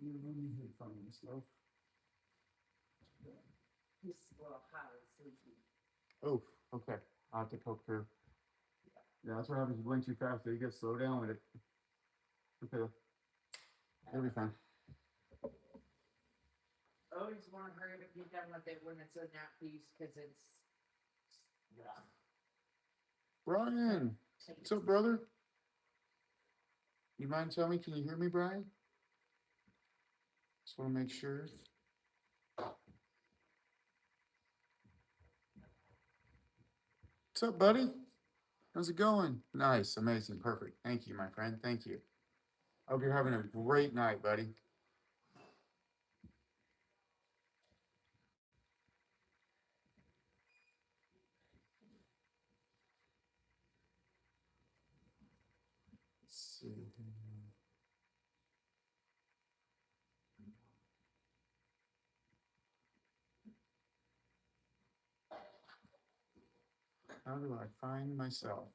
You really hit from yourself. He's a little hot and sleepy. Oh, okay. I'll have to poke through. Yeah, that's what happens. You blink too fast. You get slow down with it. Okay, it'll be fine. Always want her to be done with it when it's a nap piece because it's. Yeah. Brian, what's up, brother? You mind telling me? Can you hear me, Brian? Just want to make sure. What's up, buddy? How's it going? Nice, amazing, perfect. Thank you, my friend. Thank you. I hope you're having a great night, buddy. Let's see. How do I find myself?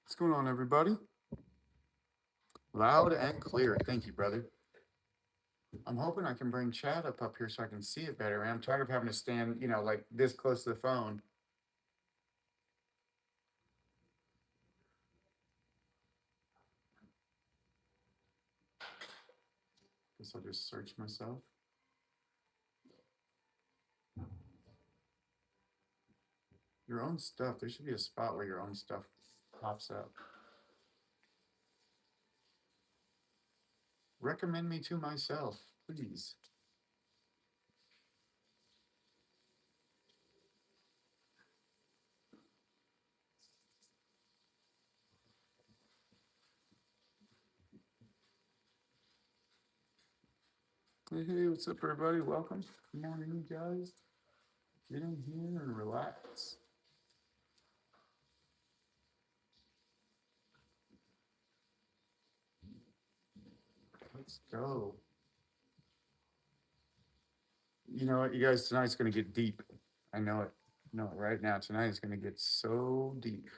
What's going on, everybody? Loud and clear. Thank you, brother. I'm hoping I can bring Chad up here so I can see it better. And I'm tired of having to stand, like this close to the phone. Guess I'll just search myself. Your own stuff. There should be a spot where your own stuff pops up. Recommend me to myself, please. Hey, what's up, everybody? Welcome. Good morning, you guys. Get in here and relax. Let's go. You know what, you guys? Tonight's gonna get deep. I know it. No, right now tonight is gonna get so deep.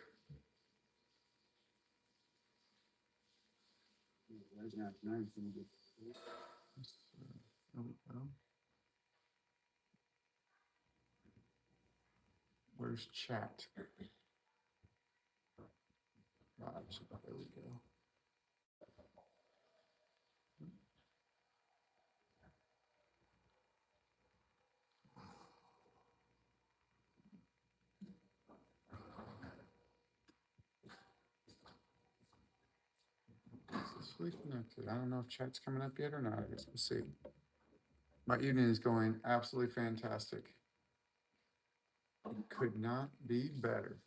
Right now tonight is gonna get. There we go. Where's chat? There we go. Successfully connected. I don't know if chat's coming up yet or not. I guess we'll see. My evening is going absolutely fantastic. It could not be better.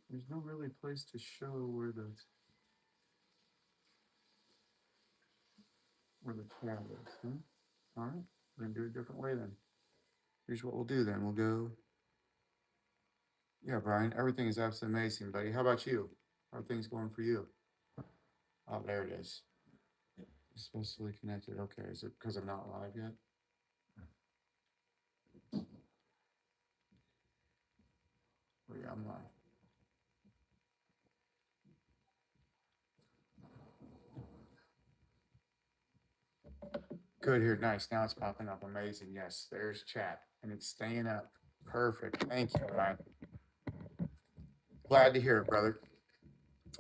There's no really place to show where the tab is. Huh? All right, we're gonna do it a different way then. Here's what we'll do then. We'll go. Yeah, Brian, everything is absolutely amazing, buddy. How about you? How are things going for you? Oh, there it is. Successfully connected. Okay, is it because I'm not live yet? Oh yeah, I'm live. Good here. Nice. Now it's popping up. Amazing. Yes, there's chat and it's staying up. Perfect. Thank you, Brian. Glad to hear it, brother.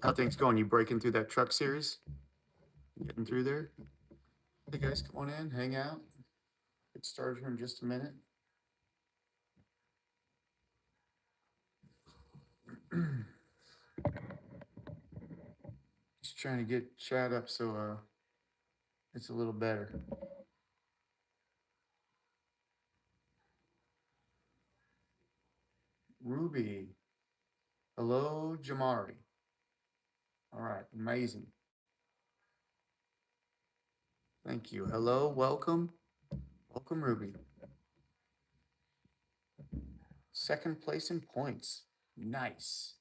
How things going? You breaking through that truck series? Getting through there? Hey guys, come on in, hang out. Get started here in just a minute. Just trying to get chat up so it's a little better. Ruby. Hello, Jamari. All right, amazing. Thank you. Hello, welcome. Welcome, Ruby. Second place in points. Nice.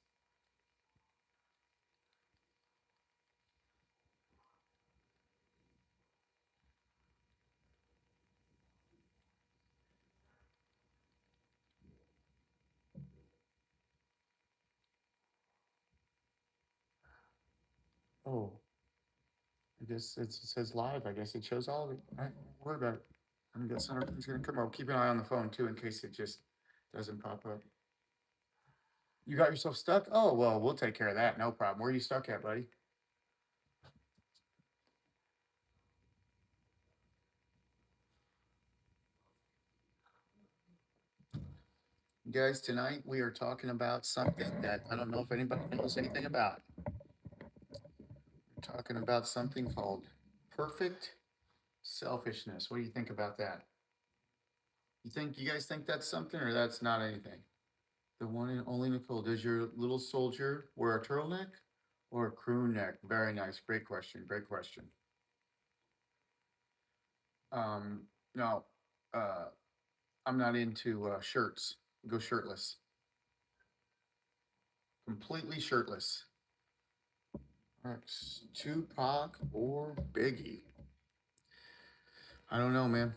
Oh, I guess it says live. I guess it shows all of it. All right, don't worry about it. I'm guessing everything's gonna come up. Keep an eye on the phone too in case it just doesn't pop up. You got yourself stuck? Oh, well, we'll take care of that. No problem. Where are you stuck at, buddy? Guys, tonight we are talking about something that I don't know if anybody knows anything about. We're talking about something called perfect selfishness. What do you think about that? You guys think that's something or that's not anything? The one and only Nicole, does your little soldier wear a turtleneck or a crew neck? Very nice. Great question. Great question. Um, no, uh, I'm not into shirts. Go shirtless. Completely shirtless. X, Tupac or Biggie? I don't know, man.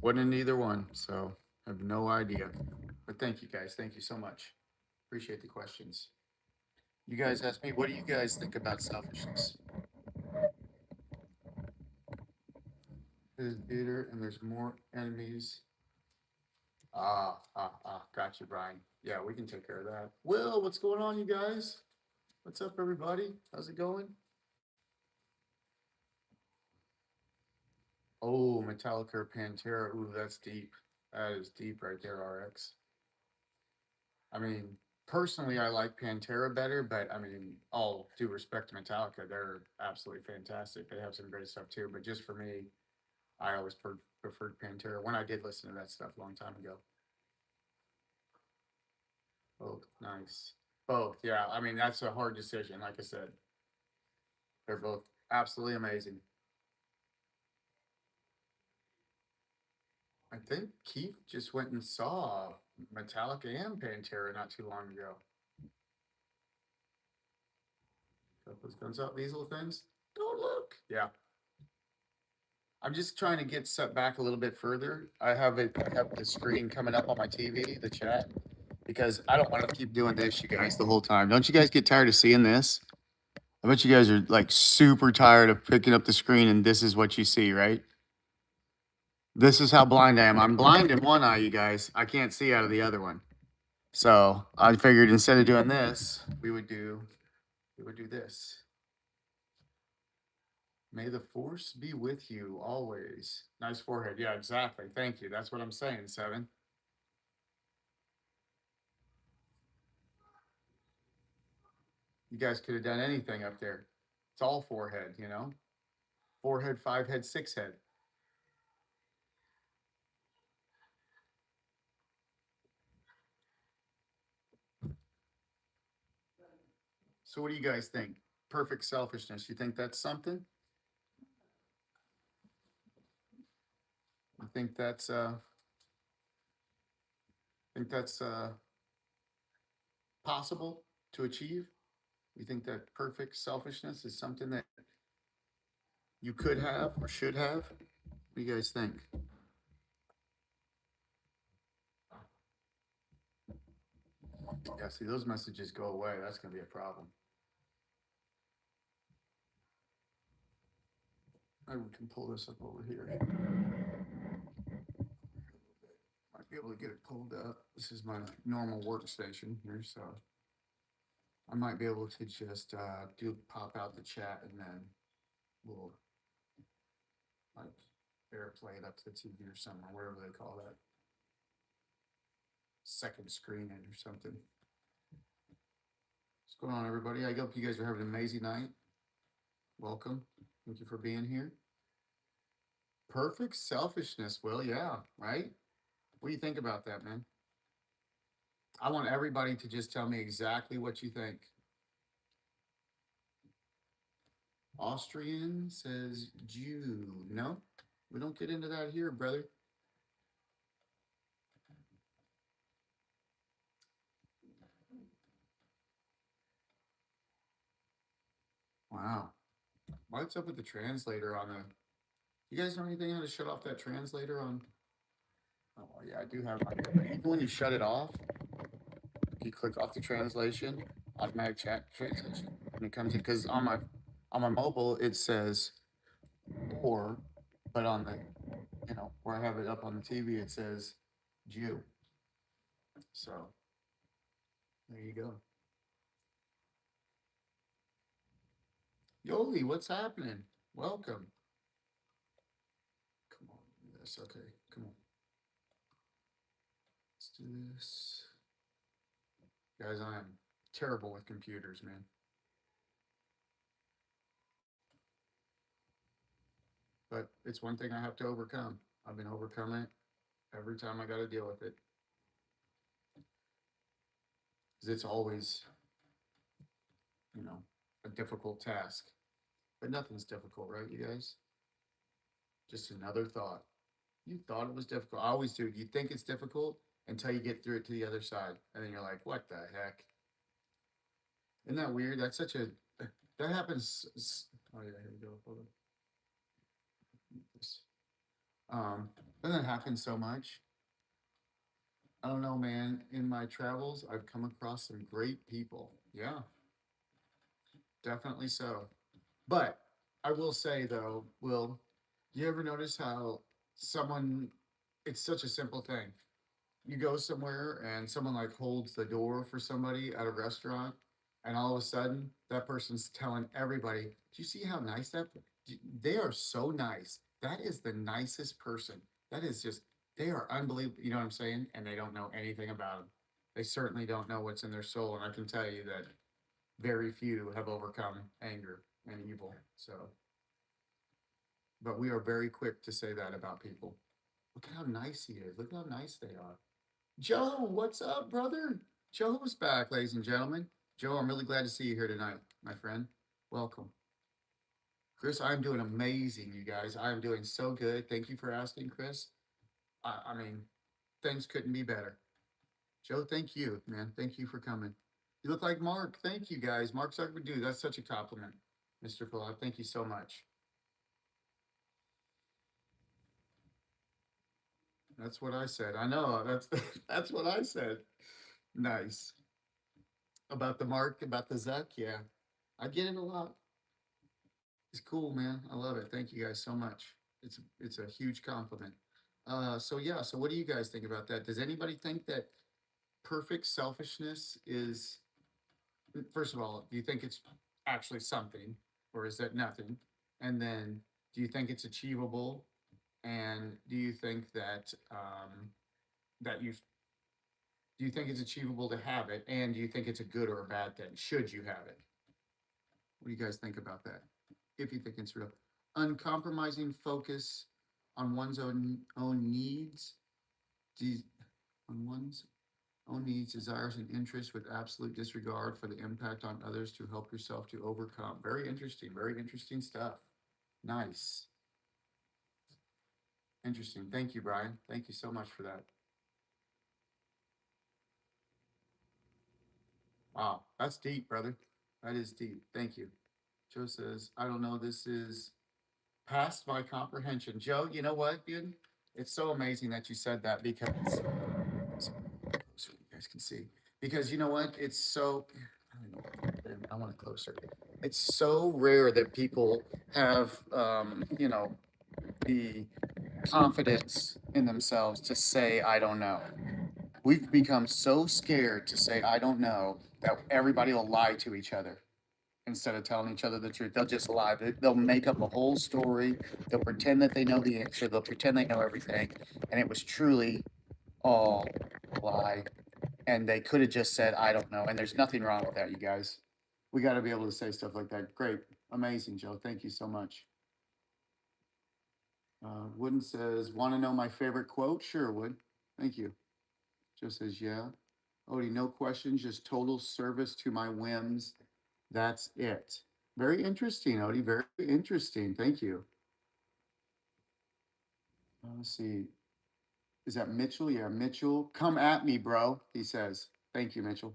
Wasn't in either one, so I have no idea. But thank you guys. Thank you so much. Appreciate the questions. You guys asked me, what do you guys think about selfishness? There's bitter and there's more enemies. Got you, Brian. Yeah, we can take care of that. Will, what's going on, you guys? What's up, everybody? How's it going? Oh, Metallica or Pantera. Ooh, that's deep. That is deep right there, RX. I mean, personally, I like Pantera better, but I mean, all due respect to Metallica, they're absolutely fantastic. They have some great stuff too. But just for me, I always preferred Pantera when I did listen to that stuff a long time ago. Both, nice. Both, yeah. I mean, that's a hard decision. Like I said, they're both absolutely amazing. I think Keith just went and saw Metallica and Pantera not too long ago. Got those guns up, these little things. Don't look. Yeah. I'm just trying to get set back a little bit further. I have the screen coming up on my TV, the chat, because I don't want to keep doing this, you guys, the whole time. Don't you guys get tired of seeing this? I bet you guys are like super tired of picking up the screen and this is what you see, right? This is how blind I am. I'm blind in one eye, you guys. I can't see out of the other one. So I figured instead of doing this, we would do this. May the force be with you always. Nice forehead. Yeah, exactly. Thank you. That's what I'm saying, Seven. You guys could have done anything up there. It's all forehead, you know? Forehead, five head, six head. So what do you guys think? Perfect selfishness. You think that's something? You think that's possible to achieve? You think that perfect selfishness is something that you could have or should have? What do you guys think? Yeah, see, those messages go away. That's going to be a problem. Maybe we can pull this up over here. Might be able to get it pulled up. This is my normal workstation here, so I might be able to just do pop out the chat and then we'll like airplay it up to the TV or something, or whatever they call that. Second screen it or something. What's going on, everybody? I hope you guys are having an amazing night. Welcome. Thank you for being here. Perfect selfishness, Will. Yeah, right? What do you think about that, man? I want everybody to just tell me exactly what you think. Austrian says Jew. No, we don't get into that here, brother. Wow. What's up with the translator on the? You guys know anything how to shut off that translator on? Oh yeah, I do have one here. But even when you shut it off, you click off the translation, automatic chat translation, when it comes in. Because on my On my mobile, it says or, but on the, where I have it up on the TV, it says Jew. So there you go. Yoli, what's happening? Welcome. Come on, do this. Okay, come on. Let's do this. Guys, I am terrible with computers, man. But it's one thing I have to overcome. I've been overcoming it every time I got to deal with it. Because it's always, you know, a difficult task. But nothing's difficult, right, you guys? Just another thought. You thought it was difficult. I always do. You think it's difficult until you get through it to the other side. And then you're like, what the heck? Isn't that weird? That's such a, that happens. Oh, yeah, here we go. Hold on. This. Doesn't that happen so much? I don't know, man. In my travels, I've come across some great people. Yeah, definitely so. But I will say though, Will, do you ever notice how someone, it's such a simple thing. You go somewhere and someone like holds the door for somebody at a restaurant, and all of a sudden that person's telling everybody, "Do you see how nice that? They are so nice. That is the nicest person. That is just they are unbelievable." You know what I'm saying? And they don't know anything about them. They certainly don't know what's in their soul, and I can tell you that very few have overcome anger and evil. So, but we are very quick to say that about people. Look at how nice he is. Look how nice they are. Joe, what's up, brother? Joe's back, ladies and gentlemen. Joe, I'm really glad to see you here tonight, my friend. Welcome. Chris, I'm doing amazing, you guys. I am doing so good. Thank you for asking, Chris. I mean, things couldn't be better. Joe, thank you, man. Thank you for coming. You look like Mark. Thank you, guys. Mark Zuckerberg, dude, that's such a compliment, Mr. Phillip. Thank you so much. That's what I said. I know. That's that's what I said. Nice. About the Mark, about the Zuck, yeah. I get it a lot. It's cool, man. I love it. Thank you guys so much. It's a huge compliment. So yeah, so what do you guys think about that? Does anybody think that perfect selfishness is first of all, do you think it's actually something or is that nothing? And then do you think it's achievable? And do you think that that you do you think it's achievable to have it? And do you think it's a good or a bad thing? Should you have it? What do you guys think about that? If you think it's real, uncompromising focus on one's own needs, de- on one's own needs, desires, and interests with absolute disregard for the impact on others to help yourself to overcome. Very interesting stuff. Nice, interesting. Thank you, Brian. Thank you so much for that. Wow, that's deep, brother. That is deep. Thank you. Joe says, I don't know. This is past my comprehension. Joe, you know what, dude? It's so amazing that you said that because so you guys can see. Because you know what? It's so I don't know. I want it closer. It's so rare that people have the confidence in themselves to say I don't know. We've become so scared to say I don't know that everybody will lie to each other instead of telling each other the truth. They'll just lie. They'll make up a whole story. They'll pretend that they know the answer. They'll pretend they know everything. And it was truly all a lie. And they could have just said, I don't know. And there's nothing wrong with that, you guys. We got to be able to say stuff like that. Great. Amazing, Joe. Thank you so much. Wooden says, want to know my favorite quote? Sure, Wood. Thank you. Joe says, yeah. Odie, no questions, just total service to my whims. That's it. Very interesting, Odie. Very interesting. Thank you. Let's see. Is that Mitchell? Yeah, Mitchell. Come at me, bro. He says. Thank you, Mitchell.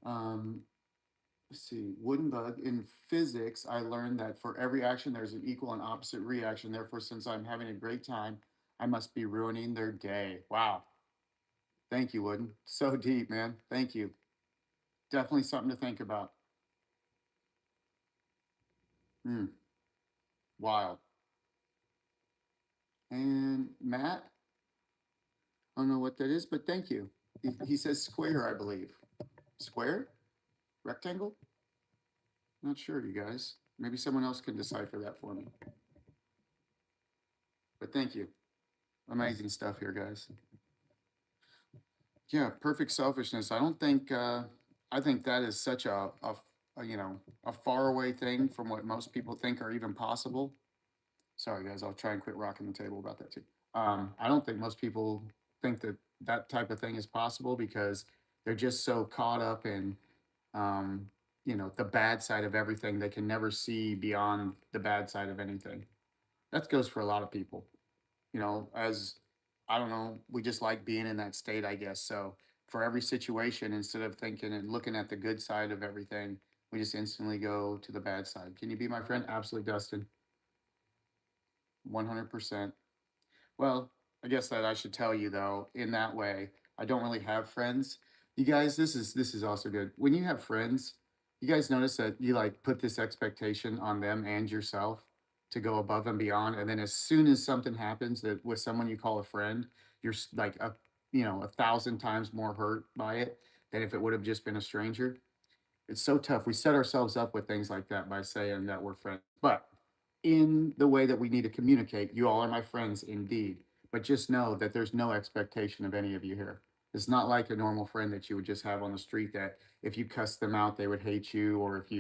Um, let's see. Wooden bug. In physics, I learned that for every action, there's an equal and opposite reaction. Therefore, since I'm having a great time, I must be ruining their day. Wow. Thank you, Wooden. So deep, man. Thank you. Definitely something to think about. Hmm, wild. And Matt, I don't know what that is, but thank you. He says square, I believe. Square? Rectangle? Not sure, you guys. Maybe someone else can decipher that for me. But thank you. Amazing stuff here, guys. Yeah, perfect selfishness. I don't think. I think that is such a a faraway thing from what most people think are even possible. Sorry, guys. I'll try and quit rocking the table about that too. I don't think most people think that that type of thing is possible because they're just so caught up in um, the bad side of everything. They can never see beyond the bad side of anything. That goes for a lot of people. As I don't know, we just like being in that state, I guess. So for every situation, instead of thinking and looking at the good side of everything, we just instantly go to the bad side. Can you be my friend? Absolutely, Dustin. 100%. Well, I guess that I should tell you though, in that way, I don't really have friends. You guys, this is also good. When you have friends, you guys notice that you like put this expectation on them and yourself to go above and beyond, and then as soon as something happens that with someone you call a friend, you're like 1,000 times more hurt by it than if it would have just been a stranger. It's so tough. We set ourselves up with things like that by saying that we're friends. But in the way that we need to communicate, you all are my friends indeed. But just know that there's no expectation of any of you here. It's not like a normal friend that you would just have on the street that if you cussed them out, they would hate you, or if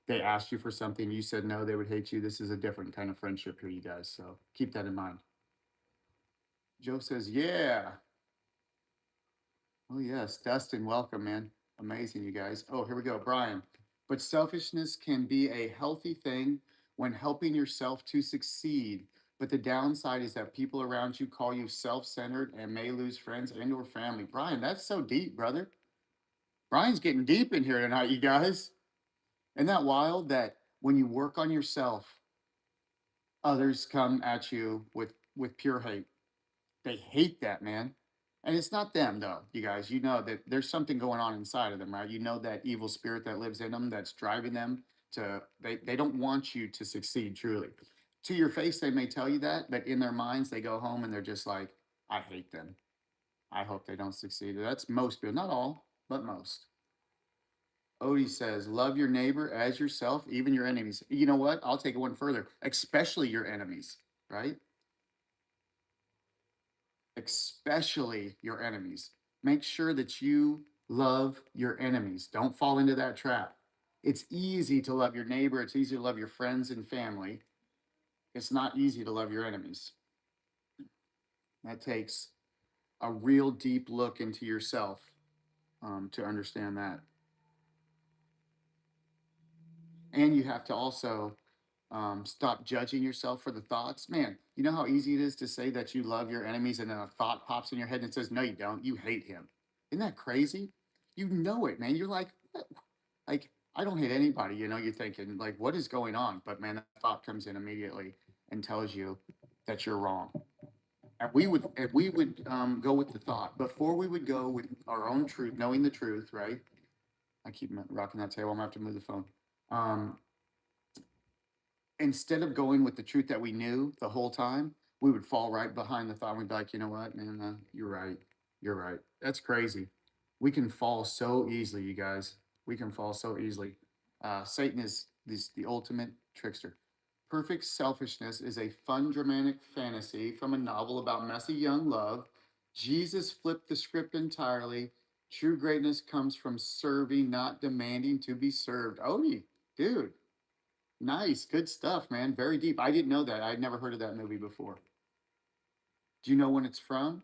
they asked you for something, you said no, they would hate you. This is a different kind of friendship here, you guys. So keep that in mind. Joe says, yeah. Oh, yes. Dustin, welcome, man. Amazing, you guys. Oh, here we go. Brian. But selfishness can be a healthy thing when helping yourself to succeed. But the downside is that people around you call you self-centered and may lose friends and or family. Brian, that's so deep, brother. Brian's getting deep in here tonight, you guys. Isn't that wild that when you work on yourself, others come at you with pure hate? They hate that, man. And it's not them though, you guys. You know that there's something going on inside of them, right? You know that evil spirit that lives in them that's driving them to they don't want you to succeed truly. To your face, they may tell you that, but in their minds, they go home and they're just like, I hate them. I hope they don't succeed. That's most people, not all, but most. Odie says, love your neighbor as yourself, even your enemies. You know what? I'll take it one further, especially your enemies, right? Especially your enemies. Make sure that you love your enemies. Don't fall into that trap. It's easy to love your neighbor, it's easy to love your friends and family. It's not easy to love your enemies. That takes a real deep look into yourself to understand that. And you have to also stop judging yourself for the thoughts. Man, you know how easy it is to say that you love your enemies and then a thought pops in your head and it says, no, you don't. You hate him. Isn't that crazy? You know it, man. You're like, what? Like, I don't hate anybody. You're thinking, like, what is going on? But man, that thought comes in immediately and tells you that you're wrong. And we would go with the thought before we would go with our own truth, knowing the truth, right? I keep rocking that table. I'm gonna have to move the phone. Um, Instead of going with the truth that we knew the whole time, we would fall right behind the thought. We'd be like, you know what, man, you're right. You're right. That's crazy. We can fall so easily, you guys. We can fall so easily. Satan is the ultimate trickster. Perfect selfishness is a fun, dramatic fantasy from a novel about messy young love. Jesus flipped the script entirely. True greatness comes from serving, not demanding to be served. Odie, dude, nice, good stuff, man. Very deep. I didn't know that. I'd never heard of that movie before. Do you know when it's from?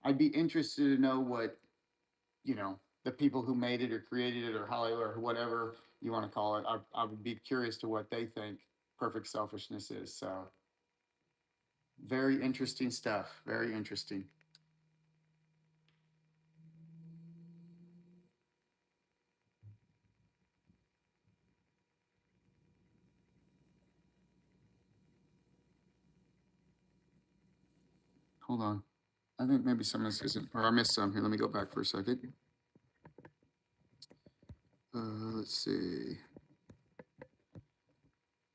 I'd be interested to know what, the people who made it or created it or Hollywood or whatever you want to call it. I would be curious to what they think perfect selfishness is. So, very interesting stuff. Very interesting. Hold on. I think maybe some of this isn't, or I missed some here. Let me go back for a second. Let's see.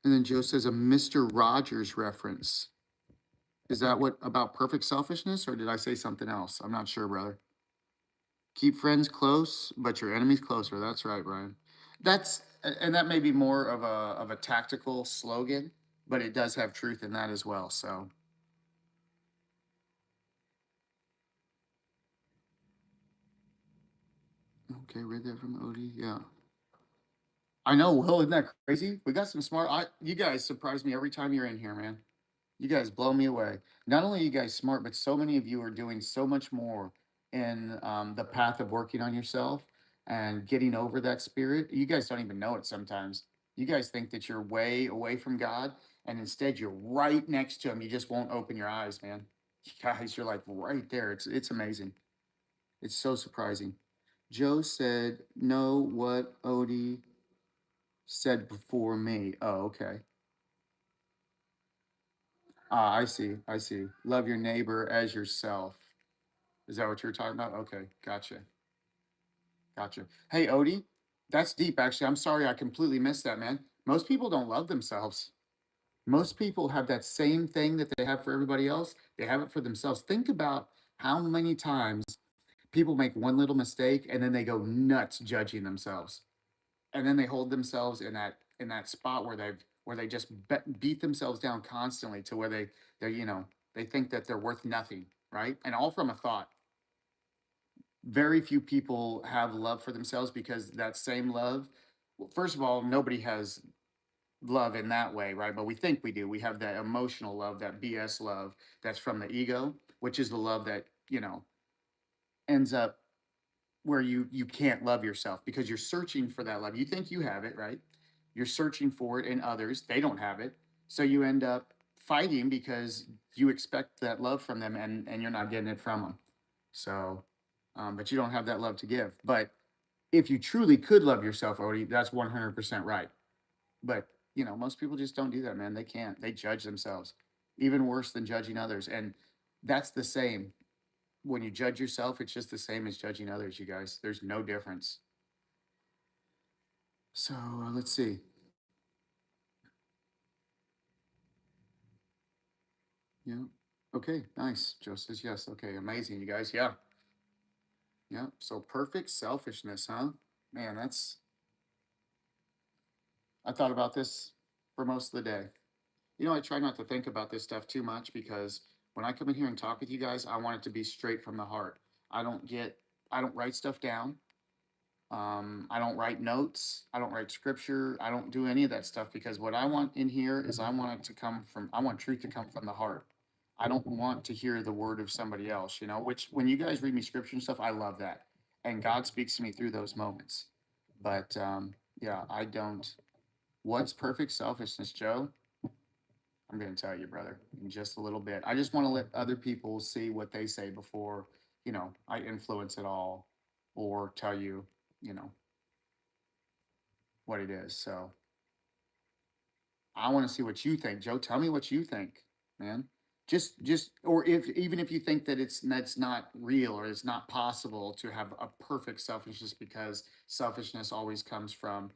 And then Joe says a Mr. Rogers reference. Is that what about perfect selfishness, or did I say something else? I'm not sure, brother. Keep friends close, but your enemies closer. That's right, Brian. And that may be more of a tactical slogan, but it does have truth in that as well. So okay, read that from Odie. Yeah. I know, Will, isn't that crazy? We got some smart you guys surprise me every time you're in here, man. You guys blow me away. Not only are you guys smart, but so many of you are doing so much more in the path of working on yourself and getting over that spirit. You guys don't even know it sometimes. You guys think that you're way away from God, and instead you're right next to Him. You just won't open your eyes, man. You guys, you're like right there. It's amazing. It's so surprising. Joe said, "Know what Odie said before me." Oh, okay. Ah, I see. I see. Love your neighbor as yourself. Is that what you're talking about? Okay, gotcha. Gotcha. Hey, Odie, that's deep, actually. I'm sorry I completely missed that, man. Most people don't love themselves. Most people have that same thing that they have for everybody else, they have it for themselves. Think about how many times people make one little mistake and then they go nuts judging themselves. And then they hold themselves in that spot where they just beat themselves down constantly to where they they think that they're worth nothing, right? And all from a thought. Very few people have love for themselves because that same love, well, first of all, nobody has love in that way, right? But we think we do. We have that emotional love, that BS love that's from the ego, which is the love that ends up where you can't love yourself because you're searching for that love. You think you have it, right? You're searching for it in others. They don't have it. So you end up fighting because you expect that love from them and you're not getting it from them. So, but you don't have that love to give. But if you truly could love yourself, Odie, that's 100% right. But, most people just don't do that, man. They can't. They judge themselves, even worse than judging others. And that's the same when you judge yourself, it's just the same as judging others, you guys. There's no difference. So let's see. Yeah. Okay. Nice. Joe says yes. Okay. Amazing, you guys. Yeah. Yeah. So perfect selfishness, huh? Man, I thought about this for most of the day. I try not to think about this stuff too much because when I come in here and talk with you guys, I want it to be straight from the heart. I don't get, I don't write stuff down. I don't write notes. I don't write scripture. I don't do any of that stuff because what I want in here is I want truth to come from the heart. I don't want to hear the word of somebody else, which when you guys read me scripture and stuff, I love that. And God speaks to me through those moments. But yeah, I don't. What's perfect selfishness, Joe? I'm going to tell you, brother, in just a little bit. I just want to let other people see what they say before, I influence it all or tell you, you know, what it is. So I want to see what you think, Joe. Tell me what you think, man. Or if even if you think that that's not real or it's not possible to have a perfect selfishness because selfishness always comes from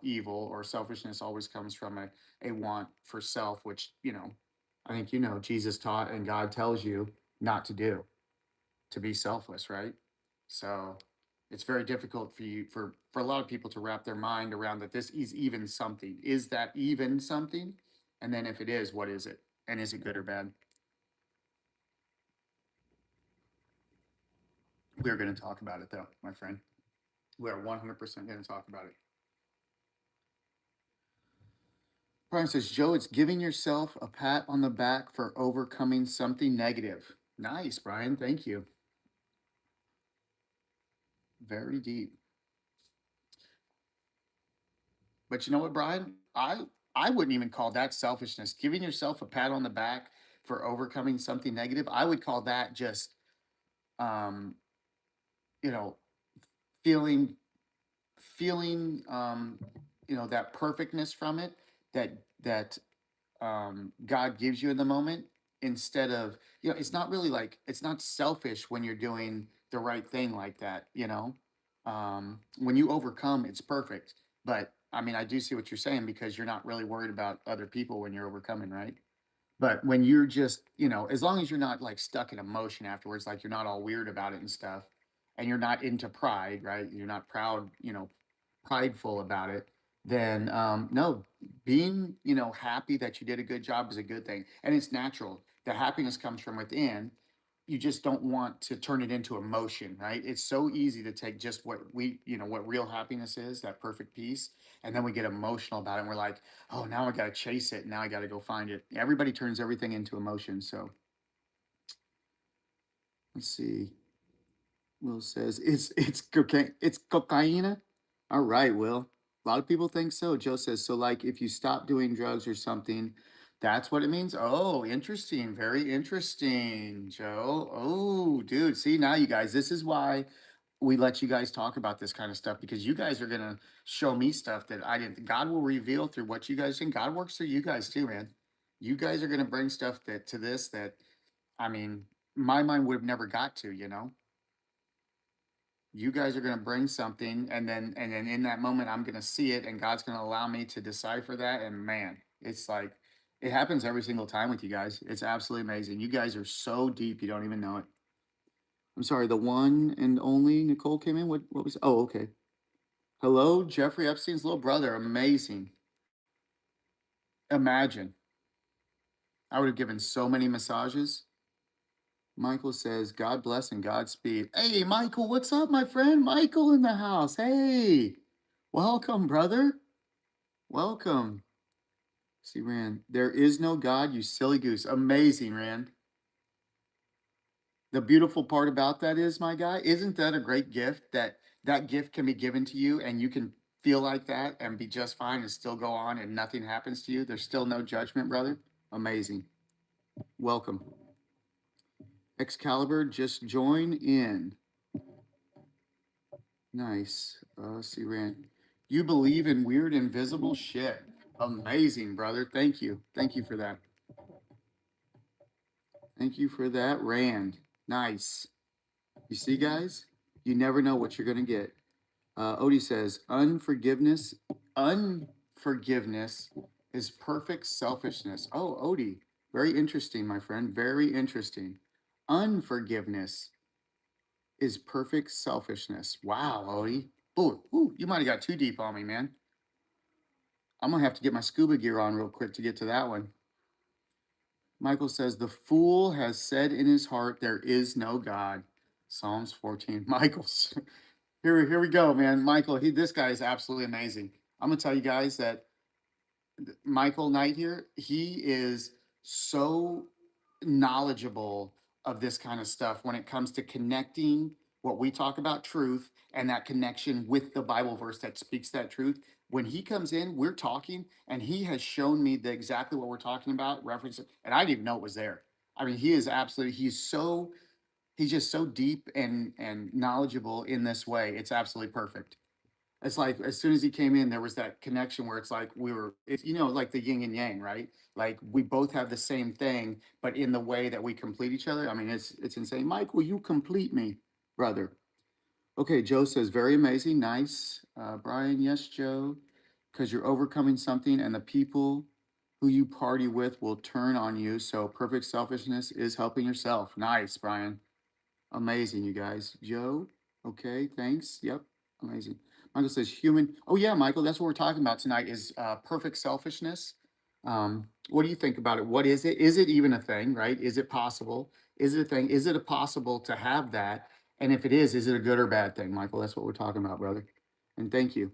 evil or selfishness always comes from a want for self, which I think Jesus taught and God tells you not to do, to be selfless, right? So it's very difficult for a lot of people to wrap their mind around that this is even something. Is that even something? And then if it is, what is it? And is it good or bad? We're going to talk about it though, my friend. We're 100% going to talk about it. Brian says, Joe, it's giving yourself a pat on the back for overcoming something negative. Nice, Brian. Thank you. Very deep. But you know what, Brian? I wouldn't even call that selfishness. Giving yourself a pat on the back for overcoming something negative, I would call that just um, you know, feeling feeling that perfectness from it that God gives you in the moment instead of it's not really like it's not selfish when you're doing the right thing like that. When you overcome, it's perfect. But I mean, I do see what you're saying because you're not really worried about other people when you're overcoming, right? But when you're just, as long as you're not like stuck in emotion afterwards, like you're not all weird about it and stuff, and you're not into pride, right? You're not proud, prideful about it, then no, being, happy that you did a good job is a good thing. And it's natural. The happiness comes from within. You just don't want to turn it into emotion, right? It's so easy to take just what real happiness is, that perfect peace, and then we get emotional about it and we're like, oh, now I got to chase it. Now I got to go find it. Everybody turns everything into emotion. So let's see. Will says it's cocaine. It's cocaine. All right, Will. A lot of people think so. Joe says so. Like if you stop doing drugs or something, that's what it means. Oh, interesting. Very interesting, Joe. Oh, dude. See now, you guys. This is why we let you guys talk about this kind of stuff because you guys are gonna show me stuff that I didn't. God will reveal through what you guys think. God works through you guys too, man. You guys are gonna bring stuff that I mean, my mind would have never got to. You guys are going to bring something, and then in that moment I'm going to see it, and God's going to allow me to decipher that. And man, it's like it happens every single time with you guys. It's absolutely amazing. You guys are so deep you don't even know it. I'm sorry, the one and only Nicole came in. What was? Oh, okay. Hello, Jeffrey Epstein's little brother. Amazing. Imagine I would have given so many massages. Michael says, God bless and Godspeed. Hey, Michael, what's up, my friend? Michael in the house. Hey, welcome, brother. Welcome. See, Rand, there is no God, you silly goose. Amazing, Rand. The beautiful part about that is, my guy, isn't that a great gift that that gift can be given to you and you can feel like that and be just fine and still go on and nothing happens to you? There's still no judgment, brother. Amazing. Welcome. Excalibur, just join in. Nice. Let's see, Rand. You believe in weird, invisible shit. Amazing, brother. Thank you. Thank you for that. Thank you for that, Rand. Nice. You see, guys? You never know what you're going to get. Odie says, unforgiveness is perfect selfishness. Oh, Odie, very interesting, my friend. Very interesting. Unforgiveness is perfect selfishness. Wow, Odie. Ooh, you might have got too deep on me, man. I'm gonna have to get my scuba gear on real quick to get to that one. Michael says, the fool has said in his heart, there is no God. Psalms 14. Michael's here we go, man. Michael, this guy is absolutely amazing. I'm gonna tell you guys that Michael Knight here, he is so knowledgeable of this kind of stuff when it comes to connecting what we talk about truth and that connection with the Bible verse that speaks that truth. When he comes in, we're talking, and he has shown me exactly what we're talking about, reference, and I didn't even know it was there. I mean, he's just so deep and knowledgeable in this way. It's absolutely perfect. It's like as soon as he came in, there was that connection where it's like it's like the yin and yang, right? Like we both have the same thing, but in the way that we complete each other. I mean, it's insane. Mike, will you complete me, brother? Okay, Joe says very amazing, nice. Brian, yes, Joe, because you're overcoming something, and the people who you party with will turn on you. So perfect selfishness is helping yourself. Nice, Brian. Amazing, you guys. Joe, okay, thanks. Yep, amazing. Michael says human. Oh yeah, Michael, that's what we're talking about tonight is perfect selfishness. What do you think about it? What is it? Is it even a thing, right? Is it possible? Is it a thing? Is it possible to have that? And if it is it a good or bad thing, Michael? That's what we're talking about, brother. And thank you.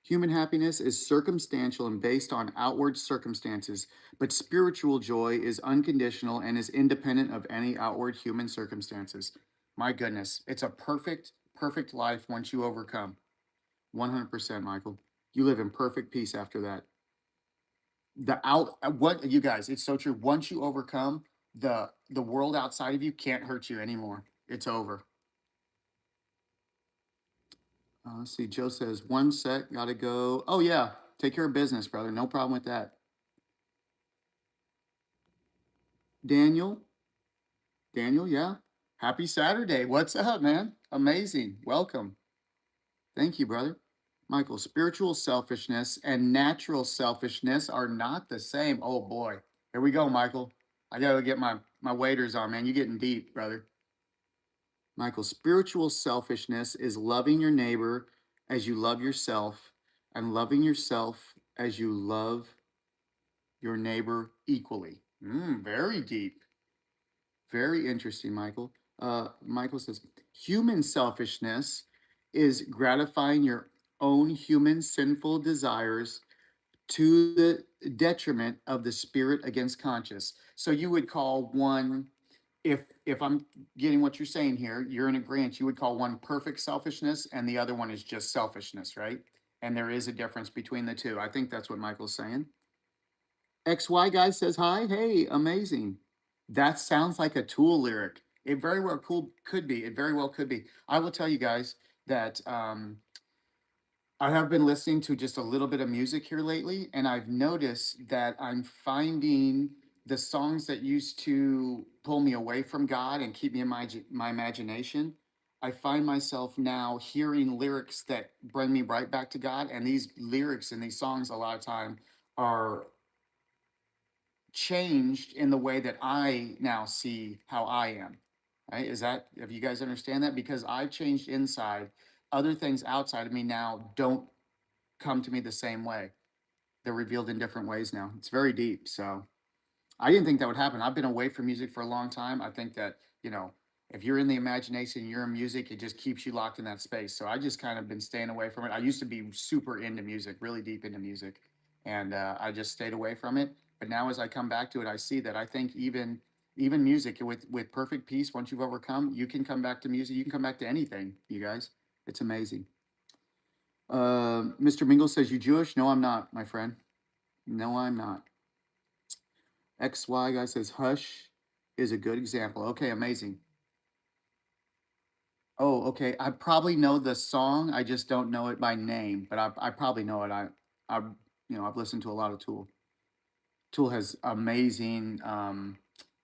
Human happiness is circumstantial and based on outward circumstances, but spiritual joy is unconditional and is independent of any outward human circumstances. My goodness, it's a perfect, perfect life once you overcome. 100%, Michael. You live in perfect peace after that. What you guys, it's so true. Once you overcome, the world outside of you can't hurt you anymore. It's over. Let's see. Joe says, one sec, gotta go. Oh, yeah. Take care of business, brother. No problem with that. Daniel, Daniel, yeah. Happy Saturday. What's up, man? Amazing. Welcome. Thank you, brother. Michael, spiritual selfishness and natural selfishness are not the same. Oh boy. Here we go, Michael. I gotta get my waders on, man. You getting deep, brother. Michael, spiritual selfishness is loving your neighbor as you love yourself, and loving yourself as you love your neighbor equally. Very deep. Very interesting, Michael. Michael says human selfishness is gratifying your own human sinful desires to the detriment of the spirit against conscience. So you would call one, if I'm getting what you're saying here, you're in agreement, you would call one perfect selfishness and the other one is just selfishness, right? And there is a difference between the two. I think that's what Michael's saying. XY guy says hi. Hey, amazing. That sounds like a Tool lyric. It very well could be. It very well could be. I will tell you guys that I have been listening to just a little bit of music here lately, and I've noticed that I'm finding the songs that used to pull me away from God and keep me in my imagination. I find myself now hearing lyrics that bring me right back to God, and these lyrics and these songs a lot of time are changed in the way that I now see how I am. Right? Is that, if you guys understand that? Because I've changed inside, other things outside of me now don't come to me the same way. They're revealed in different ways now. It's very deep. So I didn't think that would happen. I've been away from music for a long time. I think that, if you're in the imagination, you're in music, it just keeps you locked in that space. So I just kind of been staying away from it. I used to be super into music, really deep into music, and I just stayed away from it. But now as I come back to it, I see that I think even music with perfect peace, once you've overcome, you can come back to music. You can come back to anything, you guys. It's amazing. Mr. Mingle says, "You Jewish?" No, I'm not, my friend. No, I'm not. XY guy says, "Hush is a good example." Okay, amazing. Oh, okay. I probably know the song. I just don't know it by name, but I probably know it. I, I've listened to a lot of Tool. Tool has amazing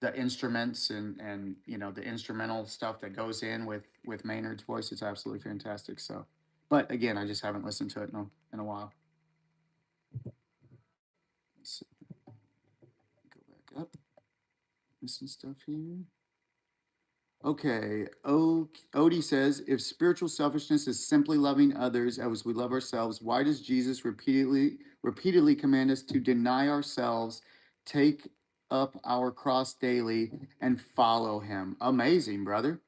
the instruments and the instrumental stuff that goes in with Maynard's voice. It's absolutely fantastic. So, but again, I just haven't listened to it in a while. Let's see. Go back up. Missing stuff here. Okay. Odie says, if spiritual selfishness is simply loving others as we love ourselves, why does Jesus repeatedly command us to deny ourselves, take up our cross daily, and follow him? Amazing, brother.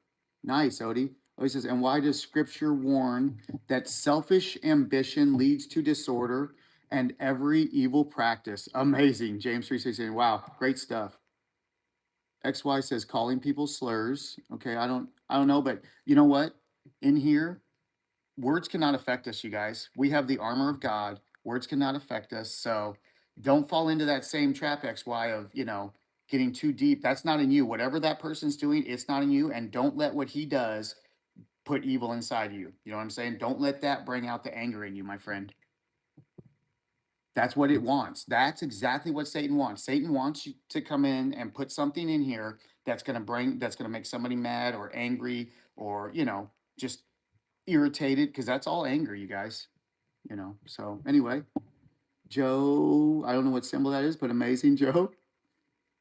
Nice, Odie. Odie says, and why does scripture warn that selfish ambition leads to disorder and every evil practice? Amazing. James 3:16. Wow, great stuff. XY says calling people slurs. Okay, I don't know, but you know what? In here, words cannot affect us, you guys. We have the armor of God. Words cannot affect us. So don't fall into that same trap, XY, of, getting too deep. That's not in you. Whatever that person's doing, it's not in you. And don't let what he does put evil inside you. You know what I'm saying? Don't let that bring out the anger in you, my friend. That's what it wants. That's exactly what Satan wants. Satan wants you to come in and put something in here that's going to make somebody mad or angry or, just irritated, because that's all anger, you guys. So anyway, Joe, I don't know what symbol that is, but amazing, Joe.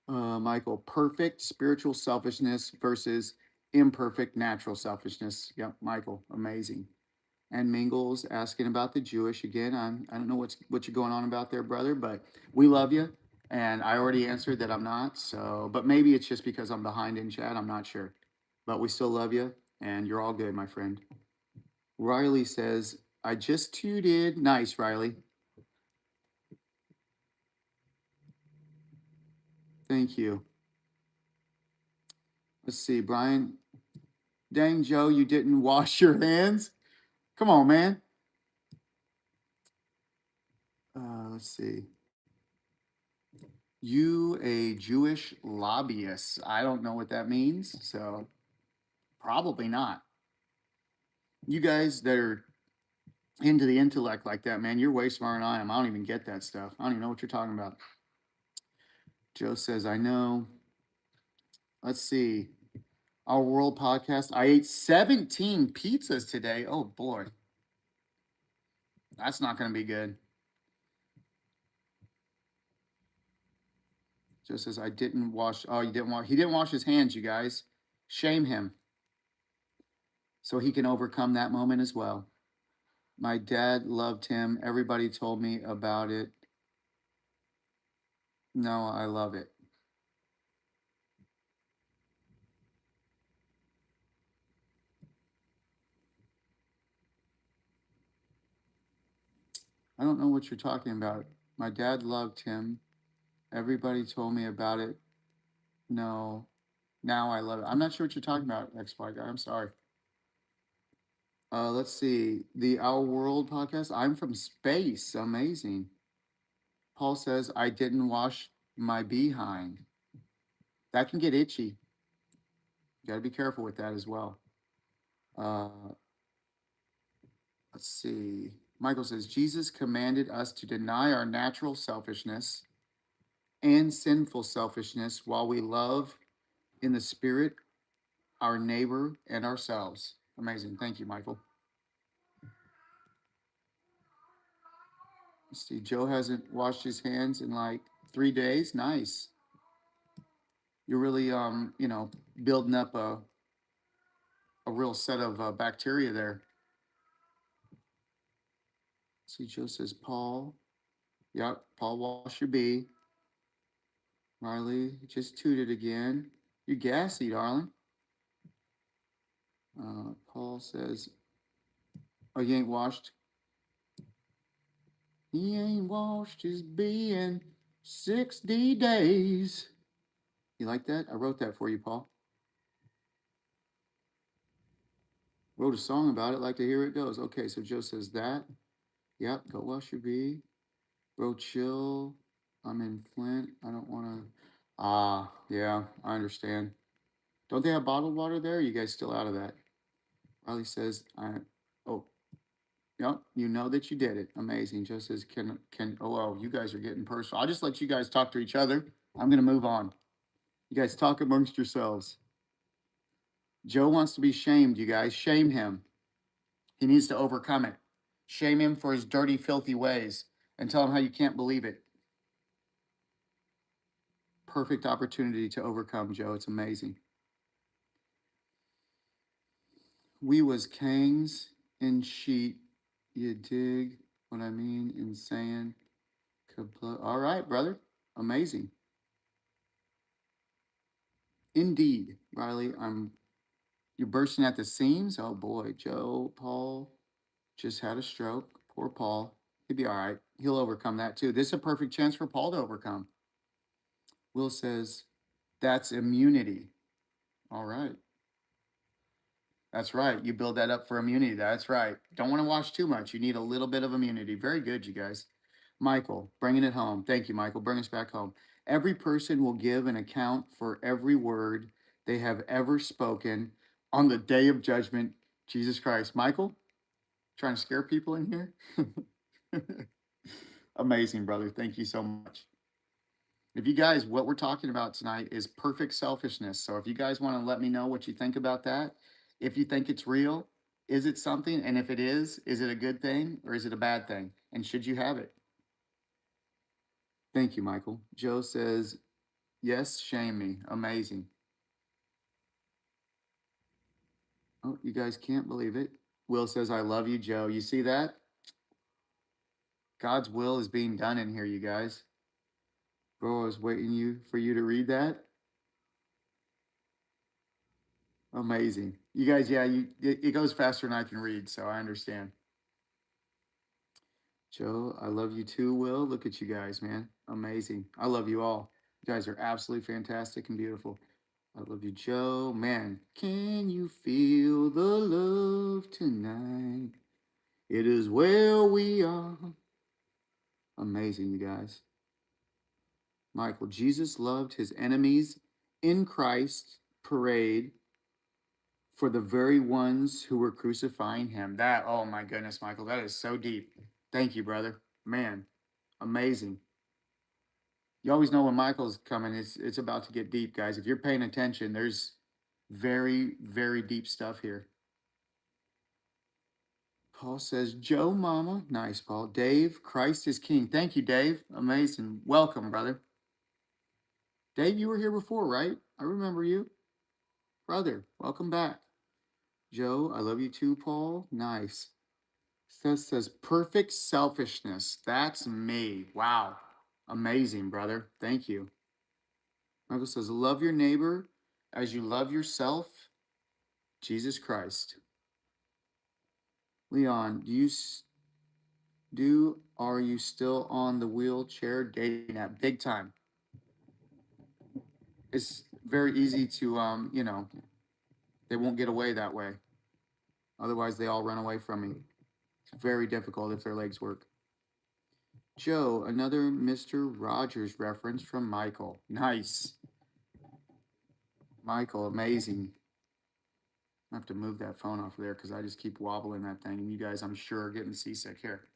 Michael, perfect spiritual selfishness versus imperfect natural selfishness. Yep, Michael, amazing. And Mingles asking about the Jewish again. I don't know what you're going on about there, brother, but we love you. And I already answered that I'm not. So, but maybe it's just because I'm behind in chat. I'm not sure. But we still love you, and you're all good, my friend. Riley says, I just tooted. Nice, Riley. Thank you. Let's see, Brian. Dang, Joe, you didn't wash your hands. Come on, man. Let's see. You a Jewish lobbyist. I don't know what that means, so probably not. You guys that are into the intellect like that, man, you're way smarter than I am. I don't even get that stuff. I don't even know what you're talking about. Joe says, I know. Let's see. Our World Podcast. I ate 17 pizzas today. Oh boy. That's not going to be good. Just as I didn't wash. Oh, you didn't wash. He didn't wash his hands, you guys. Shame him so he can overcome that moment as well. My dad loved him. Everybody told me about it. No, I love it. I don't know what you're talking about. My dad loved him. Everybody told me about it. No, now I love it. I'm not sure what you're talking about, XY guy. I'm sorry. Let's see. The Our World podcast. I'm from space. Amazing. Paul says, I didn't wash my behind. That can get itchy. You got to be careful with that as well. Uh, let's see. Michael says, Jesus commanded us to deny our natural selfishness and sinful selfishness while we love in the spirit our neighbor and ourselves. Amazing. Thank you, Michael. Let's see. Joe hasn't washed his hands in like 3 days. Nice. You're really, building up a real set of bacteria there. See, Joe says, Paul. Yep, Paul wash your bee. Riley just tooted again. You gassy, darling. Paul says, oh, you ain't washed? He ain't washed his bee in 60 days. You like that? I wrote that for you, Paul. Wrote a song about it. Like to hear it goes. Okay, so Joe says that. Yep, go wash your bee. Bro, chill. I'm in Flint. I don't want to. Yeah, I understand. Don't they have bottled water there? Are you guys still out of that? Riley says, oh, yep, you know that you did it. Amazing. Joe says, oh, you guys are getting personal. I'll just let you guys talk to each other. I'm going to move on. You guys talk amongst yourselves. Joe wants to be shamed, you guys. Shame him. He needs to overcome it. Shame him for his dirty, filthy ways and tell him how you can't believe it. Perfect opportunity to overcome, Joe. It's amazing. We was kangs in sheet. You dig what I mean in saying all right, brother. Amazing. Indeed, Riley. You're bursting at the seams. Oh boy, Joe, Paul just had a stroke. Poor Paul. He'll be all right. He'll overcome that too. This is a perfect chance for Paul to overcome. Will says, that's immunity. All right. That's right. You build that up for immunity. That's right. Don't want to wash too much. You need a little bit of immunity. Very good, you guys. Michael, bringing it home. Thank you, Michael. Bring us back home. Every person will give an account for every word they have ever spoken on the day of judgment. Jesus Christ. Michael, trying to scare people in here? Amazing, brother. Thank you so much. If you guys, what we're talking about tonight is perfect selfishness. So if you guys want to let me know what you think about that, if you think it's real, is it something? And if it is it a good thing or is it a bad thing? And should you have it? Thank you, Michael. Joe says, yes, shame me. Amazing. Oh, you guys can't believe it. Will says, I love you, Joe. You see that? God's will is being done in here, you guys. Bro, I was waiting for you to read that. Amazing. You guys, yeah, it goes faster than I can read, so I understand. Joe, I love you too, Will. Look at you guys, man. Amazing. I love you all. You guys are absolutely fantastic and beautiful. I love you, Joe. Man, can you feel the love tonight? It is where we are. Amazing, you guys. Michael, Jesus loved his enemies in Christ parade for the very ones who were crucifying him. That, oh my goodness, Michael, that is so deep. Thank you, brother. Man, amazing. You always know when Michael's coming, it's about to get deep, guys. If you're paying attention, there's very, very deep stuff here. Paul says, Joe Mama. Nice, Paul. Dave, Christ is King. Thank you, Dave. Amazing. Welcome, brother. Dave, you were here before, right? I remember you. Brother, welcome back. Joe, I love you too, Paul. Nice. Says perfect selfishness. That's me. Wow. Amazing, brother. Thank you. Michael says, love your neighbor as you love yourself. Jesus Christ. Leon, are you still on the wheelchair dating app? Big time. It's very easy to they won't get away that way. Otherwise they all run away from me. It's very difficult if their legs work. Joe, another Mr. Rogers reference from Michael. Nice. Michael, amazing. I have to move that phone off of there because I just keep wobbling that thing. And you guys, I'm sure, are getting seasick here.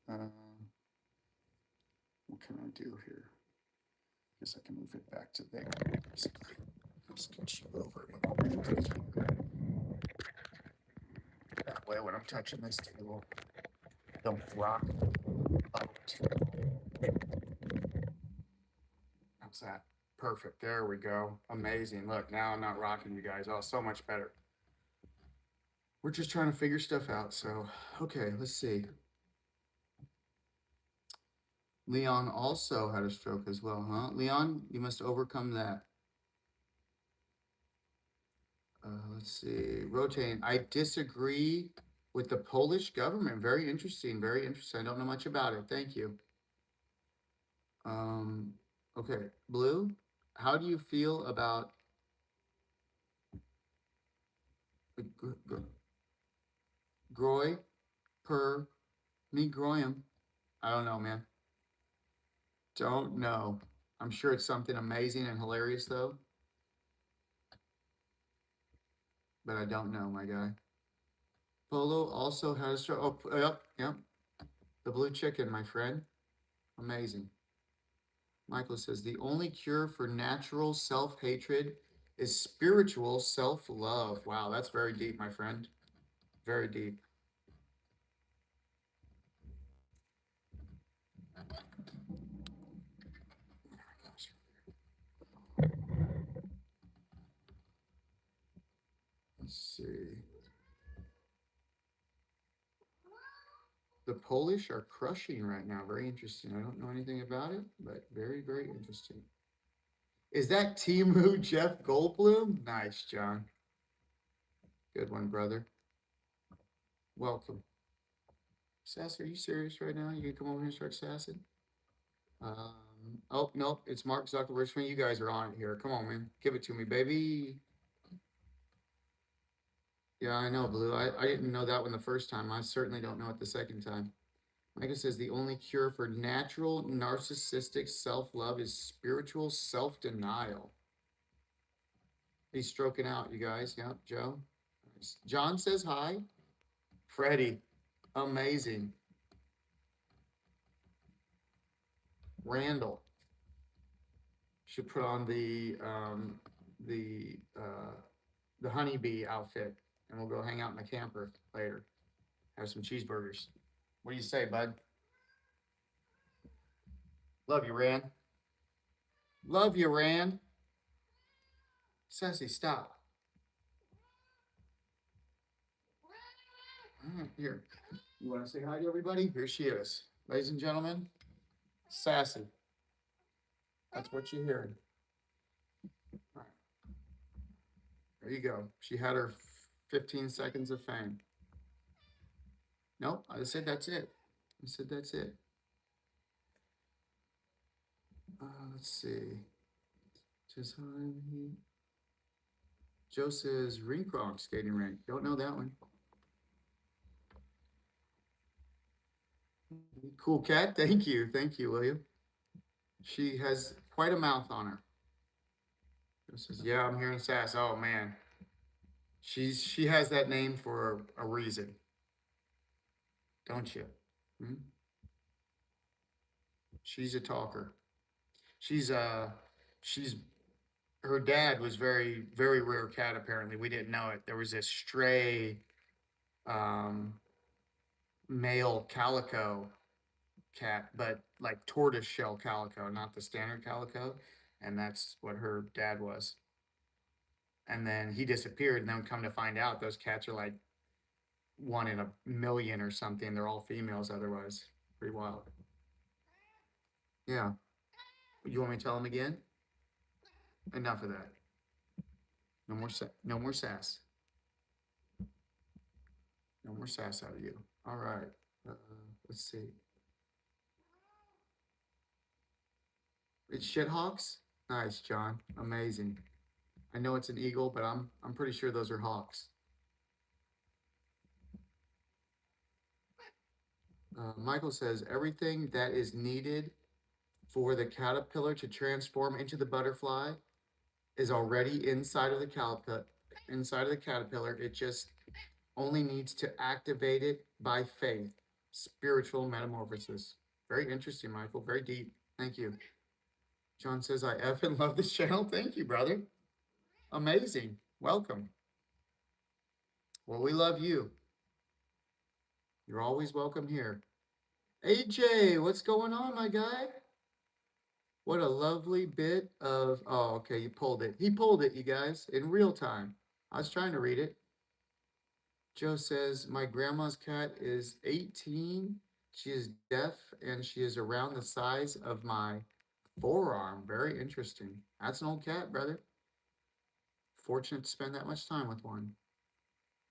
What can I do here? Guess I can move it back to there. Basically, scooch you over. That way, when I'm touching this table, don't rock out. How's that? Perfect. There we go. Amazing. Look, now I'm not rocking you guys. Oh, so much better. We're just trying to figure stuff out. So, okay, let's see. Leon also had a stroke as well, huh? Leon, you must overcome that. Let's see. Rotating. I disagree with the Polish government. Very interesting. Very interesting. I don't know much about it. Thank you. Okay. Blue, how do you feel about Groy per me Groyam? I don't know, man. Don't know. I'm sure it's something amazing and hilarious though. But I don't know, my guy. Polo also has oh yep. The blue chicken, my friend. Amazing. Michael says the only cure for natural self-hatred is spiritual self-love. Wow, that's very deep, my friend. Very deep. Let's see. The Polish are crushing right now. Very interesting. I don't know anything about it, but very, very interesting. Is that Timu Jeff Goldblum? Nice, John. Good one, brother. Welcome. Sass, are you serious right now? You gonna come over here and start sassing? Oh, nope. It's Mark Zuckerberg's friend. You guys are on it here. Come on, man. Give it to me, baby. Yeah, I know, Blue. I didn't know that one the first time. I certainly don't know it the second time. Micah says the only cure for natural narcissistic self-love is spiritual self-denial. He's stroking out, you guys. Yep, Joe. John says hi. Freddie, amazing. Randall should put on the honeybee outfit, and we'll go hang out in the camper later. Have some cheeseburgers. What do you say, bud? Love you, Rand. Love you, Rand. Sassy, stop. Here. You want to say hi to everybody? Here she is. Ladies and gentlemen, Sassy. That's what you're hearing. All right. There you go. She had her 15 seconds of fame. Nope, I said that's it. I said that's it. Let's see. Just Joe says Rincroc skating rink. Don't know that one. Cool cat. Thank you. Thank you, William. She has quite a mouth on her. Joe says, yeah, I'm hearing sass. Oh man. She has that name for a reason. Don't you? Hmm? She's a talker. She's her dad was very rare cat. Apparently, we didn't know it. There was this stray um, male calico cat, but like tortoise shell calico, not the standard calico, and that's what her dad was. And then he disappeared, and then come to find out, those cats are like one in a million or something. They're all females otherwise. Pretty wild. Yeah. You want me to tell him again? Enough of that. No more no more sass. No more sass out of you. All right. Uh, let's see. It's shithawks. Nice, John. Amazing. I know it's an eagle, but I'm pretty sure those are hawks. Michael says everything that is needed for the caterpillar to transform into the butterfly is already inside of the caterpillar. Inside of the caterpillar, it just only needs to activate it by faith. Spiritual metamorphosis. Very interesting, Michael. Very deep. Thank you. John says, I effing love this channel. Thank you, brother. Amazing. Welcome. Well, we love you. You're always welcome here. AJ, what's going on, my guy? What a lovely bit of. Oh, okay, you pulled it. He pulled it, you guys, in real time. I was trying to read it. Joe says, my grandma's cat is 18. She is deaf and she is around the size of my forearm. Very interesting. That's an old cat, brother. Fortunate to spend that much time with one.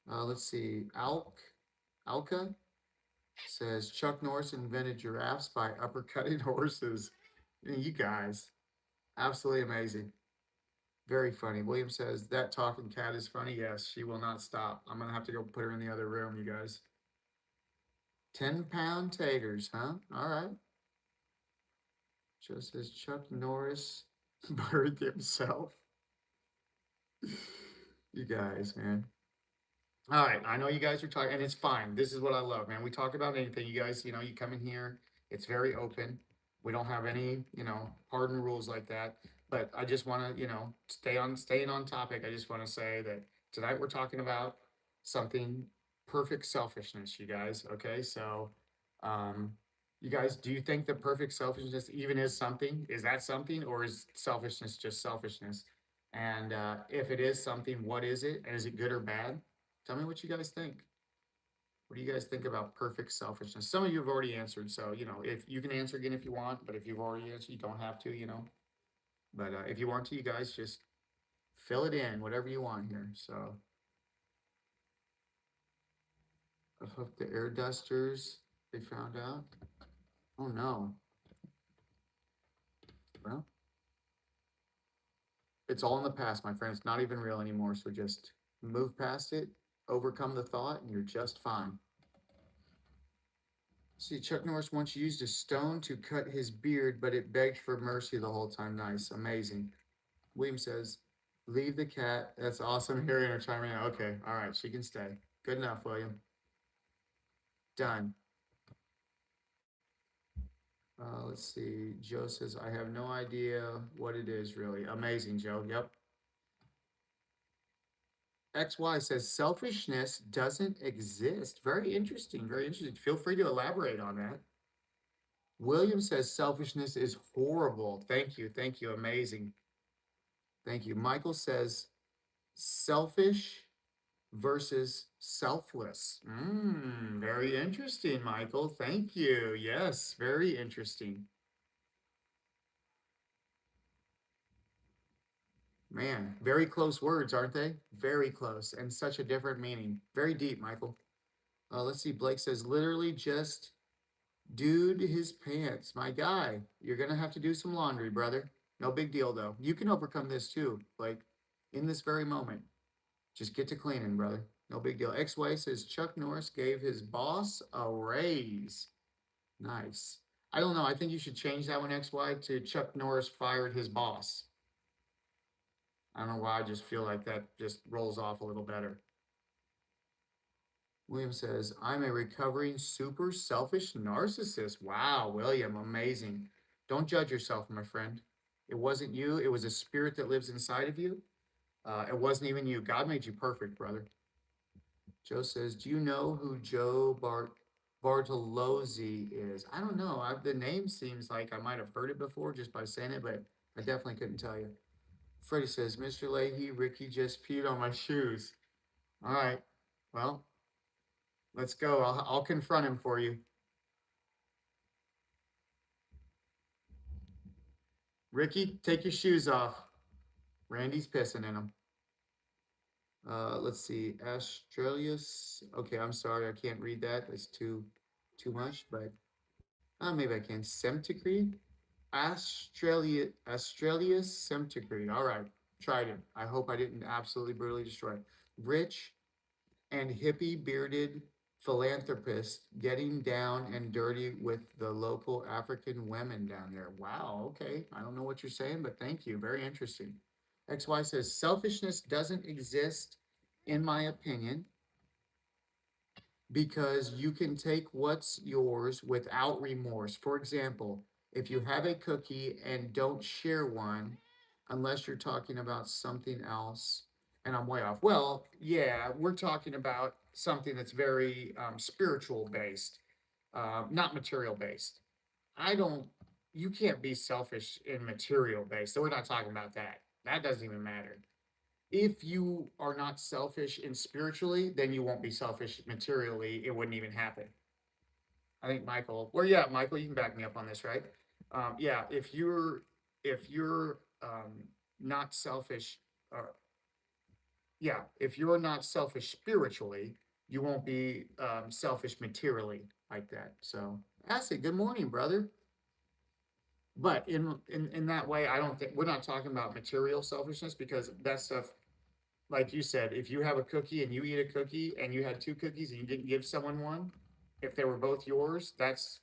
Let's see. Alka says Chuck Norris invented giraffes by uppercutting horses. You guys, absolutely amazing. Very funny. William says that talking cat is funny. Yes, she will not stop. I'm gonna have to go put her in the other room, you guys. 10-pound taters, huh? All right. Joe says Chuck Norris buried himself. You guys, man. All right, I know you guys are talking, and it's fine. This is what I love, man. We talk about anything. You guys, you come in here. It's very open. We don't have any, hardened rules like that. But I just want to, staying on topic. I just want to say that tonight we're talking about something perfect selfishness, you guys. Okay, so, um, you guys, do you think that perfect selfishness even is something? Is that something, or is selfishness just selfishness? And if it is something, what is it? And is it good or bad? Tell me what you guys think. What do you guys think about perfect selfishness? Some of you have already answered, so if you can answer again if you want, but if you've already answered, you don't have to. But if you want to, you guys just fill it in, whatever you want here. So, I hope the air dusters they found out. Oh no. Well, it's all in the past, my friend. It's not even real anymore. So just move past it, overcome the thought, and you're just fine. See, Chuck Norris once used a stone to cut his beard, but it begged for mercy the whole time. Nice, amazing. William says, leave the cat. That's awesome hearing her chime in. Okay, all right, she can stay. Good enough, William. Done. Let's see. Joe says, I have no idea what it is really. Amazing, Joe. Yep. XY says, selfishness doesn't exist. Very interesting. Very interesting. Feel free to elaborate on that. William says, selfishness is horrible. Thank you. Thank you. Amazing. Thank you. Michael says, selfish versus selfless. Very interesting, Michael. Thank you. Yes, very interesting. Man, very close words, aren't they? Very close and such a different meaning. Very deep, Michael. Let's see. Blake says, literally just dude his pants. My guy, you're going to have to do some laundry, brother. No big deal, though. You can overcome this too, like in this very moment. Just get to cleaning, brother. No big deal. XY says Chuck Norris gave his boss a raise. Nice. I don't know. I think you should change that one, XY, to Chuck Norris fired his boss. I don't know why. I just feel like that just rolls off a little better. William says, I'm a recovering super selfish narcissist. Wow, William, amazing. Don't judge yourself, my friend. It wasn't you. It was a spirit that lives inside of you. It wasn't even you. God made you perfect, brother. Joe says, "Do you know who Bartolozzi is?" I don't know. The name seems like I might have heard it before just by saying it, but I definitely couldn't tell you. Freddie says, "Mr. Leahy, Ricky just peed on my shoes." All right. Well, let's go. I'll confront him for you. Ricky, take your shoes off. Randy's pissing in them. Let's see. Australius. Okay, I'm sorry. I can't read that. That's too much, but maybe I can. Centigrade? Australius centigrade. All right. Tried it. I hope I didn't absolutely brutally destroy it. Rich and hippie bearded philanthropist getting down and dirty with the local African women down there. Wow, okay. I don't know what you're saying, but thank you. Very interesting. XY says selfishness doesn't exist, in my opinion, because you can take what's yours without remorse. For example, if you have a cookie and don't share one, unless you're talking about something else, and I'm way off. Well, yeah, we're talking about something that's very spiritual based, not material based. I don't, you can't be selfish in material based. So we're not talking about that. That doesn't even matter. If you are not selfish in spiritually, then you won't be selfish materially. It wouldn't even happen. I think Michael, well, yeah, Michael, you can back me up on this, right? Yeah, if you're not selfish, yeah, if you're not selfish spiritually, you won't be selfish materially like that. So, Acid, good morning, brother. But in that way, I don't think we're not talking about material selfishness because that stuff, like you said, if you have a cookie and you eat a cookie and you had two cookies and you didn't give someone one, if they were both yours, that's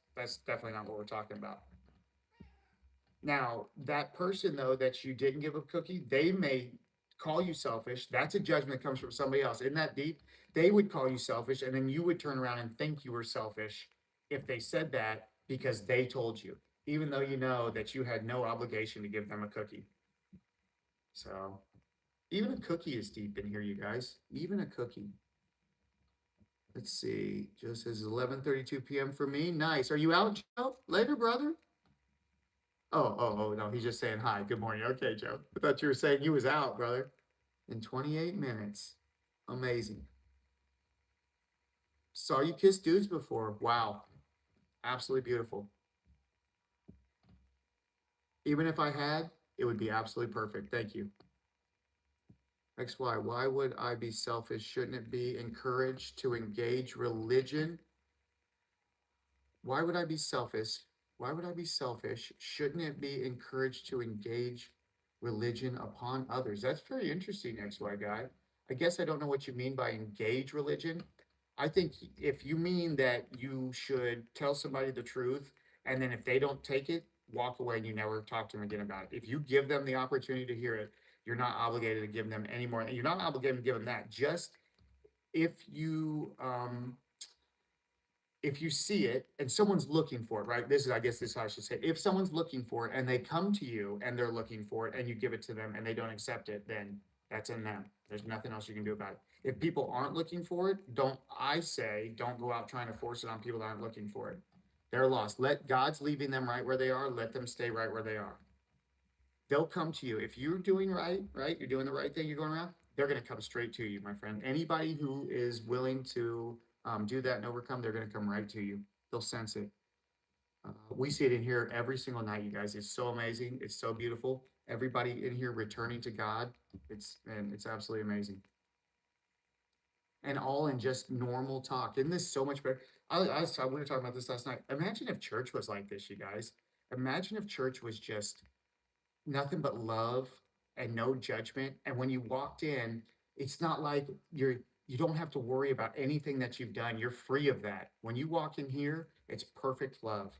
definitely not what we're talking about. Now, that person though that you didn't give a cookie, they may call you selfish. That's a judgment that comes from somebody else. Isn't that deep? They would call you selfish, and then you would turn around and think you were selfish if they said that because they told you, even though you know that you had no obligation to give them a cookie. So even a cookie is deep in here, you guys. Even a cookie. Let's see. Joe says 11:32 p.m. for me. Nice. Are you out, Joe? Later, brother. Oh, no. He's just saying hi. Good morning. Okay, Joe. I thought you were saying you was out, brother. In 28 minutes. Amazing. Saw you kiss dudes before. Wow. Absolutely beautiful. Even if I had, it would be absolutely perfect. Thank you. XY, why would I be selfish? Shouldn't it be encouraged to engage religion? Why would I be selfish? Why would I be selfish? Shouldn't it be encouraged to engage religion upon others? That's very interesting, XY guy. I guess I don't know what you mean by engage religion. I think if you mean that you should tell somebody the truth and then if they don't take it, walk away and you never talk to them again about it. If you give them the opportunity to hear it, you're not obligated to give them any more. You're not obligated to give them that. Just if you see it and someone's looking for it, right? This is, I guess, this is how I should say it. If someone's looking for it and they come to you and they're looking for it and you give it to them and they don't accept it, then that's in them. There's nothing else you can do about it. If people aren't looking for it, don't go out trying to force it on people that aren't looking for it. They're lost. Let God's leaving them right where they are. Let them stay right where they are. They'll come to you. If you're doing right, you're doing the right thing, you're going around, they're going to come straight to you, my friend. Anybody who is willing to do that and overcome, they're going to come right to you. They'll sense it. We see it in here every single night, you guys. It's so amazing. It's so beautiful. Everybody in here returning to God. It's absolutely amazing. And all in just normal talk. Isn't this so much better? We were talking about this last night. Imagine if church was like this, you guys. Imagine if church was just nothing but love and no judgment. And when you walked in, it's not like you don't have to worry about anything that you've done. You're free of that. When you walk in here, it's perfect love.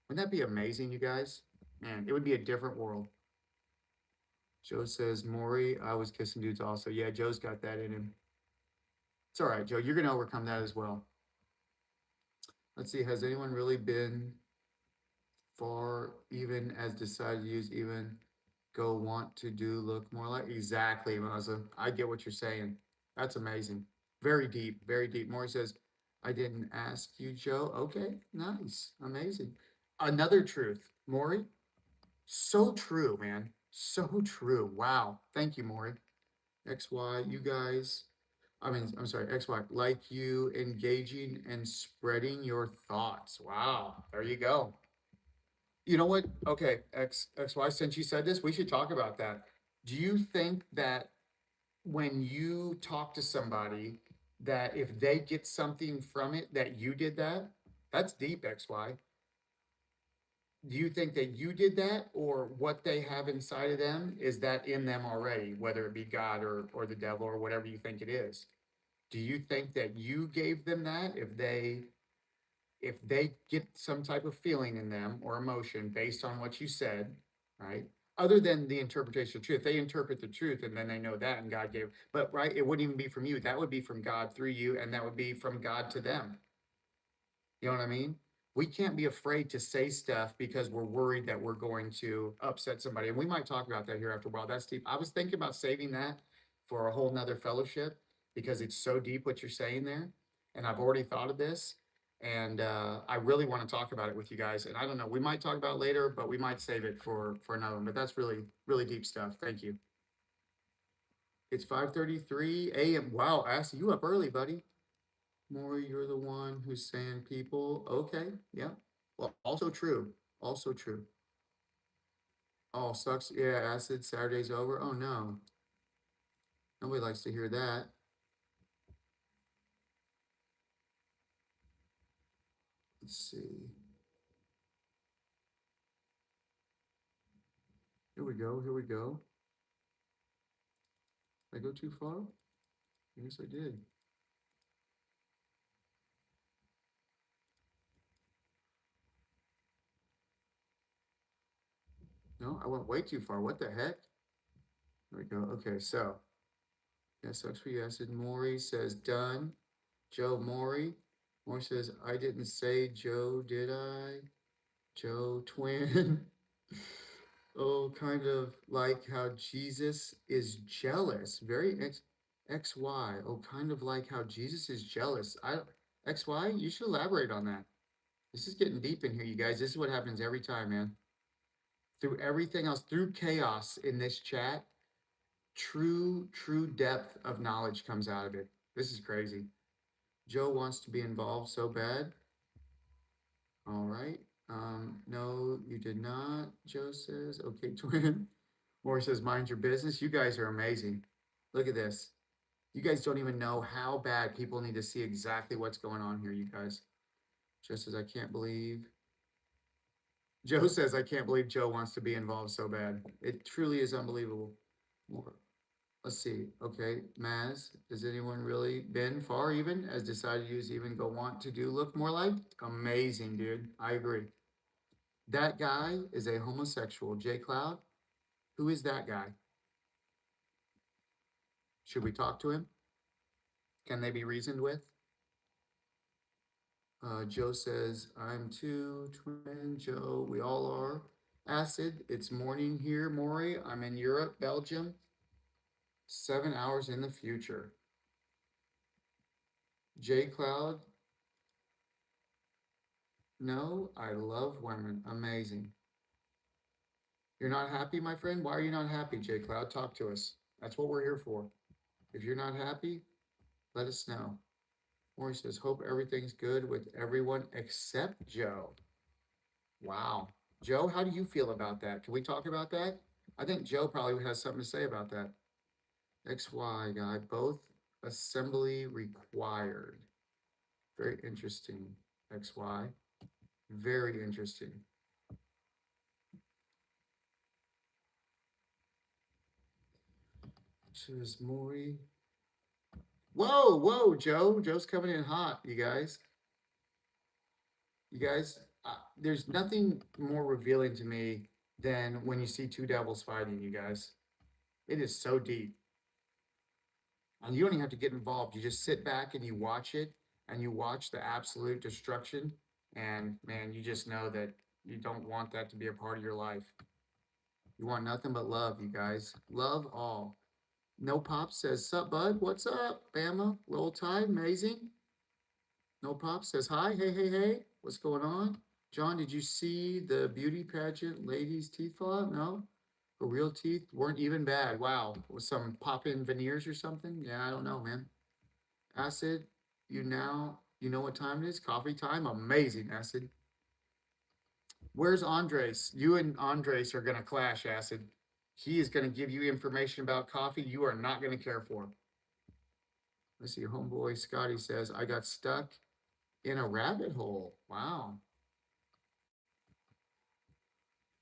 Wouldn't that be amazing, you guys? Man, it would be a different world. Joe says, Maury, I was kissing dudes also. Yeah, Joe's got that in him. It's all right, Joe. You're going to overcome that as well. Let's see. Has anyone really been for even as decided to use even go want to do look more like exactly, Maza. I get what you're saying. That's amazing. Very deep, very deep. Maury says, I didn't ask you, Joe. Okay, nice, amazing. Another truth, Maury. So true, man. So true. Wow. Thank you, Maury. XY, you guys. I'm sorry, XY, like you engaging and spreading your thoughts. Wow. There you go. You know what? Okay, XY, since you said this, we should talk about that. Do you think that when you talk to somebody, that if they get something from it, that you did that? That's deep, XY. Do you think that you did that, or what they have inside of them is that in them already, whether it be God or the devil or whatever you think it is? Do you think that you gave them that if they get some type of feeling in them or emotion based on what you said, right? Other than the interpretation of truth, they interpret the truth and then they know that and God gave, but right, it wouldn't even be from you. That would be from God through you, and that would be from God to them. You know what I mean? We can't be afraid to say stuff because we're worried that we're going to upset somebody. And we might talk about that here after a while. That's deep. I was thinking about saving that for a whole nother fellowship because it's so deep what you're saying there. And I've already thought of this. And I really want to talk about it with you guys. And I don't know, we might talk about it later, but we might save it for another one. But that's really, really deep stuff. Thank you. It's 5:33 a.m. Wow, Ass, you up early, buddy. Maury, you're the one who's saying people. Okay, yeah. Well, also true. Also true. Oh, sucks. Yeah, acid. Saturday's over. Oh no, nobody likes to hear that. Let's see. Here we go. Here we go. Did I go too far? I guess I did. No, I went way too far. What the heck? There we go. Okay, so yeah, sucks for you. Acid. Maury says done. Joe Maury. Maury says I didn't say Joe, did I? Joe twin. Oh, kind of like how Jesus is jealous. Very XY. Oh, kind of like how Jesus is jealous. XY, you should elaborate on that. This is getting deep in here, you guys. This is what happens every time, man. Through everything else, through chaos in this chat, true depth of knowledge comes out of it. This is crazy. Joe wants to be involved so bad. All right. No, you did not, Joe says. Okay, twin. Moore says, mind your business. You guys are amazing. Look at this. You guys don't even know how bad people need to see exactly what's going on here, you guys. Just as I can't believe. Joe says, I can't believe Joe wants to be involved so bad. It truly is unbelievable. More. Let's see. Okay, Maz, has anyone really been far even as decided to use even go want to do look more like? Amazing, dude. I agree. That guy is a homosexual. J Cloud, who is that guy? Should we talk to him? Can they be reasoned with? Joe says, I'm too, twin Joe. We all are. Acid, it's morning here, Maury. I'm in Europe, Belgium. 7 hours in the future. J Cloud, no, I love women. Amazing. You're not happy, my friend? Why are you not happy, J Cloud? Talk to us. That's what we're here for. If you're not happy, let us know. Maury says, hope everything's good with everyone except Joe. Wow. Joe, how do you feel about that? Can we talk about that? I think Joe probably has something to say about that. XY guy, both assembly required. Very interesting. XY. Very interesting. Says Maury. Whoa, Joe. Joe's coming in hot, you guys. You guys, there's nothing more revealing to me than when you see two devils fighting, you guys. It is so deep. And you don't even have to get involved. You just sit back and you watch it and you watch the absolute destruction. And man, you just know that You don't want that to be a part of your life. You want nothing but love, you guys. Love all. No Pop says, sup, bud? What's up, Bama? Roll Tide, amazing. No Pop says, hi, hey, hey, hey. What's going on? John, did you see the beauty pageant ladies' teeth fall out? No? Her real teeth weren't even bad. Wow. With some pop-in veneers or something? Yeah, I don't know, man. Acid, you know what time it is? Coffee time? Amazing, Acid. Where's Andres? You and Andres are going to clash, Acid. He is going to give you information about coffee you are not going to care for. Let's see, your homeboy Scotty says, I got stuck in a rabbit hole. Wow.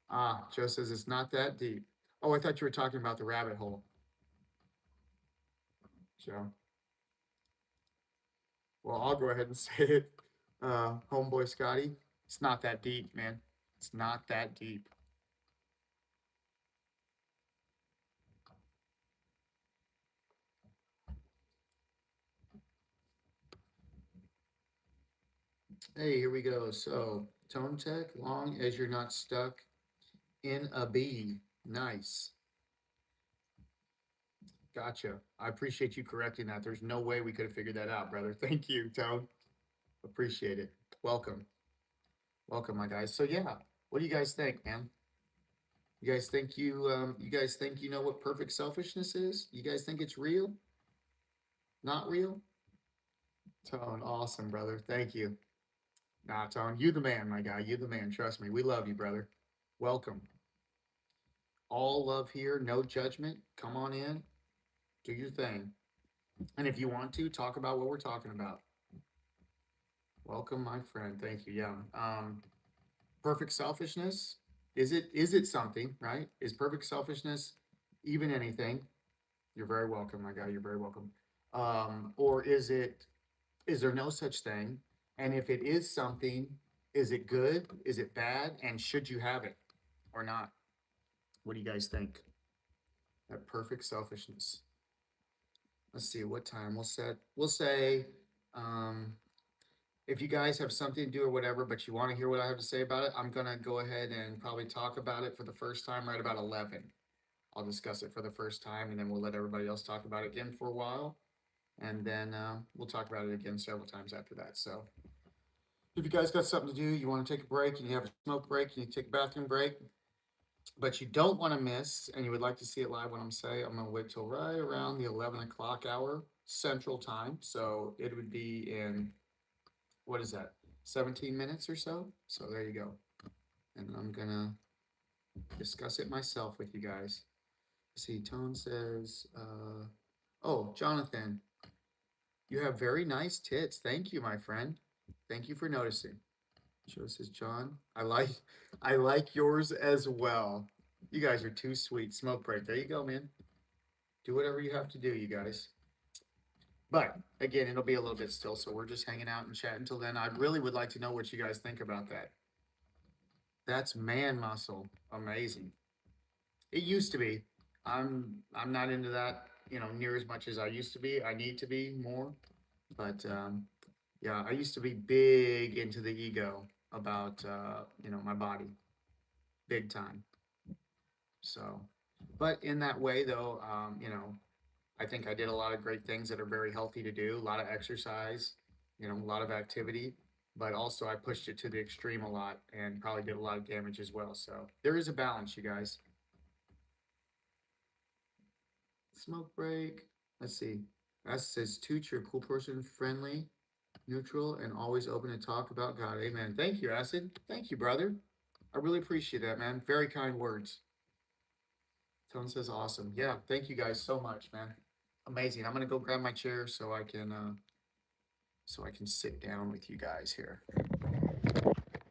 Ah, Joe says it's not that deep. Oh, I thought you were talking about the rabbit hole, Joe. Well, I'll go ahead and say it. Homeboy Scotty, it's not that deep, man. It's not that deep. Hey, here we go. So, tone tech, long as you're not stuck in a bee. Nice. Gotcha. I appreciate you correcting that. There's no way we could have figured that out, brother. Thank you, Tone. Appreciate it. Welcome. Welcome, my guys. So yeah, what do you guys think, man? You guys think you know what perfect selfishness is? You guys think it's real? Not real? Tone, awesome, brother. Thank you. Nah, Tone, you the man, my guy. You the man. Trust me. We love you, brother. Welcome. All love here, no judgment. Come on in, do your thing. And if you want to, talk about what we're talking about. Welcome, my friend. Thank you. Yeah. Perfect selfishness. Is it something, right? Is perfect selfishness even anything? You're very welcome, my guy. You're very welcome. Or is there no such thing? And if it is something, is it good? Is it bad? And should you have it or not? What do you guys think? That perfect selfishness. Let's see what time we'll say um if you guys have something to do or whatever, but you want to hear what I have to say about it, I'm gonna go ahead and probably talk about it for the first time right about 11. I'll discuss it for the first time, and then we'll let everybody else talk about it again for a while, and then we'll talk about it again several times after that. So, if you guys got something to do, you want to take a break, and you have a smoke break, and you take a bathroom break, but you don't want to miss, and you would like to see it live when I'm saying, I'm gonna wait till right around the 11 o'clock hour Central Time. So it would be in what is that? 17 minutes or so. So there you go. And I'm gonna discuss it myself with you guys. See, Tone says, oh, Jonathan, you have very nice tits. Thank you, my friend. Thank you for noticing. Joe says, John, I like yours as well. You guys are too sweet. Smoke break. There you go, man. Do whatever you have to do, you guys. But again, it'll be a little bit still, so we're just hanging out and chatting until then. I really would like to know what you guys think about that. That's man muscle. Amazing. It used to be. I'm not into that, near as much as I used to be. I need to be more. But yeah, I used to be big into the ego about my body, big time. So, but in that way though, I think I did a lot of great things that are very healthy to do, a lot of exercise, a lot of activity, but also I pushed it to the extreme a lot and probably did a lot of damage as well. So there is a balance, you guys. Smoke break. Let's see. That says Tooch, you're a cool person, friendly, neutral, and always open to talk about God. Amen. Thank you, Acid. Thank you, brother. I really appreciate that, man. Very kind words. Tone says awesome. Yeah, thank you guys so much, man. Amazing. I'm gonna go grab my chair so I can sit down with you guys here. I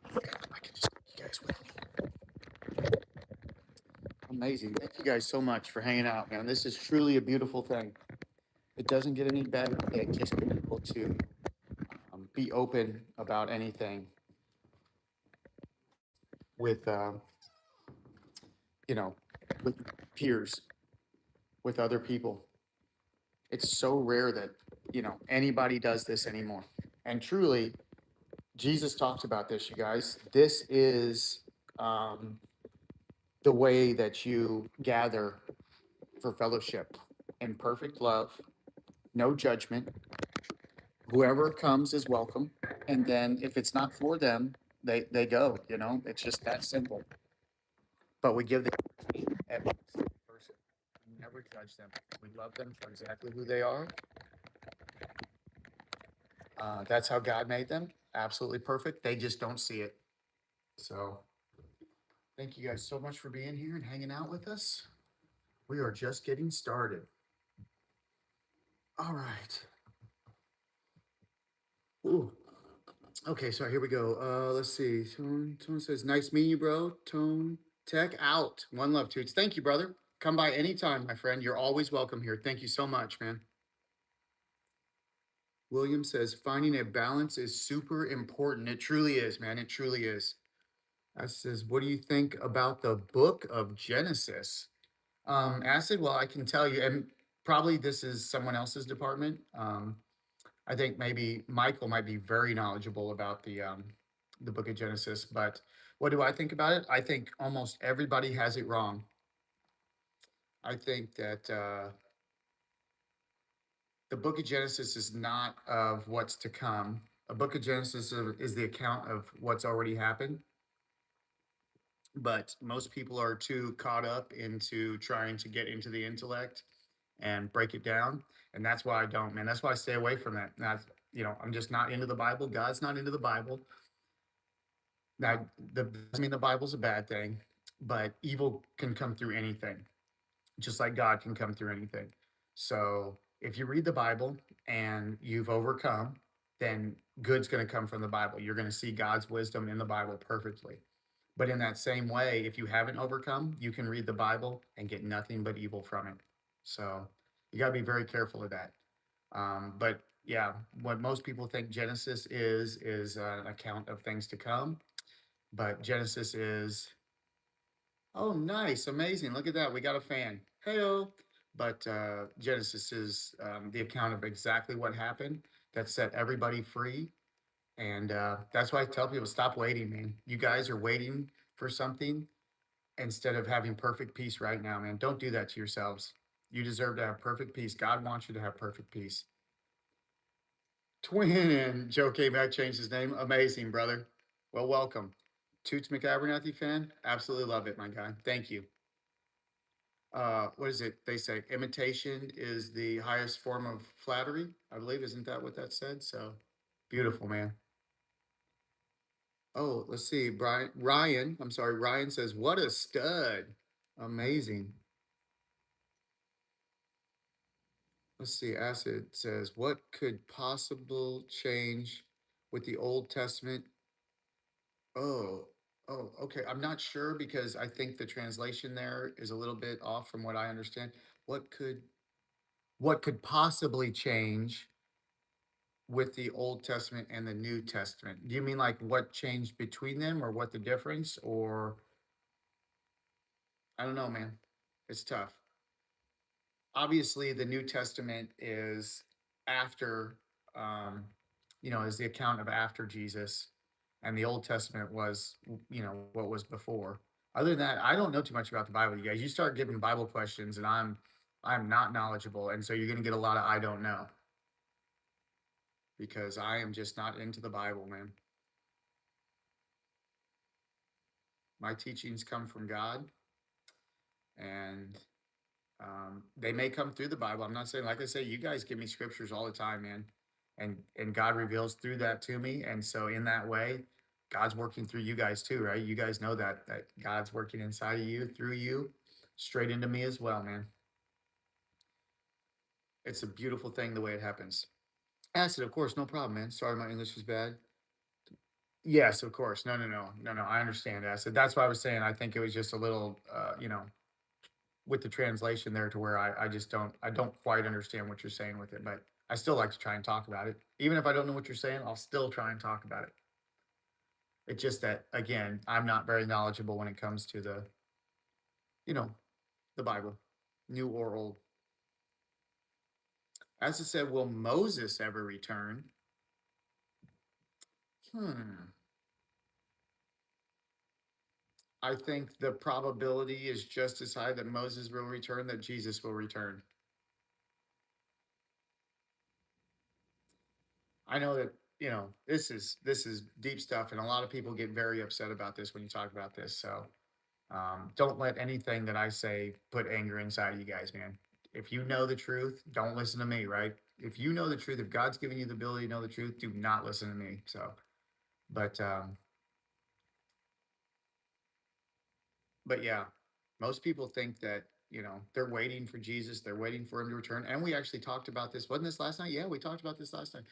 can just take you guys with me. Amazing. Thank you guys so much for hanging out, man. This is truly a beautiful thing. It doesn't get any better than just being able to be open about anything with, you know, with peers, with other people. It's so rare that, anybody does this anymore. And truly, Jesus talked about this, you guys. This is um, the way that you gather for fellowship in perfect love, no judgment. Whoever comes is welcome. And then if it's not for them, they go, you know, it's just that simple. But we give the every single person. We never judge them. We love them for exactly who they are. That's how God made them. Absolutely perfect. They just don't see it. So thank you guys so much for being here and hanging out with us. We are just getting started. All right. Ooh. Okay, so here we go. Let's see. Tone says, "Nice meeting you, bro." Tone Tech out. One love, Toots. Thank you, brother. Come by anytime, my friend. You're always welcome here. Thank you so much, man. William says, "Finding a balance is super important." It truly is, man. It truly is. Says, "What do you think about the book of Genesis?" Acid, well, I can tell you, and probably this is someone else's department. I think maybe Michael might be very knowledgeable about the book of Genesis, but what do I think about it? I think almost everybody has it wrong. I think that the book of Genesis is not of what's to come. A book of Genesis is the account of what's already happened, but most people are too caught up into trying to get into the intellect and break it down. And that's why I don't, man. That's why I stay away from that. That's, you know, I'm just not into the Bible. God's not into the Bible. Now, doesn't mean the Bible's a bad thing, but evil can come through anything, just like God can come through anything. So if you read the Bible and you've overcome, then good's going to come from the Bible. You're going to see God's wisdom in the Bible perfectly. But in that same way, if you haven't overcome, you can read the Bible and get nothing but evil from it. So you got to be very careful of that. But yeah, what most people think Genesis is an account of things to come. But Genesis is, oh, nice, amazing. Look at that. We got a fan. Heyo. But Genesis is the account of exactly what happened that set everybody free. And that's why I tell people stop waiting, man. You guys are waiting for something instead of having perfect peace right now, man. Don't do that to yourselves. You deserve to have perfect peace. God wants you to have perfect peace. Twin. Joe came back, changed his name. Amazing, brother. Well, welcome. Toots McAbernathy fan. Absolutely love it, my guy. Thank you. What is it? They say imitation is the highest form of flattery. I believe, isn't that what that said? So beautiful, man. Oh, let's see. Ryan, I'm sorry. Ryan says, "What a stud. Amazing." Let's see. Acid says, "What could possible change with the Old Testament?" Oh, oh, okay. I'm not sure because I think the translation there is a little bit off from what I understand. What could what could possibly change with the Old Testament and the New Testament? Do you mean like what changed between them or what the difference or I don't know, man. It's tough. Obviously the New Testament is after um is the account of after Jesus and the Old Testament was what was before. Other than that, I don't know too much about the Bible, you guys. You start giving Bible questions and I'm not knowledgeable and so you're going to get a lot of I don't know because I am just not into the Bible, man. My teachings come from God and they may come through the Bible. I'm not saying, like I say, you guys give me scriptures all the time, man, and God reveals through that to me, and so in that way, God's working through you guys too, right? You guys know that God's working inside of you, through you, straight into me as well, man. It's a beautiful thing the way it happens. Acid, of course, no problem, man. Sorry, my English is bad. Yes, of course. No, no, no, no, no. I understand, Acid. That's why I was saying. I think it was just a little, with the translation there to where I just don't quite understand what you're saying with it, but I still like to try and talk about it. Even if I don't know what you're saying, I'll still try and talk about it. It's just that again, I'm not very knowledgeable when it comes to you know, the Bible, new or old. As I said, will Moses ever return? Hmm. I think the probability is just as high that Moses will return that Jesus will return. I know that, this is deep stuff, and a lot of people get very upset about this when you talk about this. So don't let anything that I say put anger inside of you guys, man. If you know the truth, don't listen to me, right? If you know the truth, if God's given you the ability to know the truth, do not listen to me. But um, but yeah, most people think that, they're waiting for Jesus, they're waiting for him to return. And we actually talked about this. Wasn't this last night? Yeah, we talked about this last night.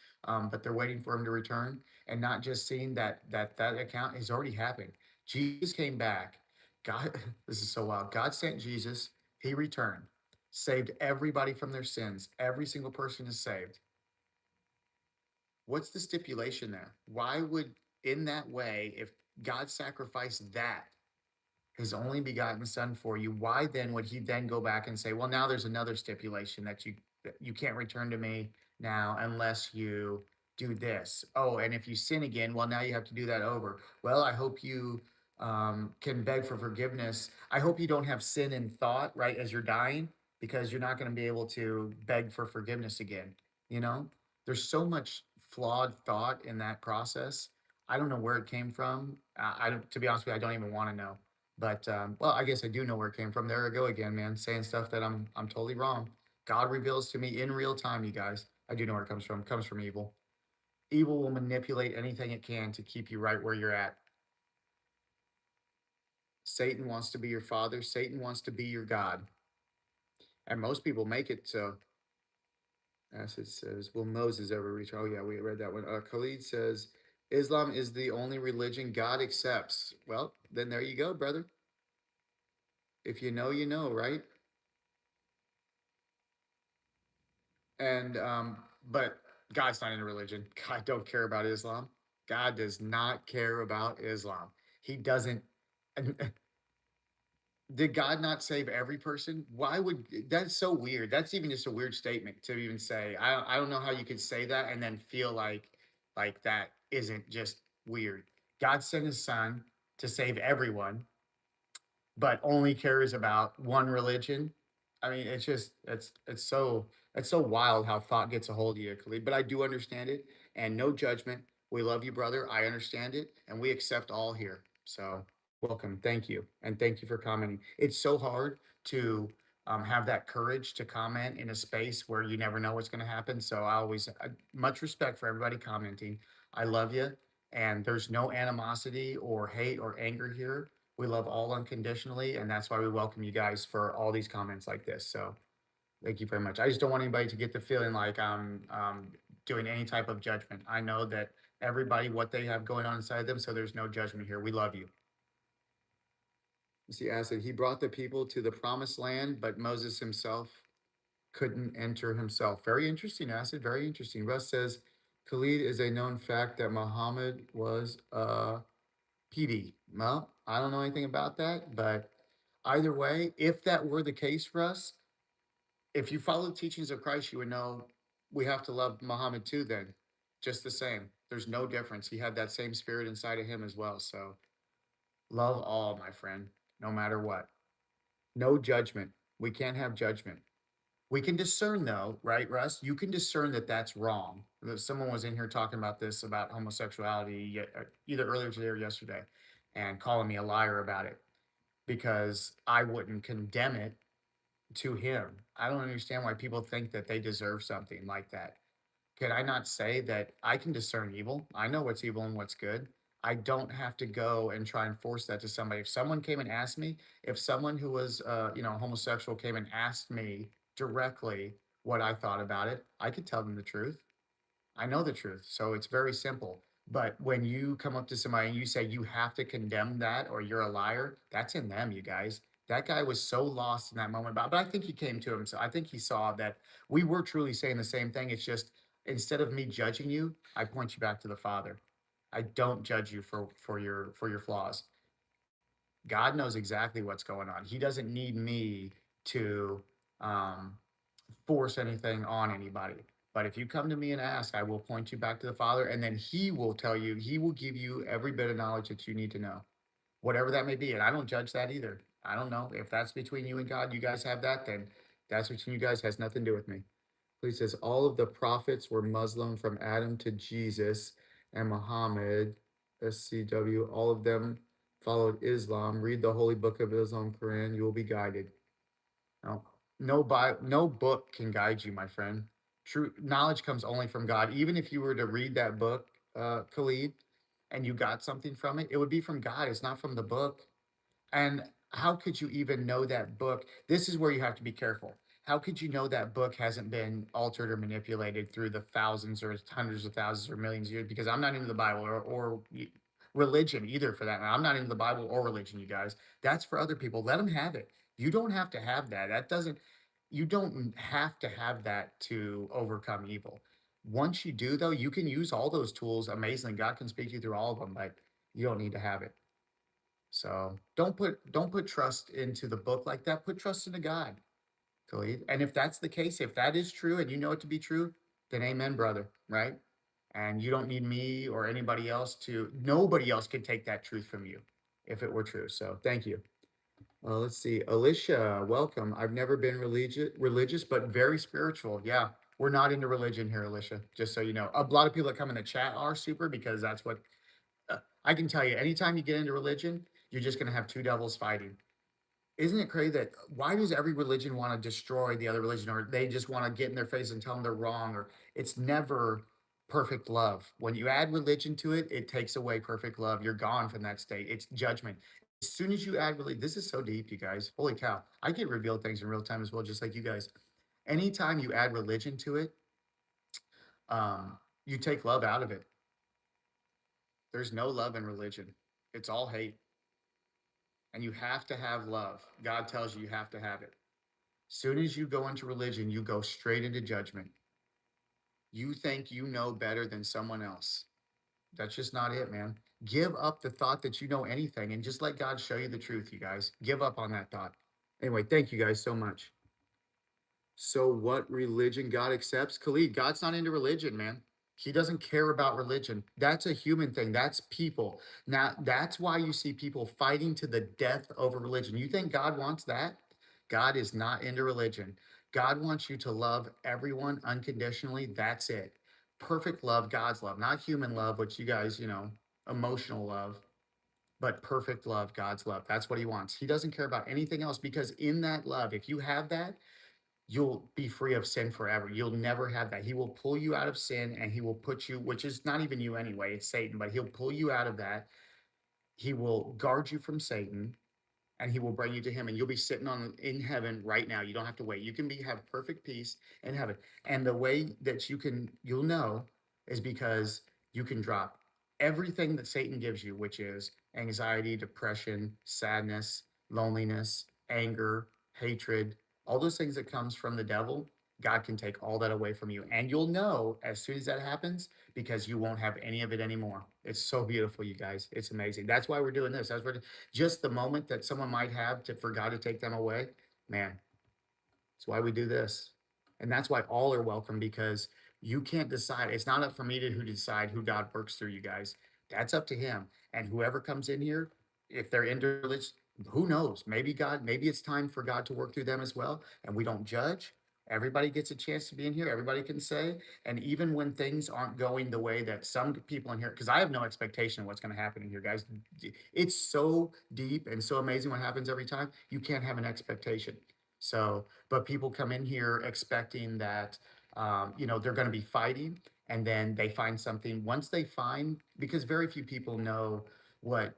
But they're waiting for him to return and not just seeing that account has already happened. Jesus came back. God, this is so wild. God sent Jesus, he returned, saved everybody from their sins. Every single person is saved. What's the stipulation there? Why would, in that way, if God sacrificed that, his only begotten son for you, why then would he then go back and say, well, now there's another stipulation that you can't return to me now unless you do this. Oh, and if you sin again, well, now you have to do that over. Well, I hope you can beg for forgiveness. I hope you don't have sin in thought, right, as you're dying, because you're not going to be able to beg for forgiveness again. You know, there's so much flawed thought in that process. I don't know where it came from. To be honest with you, I don't even want to know. But well, I guess I do know where it came from. There I go again, man, saying stuff that I'm totally wrong. God reveals to me in real time, you guys. I do know where it comes from. It comes from evil. Evil will manipulate anything it can to keep you right where you're at. Satan wants to be your father. Satan wants to be your God. And most people make it so. As it says, will Moses ever reach? Oh yeah, we read that one. Khalid says, Islam is the only religion God accepts. Well, then there you go, brother. If you know, you know, right? And but God's not in a religion. God don't care about Islam. God does not care about Islam. He doesn't. Did God not save every person? Why would that's so weird? That's even just a weird statement to even say. I don't know how you could say that and then feel like that isn't just weird. God sent his son to save everyone, but only cares about one religion. I mean, it's just it's so wild how thought gets a hold of you, Khalid. But I do understand it, and no judgment. We love you, brother. I understand it, and we accept all here. So welcome, thank you, and thank you for commenting. It's so hard to have that courage to comment in a space where you never know what's going to happen. So much respect for everybody commenting. I love you, and there's no animosity or hate or anger here. We love all unconditionally, and that's why we welcome you guys for all these comments like this. So thank you very much. I just don't want anybody to get the feeling like I'm doing any type of judgment. I know that everybody what they have going on inside them, so there's no judgment here. We love you. You see, Acid, he brought the people to the promised land, but Moses himself couldn't enter himself. Very interesting, Acid. Very interesting. Russ says, Khalid is a known fact that Muhammad was PD. Well, I don't know anything about that, but either way, if that were the case for us, if you follow the teachings of Christ, you would know we have to love Muhammad too, then just the same. There's no difference. He had that same spirit inside of him as well. So love all, my friend, no matter what. No judgment. We can't have judgment. We can discern, though, right, Russ? You can discern that that's wrong. Someone was in here talking about this about homosexuality either earlier today or yesterday and calling me a liar about it because I wouldn't condemn it to him. I don't understand why people think that they deserve something like that. Can I not say that I can discern evil? I know what's evil and what's good. I don't have to go and try and force that to somebody. If someone came and asked me, if someone who was, homosexual came and asked me directly what I thought about it, I could tell them the truth. I know the truth. So it's very simple. But when you come up to somebody and you say you have to condemn that or you're a liar, that's in them, you guys. That guy was so lost in that moment. But I think he came to himself. I think he saw that we were truly saying the same thing. It's just instead of me judging you, I point you back to the Father. I don't judge you for your flaws. God knows exactly what's going on. He doesn't need me to um, force anything on anybody. But if you come to me and ask, I will point you back to the Father, and then He will tell you, He will give you every bit of knowledge that you need to know, whatever that may be. And I don't judge that either. I don't know if that's between you and God. You guys have that, then that's between you guys. Has nothing to do with me. He says all of the prophets were Muslim from Adam to Jesus and Muhammad, SCW. All of them followed Islam. Read the Holy Book of Islam, Quran. You will be guided. No, no book can guide you, my friend. True knowledge comes only from God. Even if you were to read that book, Khalid, and you got something from it, it would be from God. It's not from the book. And how could you even know that book? This is where you have to be careful. How could you know that book hasn't been altered or manipulated through the thousands or hundreds of thousands or millions of years? Because I'm not into the Bible or religion either, for that matter. I'm not into the Bible or religion, you guys. That's for other people. Let them have it. You don't have to have that. That doesn't. You don't have to have that to overcome evil. Once you do, though, you can use all those tools amazingly. God can speak to you through all of them, but you don't need to have it. So don't put trust into the book like that. Put trust into God, Khalid. And if that's the case, if that is true and you know it to be true, then amen, brother, right? And you don't need me or anybody else to, nobody else could take that truth from you if it were true. So thank you. Let's see. Alicia, welcome. I've never been religious, but very spiritual. Yeah, we're not into religion here, Alicia, just so you know. A lot of people that come in the chat are super because that's what I can tell you. Anytime you get into religion, you're just going to have two devils fighting. Isn't it crazy that why does every religion want to destroy the other religion, or they just want to get in their face and tell them they're wrong, or it's never perfect love. When you add religion to it, it takes away perfect love. You're gone from that state. It's judgment. As soon as you add religion, this is so deep, you guys. Holy cow. I get revealed things in real time as well, just like you guys. Anytime you add religion to it, you take love out of it. There's no love in religion. It's all hate. And you have to have love. God tells you you have to have it. Soon as you go into religion, you go straight into judgment. You think you know better than someone else. That's just not it, man. Give up the thought that you know anything and just let God show you the truth, you guys. Give up on that thought. Anyway, thank you guys so much. So, what religion God accepts? Khalid, God's not into religion, man. He doesn't care about religion. That's a human thing. That's people. Now, that's why you see people fighting to the death over religion. You think God wants that? God is not into religion. God wants you to love everyone unconditionally. That's it. Perfect love, God's love, not human love, which you guys, emotional love, but perfect love, God's love. That's what he wants. He doesn't care about anything else because in that love, if you have that, you'll be free of sin forever. You'll never have that. He will pull you out of sin and he will put you, which is not even you anyway, it's Satan, but he'll pull you out of that. He will guard you from Satan and he will bring you to him and you'll be sitting on in heaven right now. You don't have to wait. You can be have perfect peace in heaven. And the way that you'll know is because you can drop everything that Satan gives you, which is anxiety, depression, sadness, loneliness, anger, hatred, all those things that comes from the devil. God can take all that away from you. And you'll know as soon as that happens because you won't have any of it anymore. It's so beautiful, you guys. It's amazing. That's why we're doing this. That's what just the moment that someone might have to for God to take them away, man, that's why we do this. And that's why all are welcome because you can't decide. It's not up for me to who decide who God works through, you guys. That's up to him. And whoever comes in here, if they're into religion, who knows? Maybe it's time for God to work through them as well. And we don't judge. Everybody gets a chance to be in here. Everybody can say. And even when things aren't going the way that some people in here, because I have no expectation of what's going to happen in here, guys. It's so deep and so amazing what happens every time. You can't have an expectation. So, but people come in here expecting that, they're going to be fighting and then they find something. Once they find, because very few people know what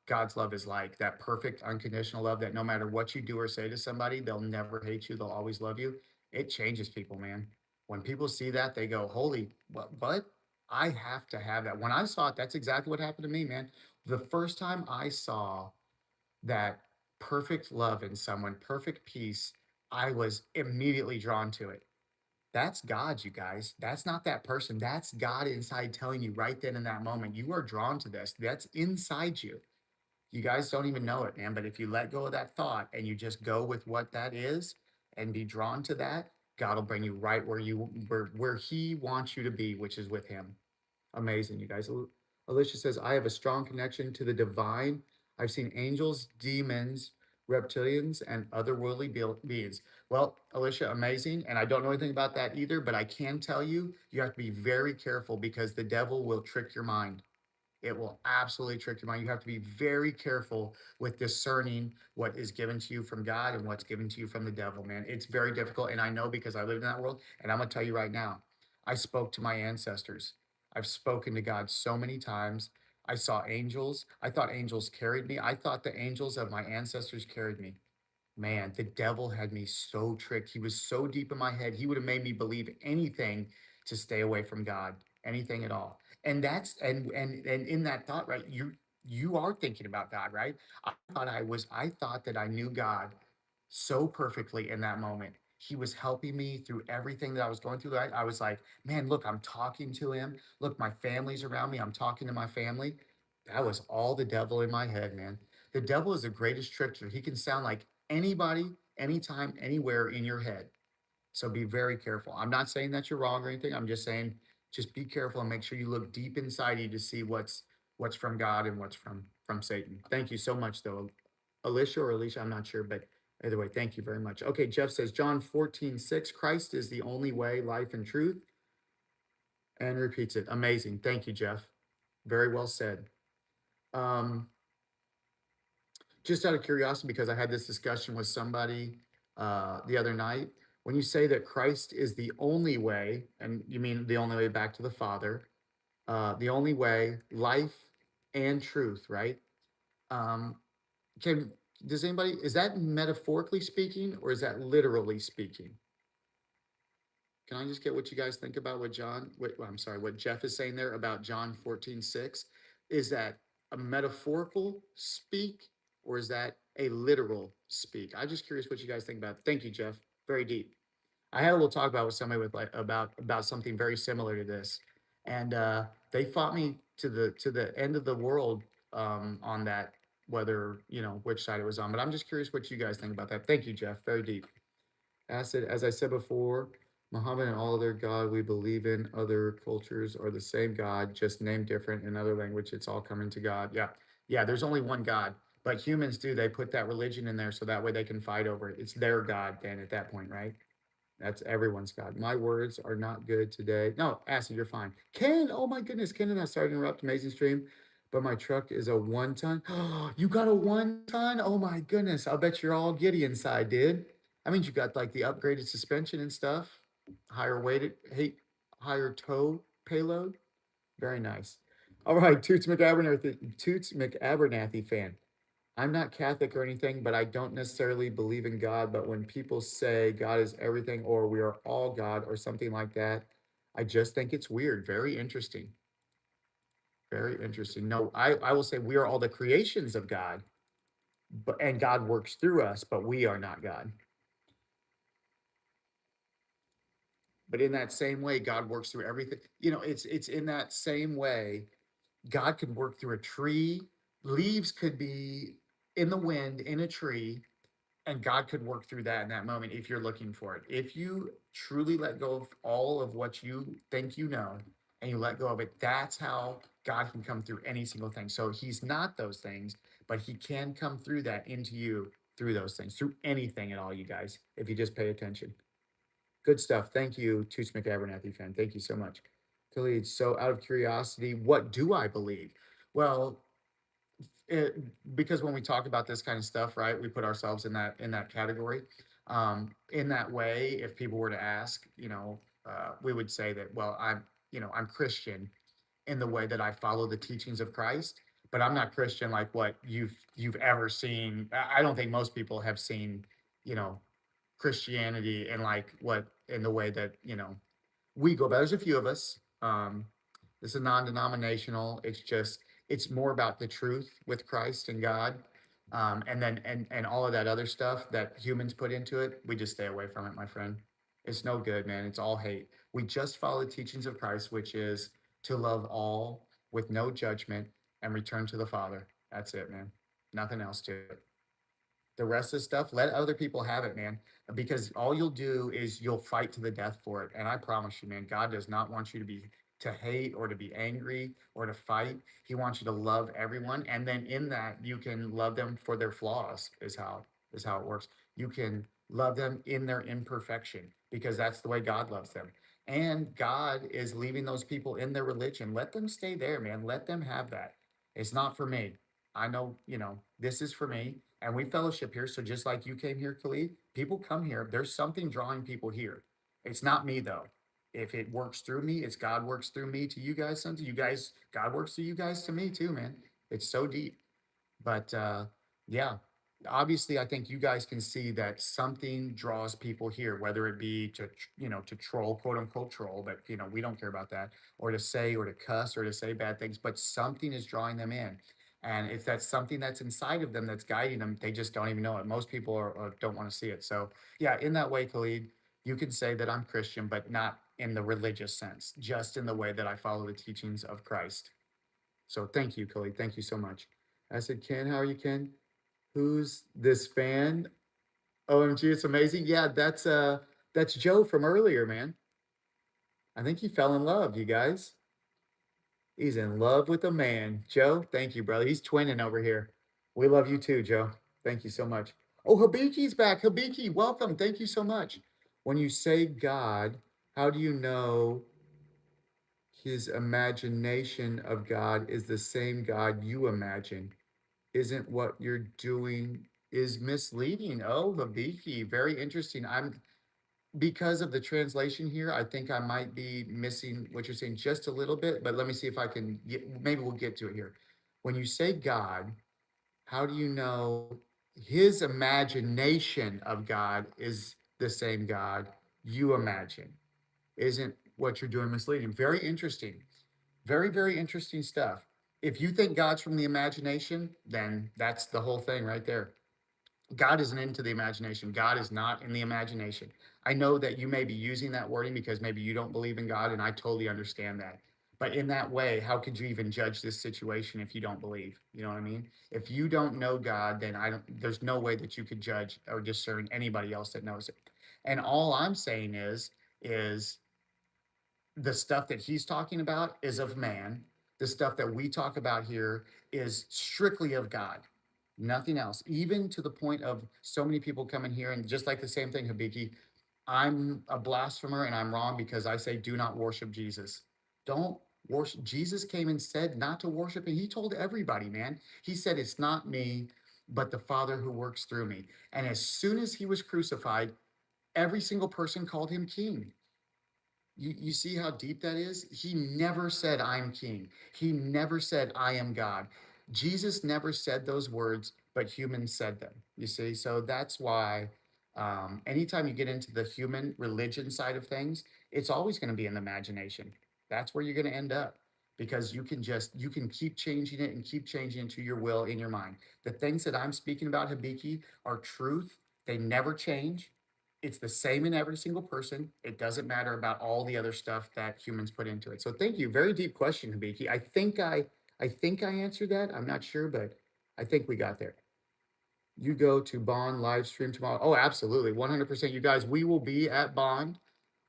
God's love is like, that perfect, unconditional love that no matter what you do or say to somebody, they'll never hate you. They'll always love you. It changes people, man. When people see that, they go, holy, what? I have to have that. When I saw it, that's exactly what happened to me, man. The first time I saw that perfect love in someone, perfect peace, I was immediately drawn to it. That's God, you guys. That's not that person. That's God inside telling you right then in that moment, you are drawn to this. That's inside you. You guys don't even know it, man. But if you let go of that thought and you just go with what that is and be drawn to that, God will bring you right where He wants you to be, which is with Him. Amazing, you guys. Alicia says, I have a strong connection to the divine. I've seen angels, demons, reptilians, and otherworldly beings. Well, Alicia, amazing. And I don't know anything about that either, but I can tell you, you have to be very careful because the devil will trick your mind. It will absolutely trick your mind. You have to be very careful with discerning what is given to you from God and what's given to you from the devil, man. It's very difficult. And I know because I lived in that world. And I'm going to tell you right now, I spoke to my ancestors. I've spoken to God so many times. I saw angels. I thought angels carried me. I thought the angels of my ancestors carried me. Man, the devil had me so tricked. He was so deep in my head. He would have made me believe anything to stay away from God, anything at all. And that's and in that thought, right? You are thinking about God, right? I thought that I knew God so perfectly in that moment. He was helping me through everything that I was going through. I was like, man, look, I'm talking to him. Look, my family's around me. I'm talking to my family. That was all the devil in my head, man. The devil is the greatest trickster. He can sound like anybody, anytime, anywhere in your head. So be very careful. I'm not saying that you're wrong or anything. I'm just saying just be careful and make sure you look deep inside you to see what's from God and what's from Satan. Thank you so much though. Alicia or Alicia, I'm not sure, but either way, thank you very much. Okay, Jeff says John 14:6, Christ is the only way, life, and truth, and repeats it. Amazing. Thank you, Jeff. Very well said. Um, just out of curiosity, because I had this discussion with somebody the other night, when you say that Christ is the only way, and you mean the only way back to the Father, the only way, life, and truth, right? Um, can does anybody is that metaphorically speaking or is that literally speaking? Can I just get what you guys think about what I'm sorry, what Jeff is saying there about John 14:6? Is that a metaphorical speak or is that a literal speak? I'm just curious what you guys think about it. Thank you, Jeff. Very deep. I had a little talk about with somebody with like about something very similar to this. And they fought me to the end of the world on that, whether, which side it was on. But I'm just curious what you guys think about that. Thank you, Jeff. Very deep. As I said before, Muhammad and all other God we believe in, other cultures are the same God, just named different in other language. It's all coming to God. Yeah. Yeah, there's only one God. But humans do, they put that religion in there so that way they can fight over it. It's their God then at that point, right? That's everyone's God. My words are not good today. No, Acid, you're fine. Ken, oh my goodness, Ken and I started to interrupt. Amazing stream. But my truck is a 1 ton. Oh, you got a 1 ton? Oh my goodness. I'll bet you're all giddy inside, dude. That means you got like the upgraded suspension and stuff. Higher weighted, higher tow payload. Very nice. All right, Toots McAbernathy fan. I'm not Catholic or anything, but I don't necessarily believe in God. But when people say God is everything or we are all God or something like that, I just think it's weird. Very interesting. Very interesting. No, I will say we are all the creations of God, and God works through us, but we are not God. But in that same way, God works through everything. It's in that same way. God could work through a tree. Leaves could be in the wind in a tree, and God could work through that in that moment if you're looking for it. If you truly let go of all of what you think you know and you let go of it, that's how God can come through any single thing. So he's not those things, but he can come through that into you through those things, through anything at all, you guys, if you just pay attention. Good stuff. Thank you, Toots McAbernathy fan. Thank you so much. Khalid, so out of curiosity, what do I believe? Well, it, because when we talk about this kind of stuff, right, we put ourselves in that category. In that way, if people were to ask, we would say that, well, I'm Christian in the way that I follow the teachings of Christ, but I'm not Christian like what you've ever seen. I don't think most people have seen, you know, Christianity in like what in the way that we go. But there's a few of us. This is non-denominational. It's more about the truth with Christ and God, and then and all of that other stuff that humans put into it. We just stay away from it, my friend. It's no good, man. It's all hate. We just follow the teachings of Christ, which is to love all with no judgment and return to the Father. That's it, man. Nothing else to it. The rest of the stuff, let other people have it, man. Because all you'll do is you'll fight to the death for it. And I promise you, man, God does not want you to hate or to be angry or to fight. He wants you to love everyone. And then in that, you can love them for their flaws, is how it works. You can love them in their imperfection because that's the way God loves them. And God is leaving those people in their religion. Let them stay there, man. Let them have that. It's not for me. I know, this is for me. And we fellowship here. So just like you came here, Khalid, people come here. There's something drawing people here. It's not me though. If it works through me, it's God works through me to you guys. Something you guys, God works through you guys to me too, man. It's so deep. But yeah, obviously, I think you guys can see that something draws people here, whether it be to troll, quote unquote troll, but we don't care about that, or to say, or to cuss, or to say bad things. But something is drawing them in, and it's that something that's inside of them that's guiding them. They just don't even know it. Most people don't want to see it. So yeah, in that way, Khalid, you can say that I'm Christian, but not in the religious sense, just in the way that I follow the teachings of Christ. So thank you, Khalid. Thank you so much. I said, Ken, how are you, Ken? Who's this fan? OMG, it's amazing. Yeah, that's Joe from earlier, man. I think he fell in love, you guys. He's in love with a man. Joe, thank you, brother. He's twinning over here. We love you too, Joe. Thank you so much. Oh, Habiki's back. Habiki, welcome. Thank you so much. When you say God, how do you know his imagination of God is the same God you imagine? Isn't what you're doing is misleading. Oh, Labiki, very interesting. I'm because of the translation here, I think I might be missing what you're saying just a little bit, but let me see if I can get, maybe we'll get to it here. When you say God, how do you know his imagination of God is the same God you imagine? Isn't what you're doing misleading? Very interesting. Very, very interesting stuff. If you think God's from the imagination, then that's the whole thing right there. God isn't into the imagination. God is not in the imagination. I know that you may be using that wording because maybe you don't believe in God, and I totally understand that. But in that way, how could you even judge this situation if you don't believe? You know what I mean? If you don't know God, then I don't. There's no way that you could judge or discern anybody else that knows it. And all I'm saying is the stuff that he's talking about is of man. The stuff that we talk about here is strictly of God, nothing else. Even to the point of so many people coming here and just like the same thing, Habiki, I'm a blasphemer and I'm wrong because I say do not worship Jesus. Don't worship. Jesus came and said not to worship, and he told everybody, man. He said it's not me, but the Father who works through me. And as soon as he was crucified, every single person called him king. You see how deep that is? He never said, I'm king. He never said, I am God. Jesus never said those words, but humans said them. You see? So that's why anytime you get into the human religion side of things, it's always going to be in the imagination. That's where you're going to end up because you can keep changing it and keep changing it to your will in your mind. The things that I'm speaking about, Habiki, are truth. They never change. It's the same in every single person. It doesn't matter about all the other stuff that humans put into it. So thank you. Very deep question, Habiki. I think I answered that. I'm not sure, but I think we got there. You go to Bond live stream tomorrow. Oh, absolutely. 100%. You guys, we will be at Bond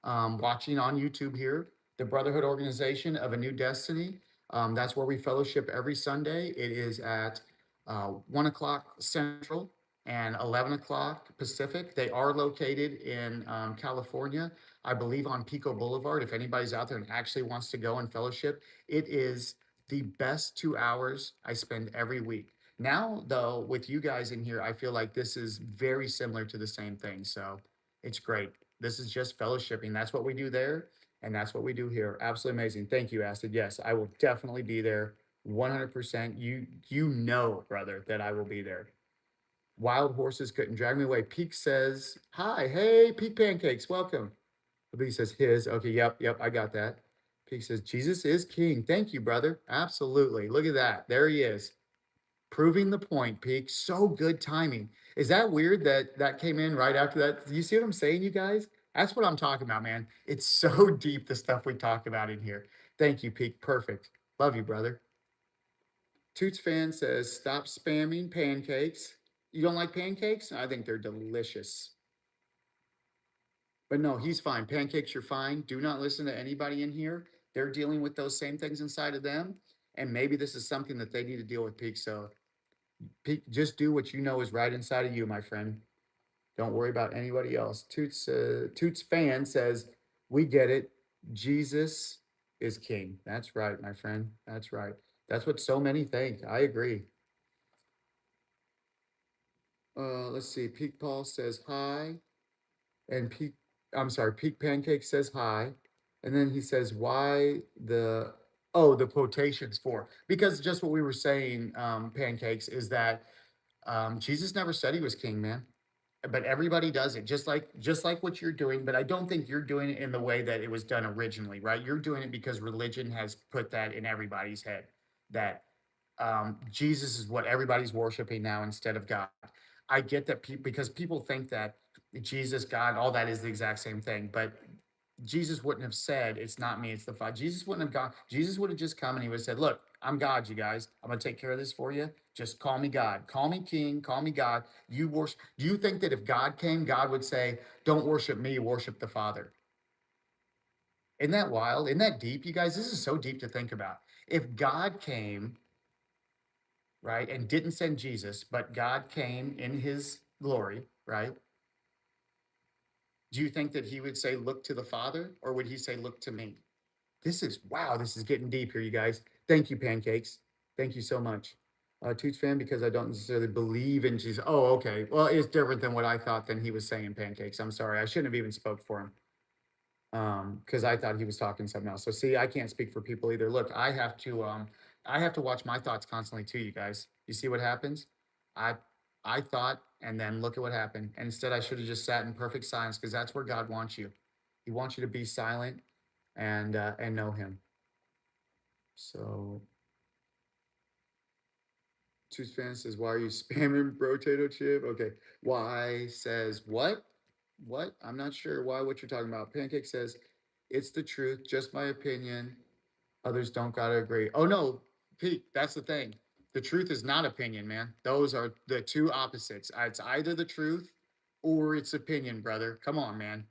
watching on YouTube here, the Brotherhood Organization of a New Destiny. That's where we fellowship every Sunday. It is at 1 o'clock Central and 11 o'clock Pacific. They are located in California, I believe on Pico Boulevard. If anybody's out there and actually wants to go and fellowship, it is the best 2 hours I spend every week. Now, though, with you guys in here, I feel like this is very similar to the same thing. So it's great. This is just fellowshipping. That's what we do there, and that's what we do here. Absolutely amazing. Thank you, Acid. Yes, I will definitely be there. 100%. You know, brother, that I will be there. Wild horses couldn't drag me away. Peak says, hi, hey, Peak Pancakes, welcome. He says his. Okay, yep, I got that. Peak says, Jesus is king. Thank you, brother. Absolutely. Look at that. There he is. Proving the point, Peak. So good timing. Is that weird that that came in right after that? You see what I'm saying, you guys? That's what I'm talking about, man. It's so deep, the stuff we talk about in here. Thank you, Peak. Perfect. Love you, brother. Toots fan says, stop spamming pancakes. You don't like pancakes? I think they're delicious. But no, he's fine. Pancakes, you're fine. Do not listen to anybody in here. They're dealing with those same things inside of them. And maybe this is something that they need to deal with, Peak. So, Peak, just do what you know is right inside of you, my friend. Don't worry about anybody else. Toots fan says, "We get it. Jesus is king." That's right, my friend. That's right. That's what so many think. I agree. Let's see. Peak Paul says hi, and Peak. I'm sorry. Peak Pancake says hi, and then he says, "Why the the quotations for?" Because just what we were saying, Pancakes, is that Jesus never said he was king, man. But everybody does it, just like what you're doing. But I don't think you're doing it in the way that it was done originally, right? You're doing it because religion has put that in everybody's head that Jesus is what everybody's worshiping now instead of God. I get that because people think that Jesus, God, all that is the exact same thing, but Jesus wouldn't have said, "It's not me, it's the Father." Jesus wouldn't have gone. Jesus would have just come and he would have said, "Look, I'm God, you guys. I'm gonna take care of this for you. Just call me God. Call me King. Call me God. You worship." Do you think that if God came, God would say, "Don't worship me, worship the Father"? Isn't that wild? Isn't that deep, you guys? This is so deep to think about. If God came, right, and didn't send Jesus, but God came in his glory, right? Do you think that he would say, "Look to the Father," or would he say, "Look to me"? This is wow. This is getting deep here, you guys. Thank you, Pancakes. Thank you so much. Toots fan because I don't necessarily believe in Jesus. Oh, okay. Well, it's different than what I thought. Than he was saying, Pancakes. I'm sorry. I shouldn't have even spoke for him. Because I thought he was talking something else. So see, I can't speak for people either. Look, I have to watch my thoughts constantly too, you guys. You see what happens? I I thought, and then look at what happened. And instead, I should have just sat in perfect silence because that's where God wants you. He wants you to be silent and know Him. So, Tooth fan says, "Why are you spamming potato chip?" Okay. Why says what? What? I'm not sure why what you're talking about. Pancake says, "It's the truth, just my opinion. Others don't gotta agree." Oh no, Pete, that's the thing. The truth is not opinion, man. Those are the two opposites. It's either the truth or it's opinion, brother. Come on, man.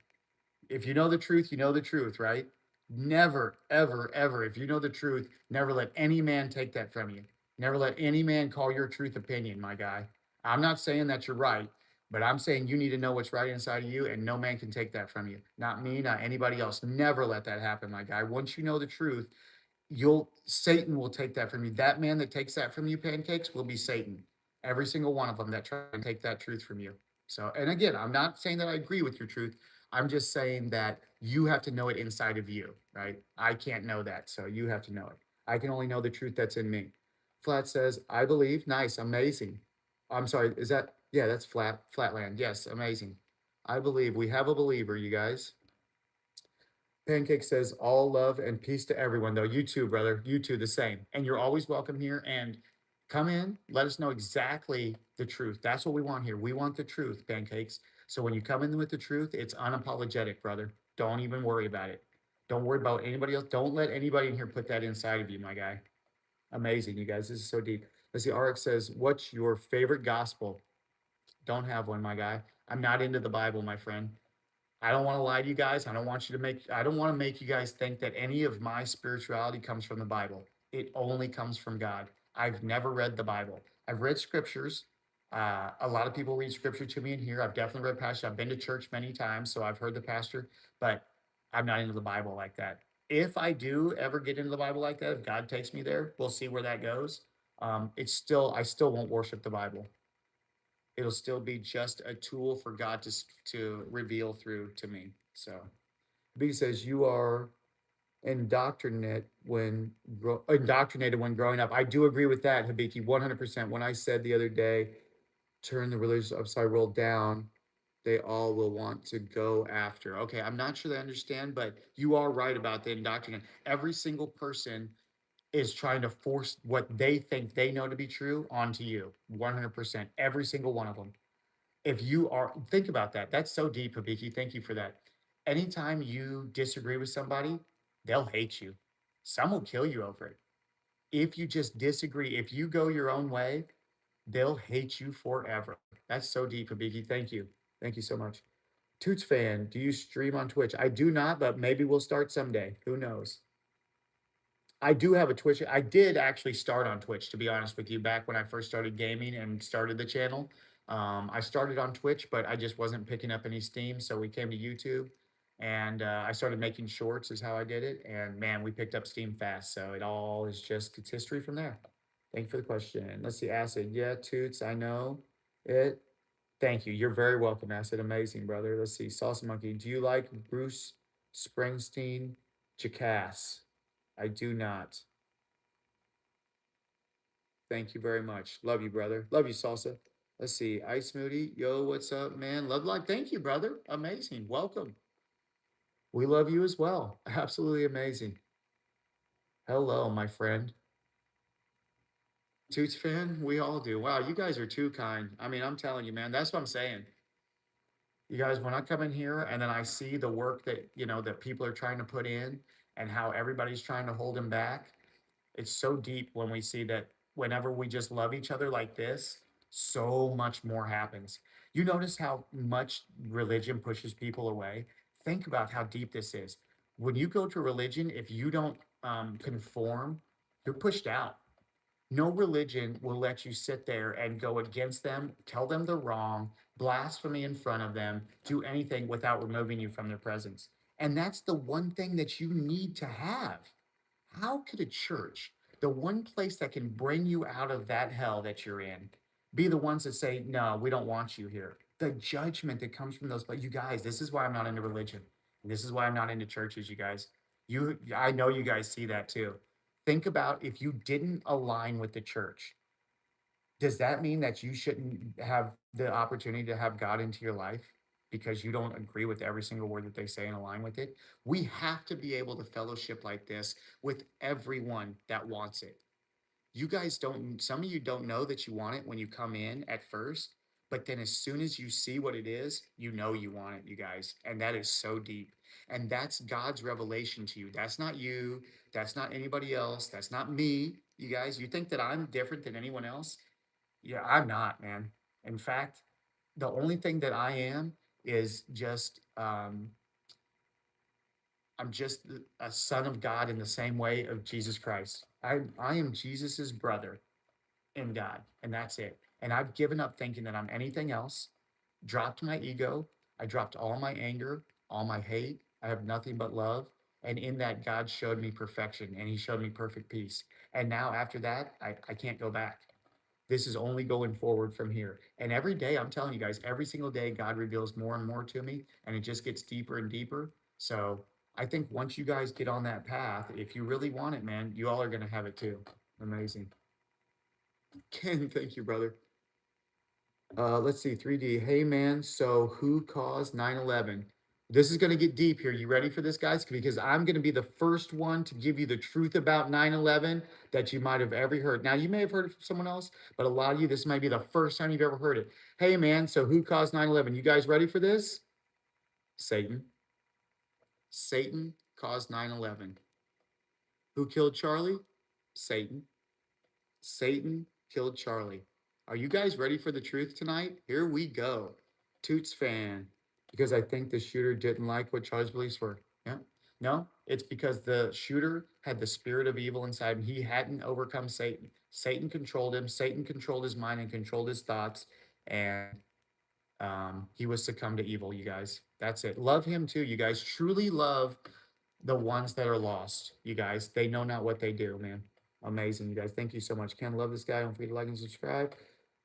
If you know the truth, you know the truth, right? Never, ever, ever, if you know the truth, never let any man take that from you. Never let any man call your truth opinion, my guy. I'm not saying that you're right, but I'm saying you need to know what's right inside of you, and no man can take that from you. Not me, not anybody else. Never let that happen, my guy. Once you know the truth, you'll Satan will take that from you. That man that takes that from you, Pancakes, will be Satan. Every single one of them that try and take that truth from you. So, and again, I'm not saying that I agree with your truth. I'm just saying that you have to know it inside of you, right? I can't know that, so you have to know it. I can only know the truth that's in me. Flat says, "I believe." Nice, amazing. I'm sorry, is that, yeah, that's Flatland. Yes, amazing. I believe. We have a believer, you guys. Pancake says, "All love and peace to everyone." Though you too, brother. You too, the same. And you're always welcome here. And come in, let us know exactly the truth. That's what we want here. We want the truth, Pancakes. So when you come in with the truth, it's unapologetic, brother. Don't even worry about it. Don't worry about anybody else. Don't let anybody in here put that inside of you, my guy. Amazing, you guys. This is so deep. Let's see. RX says, "What's your favorite gospel?" Don't have one, my guy. I'm not into the Bible, my friend. I don't want to lie to you guys. I don't want to make you guys think that any of my spirituality comes from the Bible. It only comes from God. I've never read the Bible. I've read scriptures. A lot of people read scripture to me in here. I've definitely read pastor. I've been to church many times, so I've heard the pastor, but I'm not into the Bible like that. If I do ever get into the Bible like that, if God takes me there, we'll see where that goes. I still won't worship the Bible. It'll still be just a tool for God to reveal through to me. So B says you are indoctrinated when growing up. I do agree with that, Habiki, 100%. When I said the other day, turn the religious upside world down, they all will want to go after. Okay, I'm not sure they understand, but you are right about the indoctrination. Every single person is trying to force what they think they know to be true onto you. 100%. Every single one of them. If you are, think about that. That's so deep, Habiki. Thank you for that. Anytime you disagree with somebody, they'll hate you. Some will kill you over it. If you just disagree, if you go your own way, They'll hate you forever. That's so deep, Abiki. Thank you. Thank you so much. Toots fan, do you stream on Twitch? I do not, but maybe we'll start someday. Who knows? I do have a Twitch. I did actually start on Twitch, to be honest with you, back when I first started gaming and started the channel. I started on Twitch, but I just wasn't picking up any steam. So we came to YouTube and I started making shorts, is how I did it. And man, we picked up steam fast. So it all is just, it's history from there. Thank you for the question. Let's see, Acid. Yeah, Toots, I know it. Thank you. You're very welcome, Acid. Amazing, brother. Let's see, Salsa Monkey. Do you like Bruce Springsteen? Jackass. I do not. Thank you very much. Love you, brother. Love you, Salsa. Let's see. Ice Moody. Yo, what's up, man? Love life. Thank you, brother. Amazing. Welcome. We love you as well. Absolutely amazing. Hello, my friend. Toots fan? We all do. Wow, you guys are too kind. I mean, I'm telling you, man, that's what I'm saying. You guys, when I come in here and then I see the work that, that people are trying to put in and how everybody's trying to hold them back, it's so deep when we see that whenever we just love each other like this, so much more happens. You notice how much religion pushes people away? Think about how deep this is. When you go to religion, if you don't conform, you're pushed out. No religion will let you sit there and go against them, tell them they're wrong, blasphemy in front of them, do anything without removing you from their presence. And that's the one thing that you need to have. How could a church, the one place that can bring you out of that hell that you're in, be the ones that say, no, we don't want you here? The judgment that comes from those, but you guys, this is why I'm not into religion. And this is why I'm not into churches, you guys. I know you guys see that too. Think about if you didn't align with the church, does that mean that you shouldn't have the opportunity to have God into your life because you don't agree with every single word that they say and align with it? We have to be able to fellowship like this with everyone that wants it. You guys don't, some of you don't know that you want it when you come in at first, but then as soon as you see what it is, you know you want it, you guys. And that is so deep. And that's God's revelation to you. That's not you. That's not anybody else. That's not me. You guys, you think that I'm different than anyone else? Yeah, I'm not, man. In fact, the only thing that I am is just I'm just a son of God in the same way of Jesus Christ. I am Jesus's brother in God, and that's it. And I've given up thinking that I'm anything else. Dropped my ego. I dropped all my anger, all my hate. I have nothing but love. And in that, God showed me perfection and He showed me perfect peace. And now, after that, I can't go back. This is only going forward from here. And every day, I'm telling you guys, every single day, God reveals more and more to me, and it just gets deeper and deeper. So I think once you guys get on that path, if you really want it, man, you all are going to have it too. Amazing. Ken, thank you, brother. Let's see, 3D. Hey, man, so who caused 9/11? This is going to get deep here. You ready for this, guys? Because I'm going to be the first one to give you the truth about 9/11 that you might have ever heard. Now, you may have heard it from someone else, but a lot of you, this might be the first time you've ever heard it. Hey, man, so who caused 9/11? You guys ready for this? Satan. Satan caused 9/11. Who killed Charlie? Satan. Satan killed Charlie. Are you guys ready for the truth tonight? Here we go. Toots fan, because I think the shooter didn't like what Charlie's beliefs were. Yeah. No, it's because the shooter had the spirit of evil inside him. He hadn't overcome Satan. Satan controlled him. Satan controlled his mind and controlled his thoughts. And he was succumbed to evil, you guys. That's it. Love him too, you guys. Truly love the ones that are lost, you guys. They know not what they do, man. Amazing, you guys. Thank you so much. Ken, love this guy. Don't forget to like and subscribe.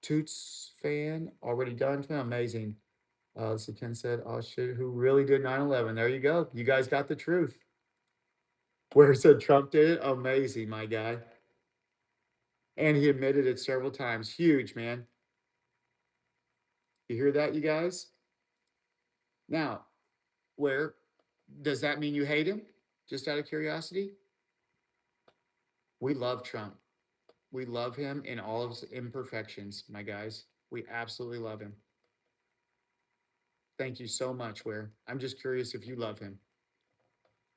Toots fan, already done. Amazing. Let's see, Ken said, oh shit, who really did 9/11? There you go. You guys got the truth. Where it said Trump did it? Amazing, my guy. And he admitted it several times. Huge, man. You hear that, you guys? Now, where does that mean you hate him? Just out of curiosity? We love Trump. We love him in all of his imperfections, my guys. We absolutely love him. Thank you so much, Where. I'm just curious if you love him.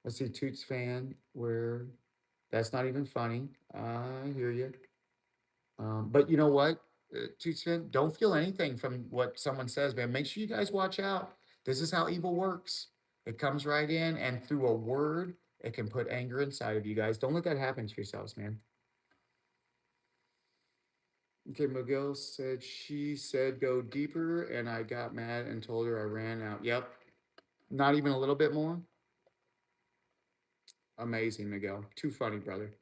Let's see, Toots fan, Where. That's not even funny. I hear you. But you know what? Toots Fin, don't feel anything from what someone says, man. Make sure you guys watch out. This is how evil works. It comes right in, and through a word, it can put anger inside of you guys. Don't let that happen to yourselves, man. Okay, Miguel said she said go deeper, and I got mad and told her I ran out. Yep. Not even a little bit more. Amazing, Miguel. Too funny, brother.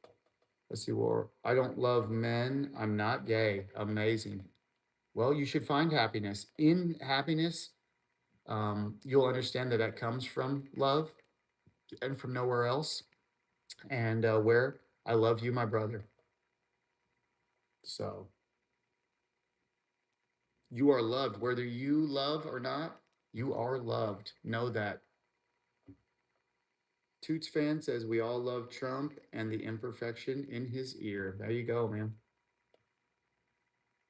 Let's see. Well, I don't love men. I'm not gay. Amazing. Well, you should find happiness. In happiness, you'll understand that that comes from love and from nowhere else. And where I love you, my brother. So you are loved, whether you love or not. You are loved. Know that. Toots fan says we all love Trump and the imperfection in his ear. There you go, man.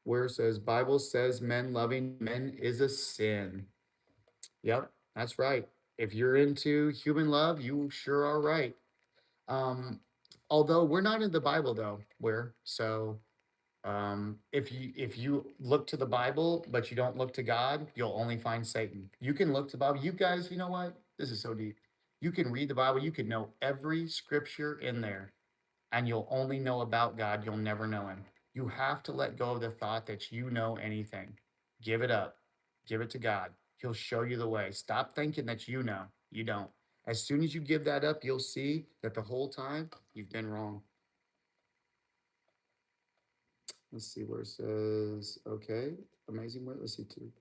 Where says Bible says men loving men is a sin. Yep, that's right. If you're into human love, you sure are right. Um, although we're not in the Bible though, where so if you look to the Bible but you don't look to God, you'll only find Satan. You can look to the Bible. You guys, you know what? This is so deep. You can read the Bible. You can know every scripture in there, and you'll only know about God. You'll never know Him. You have to let go of the thought that you know anything. Give it up. Give it to God. He'll show you the way. Stop thinking that you know. You don't. As soon as you give that up, you'll see that the whole time you've been wrong. Let's see where it says, okay, amazing. Where, let's see, too.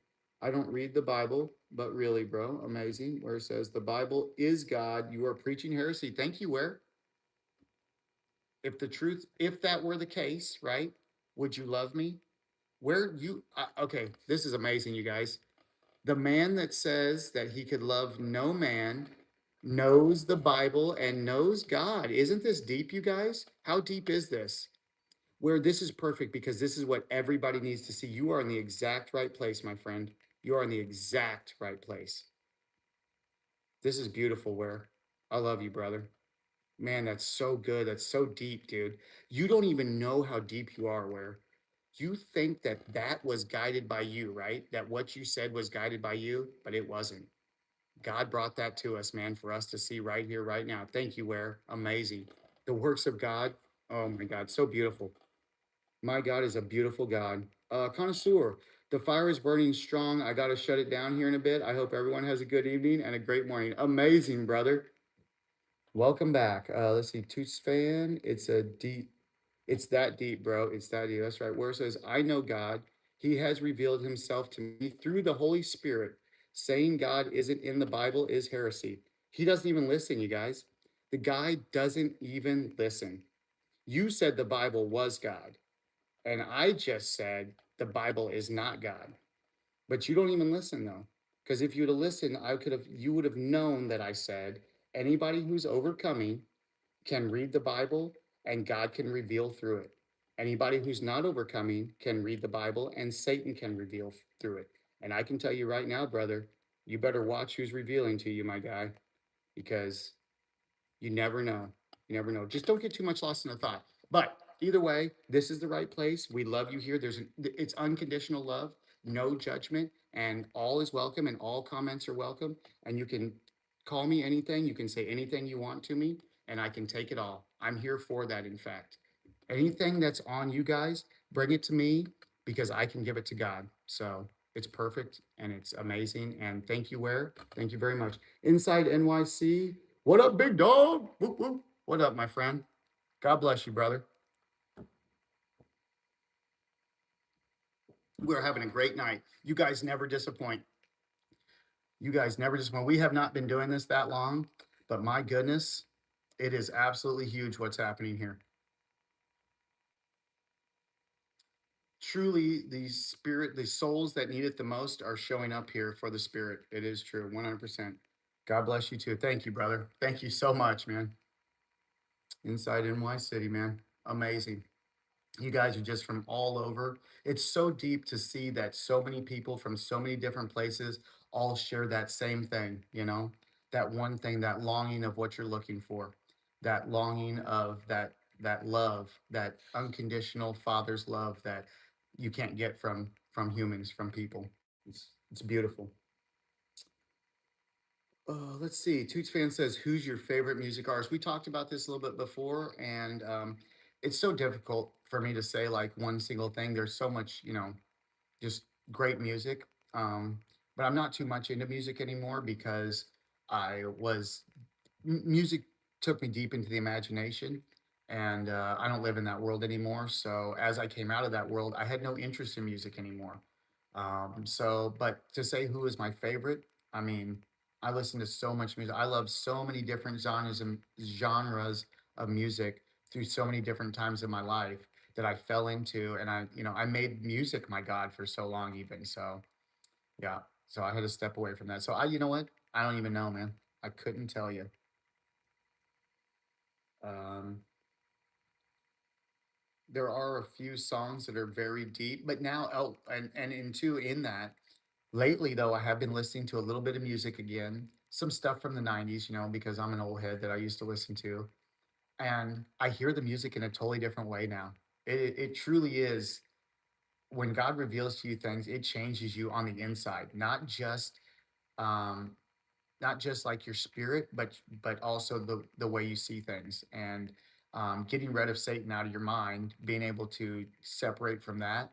I don't read the Bible, but really, bro, amazing. Where it says, the Bible is God. You are preaching heresy. Thank you, where? If the truth, if that were the case, right? Would you love me? Where you, okay, this is amazing, you guys. The man that says that he could love no man knows the Bible and knows God. Isn't this deep, you guys? How deep is this? Where this is perfect because this is what everybody needs to see. You are in the exact right place, my friend. You are in the exact right place. This is beautiful, where I love you, brother. Man, that's so good. That's so deep, dude. You don't even know how deep you are, where you think that that was guided by you, right? That what you said was guided by you, but it wasn't. God brought that to us, man, for us to see right here, right now. Thank you, Ware. Amazing. The works of God. Oh my God, so beautiful. My God is a beautiful God. Connoisseur, the fire is burning strong. I got to shut it down here in a bit. I hope everyone has a good evening and a great morning. Amazing, brother. Welcome back. Let's see. Toots fan. It's a deep. It's that deep, bro. It's that deep. That's right. Where it says, I know God. He has revealed himself to me through the Holy Spirit. Saying God isn't in the Bible is heresy. He doesn't even listen, you guys. The guy doesn't even listen. You said the Bible was God. And I just said the Bible is not God. But you don't even listen though. Because if you'd have listened, you would have known that I said anybody who's overcoming can read the Bible and God can reveal through it. Anybody who's not overcoming can read the Bible and Satan can reveal through it. And I can tell you right now, brother, you better watch who's revealing to you, my guy, because you never know. You never know. Just don't get too much lost in the thought. But either way, this is the right place. We love you here. It's unconditional love, no judgment, and all is welcome, and all comments are welcome. And you can call me anything. You can say anything you want to me, and I can take it all. I'm here for that. In fact, anything that's on you guys, bring it to me because I can give it to God. So it's perfect and it's amazing. And thank you, Ware. Thank you very much. Inside NYC, what up, big dog? Whoop, whoop. What up, my friend? God bless you, brother. We're having a great night. You guys never disappoint. You guys never disappoint. We have not been doing this that long, but my goodness, it is absolutely huge what's happening here. Truly, the souls that need it the most are showing up here for the spirit. It is true, 100%. God bless you too. Thank you, brother. Thank you so much, man. Inside NY City, man. Amazing. You guys are just from all over. It's so deep to see that so many people from so many different places all share that same thing, that one thing, that longing of what you're looking for, that longing of that love, that unconditional father's love, that you can't get from humans, from people. It's beautiful. Let's see. Toots fan says, "Who's your favorite music artist?" We talked about this a little bit before, and it's so difficult for me to say like one single thing. There's so much, just great music. Um, but I'm not too much into music anymore because I was music took me deep into the imagination, and I don't live in that world anymore. So as I came out of that world, I had no interest in music anymore. But to say who is my favorite, I mean, I listen to so much music. I love so many different genres of music through so many different times in my life that I fell into, and I made music my god for so long, even so. Yeah, so I had to step away from that. So you know what? I don't even know, man. I couldn't tell you. Um, there are a few songs that are very deep, but now, and into in that, lately though, I have been listening to a little bit of music again, some stuff from the '90s, because I'm an old head that I used to listen to, and I hear the music in a totally different way now. It truly is, when God reveals to you things, it changes you on the inside, um, not just like your spirit, but also the way you see things, and getting rid of Satan out of your mind, being able to separate from that,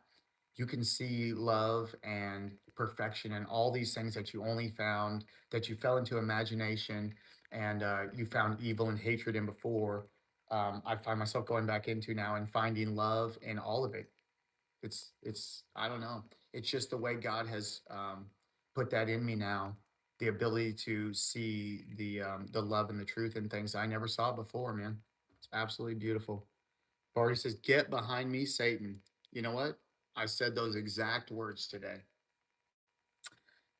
you can see love and perfection and all these things that you only found, that you fell into imagination, and you found evil and hatred in before. I find myself going back into now and finding love in all of it. It's I don't know. It's just the way God has put that in me now. The ability to see the love and the truth in things I never saw before, man. It's absolutely beautiful. Barty says, "Get behind me, Satan." You know what? I said those exact words today.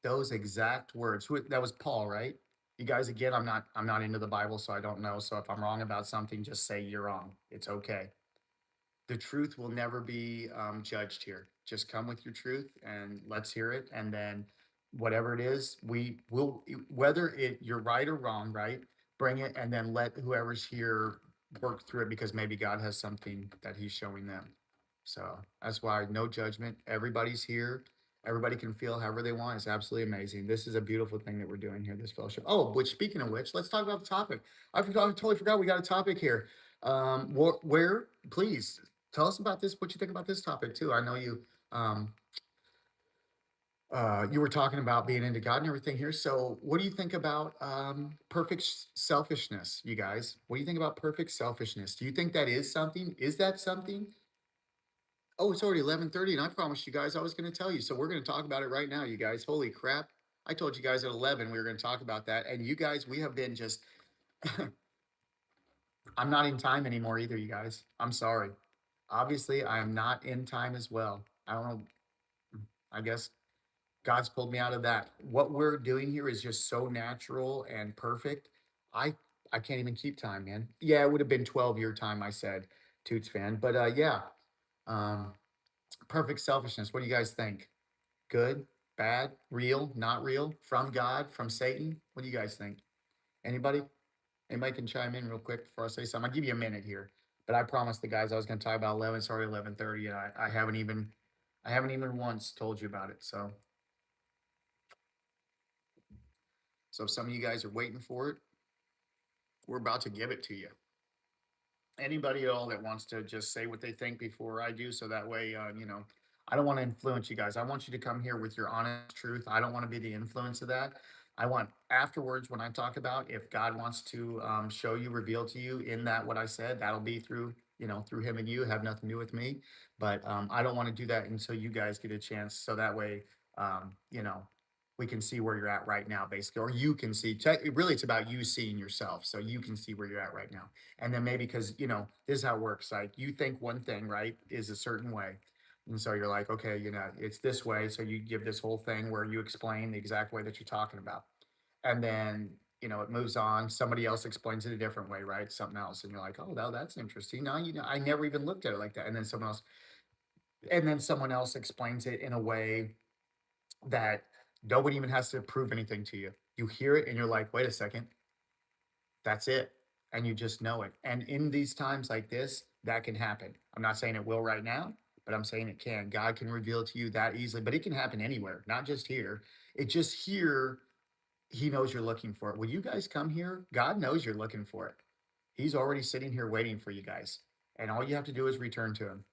Those exact words. That was Paul, right? You guys, again, I'm not into the Bible, so I don't know. So if I'm wrong about something, just say you're wrong. It's okay. The truth will never be judged here. Just come with your truth and let's hear it. And then whatever it is, we will, whether you're right or wrong, right? Bring it, and then let whoever's here work through it, because maybe God has something that He's showing them. So that's why no judgment. Everybody's here. Everybody can feel however they want. It's absolutely amazing. This is a beautiful thing that we're doing here, this fellowship. Oh, which, speaking of which, let's talk about the topic. I totally forgot we got a topic here. Please tell us about this. What you think about this topic too? I know um, you were talking about being into God and everything here. So, what do you think about perfect selfishness, you guys? What do you think about perfect selfishness? Do you think that is something? Is that something? Oh, it's already 11:30, and I promised you guys I was going to tell you. So we're going to talk about it right now, you guys. Holy crap! I told you guys at 11 we were going to talk about that, and you guys, we have been just. I'm not in time anymore either, you guys. I'm sorry. Obviously, I am not in time as well. I don't know. I guess God's pulled me out of that. What we're doing here is just so natural and perfect. I I can't even keep time, man. Yeah, it would have been 12 your time, I said, Toots fan. But yeah, um, perfect selfishness. What do you guys think? Good, bad, real, not real, from God, from Satan? What do you guys think? Anybody? Anybody can chime in real quick before I say something. I'll give you a minute here, but I promised the guys I was going to talk about 11. It's already 11:30, and I haven't even once told you about it. So if some of you guys are waiting for it, we're about to give it to you. Anybody at all that wants to just say what they think before I do, so that way, I don't want to influence you guys. I want you to come here with your honest truth. I don't want to be the influence of that. I want afterwards, when I talk about, if God wants to show you, reveal to you in that what I said, that'll be through Him and you, have nothing to do with me. But I don't want to do that until you guys get a chance, so that way, um, you know, we can see where you're at right now, basically, or you can see. Really, it's about you seeing yourself, so you can see where you're at right now. And then maybe, because this is how it works, like you think one thing, right, is a certain way, and so you're like, okay, it's this way, so you give this whole thing where you explain the exact way that you're talking about, and then it moves on, somebody else explains it a different way, right, something else, and you're like, oh, no, that's interesting. Now, I never even looked at it like that. And then someone else explains it in a way that nobody even has to prove anything to you. You hear it and you're like, wait a second, that's it. And you just know it. And in these times like this, that can happen. I'm not saying it will right now, but I'm saying it can. God can reveal it to you that easily, but it can happen anywhere, not just here. It just here, he knows you're looking for it. When you guys come here, God knows you're looking for it. He's already sitting here waiting for you guys. And all you have to do is return to him.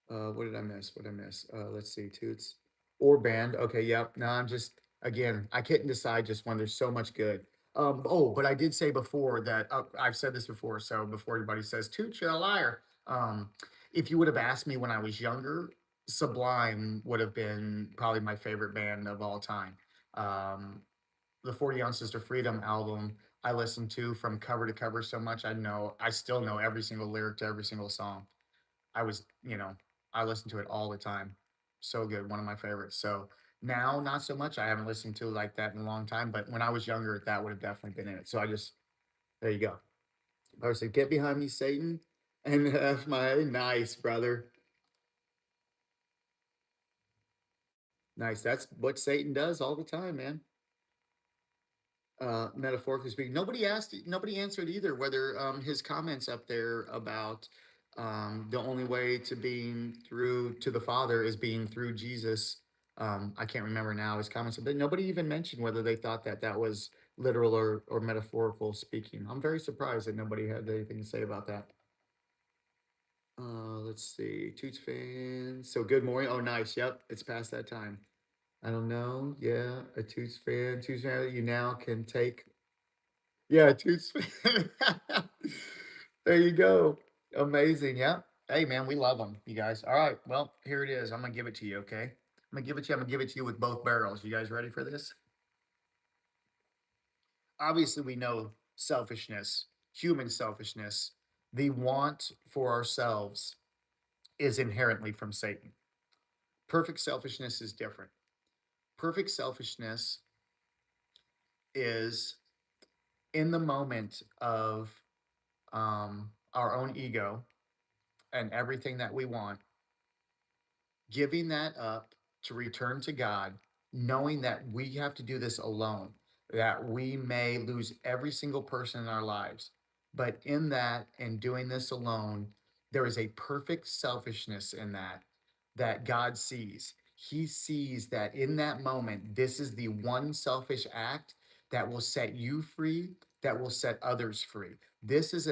What did I miss? What did I miss? Let's see, Toots or band. Okay, yep. No, I'm just again, I couldn't decide just when there's so much good. Oh, but I did say before that I've said this before, so before everybody says Toots, you're a liar. If you would have asked me when I was younger, Sublime would have been probably my favorite band of all time. Um, the 40 Ounces to Freedom album I listened to from cover to cover so much I still know every single lyric to every single song. I was, I listen to it all the time. So good, one of my favorites. So now, not so much. I haven't listened to it like that in a long time, but when I was younger, that would have definitely been in it. So I just, there you go. I said, "Get behind me, Satan," and that's my nice brother. Nice. That's what Satan does all the time, man. Metaphorically speaking. Nobody answered either whether his comments up there about the only way to being through to the Father is being through Jesus. I can't remember now his comments, but nobody even mentioned whether they thought that that was literal or metaphorical speaking. I'm very surprised that nobody had anything to say about that. Let's see. Toots fans. So good morning. Oh, nice. Yep, it's past that time. I don't know. Yeah, a Toots fan. Toots fan. You now can take. Yeah, Toots. There you go. Amazing. Yeah. Hey, man, we love them, you guys. All right. Well, here it is. I'm going to give it to you, okay? I'm going to give it to you. I'm going to give it to you with both barrels. You guys ready for this? Obviously, we know selfishness, human selfishness, the want for ourselves is inherently from Satan. Perfect selfishness is different. Perfect selfishness is in the moment of our own ego and everything that we want, giving that up to return to God, knowing that we have to do this alone, that we may lose every single person in our lives. But in that and doing this alone, there is a perfect selfishness in that that God sees. He sees that in that moment, this is the one selfish act that will set you free, that will set others free. This is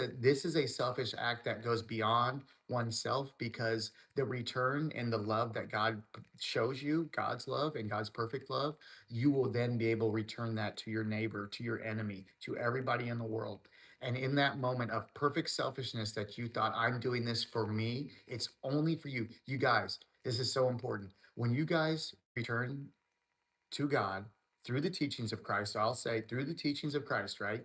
a selfish act that goes beyond oneself because the return and the love that God shows you, God's love and God's perfect love, you will then be able to return that to your neighbor, to your enemy, to everybody in the world. And in that moment of perfect selfishness that you thought, I'm doing this for me, it's only for you. You guys, this is so important. When you guys return to God through the teachings of Christ, I'll say through the teachings of Christ, right?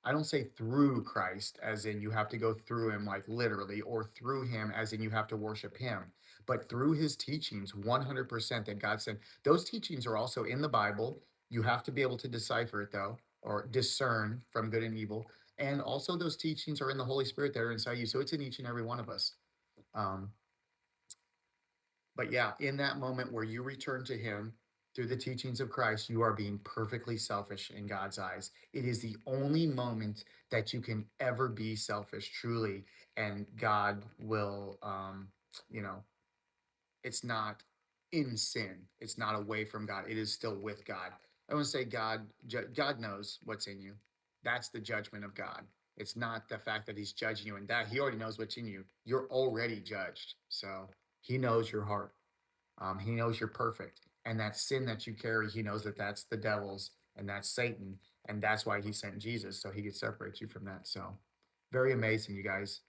I don't say through Christ as in you have to go through him like literally, or through him as in you have to worship him, but through his teachings 100% that God said. Those teachings are also in the Bible. You have to be able to decipher it though, or discern from good and evil. And also those teachings are in the Holy Spirit that are inside you. So it's in each and every one of us. Um, but yeah, in that moment where you return to him through the teachings of Christ, you are being perfectly selfish in God's eyes. It is the only moment that you can ever be selfish, truly, and God will, you know, it's not in sin. It's not away from God. It is still with God. I want to say God knows what's in you. That's the judgment of God. It's not the fact that he's judging you and that he already knows what's in you. You're already judged. So he knows your heart. He knows you're perfect. And that sin that you carry, he knows that that's the devil's and that's Satan. And that's why he sent Jesus, so he could separate you from that. So very amazing, you guys.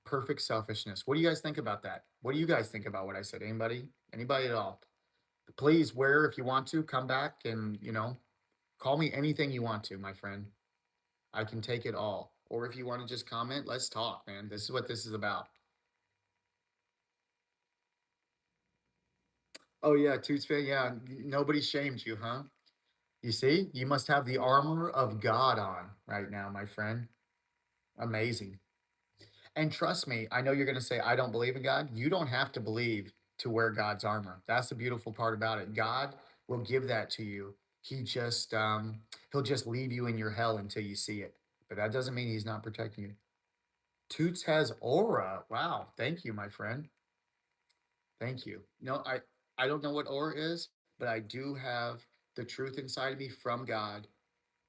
Perfect selfishness. What do you guys think about that? What do you guys think about what I said? Anybody? Anybody at all? Please, where if you want to, come back and, call me anything you want to, my friend. I can take it all. Or if you want to just comment, let's talk, man. This is what this is about. Oh yeah, Toots fan. Yeah, nobody shamed you, huh? You see, you must have the armor of God on right now, my friend. Amazing. And trust me, I know you're going to say, I don't believe in God. You don't have to believe to wear God's armor. That's the beautiful part about it. God will give that to you. He'll just leave you in your hell until you see it. But that doesn't mean he's not protecting you. Toots has aura. Wow. Thank you, my friend. Thank you. No, I don't know what aura is, but I do have the truth inside of me from God.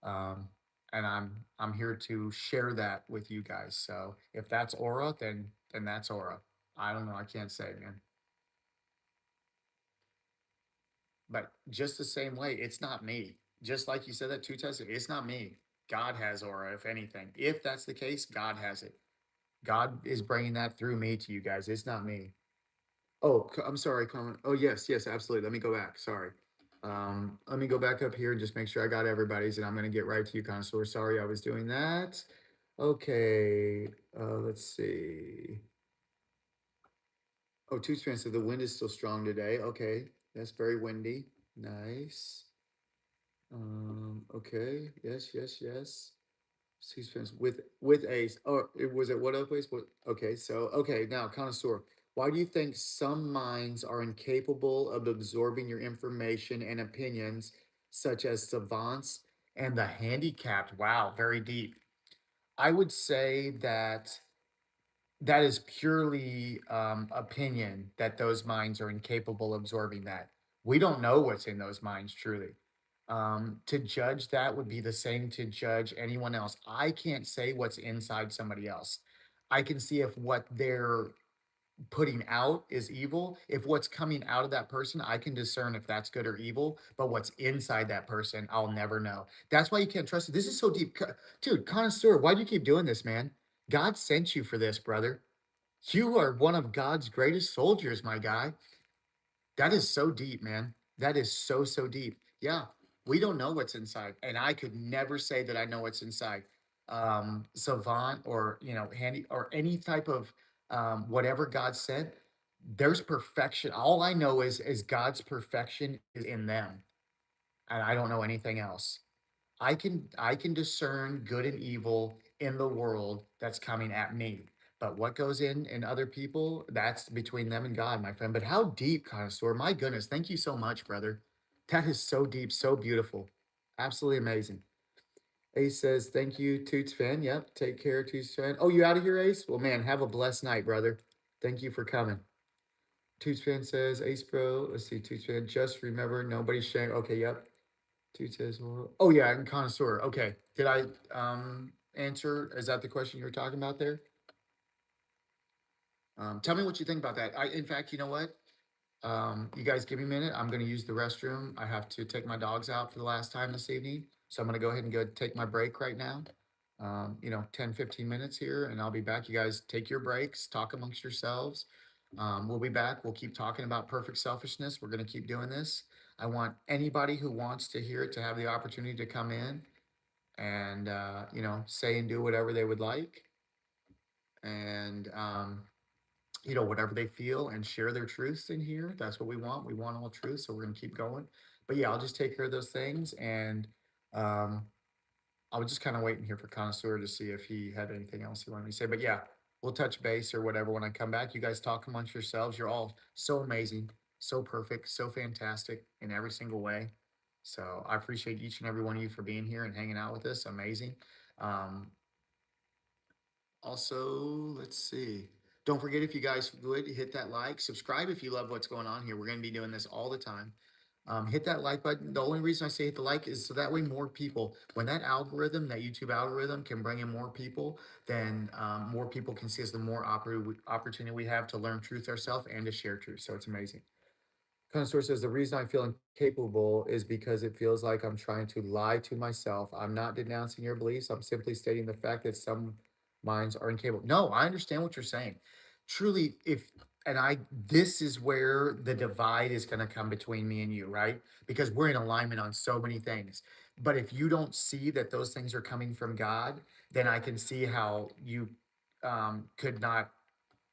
Um, and I'm here to share that with you guys. So if that's aura, then that's aura. I don't know. I can't say, man. But just the same way, it's not me. Just like you said that two times, it's not me. God has aura, if anything. If that's the case, God has it. God is bringing that through me to you guys. It's not me. Oh, I'm sorry, Colin. Oh, yes, yes, absolutely. Let me go back. Sorry. Let me go back up here and just make sure I got everybody's, and I'm gonna get right to you, connoisseur. Sorry, I was doing that. Okay, let's see. Oh, two strands. So the wind is still strong today. Okay, that's very windy. Nice. Okay. Yes, yes, yes. Six pence with ace. Oh, it was it what other place? What? Okay, so okay now connoisseur. Why do you think some minds are incapable of absorbing your information and opinions, such as savants and the handicapped? Wow, very deep. I would say that that is purely opinion that those minds are incapable of absorbing that. We don't know what's in those minds truly. To judge that would be the same to judge anyone else. I can't say what's inside somebody else. I can see if what they're putting out is evil. If what's coming out of that person, I can discern if that's good or evil. But what's inside that person, I'll never know. That's why you can't trust it. This is so deep. Dude, connoisseur, why do you keep doing this, man? God sent you for this, brother. You are one of God's greatest soldiers, my guy. That is so deep, man. That is so, so deep. Yeah, we don't know what's inside. And I could never say that I know what's inside. Savant or, handy or any type of whatever God sent, there's perfection. All I know is God's perfection is in them. And I don't know anything else. I can discern good and evil in the world that's coming at me. But what goes in other people, that's between them and God, my friend. But how deep, connoisseur? My goodness, thank you so much, brother. That is so deep, so beautiful. Absolutely amazing. Ace says, thank you, Toots fan. Yep, take care, Toots fan. Oh, you out of here, Ace? Well, man, have a blessed night, brother. Thank you for coming. Toots fan says, Ace Pro. Let's see, Toots fan. Just remember, nobody's sharing. Okay, yep. Two says, well, oh yeah, and connoisseur. Okay, did I answer? Is that the question you were talking about there? Tell me what you think about that. In fact, you know what? You guys give me a minute. I'm going to use the restroom. I have to take my dogs out for the last time this evening. So I'm going to go ahead and go take my break right now. 10, 15 minutes here, and I'll be back. You guys take your breaks, talk amongst yourselves. We'll be back. We'll keep talking about perfect selfishness. We're going to keep doing this. I want anybody who wants to hear it to have the opportunity to come in and, say and do whatever they would like. And, whatever they feel and share their truths in here. That's what we want. We want all truth. So we're going to keep going. But yeah, I'll just take care of those things. And um, I was just kind of waiting here for Connoisseur to see if he had anything else he wanted me to say. But yeah, we'll touch base or whatever when I come back. You guys talk amongst yourselves. You're all so amazing, so perfect, so fantastic in every single way. So I appreciate each and every one of you for being here and hanging out with us. Amazing. Um, Also, let's see. Don't forget if you guys would hit that like, subscribe if you love what's going on here. We're going to be doing this all the time. Hit that like button. The only reason I say hit the like is so that way more people, when that algorithm, that YouTube algorithm can bring in more people, then more people can see us, the more opportunity we have to learn truth ourselves and to share truth. So it's amazing. Connoisseur says the reason I feel incapable is because it feels like I'm trying to lie to myself. I'm not denouncing your beliefs. I'm simply stating the fact that some minds are incapable. No, I understand what you're saying. Truly, if and I this is where the divide is going to come between me and you, right? Because we're in alignment on so many things. But if you don't see that those things are coming from God, then I can see how you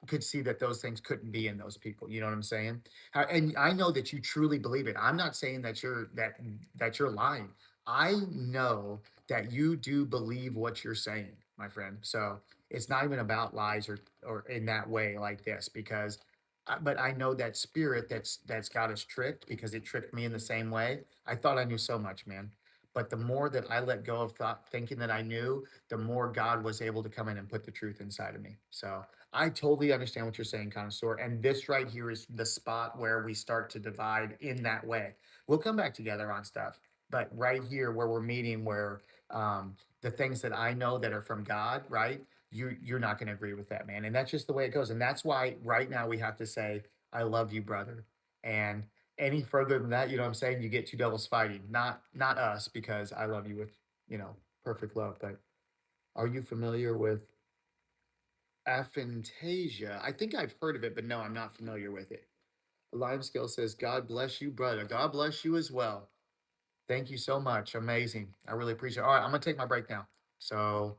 could see that those things couldn't be in those people. You know what I'm saying? And I know that you truly believe it. I'm not saying that you're lying. I know that you do believe what you're saying, my friend. So it's not even about lies or in that way like this because but I know that spirit that's got us tricked because it tricked me in the same way. I thought I knew so much, man. But the more that I let go of thought, thinking that I knew, the more God was able to come in and put the truth inside of me. So I totally understand what you're saying, connoisseur. And this right here is the spot where we start to divide in that way. We'll come back together on stuff, but right here where we're meeting, where the things that I know that are from God, right? You're not going to agree with that, man. And that's just the way it goes. And that's why right now we have to say, "I love you, brother." And any further than that, you know what I'm saying? You get two devils fighting, not us, because I love you with, you know, perfect love. But are you familiar with aphantasia? I think I've heard of it, but no, I'm not familiar with it. Limescale says, "God bless you, brother. God bless you as well." Thank you so much. Amazing. I really appreciate it. All right, I'm gonna take my break now. So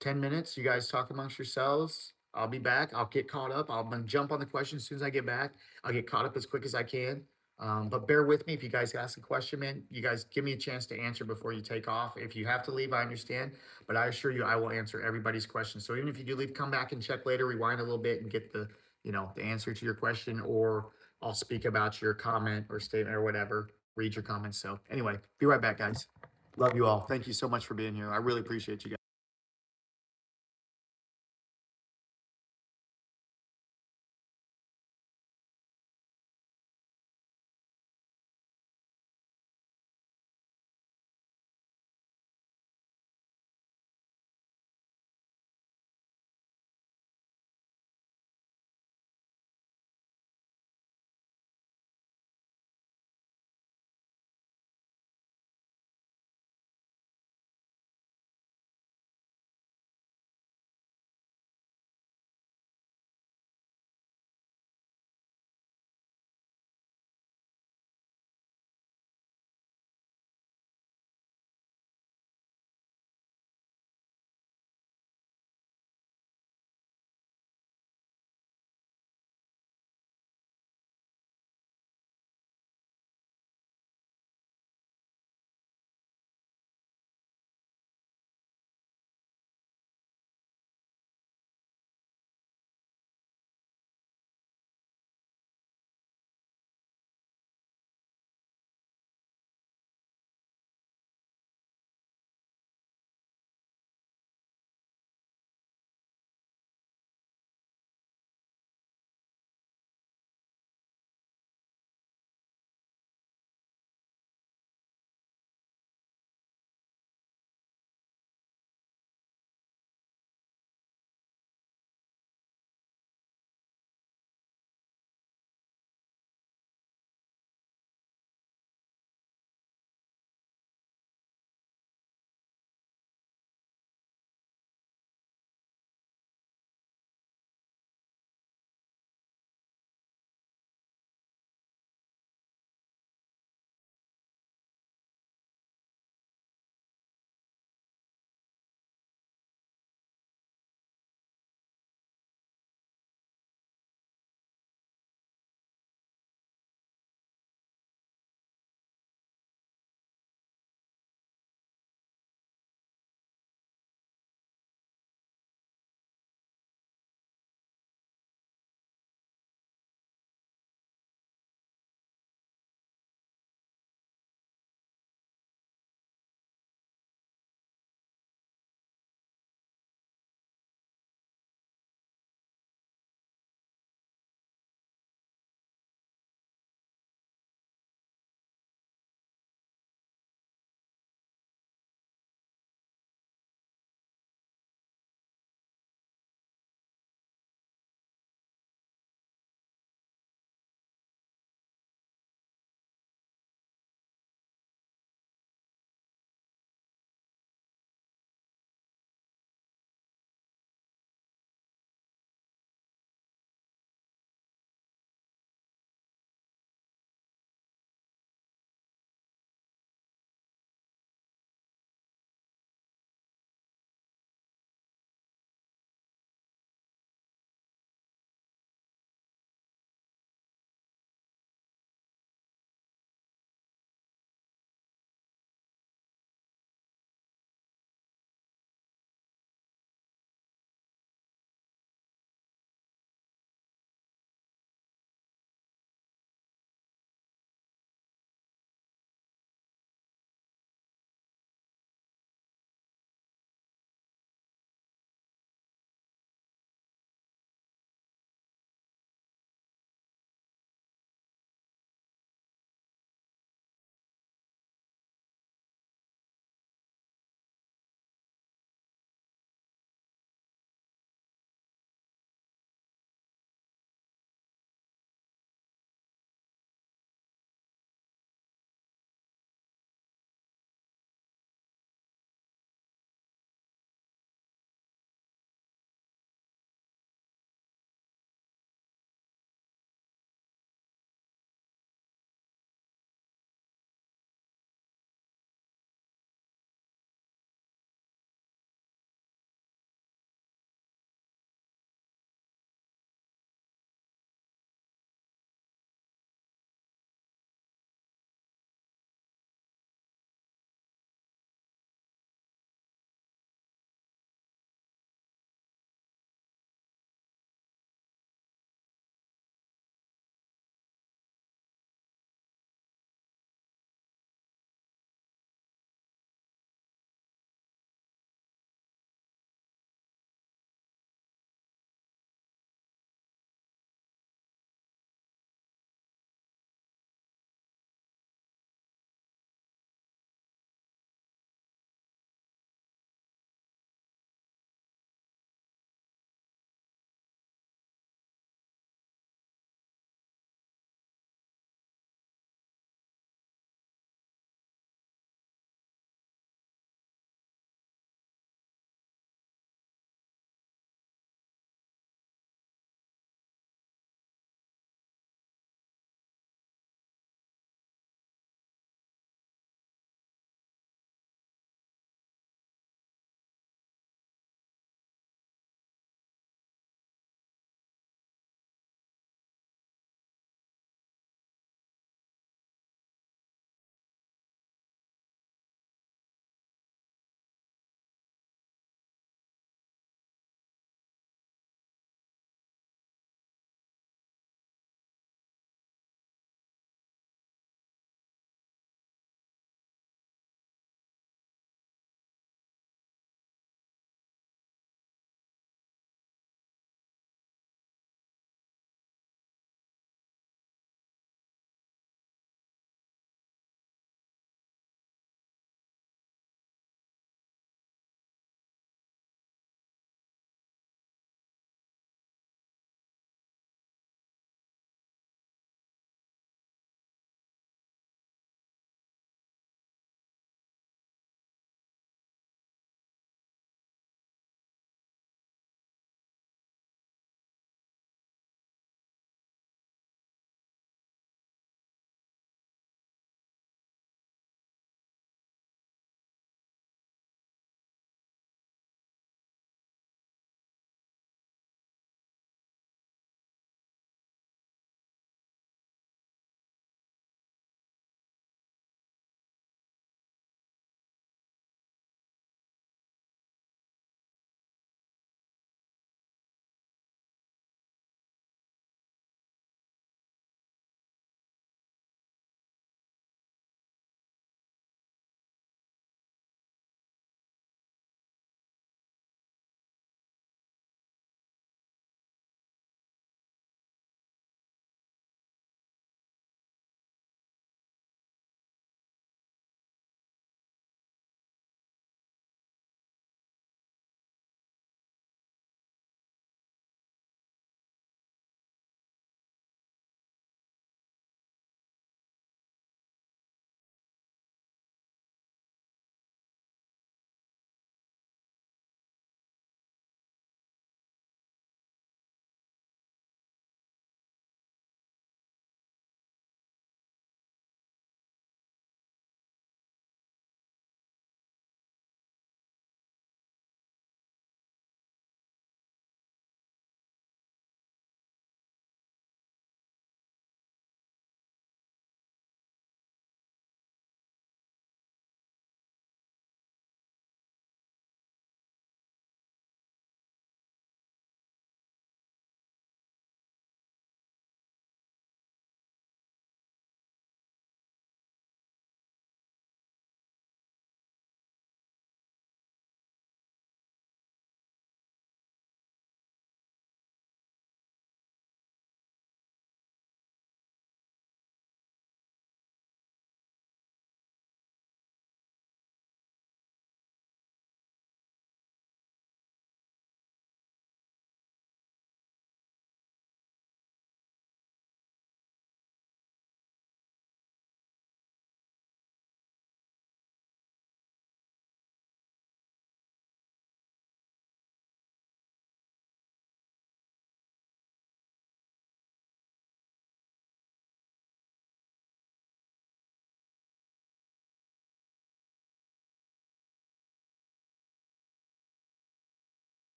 10 minutes, you guys talk amongst yourselves. I'll be back. I'll get caught up. I'm gonna jump on the question as soon as I get back. I'll get caught up as quick as I can. But bear with me if you guys ask a question, man. You guys give me a chance to answer before you take off. If you have to leave, I understand. But I assure you, I will answer everybody's question. So even if you do leave, come back and check later, rewind a little bit and get the, you know, the answer to your question, or I'll speak about your comment or statement or whatever, read your comments. So anyway, be right back, guys. Love you all. Thank you so much for being here. I really appreciate you guys.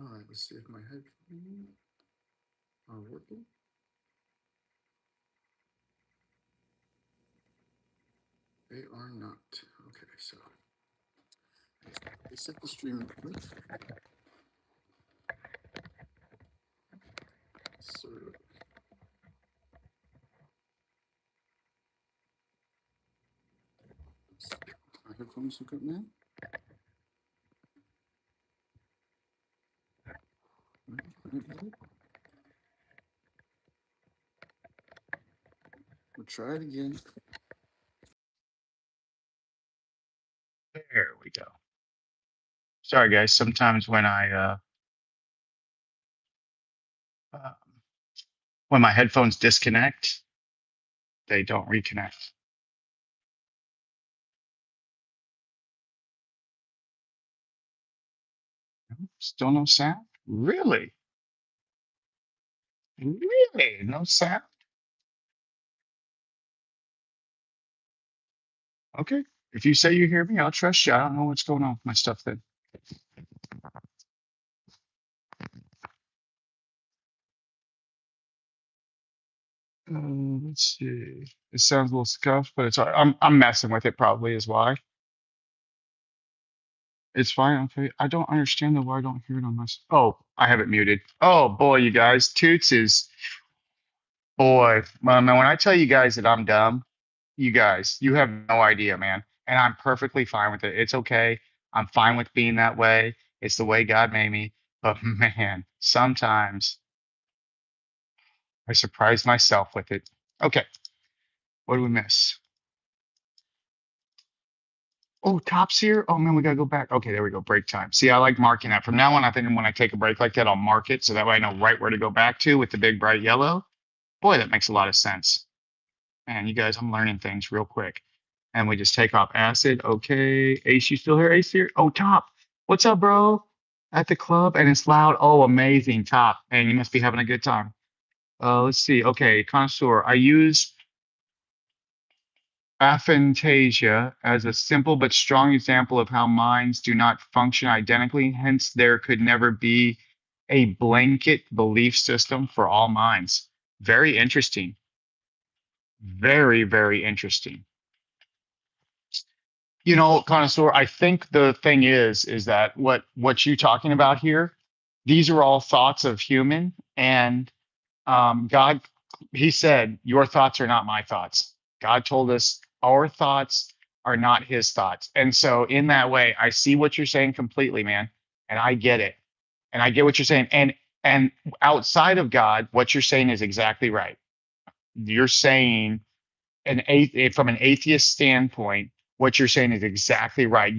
All right, let's see if my headphones are working. They are not. Okay, so I set the stream. So my headphones hook up now. We'll try it again. There we go. Sorry, guys. Sometimes uh, when my headphones disconnect, they don't reconnect. Still no sound? Really? Really? No sound? Okay. If you say you hear me, I'll trust you. I don't know what's going on with my stuff then. Let's see. It sounds a little scuffed, but it's all right. I'm messing with it probably is why. It's fine. Okay. I don't understand though why I don't hear it on my oh, I have it muted. Oh boy, you guys. Toots is boy. Man, when I tell you guys that I'm dumb, you guys, you have no idea, man. And I'm perfectly fine with it. It's okay. I'm fine with being that way. It's the way God made me. But man, sometimes I surprise myself with it. Okay. What do we miss? Oh, top's here. Oh man, we gotta go back. Okay, there we go. Break time. See, I like marking that. From now on, I think when I take a break like that, I'll mark it so that way I know right where to go back to with the big bright yellow. Boy, that makes a lot of sense. Man, you guys, I'm learning things real quick. And we just take off acid. Okay. Ace, you still here? Ace here? Oh, Top. What's up, bro? At the club and it's loud. Oh, amazing. Top. And you must be having a good time. Let's see. Okay. Connoisseur. I use aphantasia as a simple but strong example of how minds do not function identically. Hence, there could never be a blanket belief system for all minds. Very interesting. Very, very interesting. You know, connoisseur, I think the thing is that what you talking about here, these are all thoughts of human, and God, He said, "Your thoughts are not my thoughts." God told us our thoughts are not His thoughts, and so in that way, I see what you're saying completely, man, and I get it, and I get what you're saying, and outside of God, what you're saying is exactly right. You're saying from an atheist standpoint, what you're saying is exactly right.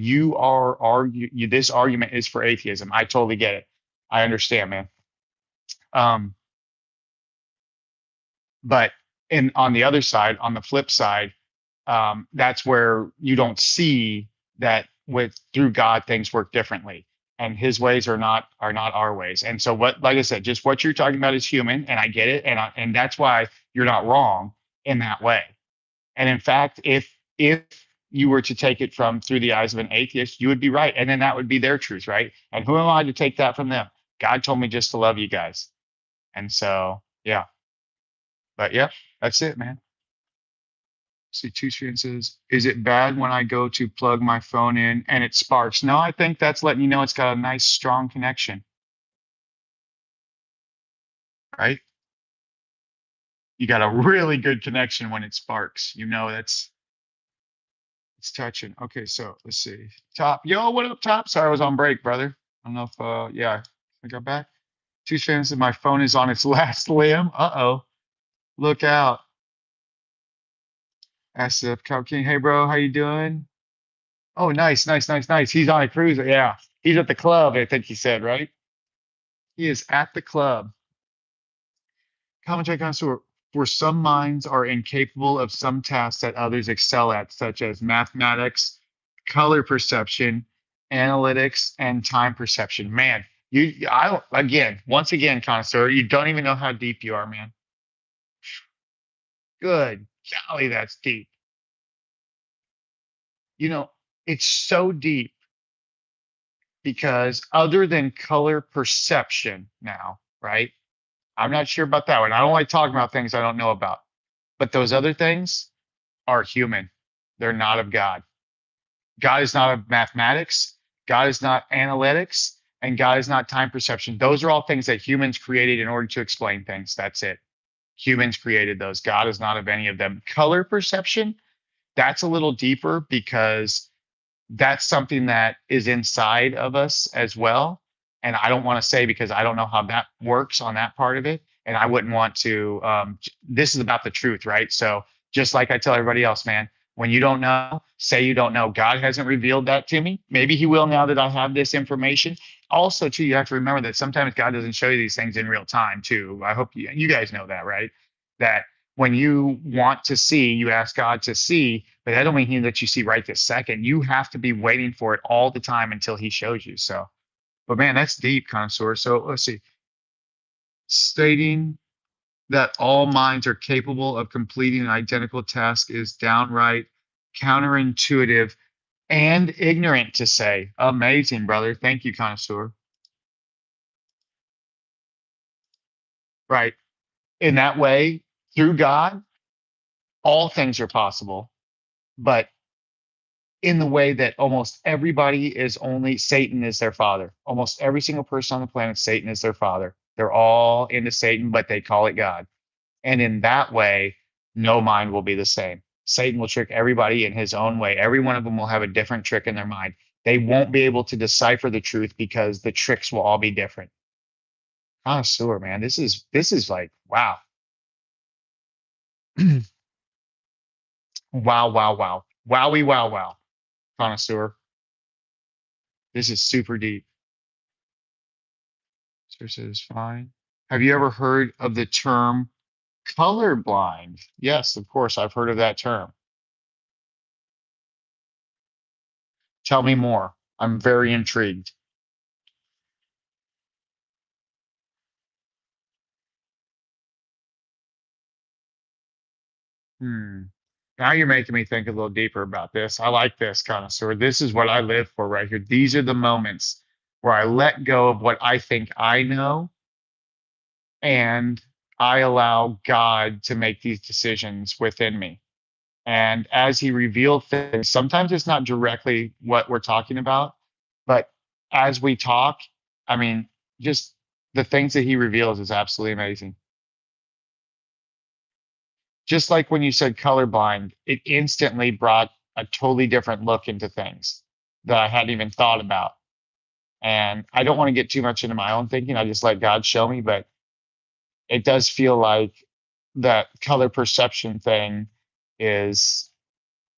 This argument is for atheism. I totally get it. I understand, man. Um, but on the other side, on the flip side, that's where you don't see that with through God things work differently, and His ways are not our ways. And so what, like I said, just what you're talking about is human, and I get it, and that's why you're not wrong in that way. And in fact, if you were to take it from through the eyes of an atheist, you would be right. And then that would be their truth, right? And who am I to take that from them? God told me just to love you guys. And so, yeah. But yeah, that's it, man. See, two screen says, is it bad when I go to plug my phone in and it sparks? No, I think that's letting you know it's got a nice strong connection, right? You got a really good connection when it sparks. You know that's it's touching. Okay, so let's see. Top, yo, what up, Top? Sorry, I was on break, brother. I don't know if yeah, I got back. Two fans said my phone is on its last limb. Uh-oh. Look out. Asked the Cow King, hey bro, how you doing? Oh, nice, nice, nice, nice. He's on a cruise. Yeah. He's at the club, I think he said, right? He is at the club. Commentary connoisseur, where some minds are incapable of some tasks that others excel at, such as mathematics, color perception, analytics, and time perception. Man, once again, connoisseur, you don't even know how deep you are, man. Good. Golly, that's deep. You know, it's so deep. because other than color perception now, right? I'm not sure about that one. I don't like talking about things I don't know about. But those other things are human. They're not of God. God is not of mathematics. God is not analytics. And God is not time perception. Those are all things that humans created in order to explain things. That's it. Humans created those. God is not of any of them. Color perception, that's a little deeper because that's something that is inside of us as well. And I don't want to say because I don't know how that works on that part of it. And I wouldn't want to, this is about the truth, right? So just like I tell everybody else, man, when you don't know, say you don't know. God hasn't revealed that to me. Maybe he will now that I have this information. Also, too, you have to remember that sometimes God doesn't show you these things in real time, too. I hope you guys know that, right? That when you want to see, you ask God to see, but that don't mean that you see right this second. You have to be waiting for it all the time until he shows you. So, but man, that's deep, connoisseur. So let's see. Stating that all minds are capable of completing an identical task is downright counterintuitive and ignorant to say. Amazing, brother. Thank you, connoisseur. Right. In that way, through God, all things are possible. But in the way that almost everybody is only Satan is their father. Almost every single person on the planet, Satan is their father. They're all into Satan, but they call it God. And in that way, no mind will be the same. Satan will trick everybody in his own way. Every one of them will have a different trick in their mind. They won't be able to decipher the truth because the tricks will all be different. Connoisseur, man. This is like wow. Wow, wow, wow. Wowie, wow, wow. Connoisseur. This is super deep. Sir says fine. Have you ever heard of the term colorblind? Yes, of course, I've heard of that term. Tell me more. I'm very intrigued. Hmm. Now you're making me think a little deeper about this. I like this, connoisseur. This is what I live for right here. These are the moments where I let go of what I think I know and I allow God to make these decisions within me. And as he revealed things, sometimes it's not directly what we're talking about, but as we talk, I mean, just the things that he reveals is absolutely amazing. Just like when you said colorblind, it instantly brought a totally different look into things that I hadn't even thought about. And I don't want to get too much into my own thinking. I just let God show me, but it does feel like that color perception thing is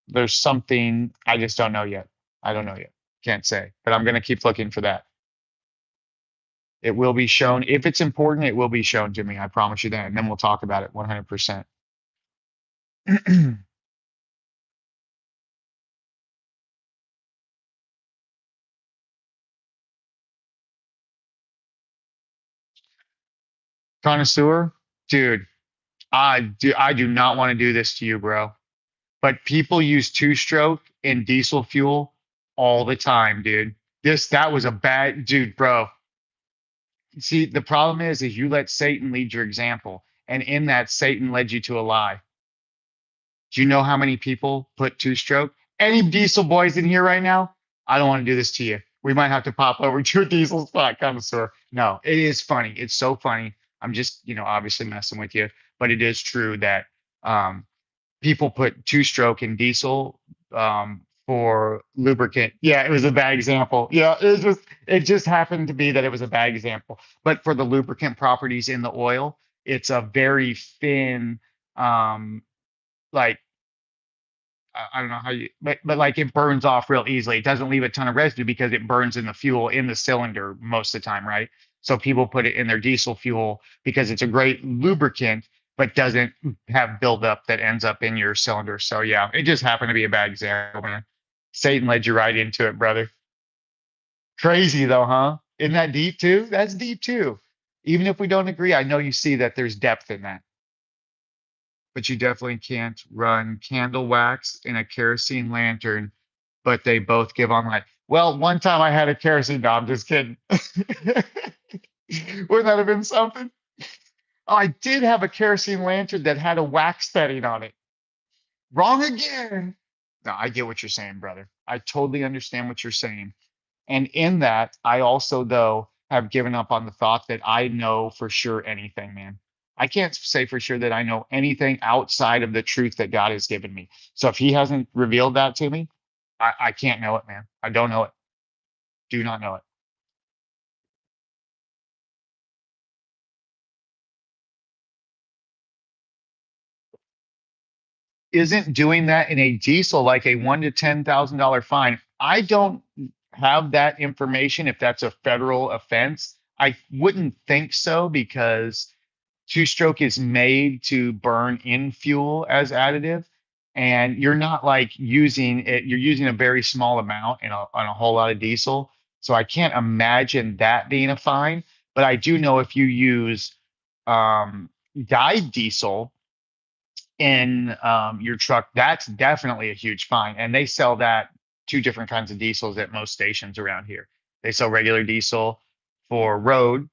there's something I just don't know yet. I don't know yet. Can't say, but I'm going to keep looking for that. It will be shown. If it's important, it will be shown to me. I promise you that. And then we'll talk about it 100%. Connoisseur, dude, I do not want to do this to you, bro. But people use two stroke in diesel fuel all the time, dude. That was a bad dude, bro. See, the problem is you let Satan lead your example, and in that, Satan led you to a lie. Do you know how many people put two stroke? Any diesel boys in here right now? I don't want to do this to you. We might have to pop over to a diesel spot connoisseur. No, it is funny. It's so funny. I'm just, obviously messing with you, but it is true that um, people put two stroke in diesel for lubricant. Yeah, it was a bad example. Yeah, it just happened to be that it was a bad example. But for the lubricant properties in the oil, it's a very thin, like I don't know how you, but like it burns off real easily. It doesn't leave a ton of residue because it burns in the fuel in the cylinder most of the time, right? So people put it in their diesel fuel because it's a great lubricant, but doesn't have buildup that ends up in your cylinder. So yeah, it just happened to be a bad example, man. Satan led you right into it, brother. Crazy though, huh? Isn't that deep too? That's deep too. Even if we don't agree, I know you see that there's depth in that. But you definitely can't run candle wax in a kerosene lantern, but they both give on light. Well, one time I had a kerosene. No, I'm just kidding. Wouldn't that have been something? Oh, I did have a kerosene lantern that had a wax setting on it. Wrong again. No, I get what you're saying, brother. I totally understand what you're saying. And in that, I also, though, have given up on the thought that I know for sure anything, man. I can't say for sure that I know anything outside of the truth that God has given me. So if He hasn't revealed that to me, I can't know it, man. I don't know it. Do not know it. Isn't doing that in a diesel like a $1,000 to $10,000 fine? I don't have that information if that's a federal offense. I wouldn't think so because two stroke is made to burn in fuel as additive. And you're not like using it, you're using a very small amount in on a whole lot of diesel. So I can't imagine that being a fine. But I do know if you use dyed diesel in your truck, that's definitely a huge fine. And they sell that two different kinds of diesels at most stations around here. They sell regular diesel for road,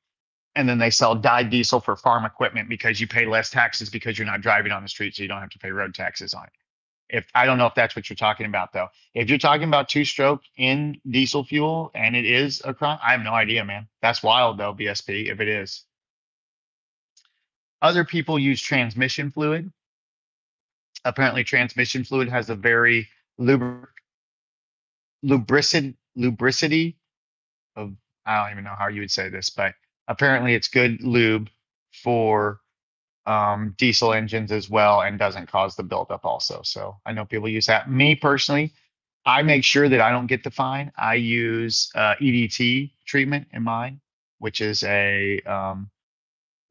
and then they sell dyed diesel for farm equipment because you pay less taxes because you're not driving on the street, so you don't have to pay road taxes on it. If I don't know if that's what you're talking about though. If you're talking about two stroke in diesel fuel and it is a crime, I have no idea, man. That's wild though, BSP, if it is. Other people use transmission fluid. Apparently, transmission fluid has a very lubricity of, I don't even know how you would say this, but apparently it's good lube for diesel engines as well and doesn't cause the buildup also. So I know people use that. Me personally, I make sure that I don't get the fine. I use EDT treatment in mine, which is a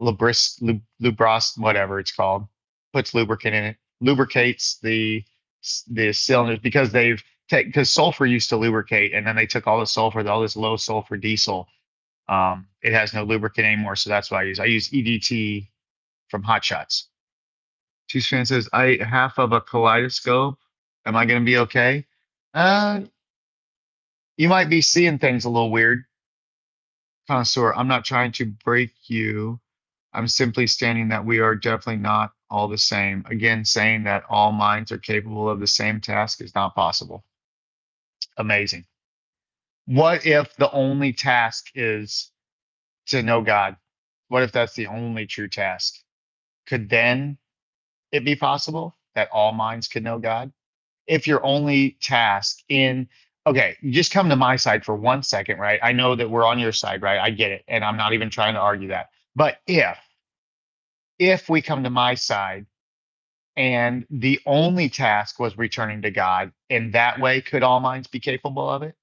lubros, whatever it's called, puts lubricant in it, lubricates the cylinders because they've taken, because sulfur used to lubricate, and then they took all the sulfur, all this low sulfur diesel. It has no lubricant anymore, so that's what I use. I use EDT from Hot Shots. Two fan says, I ate half of a kaleidoscope. Am I going to be okay? Uh, you might be seeing things a little weird, connoisseur. I'm not trying to break you. I'm simply stating that we are definitely not all the same. Again, saying that all minds are capable of the same task is not possible. Amazing. What if the only task is to know God? What if that's the only true task? Could then it be possible that all minds could know God? If your only task in, okay, just come to my side for 1 second, right? I know that we're on your side, right? I get it. And I'm not even trying to argue that. But if we come to my side and the only task was returning to God, in that way, could all minds be capable of it?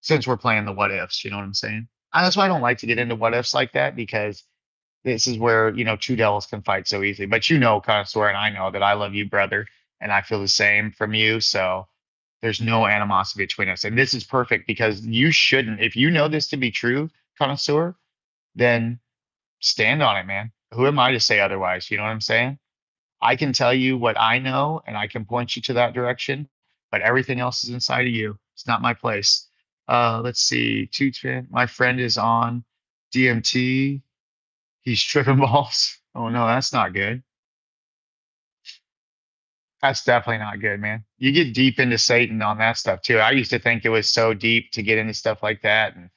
Since we're playing the what ifs, you know what I'm saying? That's why I don't like to get into what ifs like that, because this is where, two devils can fight so easily. But connoisseur, and I know that I love you, brother, and I feel the same from you. So there's no animosity between us. And this is perfect because you shouldn't, if you know this to be true, connoisseur, then stand on it, man. Who am I to say otherwise? You know what I'm saying? I can tell you what I know and I can point you to that direction, but everything else is inside of you. It's not my place. Let's see. My friend is on DMT. He's tripping balls. Oh no, that's not good. That's definitely not good, man. You get deep into Satan on that stuff too. I used to think it was so deep to get into stuff like that, and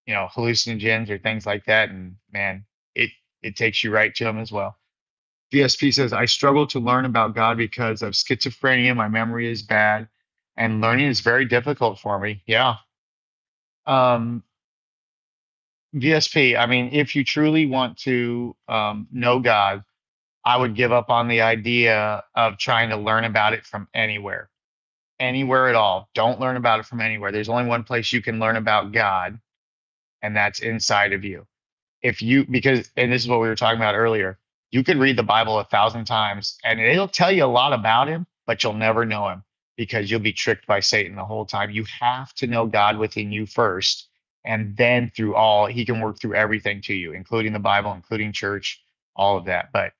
hallucinogens or things like that. And man, it it takes you right to him as well. DSP says, I struggle to learn about God because of schizophrenia. My memory is bad, and learning is very difficult for me. Yeah. Um, VSP, I mean, if you truly want to know God, I would give up on the idea of trying to learn about it from anywhere at all. Don't learn about it from anywhere. There's only one place you can learn about God, and that's inside of you. If you, because, and this is what we were talking about earlier, you could read the Bible 1,000 times and it'll tell you a lot about him, but you'll never know him because you'll be tricked by Satan the whole time. You have to know God within you first. And then he can work through everything to you, including the Bible, including church, all of that. But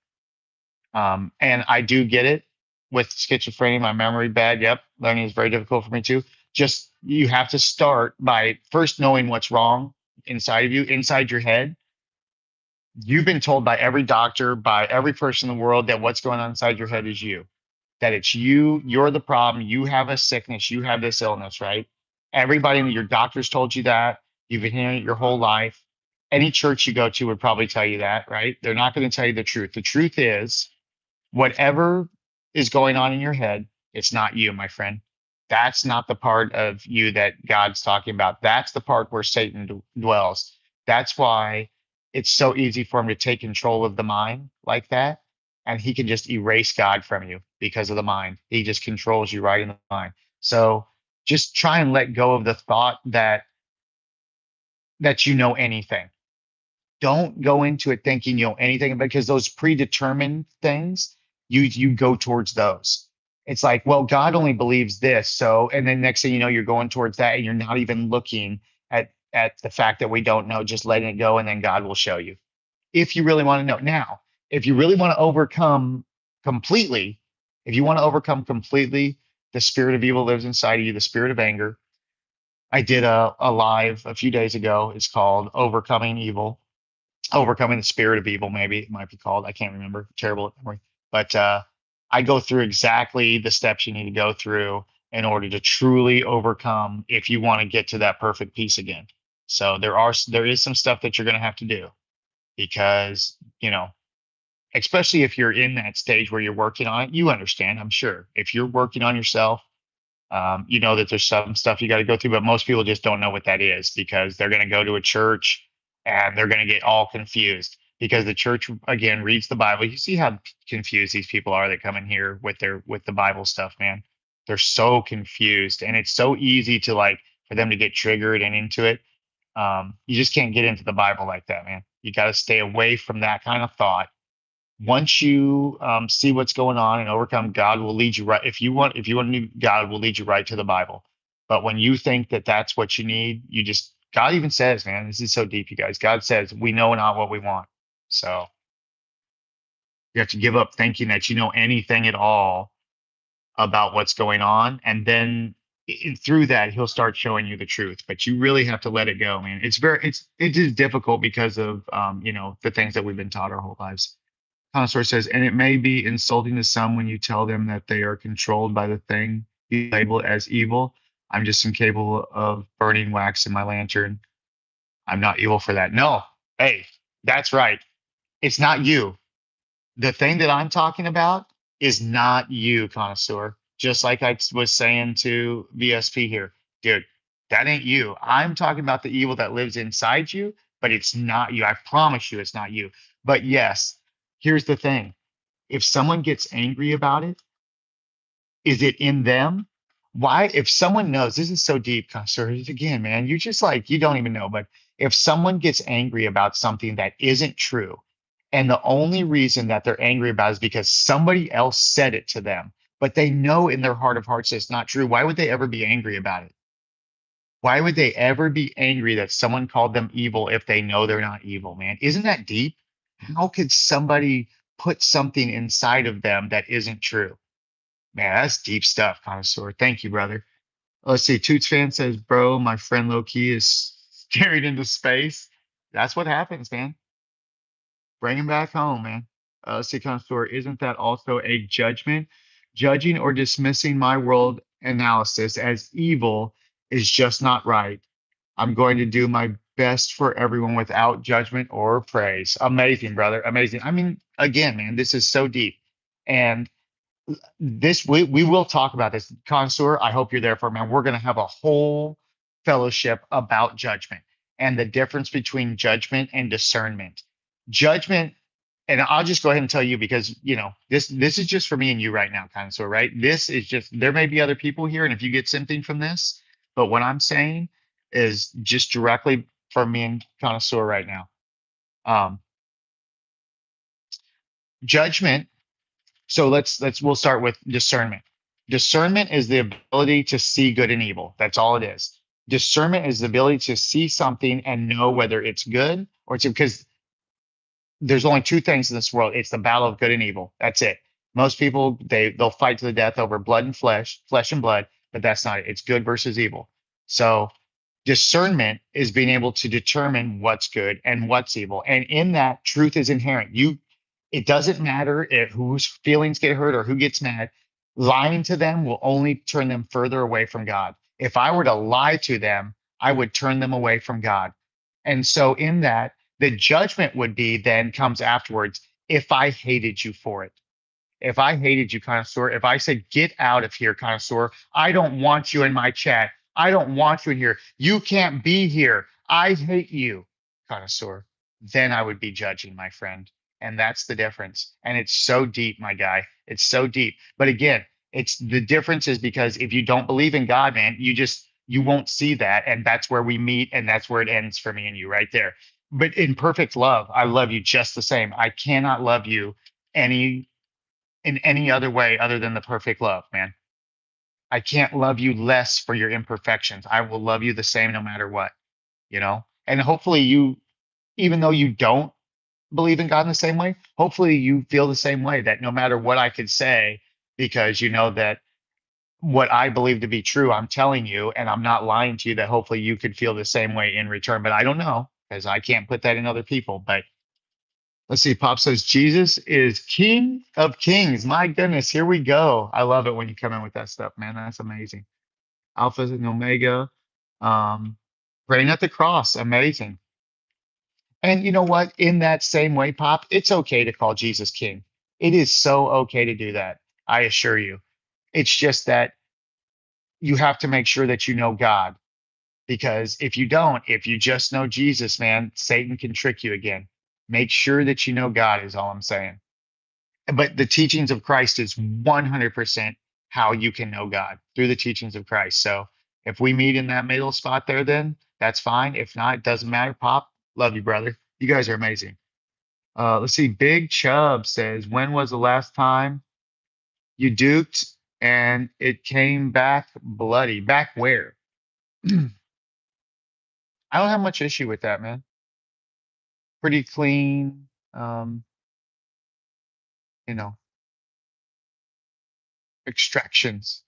and I do get it with schizophrenia, my memory bad. Yep. Learning is very difficult for me too. Just you have to start by first knowing what's wrong inside of you, inside your head. You've been told by every doctor, by every person in the world that what's going on inside your head is you, that it's you, you're the problem, you have a sickness, you have this illness, right? Everybody, your doctors told you that. You've been hearing it your whole life. Any church you go to would probably tell you that, right? They're not going to tell you the truth. The truth is, whatever is going on in your head, it's not you, my friend. That's not the part of you that God's talking about. That's the part where Satan dwells. That's why it's so easy for him to take control of the mind like that. And he can just erase God from you because of the mind. He just controls you right in the mind. So just try and let go of the thought that you know anything. Don't go into it thinking you know anything, because those predetermined things, you go towards those. It's like, well, God only believes this, so, and then next thing you know, you're going towards that, and you're not even looking at the fact that we don't know, just letting it go, and then God will show you if you really want to know. Now, if you really want to overcome completely, if you want to overcome completely, the spirit of evil lives inside of you, the spirit of anger. I did a live a few days ago. It's called Overcoming Evil, overcoming the spirit of evil, maybe it might be called. I can't remember. Terrible at memory. But I go through exactly the steps you need to go through in order to truly overcome if you want to get to that perfect peace again. So there is some stuff that you're going to have to do, because, especially if you're in that stage where you're working on it, you understand, I'm sure. If you're working on yourself, you know that there's some stuff you got to go through, but most people just don't know what that is, because they're going to go to a church and they're going to get all confused because the church, again, reads the Bible. You see how confused these people are that come in here with the Bible stuff, man. They're so confused, and it's so easy to, like, for them to get triggered and into it. You just can't get into the Bible like that, man. You got to stay away from that kind of thought. Once you see what's going on and overcome, God will lead you right. If you want to, God will lead you right to the Bible. But when you think that that's what you need, God even says, man, this is so deep, you guys. God says, we know not what we want. So you have to give up thinking that you know anything at all about what's going on. And then through that, he'll start showing you the truth. But you really have to let it go, man. It is difficult because of, the things that we've been taught our whole lives. Connoisseur says, and it may be insulting to some when you tell them that they are controlled by the thing you label as evil. I'm just incapable of burning wax in my lantern. I'm not evil for that. No, hey, that's right. It's not you. The thing that I'm talking about is not you, connoisseur. Just like I was saying to VSP here, dude, that ain't you. I'm talking about the evil that lives inside you, but it's not you. I promise you, it's not you. But yes, here's the thing: if someone gets angry about it, is it in them? Why? If someone knows, this is so deep, sir. Again, man, you just, like, you don't even know. But if someone gets angry about something that isn't true, and the only reason that they're angry about it is because somebody else said it to them, but they know in their heart of hearts it's not true, why would they ever be angry about it? Why would they ever be angry that someone called them evil if they know they're not evil, man? Isn't that deep? How could somebody put something inside of them that isn't true? Man, that's deep stuff, connoisseur. Thank you, brother. Let's see. Toots fan says, bro, my friend low key is carried into space. That's what happens, man. Bring him back home, man. Let's see, connoisseur. Isn't that also a judgment? Judging or dismissing my world analysis as evil is just not right. I'm going to do my best for everyone without judgment or praise. Amazing, brother. Amazing. I mean, again, man, this is so deep. And this we will talk about this, connoisseur. I hope you're there for, man. We're going to have a whole fellowship about judgment and the difference between judgment and discernment. Judgment, and I'll just go ahead and tell you, because this is just for me and you right now, connoisseur, right? This is just, there may be other people here, and if you get something from this, but what I'm saying is just directly for me and connoisseur right now. Judgment. So we'll start with discernment. Discernment is the ability to see good and evil. That's all it is. Discernment is the ability to see something and know whether it's good or it's, because there's only two things in this world. It's the battle of good and evil. That's it. Most people, they'll fight to the death over blood and flesh and blood, but that's not it. It's good versus evil. So discernment is being able to determine what's good and what's evil. And in that, truth is inherent. It doesn't matter if whose feelings get hurt or who gets mad. Lying to them will only turn them further away from God. If I were to lie to them, I would turn them away from God. And so in that, the judgment would be then comes afterwards if I hated you for it. If I hated you, connoisseur, if I said, get out of here, connoisseur, I don't want you in my chat. I don't want you in here. You can't be here. I hate you, connoisseur. Then I would be judging, my friend. And that's the difference. And it's so deep, my guy. It's so deep. But again, it's the difference is because if you don't believe in God, man, you won't see that. And that's where we meet. And that's where it ends for me and you right there. But in perfect love, I love you just the same. I cannot love you any in any other way other than the perfect love, man. I can't love you less for your imperfections. I will love you the same no matter what, you know? And hopefully you, even though you don't believe in God in the same way, hopefully you feel the same way that no matter what I could say, because you know that what I believe to be true, I'm telling you, and I'm not lying to you, that hopefully you could feel the same way in return. But I don't know because I can't put that in other people. But let's see. Pop says Jesus is King of Kings. My goodness, here we go. I love it when you come in with that stuff, man. That's amazing. Alpha and Omega. Praying at the cross. Amazing. And you know what? In that same way, Pop, it's okay to call Jesus King. It is so okay to do that. I assure you. It's just that you have to make sure that you know God. Because if you don't, if you just know Jesus, man, Satan can trick you again. Make sure that you know God is all I'm saying. But the teachings of Christ is 100% how you can know God through the teachings of Christ. So if we meet in that middle spot there, then that's fine. If not, it doesn't matter. Pop, love you, brother. You guys are amazing. Let's see. Big Chubb says, when was the last time you duked and it came back bloody? Back where? I don't have much issue with that, man. Pretty clean. You know, extractions.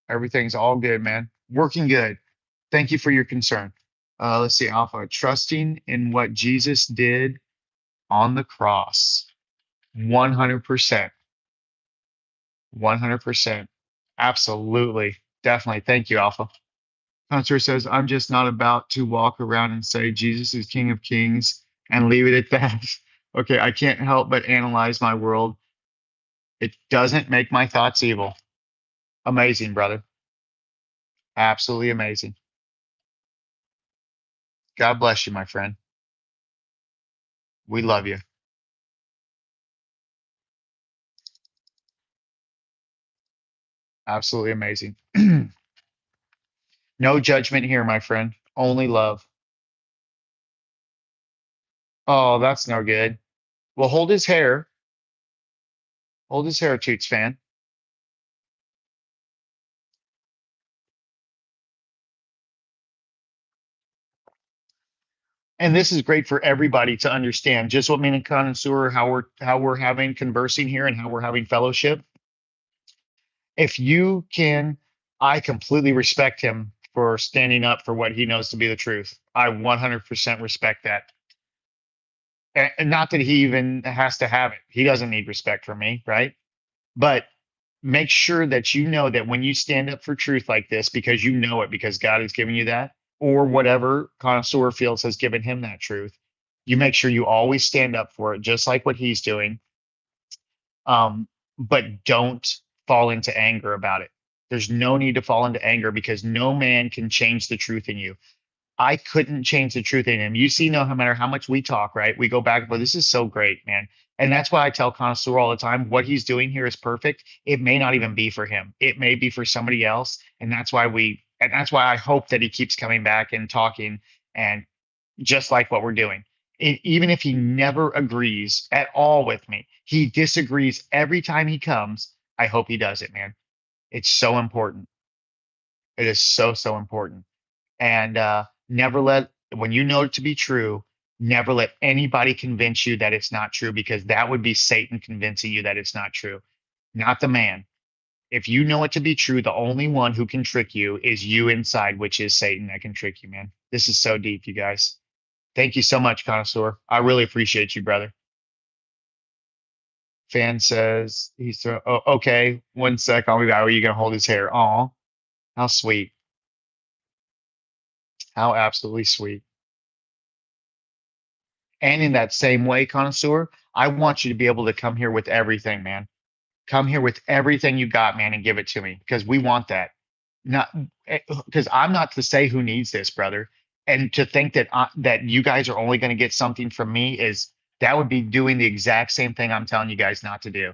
Everything's all good, man. Working good. Thank you for your concern. Let's see, Alpha. Trusting in what Jesus did on the cross. 100%. 100%. Absolutely. Definitely. Thank you, Alpha. Hunter says, I'm just not about to walk around and say Jesus is King of Kings and leave it at that. Okay, I can't help but analyze my world. It doesn't make my thoughts evil. Amazing, brother. Absolutely amazing. God bless you, my friend. We love you. Absolutely amazing. No judgment here, my friend. Only love. Oh, that's no good. Well, hold his hair. Hold his hair, Toots fan. And this is great for everybody to understand just what me and connoisseur, how we're having conversing here and how we're having fellowship. If you can, I completely respect him for standing up for what he knows to be the truth. I 100% respect that. And not that he even has to have it. He doesn't need respect from me, right? But make sure that you know that when you stand up for truth like this, because you know it, because God has given you that, or whatever connoisseur feels has given him that truth, you make sure you always stand up for it, just like what he's doing. But don't fall into anger about it. There's no need to fall into anger because no man can change the truth in you. I couldn't change the truth in him. You see, no matter how much we talk, right? We go back, but this is so great, man. And that's why I tell Connoisseur all the time, what he's doing here is perfect. It may not even be for him. It may be for somebody else. And that's why I hope that he keeps coming back and talking and just like what we're doing. Even if he never agrees at all with me, he disagrees every time he comes. I hope he does it, man. It's so important. It is so, so important. And never let, when you know it to be true, never let anybody convince you that it's not true because that would be Satan convincing you that it's not true, not the man. If you know it to be true, the only one who can trick you is you inside, which is Satan that can trick you, man. This is so deep, you guys. Thank you so much, Connoisseur. I really appreciate you, brother. Fan says he's oh, okay. 1 sec. I'll be back. Are you gonna hold his hair? Oh, how sweet. How absolutely sweet. And in that same way, Connoisseur, I want you to be able to come here with everything, man. Come here with everything you got, man, and give it to me because we want that. Not because I'm not to say who needs this, brother. And to think that that you guys are only going to get something from me is that would be doing the exact same thing I'm telling you guys not to do.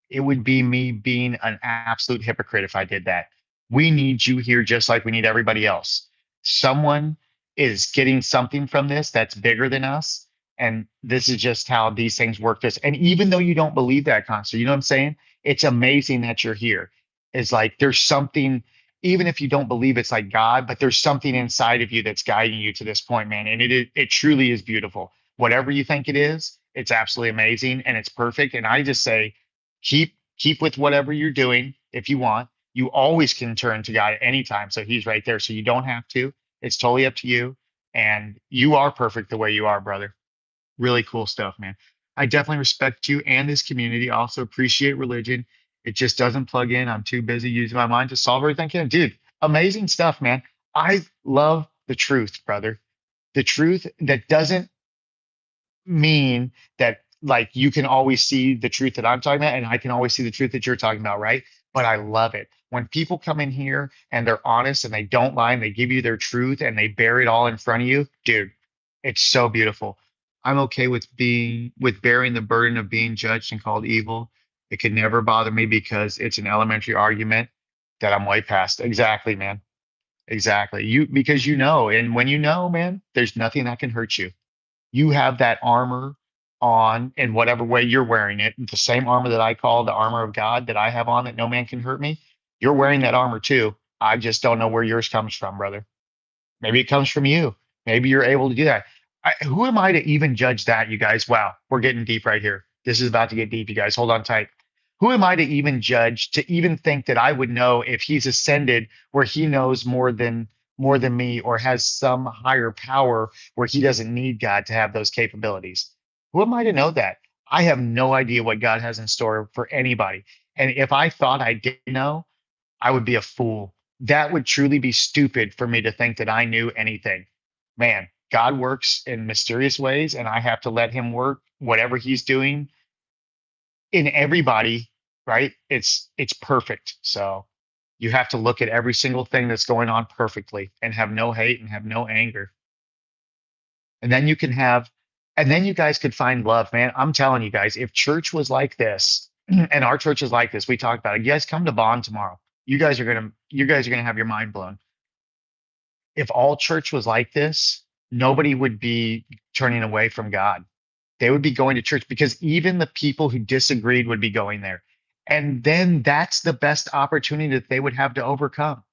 It would be me being an absolute hypocrite if I did that. We need you here just like we need everybody else. Someone is getting something from this that's bigger than us. And this is just how these things work. This, and even though you don't believe that concept, you know what I'm saying? It's amazing that you're here. It's like there's something, even if you don't believe it's like God, but there's something inside of you that's guiding you to this point, man. And it truly is beautiful. Whatever you think it is, it's absolutely amazing and it's perfect. And I just say, keep with whatever you're doing if you want. You always can turn to God at any time, so he's right there, so you don't have to. It's totally up to you, and you are perfect the way you are, brother. Really cool stuff, man. I definitely respect you and this community. I also appreciate religion. It just doesn't plug in. I'm too busy using my mind to solve everything. Dude, amazing stuff, man. I love the truth, brother. The truth that doesn't mean that like you can always see the truth that I'm talking about and I can always see the truth that you're talking about, right? But I love it. When people come in here and they're honest and they don't lie and they give you their truth and they bear it all in front of you, dude, it's so beautiful. I'm okay with bearing the burden of being judged and called evil. It could never bother me because it's an elementary argument that I'm way past. Exactly, man. Exactly. Because you know, and when you know, man, there's nothing that can hurt you. You have that armor on in whatever way you're wearing it. The same armor that I call the armor of God that I have on that no man can hurt me. You're wearing that armor too. I just don't know where yours comes from, brother. Maybe it comes from you. Maybe you're able to do that. Who am I to even judge that, you guys? Wow, we're getting deep right here. This is about to get deep, you guys. Hold on tight. Who am I to even judge, to even think that I would know if he's ascended where he knows more than me or has some higher power where he doesn't need God to have those capabilities? Who am I to know that? I have no idea what God has in store for anybody. And if I thought I did know, I would be a fool. That would truly be stupid for me to think that I knew anything. Man, God works in mysterious ways, and I have to let him work whatever he's doing in everybody, right? It's perfect. So you have to look at every single thing that's going on perfectly and have no hate and have no anger. And then you can have, and then you guys could find love, man. I'm telling you guys, if church was like this, and our church is like this, we talked about it. You guys come to Bond tomorrow. You guys are gonna have your mind blown. If all church was like this, nobody would be turning away from God. They would be going to church because even the people who disagreed would be going there. And then that's the best opportunity that they would have to overcome.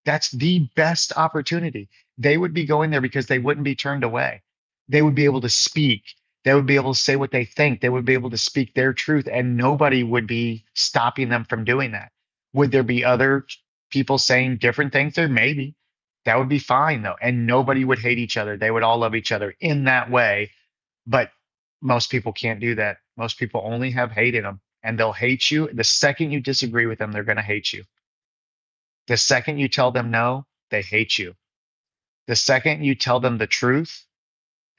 That's the best opportunity. They would be going there because they wouldn't be turned away. They would be able to speak. They would be able to say what they think. They would be able to speak their truth, and nobody would be stopping them from doing that. Would there be other people saying different things there? Maybe. That would be fine, though. And nobody would hate each other. They would all love each other in that way. But most people can't do that. Most people only have hate in them, and they'll hate you. The second you disagree with them, they're going to hate you. The second you tell them no, they hate you. The second you tell them the truth,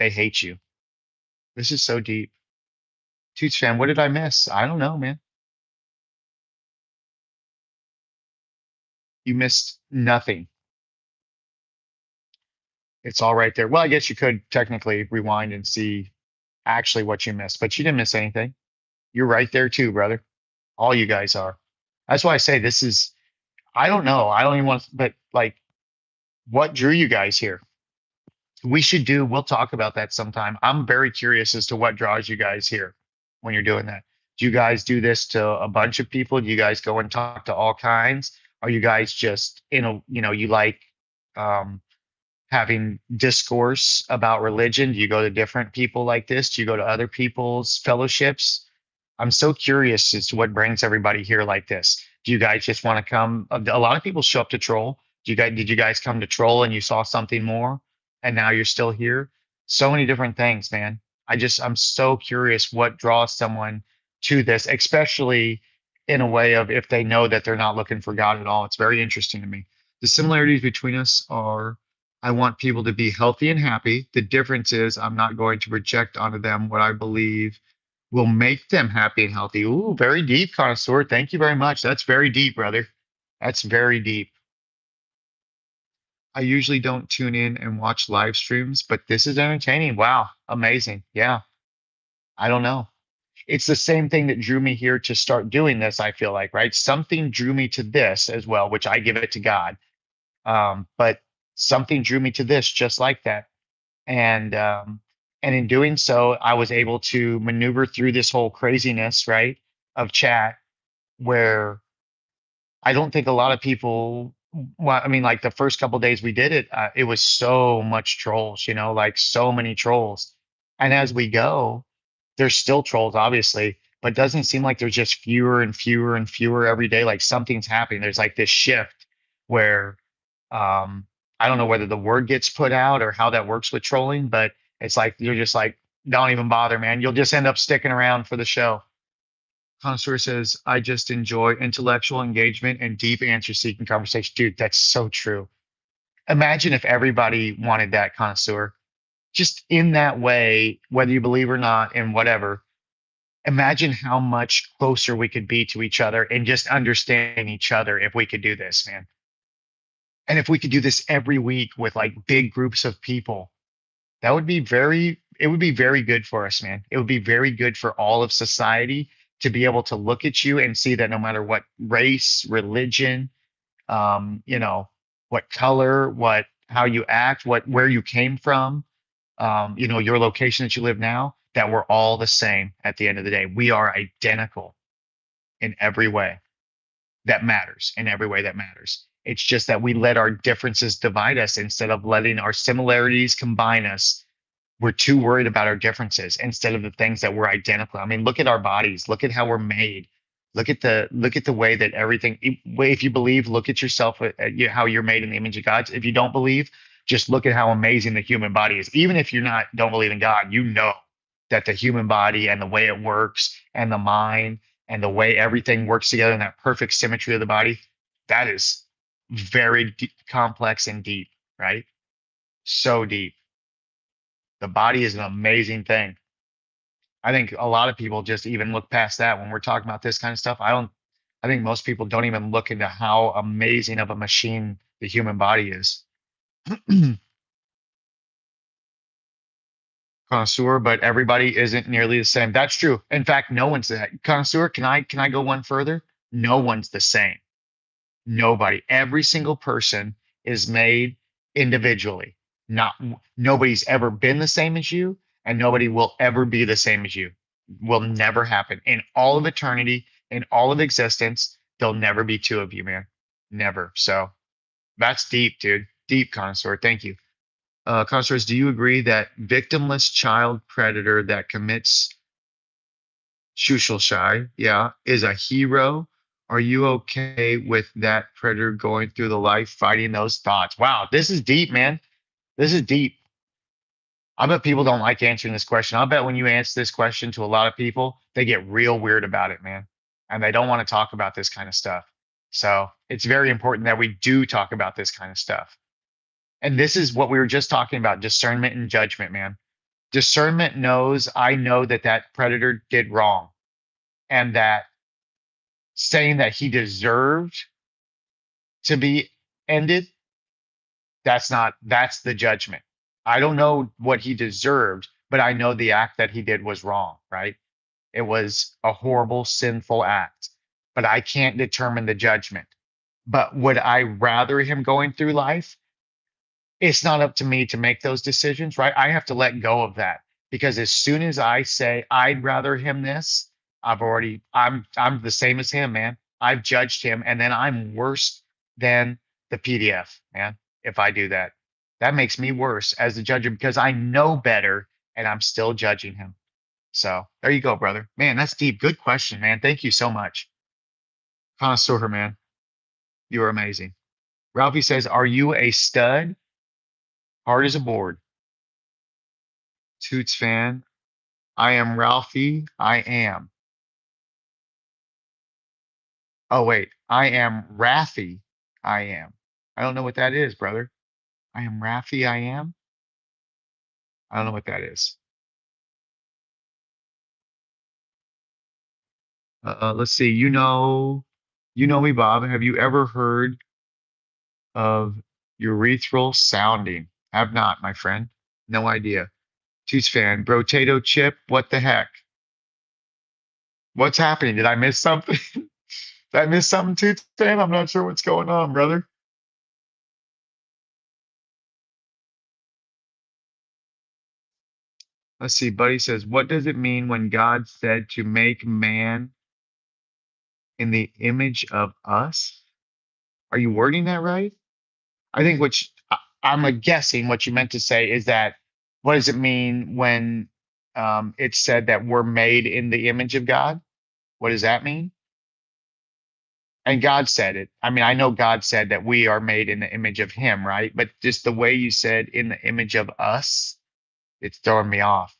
they hate you. This is so deep. Toots fan, what did I miss? I don't know, man. You missed nothing. It's all right there. Well, I guess you could technically rewind and see actually what you missed, but you didn't miss anything. You're right there too, brother. All you guys are. That's why I say this is, I don't know. I don't even want, but like, what drew you guys here? We'll talk about that sometime. I'm very curious as to what draws you guys here when you're doing that. Do you guys do this to a bunch of people? Do you guys go and talk to all kinds? Are you guys just you like um, having discourse about religion? Do you go to different people like this? Do you go to other people's fellowships? I'm so curious as to what brings everybody here like this. Do you guys just want to come? A lot of people show up to troll. Did you guys come to troll and you saw something more and now you're still here? So many different things, man. I'm so curious what draws someone to this, especially in a way of if they know that they're not looking for God at all. It's very interesting to me. The similarities between us are I want people to be healthy and happy. The difference is I'm not going to project onto them what I believe will make them happy and healthy. Ooh, very deep, connoisseur. Thank you very much. That's very deep, brother. That's very deep. I usually don't tune in and watch live streams, but this is entertaining. Wow, amazing. Yeah, I don't know. It's the same thing that drew me here to start doing this, I feel like, right? Something drew me to this as well, which I give it to God. But something drew me to this just like that. And in doing so, I was able to maneuver through this whole craziness, right, of chat where I don't think a lot of people. Well, I mean, like the first couple days we did it, it was so much trolls, like so many trolls. And as we go, there's still trolls, obviously, but it doesn't seem like there's just fewer and fewer and fewer every day. Like something's happening. There's like this shift where I don't know whether the word gets put out or how that works with trolling, but it's like you're just like, don't even bother, man. You'll just end up sticking around for the show. Connoisseur says, I just enjoy intellectual engagement and deep answer seeking conversation. Dude, that's so true. Imagine if everybody wanted that, connoisseur. Just in that way, whether you believe or not, and whatever, imagine how much closer we could be to each other and just understanding each other if we could do this, man. And if we could do this every week with like big groups of people, that would be it would be very good for us, man. It would be very good for all of society to be able to look at you and see that no matter what race, religion, you know, what color, how you act, where you came from, your location that you live now, that we're all the same at the end of the day. We are identical in every way that matters, in every way that matters. It's just that we let our differences divide us instead of letting our similarities combine us. We're too worried about our differences instead of the things that we're identical. I mean, look at our bodies, look at how we're made, look at the way that everything. If you believe, look at yourself how you're made in the image of God. If you don't believe, just look at how amazing the human body is. Even if you're not don't believe in God, you know that the human body and the way it works and the mind and the way everything works together in that perfect symmetry of the body, that is very complex and deep, right? So deep. The body is an amazing thing. I think a lot of people just even look past that when we're talking about this kind of stuff. I think most people don't even look into how amazing of a machine the human body is. Connoisseur, but everybody isn't nearly the same. That's true. In fact, no one's that. Connoisseur, can I go one further? No one's the same. Nobody. Every single person is made individually. Not Nobody's ever been the same as you, and nobody will ever be the same as you. Will never happen. In all of eternity, in all of existence, there'll never be two of you, man. Never. So that's deep, dude. Deep, connoisseur. Thank you. Connoisseurs, do you agree that victimless child predator that commits Shushulshai, yeah, is a hero? Are you okay with that predator going through the life fighting those thoughts? Wow, this is deep, man. This is deep. I bet people don't like answering this question. I bet when you answer this question to a lot of people, they get real weird about it, man. And they don't want to talk about this kind of stuff. So it's very important that we do talk about this kind of stuff. And this is what we were just talking about, discernment and judgment, man. Discernment knows, I know that that predator did wrong, and that saying that he deserved to be ended, that's the judgment. I don't know what he deserved, but I know the act that he did was wrong, right? It was a horrible, sinful act, but I can't determine the judgment. But would I rather him going through life? It's not up to me to make those decisions, right? I have to let go of that because as soon as I say I'd rather him this, I'm the same as him, man. I've judged him and then I'm worse than the PDF, man. If I do that, that makes me worse as the judge because I know better and I'm still judging him. So there you go, brother. Man, that's deep. Good question, man. Thank you so much. Connoisseur, man. You are amazing. Ralphie says, "Are you a stud? Hard as a board." Toots fan. I am Ralphie. I am. Oh, wait. I am Raffy. I am. I don't know what that is, brother. I am Raffy. I am. I don't know what that is. Let's see. You know me, Bob. Have you ever heard of urethral sounding? Have not, my friend. No idea. Toots fan. Brotato chip. What the heck? What's happening? Did I miss something? Did I miss something, Toots fan? I'm not sure what's going on, brother. Let's see. Buddy says, what does it mean when God said to make man in the image of us? Are you wording that right? I think which I'm guessing what you meant to say is that what does it mean when it said that we're made in the image of God? What does that mean? And God said it. I mean, I know God said that we are made in the image of Him, right? But just the way you said in the image of us, it's throwing me off.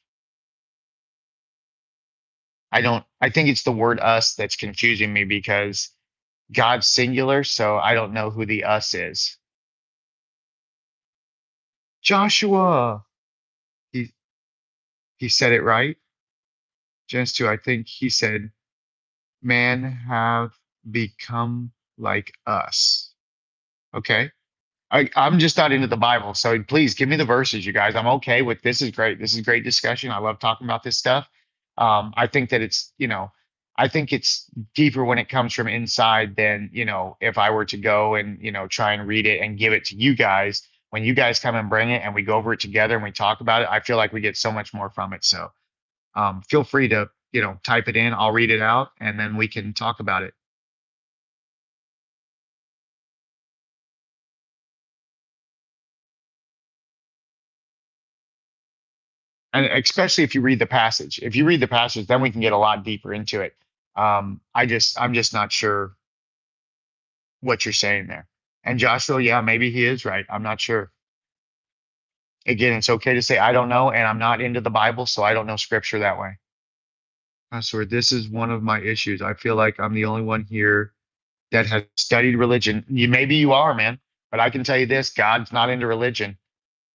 I think it's the word us that's confusing me because God's singular, so I don't know who the us is. Joshua, he he said it right. Genesis 2, I think he said, man have become like us. Okay. I'm just not into the Bible. So please give me the verses, you guys. I'm okay with this is great. This is great discussion. I love talking about this stuff. I think that it's, I think it's deeper when it comes from inside than, if I were to go and, try and read it and give it to you guys. When you guys come and bring it and we go over it together and we talk about it, I feel like we get so much more from it. So feel free to, type it in. I'll read it out and then we can talk about it. And especially if you read the passage. If you read the passage, then we can get a lot deeper into it. I'm just not sure what you're saying there. And Joshua, yeah, maybe he is right. I'm not sure. Again, it's okay to say I don't know, and I'm not into the Bible, so I don't know scripture that way. Pastor, this is one of my issues. I feel like I'm the only one here that has studied religion. Maybe you are, man, but I can tell you this: God's not into religion.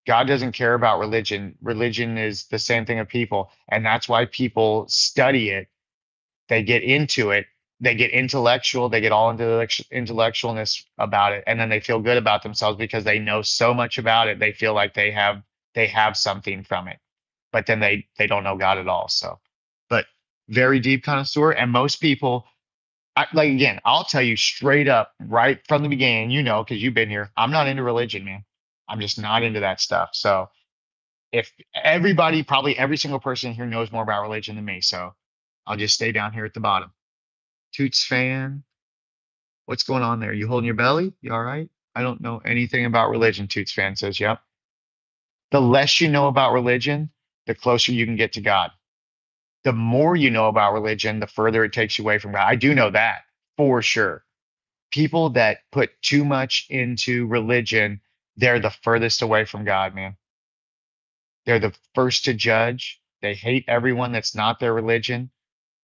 God doesn't care about religion. Religion is the same thing of people, and that's why people study it. They get into it, they get intellectual, they get all into the intellectualness about it, and then they feel good about themselves because they know so much about it. They feel like they have something from it, but then they don't know God at all. So, but very deep connoisseur, and most people, like again, I'll tell you straight up right from the beginning, because you've been here. I'm not into religion, man. I'm just not into that stuff. So if everybody, probably every single person here knows more about religion than me, so I'll just stay down here at the bottom. Toots fan. What's going on there? You holding your belly? You all right? I don't know anything about religion, Toots fan says, yep. The less you know about religion, the closer you can get to God. The more you know about religion, the further it takes you away from God. I do know that for sure. People that put too much into religion, they're the furthest away from God, man. They're the first to judge. They hate everyone that's not their religion.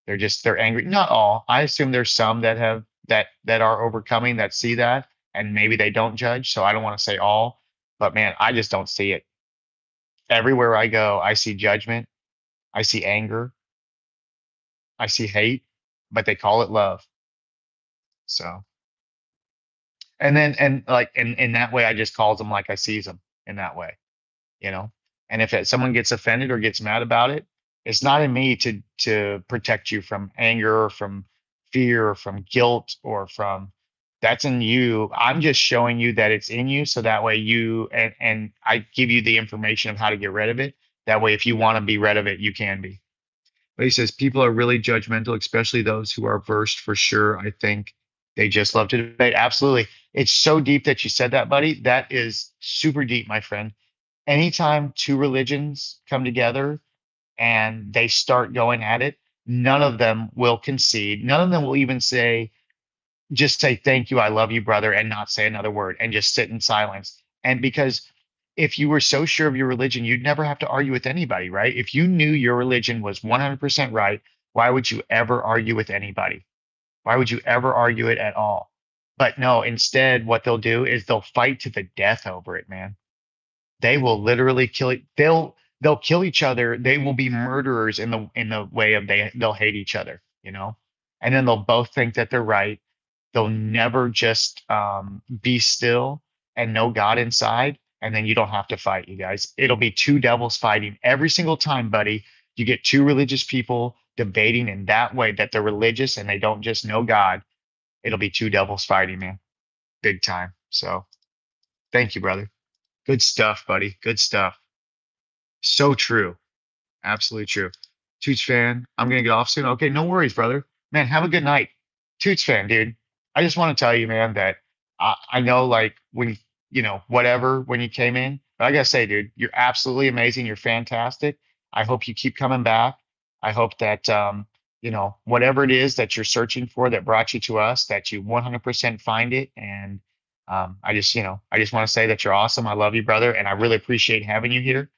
They're angry. Not all. I assume there's some that have that are overcoming that see that and maybe they don't judge. So I don't want to say all, but man, I just don't see it. Everywhere I go, I see judgment, I see anger, I see hate, but they call it love. So and like in that way, I just calls them like I sees them in that way, you know. And if someone gets offended or gets mad about it, it's not in me to protect you from anger or from fear or from guilt or from that's in you. I'm just showing you that it's in you so that way you and I give you the information of how to get rid of it. That way if you want to be rid of it, you can be. But he says people are really judgmental, especially those who are versed for sure. I think they just love to debate. Absolutely. It's so deep that you said that, buddy. That is super deep, my friend. Anytime two religions come together and they start going at it, none of them will concede. None of them will even say, just say thank you, I love you, brother, and not say another word and just sit in silence. And because if you were so sure of your religion, you'd never have to argue with anybody, right? If you knew your religion was 100% right, why would you ever argue with anybody? Why would you ever argue it at all? But no, instead, what they'll do is they'll fight to the death over it, man. They will literally kill it. They'll kill each other. They will be murderers in the way of they'll hate each other, you know? And then they'll both think that they're right. They'll never just be still and know God inside. And then you don't have to fight, you guys. It'll be two devils fighting every single time, buddy. You get two religious people debating in that way that they're religious and they don't just know God. It'll be two devils fighting, man. Big time. So thank you, brother. Good stuff, buddy. Good stuff. So true. Absolutely true. Toots fan, I'm gonna get off soon. Okay, no worries, brother. Man, have a good night. Toots fan, dude. I just want to tell you, man, that I know like when whatever when you came in, but I gotta say, dude, you're absolutely amazing. You're fantastic. I hope you keep coming back. I hope that whatever it is that you're searching for that brought you to us, that you 100% find it. And I just want to say that you're awesome. I love you, brother, and I really appreciate having you here.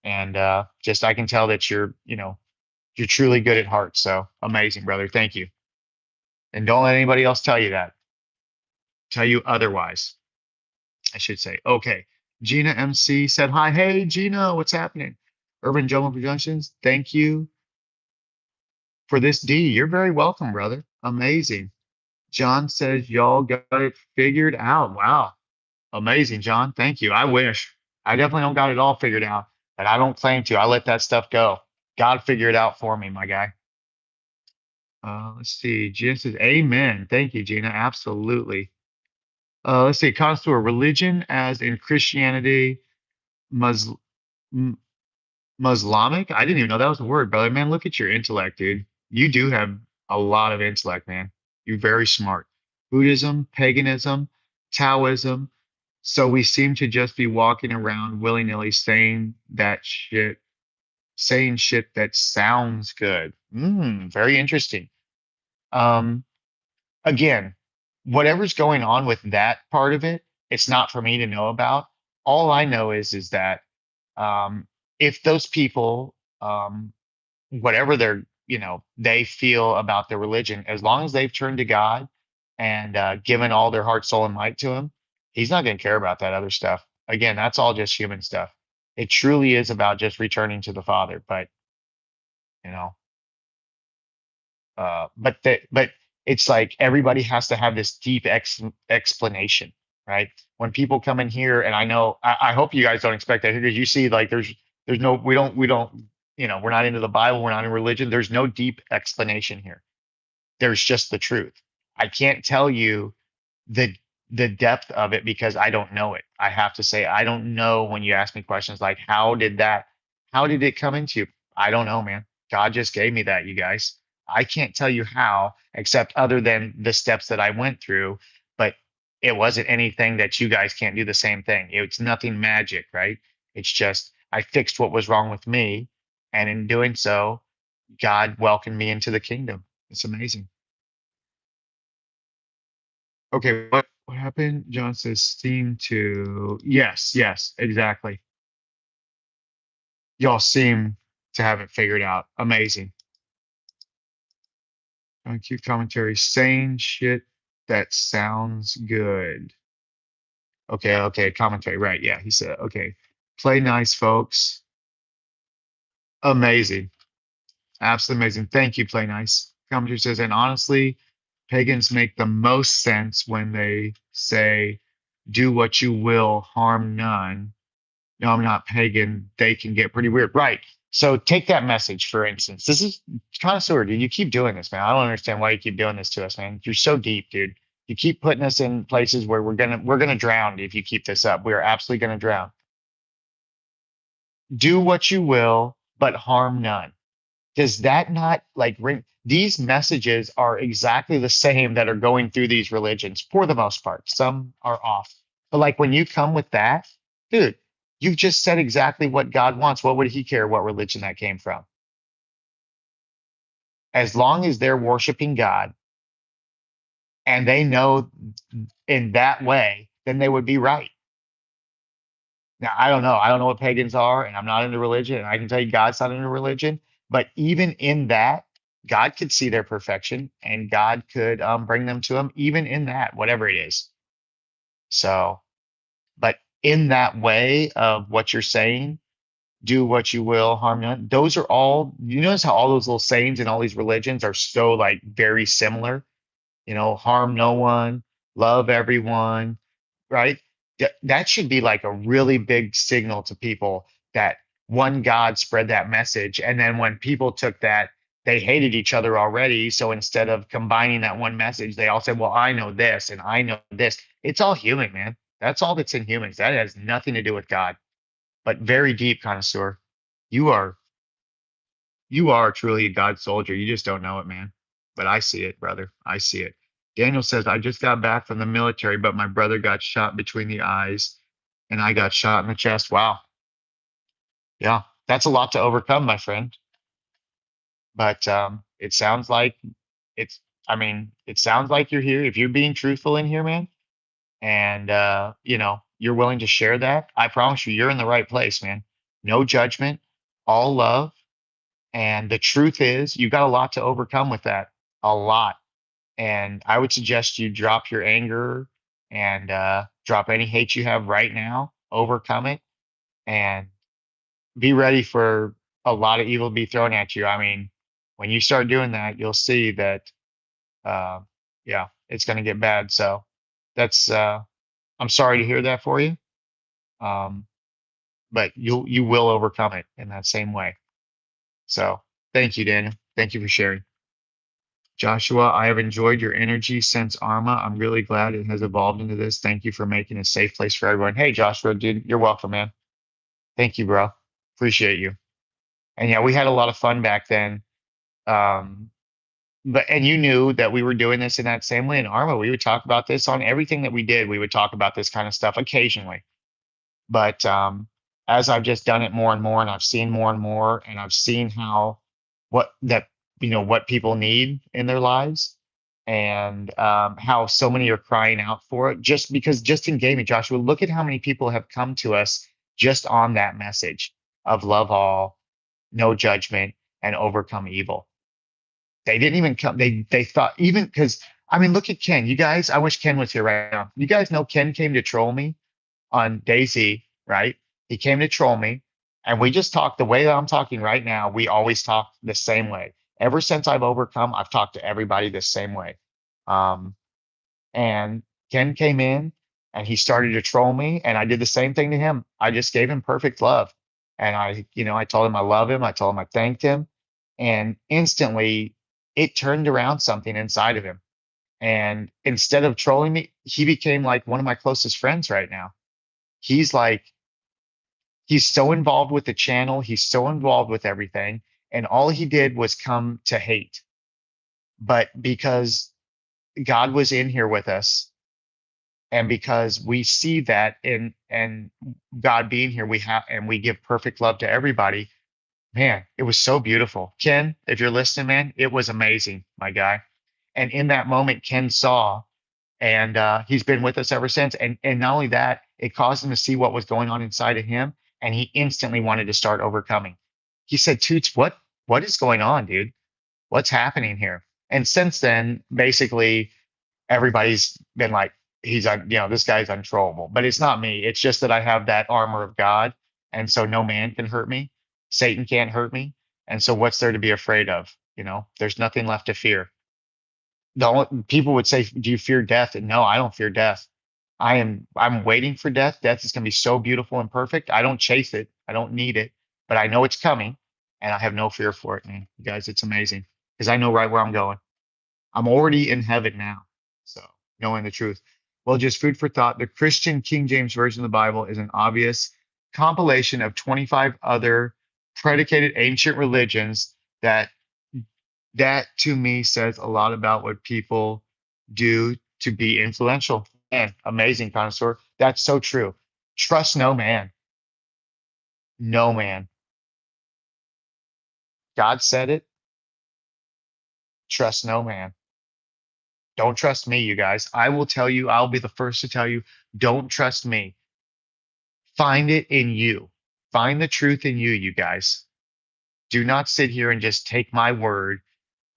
And just I can tell that you're truly good at heart. So amazing, brother. Thank you. And don't let anybody else tell you that. Tell you otherwise, I should say. Okay. Gina MC said hi. Hey, Gina, what's happening? Urban Jungle Productions, thank you for this D. You're very welcome, brother. Amazing. John says y'all got it figured out. Wow. Amazing, John. Thank you. I wish. I definitely don't got it all figured out, but I don't claim to. I let that stuff go. God figure it out for me, my guy. Let's see. Gina says, Amen. Thank you, Gina. Absolutely. Let's see. Connoisseur, religion as in Christianity, Mus- M- Muslimic. I didn't even know that was a word, brother. Man, look at your intellect, dude. You do have a lot of intellect, man. You're very smart. Buddhism, paganism, Taoism. So we seem to just be walking around willy-nilly saying shit that sounds good. Very interesting. Um, Again, whatever's going on with that part of it, it's not for me to know about. All I know is that um, if those people, whatever they feel about their religion, as long as they've turned to God and given all their heart, soul, and might to Him, He's not going to care about that other stuff. Again, that's all just human stuff. It truly is about just returning to the Father. But you know, but it's like everybody has to have this deep explanation, right? When people come in here, and I hope you guys don't expect that here because you see like there's no we don't we're not into the Bible, we're not in religion. There's no deep explanation here. There's just the truth. I can't tell you the the depth of it because I don't know it. I have to say I don't know when you ask me questions like how did it come into you? I don't know, man. God just gave me that, you guys. I can't tell you how except other than the steps that I went through, but it wasn't anything that you guys can't do the same thing. It's nothing magic, right? It's just I fixed what was wrong with me, and in doing so, God welcomed me into the kingdom. It's amazing. Okay, what happened? John says seem to yes, yes, exactly. Y'all seem to have it figured out. Amazing. Cute commentary saying shit that sounds good. Okay, okay, commentary, right. Yeah, he said, okay. Play nice, folks. Amazing. Absolutely amazing. Thank you, Play Nice. Commentary says, and honestly, pagans make the most sense when they say, do what you will, harm none. No, I'm not pagan. They can get pretty weird. Right. So take that message, for instance. This is connoisseur, dude. You keep doing this, man. I don't understand why you keep doing this to us, man. You're so deep, dude. You keep putting us in places where we're gonna drown if you keep this up. We are absolutely gonna drown. Do what you will, but harm none. Does that not like ring? These messages are exactly the same that are going through these religions for the most part. Some are off. But like when you come with that, dude, you've just said exactly what God wants. What would he care what religion that came from? As long as they're worshiping God and they know in that way, then they would be right. Now, I don't know. I don't know what pagans are, and I'm not into religion, and I can tell you God's not into religion. But even in that, God could see their perfection, and God could bring them to Him, even in that, whatever it is. So, but in that way of what you're saying, do what you will, harm none. Those are all. You notice how all those little sayings in all these religions are so like very similar. Harm no one, love everyone, right? That should be like a really big signal to people that one God spread that message. And then when people took that, they hated each other already. So instead of combining that one message, they all said, well, I know this and I know this. It's all human, man. That's all that's in humans. That has nothing to do with God, but very deep connoisseur. You are you are truly a God soldier. You just don't know it, man. But I see it, brother. I see it. Daniel says, I just got back from the military, but my brother got shot between the eyes and I got shot in the chest. Wow. Yeah. That's a lot to overcome, my friend. But it sounds like it's, it sounds like you're here. If you're being truthful in here, man, and, you're willing to share that, I promise you, you're in the right place, man. No judgment, all love. And the truth is, you've got a lot to overcome with that, a lot. And I would suggest you drop your anger and drop any hate you have right now, overcome it, and be ready for a lot of evil to be thrown at you. I mean, when you start doing that, you'll see that, uh, yeah, it's going to get bad. So that's, I'm sorry to hear that for you. Um, but you will overcome it in that same way. So thank you, Daniel. Thank you for sharing. Joshua, I have enjoyed your energy since Arma. I'm really glad it has evolved into this. Thank you for making a safe place for everyone. Hey, Joshua, dude, you're welcome, man. Thank you, bro. Appreciate you. And yeah, we had a lot of fun back then. Um, and you knew that we were doing this in that same way in Arma. We would talk about this on everything that we did. We would talk about this kind of stuff occasionally. But as I've just done it more and more, and I've seen more and more, and I've seen how what that what people need in their lives, and how so many are crying out for it. Just in gaming, Joshua, look at how many people have come to us just on that message of love all, no judgment, and overcome evil. They didn't even come. They thought even because look at Ken. You guys, I wish Ken was here right now. You guys know Ken came to troll me on Daisy, right? He came to troll me, and we just talked the way that I'm talking right now. We always talk the same way. Ever since I've overcome, I've talked to everybody the same way. Um, and Ken came in and he started to troll me, and I did the same thing to him. I just gave him perfect love. And I told him I love him. I told him I thanked him. And instantly it turned around something inside of him. And instead of trolling me, he became like one of my closest friends right now. He's like, he's so involved with the channel, he's so involved with everything, and all he did was come to hate. But because God was in here with us, and because we see that in and God being here, we give perfect love to everybody. Man, it was so beautiful. Ken, if you're listening, man, it was amazing, my guy. And in that moment, Ken saw, and he's been with us ever since. And not only that, it caused him to see what was going on inside of him, and he instantly wanted to start overcoming. He said, "Toots, what is going on, dude? What's happening here?" And since then, basically, everybody's been like, this guy's untrollable. But it's not me. It's just that I have that armor of God, and so no man can hurt me. Satan can't hurt me. And so what's there to be afraid of? There's nothing left to fear. People would say, "Do you fear death?" And no, I don't fear death. I'm waiting for death. Death is going to be so beautiful and perfect. I don't chase it. I don't need it, but I know it's coming, and I have no fear for it, man. You guys, it's amazing because I know right where I'm going. I'm already in heaven now. So knowing the truth. Well, just food for thought. The Christian King James Version of the Bible is an obvious compilation of 25 other predicated ancient religions that to me says a lot about what people do to be influential. And amazing connoisseur. That's so true. Trust no man. No man. God said it. Trust no man. Don't trust me, you guys. I will tell you, I'll be the first to tell you, don't trust me. Find it in you. Find the truth in you, you guys. Do not sit here and just take my word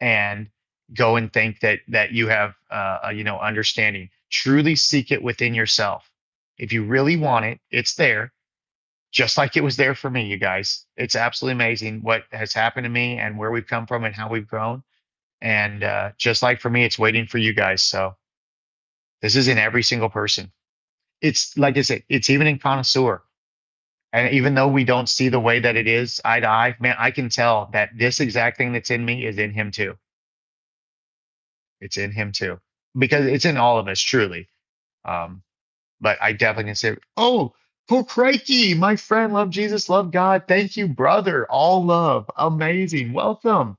and go and think that you have understanding. Truly seek it within yourself. If you really want it, it's there, just like it was there for me, you guys. It's absolutely amazing what has happened to me and where we've come from and how we've grown. And just like for me, it's waiting for you guys. So this is in every single person. It's like I said, it's even in connoisseur. And even though we don't see the way that it is eye to eye, man, I can tell that this exact thing that's in me is in him too. It's in him too, because it's in all of us, truly. Um, but I definitely can say, oh, oh, crikey, my friend, love Jesus, love God. Thank you, brother. All love. Amazing. Welcome.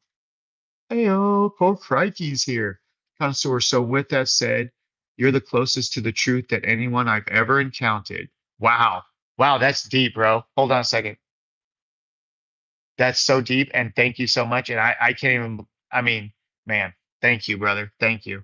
Hey, oh, poor crikey's here. Connoisseur. So, with that said, you're the closest to the truth that anyone I've ever encountered. Wow. Wow, that's deep, bro. Hold on a second. That's so deep. And thank you so much. And I can't even, I mean, man, thank you, brother. Thank you.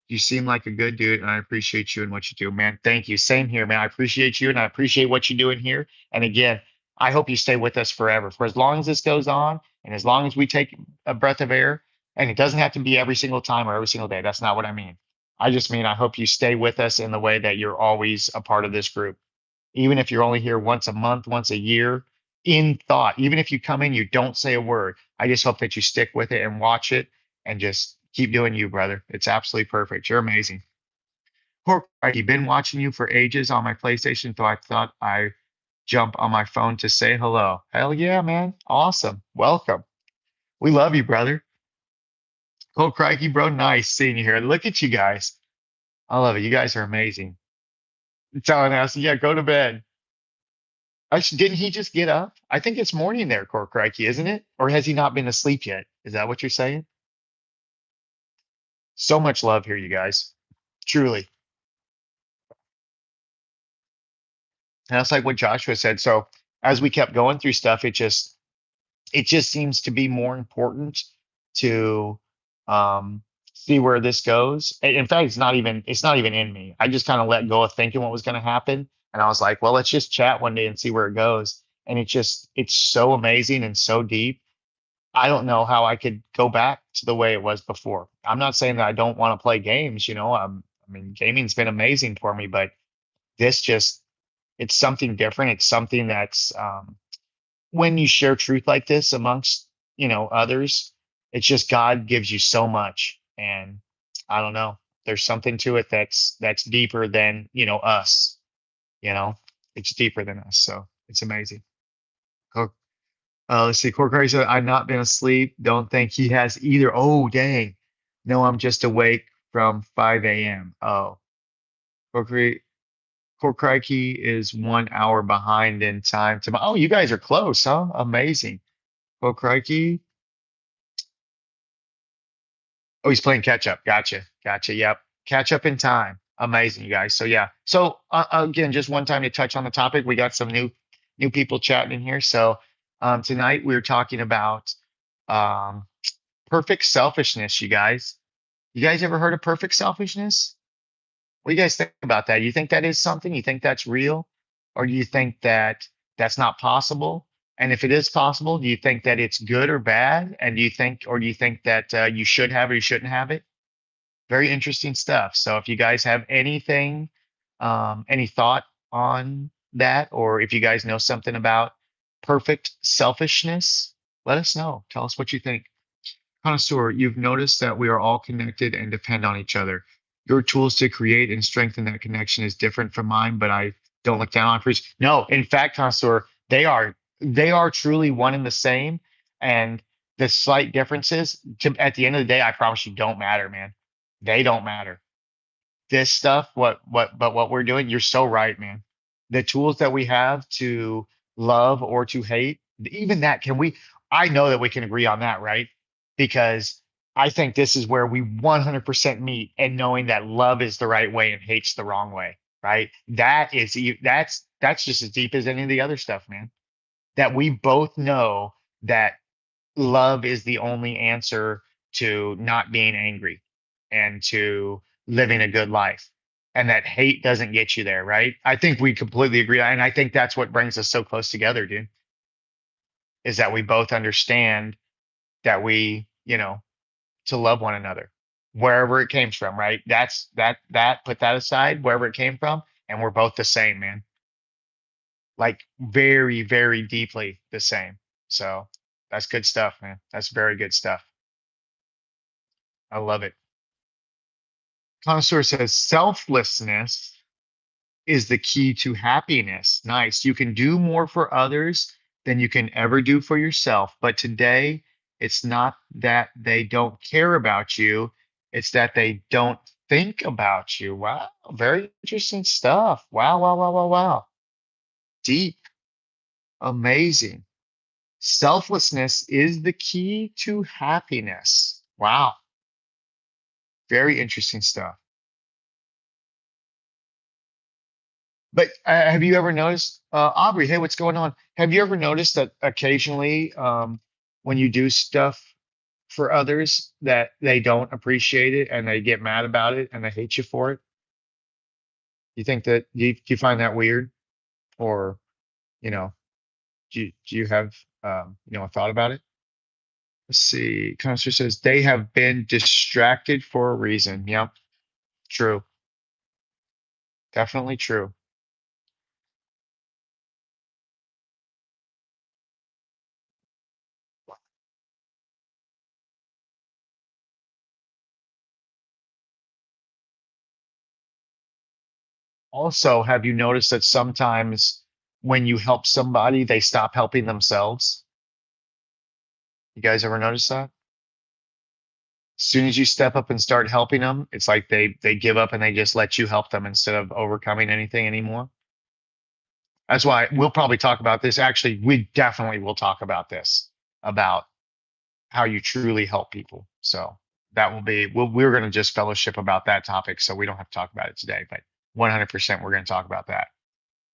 You seem like a good dude, and I appreciate you and what you do, man. Thank you. Same here, man. I appreciate you, and I appreciate what you do in here. And again, I hope you stay with us forever, for as long as this goes on, and as long as we take a breath of air. And it doesn't have to be every single time or every single day. That's not what I mean. I just mean I hope you stay with us in the way that you're always a part of this group, even if you're only here once a month, once a year, in thought. Even if you come in, you don't say a word. I just hope that you stick with it and watch it and just keep doing you, brother. It's absolutely perfect. You're amazing. Poor I've been watching you for ages on my PlayStation, so I thought I jump on my phone to say hello. Hell yeah, man. Awesome. Welcome. We love you, brother. Oh, crikey, bro. Nice seeing you here. Look at you guys. I love it. You guys are amazing. Telling us, yeah, go to bed. Actually, didn't he just get up? I think it's morning there, Core Crikey, isn't it? Or has he not been asleep yet? Is that what you're saying? So much love here, you guys. Truly. And that's like what Joshua said. So as we kept going through stuff, it just seems to be more important to see where this goes. In fact, it's not even in me. I just kind of let go of thinking what was going to happen, and I was like, well, let's just chat one day and see where it goes. And it's so amazing and so deep. I don't know how I could go back to the way it was before. I'm not saying that I don't want to play games. I mean, gaming's been amazing for me, but this just it's something different. It's something that's when you share truth like this amongst others, it's just God gives you so much. And I don't know, there's something to it that's deeper than us. you know it's deeper than us, so it's amazing. Cor- let's see, Corcoran said, I've not been asleep, don't think he has either. Oh, dang. No, I'm just awake from 5 a.m. Oh, Corcoran, Corcoran is 1 hour behind in time to oh, you guys are close, huh? Amazing. Corcoran. Oh, he's playing catch up. Gotcha. Gotcha. Yep. Catch up in time. Amazing, you guys. So yeah. So again, just one time to touch on the topic. We got some new people chatting in here. So tonight we're talking about um, perfect selfishness. You guys. You guys ever heard of perfect selfishness? What do you guys think about that? You think that is something? You think that's real, or do you think that that's not possible? And if it is possible, do you think that it's good or bad? And do you think that you should have or you shouldn't have it? Very interesting stuff. So if you guys have anything, any thought on that, or if you guys know something about perfect selfishness, let us know. Tell us what you think. Connoisseur, you've noticed that we are all connected and depend on each other. Your tools to create and strengthen that connection is different from mine, but I don't look down on priests. No, in fact, Connoisseur, they are truly one and the same. And the slight differences, at the end of the day, I promise you, don't matter, man. They don't matter. This stuff, what we're doing, you're so right, man. The tools that we have to love or to hate, even that, I know that we can agree on that, right? Because I think this is where we 100% meet, and knowing that love is the right way and hate's the wrong way, right? That's just as deep as any of the other stuff, man. That we both know that love is the only answer to not being angry. and to living a good life. And that hate doesn't get you there, right? I think we completely agree. And I think that's what brings us so close together, dude, is that we both understand that we, to love one another wherever it came from, right? Put that aside, wherever it came from. And we're both the same, man. Like very, very deeply the same. So that's good stuff, man. That's very good stuff. I love it. Connoisseur says selflessness is the key to happiness. Nice. You can do more for others than you can ever do for yourself. But today, it's not that they don't care about you, it's that they don't think about you. Wow. Very interesting stuff. Wow, wow, wow, wow, wow. Deep. Amazing. Selflessness is the key to happiness. Wow. Very interesting stuff. But have you ever noticed, Aubrey? Hey, what's going on? Have you ever noticed that occasionally, when you do stuff for others, that they don't appreciate it and they get mad about it and they hate you for it? You think that do you find that weird, or you know, do you have a thought about it? Let's see. Constance says they have been distracted for a reason. Yep, true, definitely true. Also, have you noticed that sometimes when you help somebody, they stop helping themselves? You guys ever notice that? As soon as you step up and start helping them, it's like they give up and they just let you help them instead of overcoming anything anymore. That's why we'll probably talk about this. Actually, we definitely will talk about this, about how you truly help people. So that will be, we're going to just fellowship about that topic. So we don't have to talk about it today, but 100% we're going to talk about that.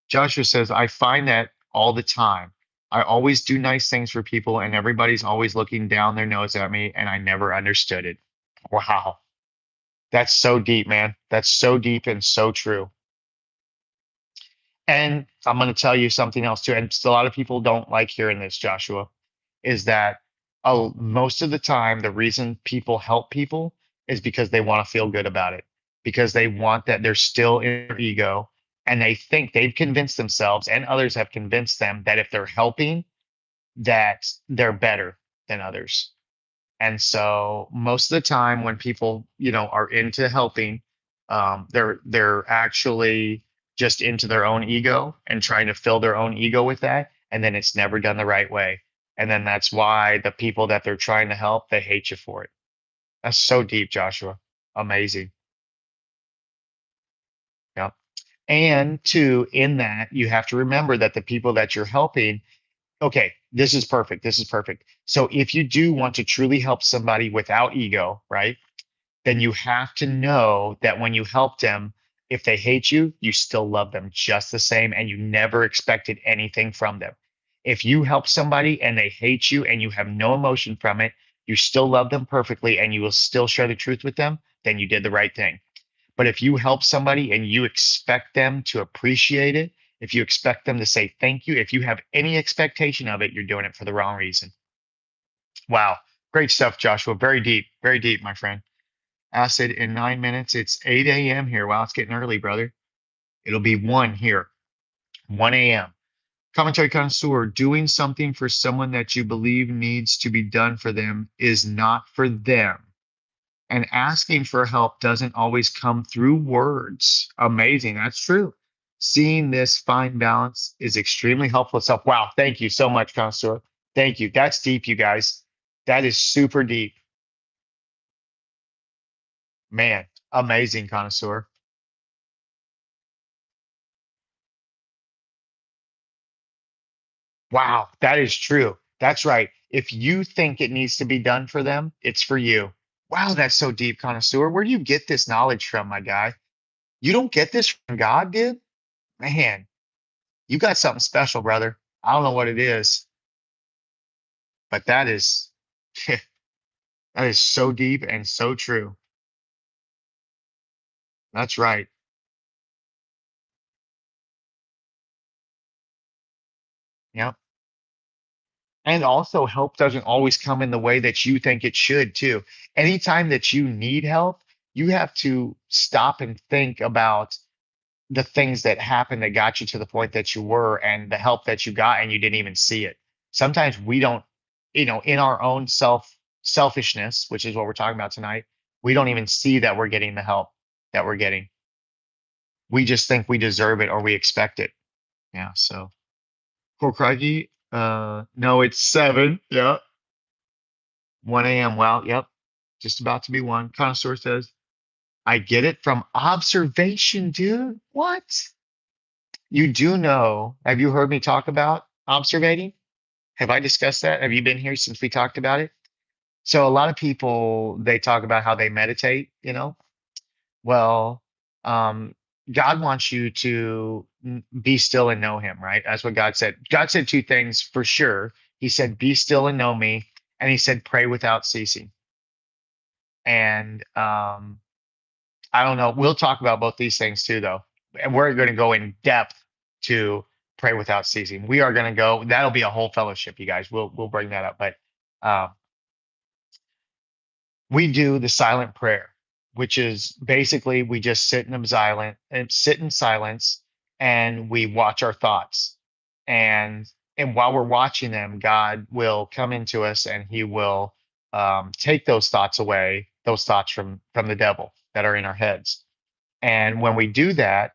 Joshua says, I find that all the time. I always do nice things for people, and everybody's always looking down their nose at me, and I never understood it. Wow. That's so deep, man. That's so deep and so true. And I'm going to tell you something else too. And a lot of people don't like hearing this, Joshua, is that most of the time, the reason people help people is because they want to feel good about it, because they want that they're still in their ego. And they think they've convinced themselves, and others have convinced them, that if they're helping, that they're better than others. And so most of the time when people, are into helping, they're actually just into their own ego and trying to fill their own ego with that. And then it's never done the right way. And then that's why the people that they're trying to help, they hate you for it. That's so deep, Joshua. Amazing. Yeah. And two, in that, you have to remember that the people that you're helping, okay, this is perfect. This is perfect. So if you do want to truly help somebody without ego, right? Then you have to know that when you help them, if they hate you, you still love them just the same and you never expected anything from them. If you help somebody and they hate you and you have no emotion from it, you still love them perfectly and you will still share the truth with them, then you did the right thing. But if you help somebody and you expect them to appreciate it, if you expect them to say thank you, if you have any expectation of it, you're doing it for the wrong reason. Wow. Great stuff, Joshua. very deep, my friend. Acid in 9 minutes. It's 8 a.m. here. Wow, it's getting early, brother. It'll be 1 here, 1 a.m. Commentary connoisseur, doing something for someone that you believe needs to be done for them is not for them. And asking for help doesn't always come through words. Amazing. That's true. Seeing this fine balance is extremely helpful itself. Wow. Thank you so much, connoisseur. Thank you. That's deep, you guys. That is super deep. Man, amazing, connoisseur. Wow, that is true. That's right. If you think it needs to be done for them, it's for you. Wow, that's so deep, connoisseur. Where do you get this knowledge from, my guy? You don't get this from God, dude? Man, you got something special, brother. I don't know what it is, but that is that is so deep and so true. That's right. Yep. And also, help doesn't always come in the way that you think it should, too. Anytime that you need help, you have to stop and think about the things that happened that got you to the point that you were and the help that you got and you didn't even see it. Sometimes we don't, in our own selfishness, which is what we're talking about tonight, we don't even see that we're getting the help that we're getting. We just think we deserve it or we expect it. Yeah. So cool, Craigie. No, it's 7. Yeah. 1 a.m. Well, yep. Just about to be 1. Connoisseur says, I get it from observation, dude. What? You do know, have you heard me talk about observating? Have I discussed that? Have you been here since we talked about it? So a lot of people, they talk about how they meditate, Well, um, God wants you to be still and know him, right? That's what God said. God said 2 things for sure. He said, be still and know me. And he said, pray without ceasing. And I don't know. We'll talk about both these things too, though. And we're going to go in depth to pray without ceasing. We are going to go. That'll be a whole fellowship, you guys. We'll bring that up. But uh, we do the silent prayer, which is basically we just sit in silence, and we watch our thoughts. And while we're watching them, God will come into us, and He will take those thoughts away, those thoughts from the devil that are in our heads. And when we do that,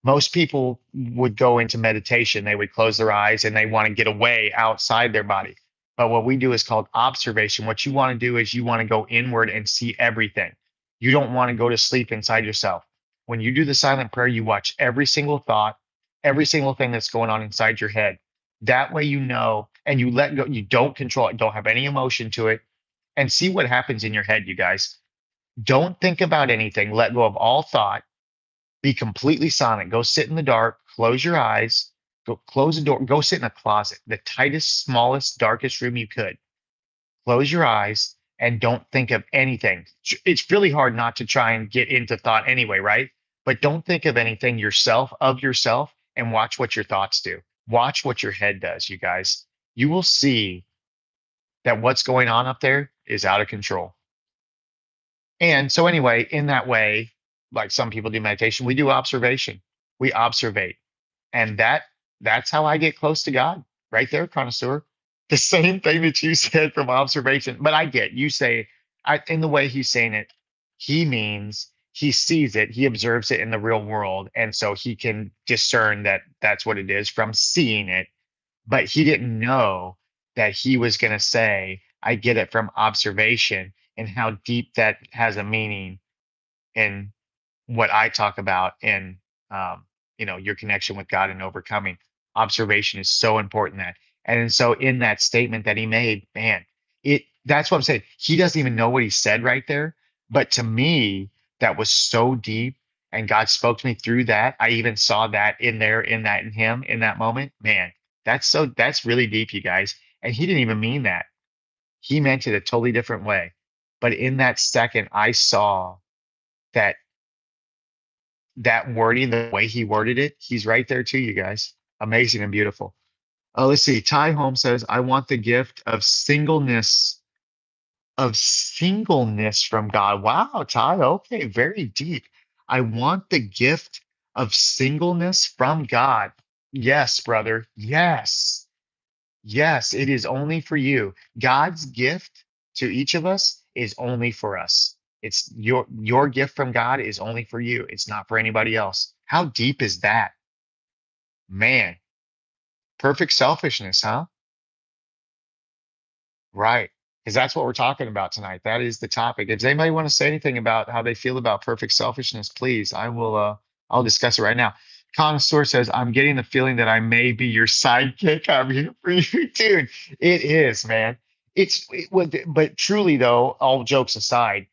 most people would go into meditation. They would close their eyes and they want to get away outside their body. But what we do is called observation. What you want to do is you want to go inward and see everything. You don't want to go to sleep inside yourself. When you do the silent prayer, you watch every single thought, every single thing that's going on inside your head. That way, and you let go, you don't control it, don't have any emotion to it, and see what happens in your head, you guys. Don't think about anything, let go of all thought, be completely silent. Go sit in the dark, close your eyes, go close the door, go sit in a closet, the tightest, smallest, darkest room you could. Close your eyes and don't think of anything. It's really hard not to try and get into thought anyway, right? But don't think of anything yourself, and watch what your thoughts do. Watch what your head does, you guys. You will see that what's going on up there is out of control. And so, anyway, in that way, like some people do meditation, we do observation. We observate, and that's how I get close to God. Right there, connoisseur. The same thing that you said from observation, but I get you say, in the way he's saying it, he means he sees it, he observes it in the real world, and so he can discern that that's what it is from seeing it. But he didn't know that he was going to say, I get it from observation, and how deep that has a meaning in what I talk about in your connection with God and overcoming. Observation is so important that. And so in that statement that he made, man, that's what I'm saying. He doesn't even know what he said right there. But to me, that was so deep. And God spoke to me through that. I even saw that in there, in him, in that moment. Man, that's really deep, you guys. And he didn't even mean that. He meant it a totally different way. But in that second, I saw that that wording, the way he worded it, he's right there too, you guys. Amazing and beautiful. Let's see. Ty Holmes says, I want the gift of singleness from God. Wow, Ty. Okay, very deep. I want the gift of singleness from God. Yes, brother. Yes. Yes, it is only for you. God's gift to each of us is only for us. It's your gift from God is only for you. It's not for anybody else. How deep is that? Man, perfect selfishness, huh? Right. Because that's what we're talking about tonight. That is the topic. If anybody want to say anything about how they feel about perfect selfishness, please, I'll discuss it right now. Connoisseur says, I'm getting the feeling that I may be your sidekick. I'm here for you, dude. It is, man. But truly though, all jokes aside,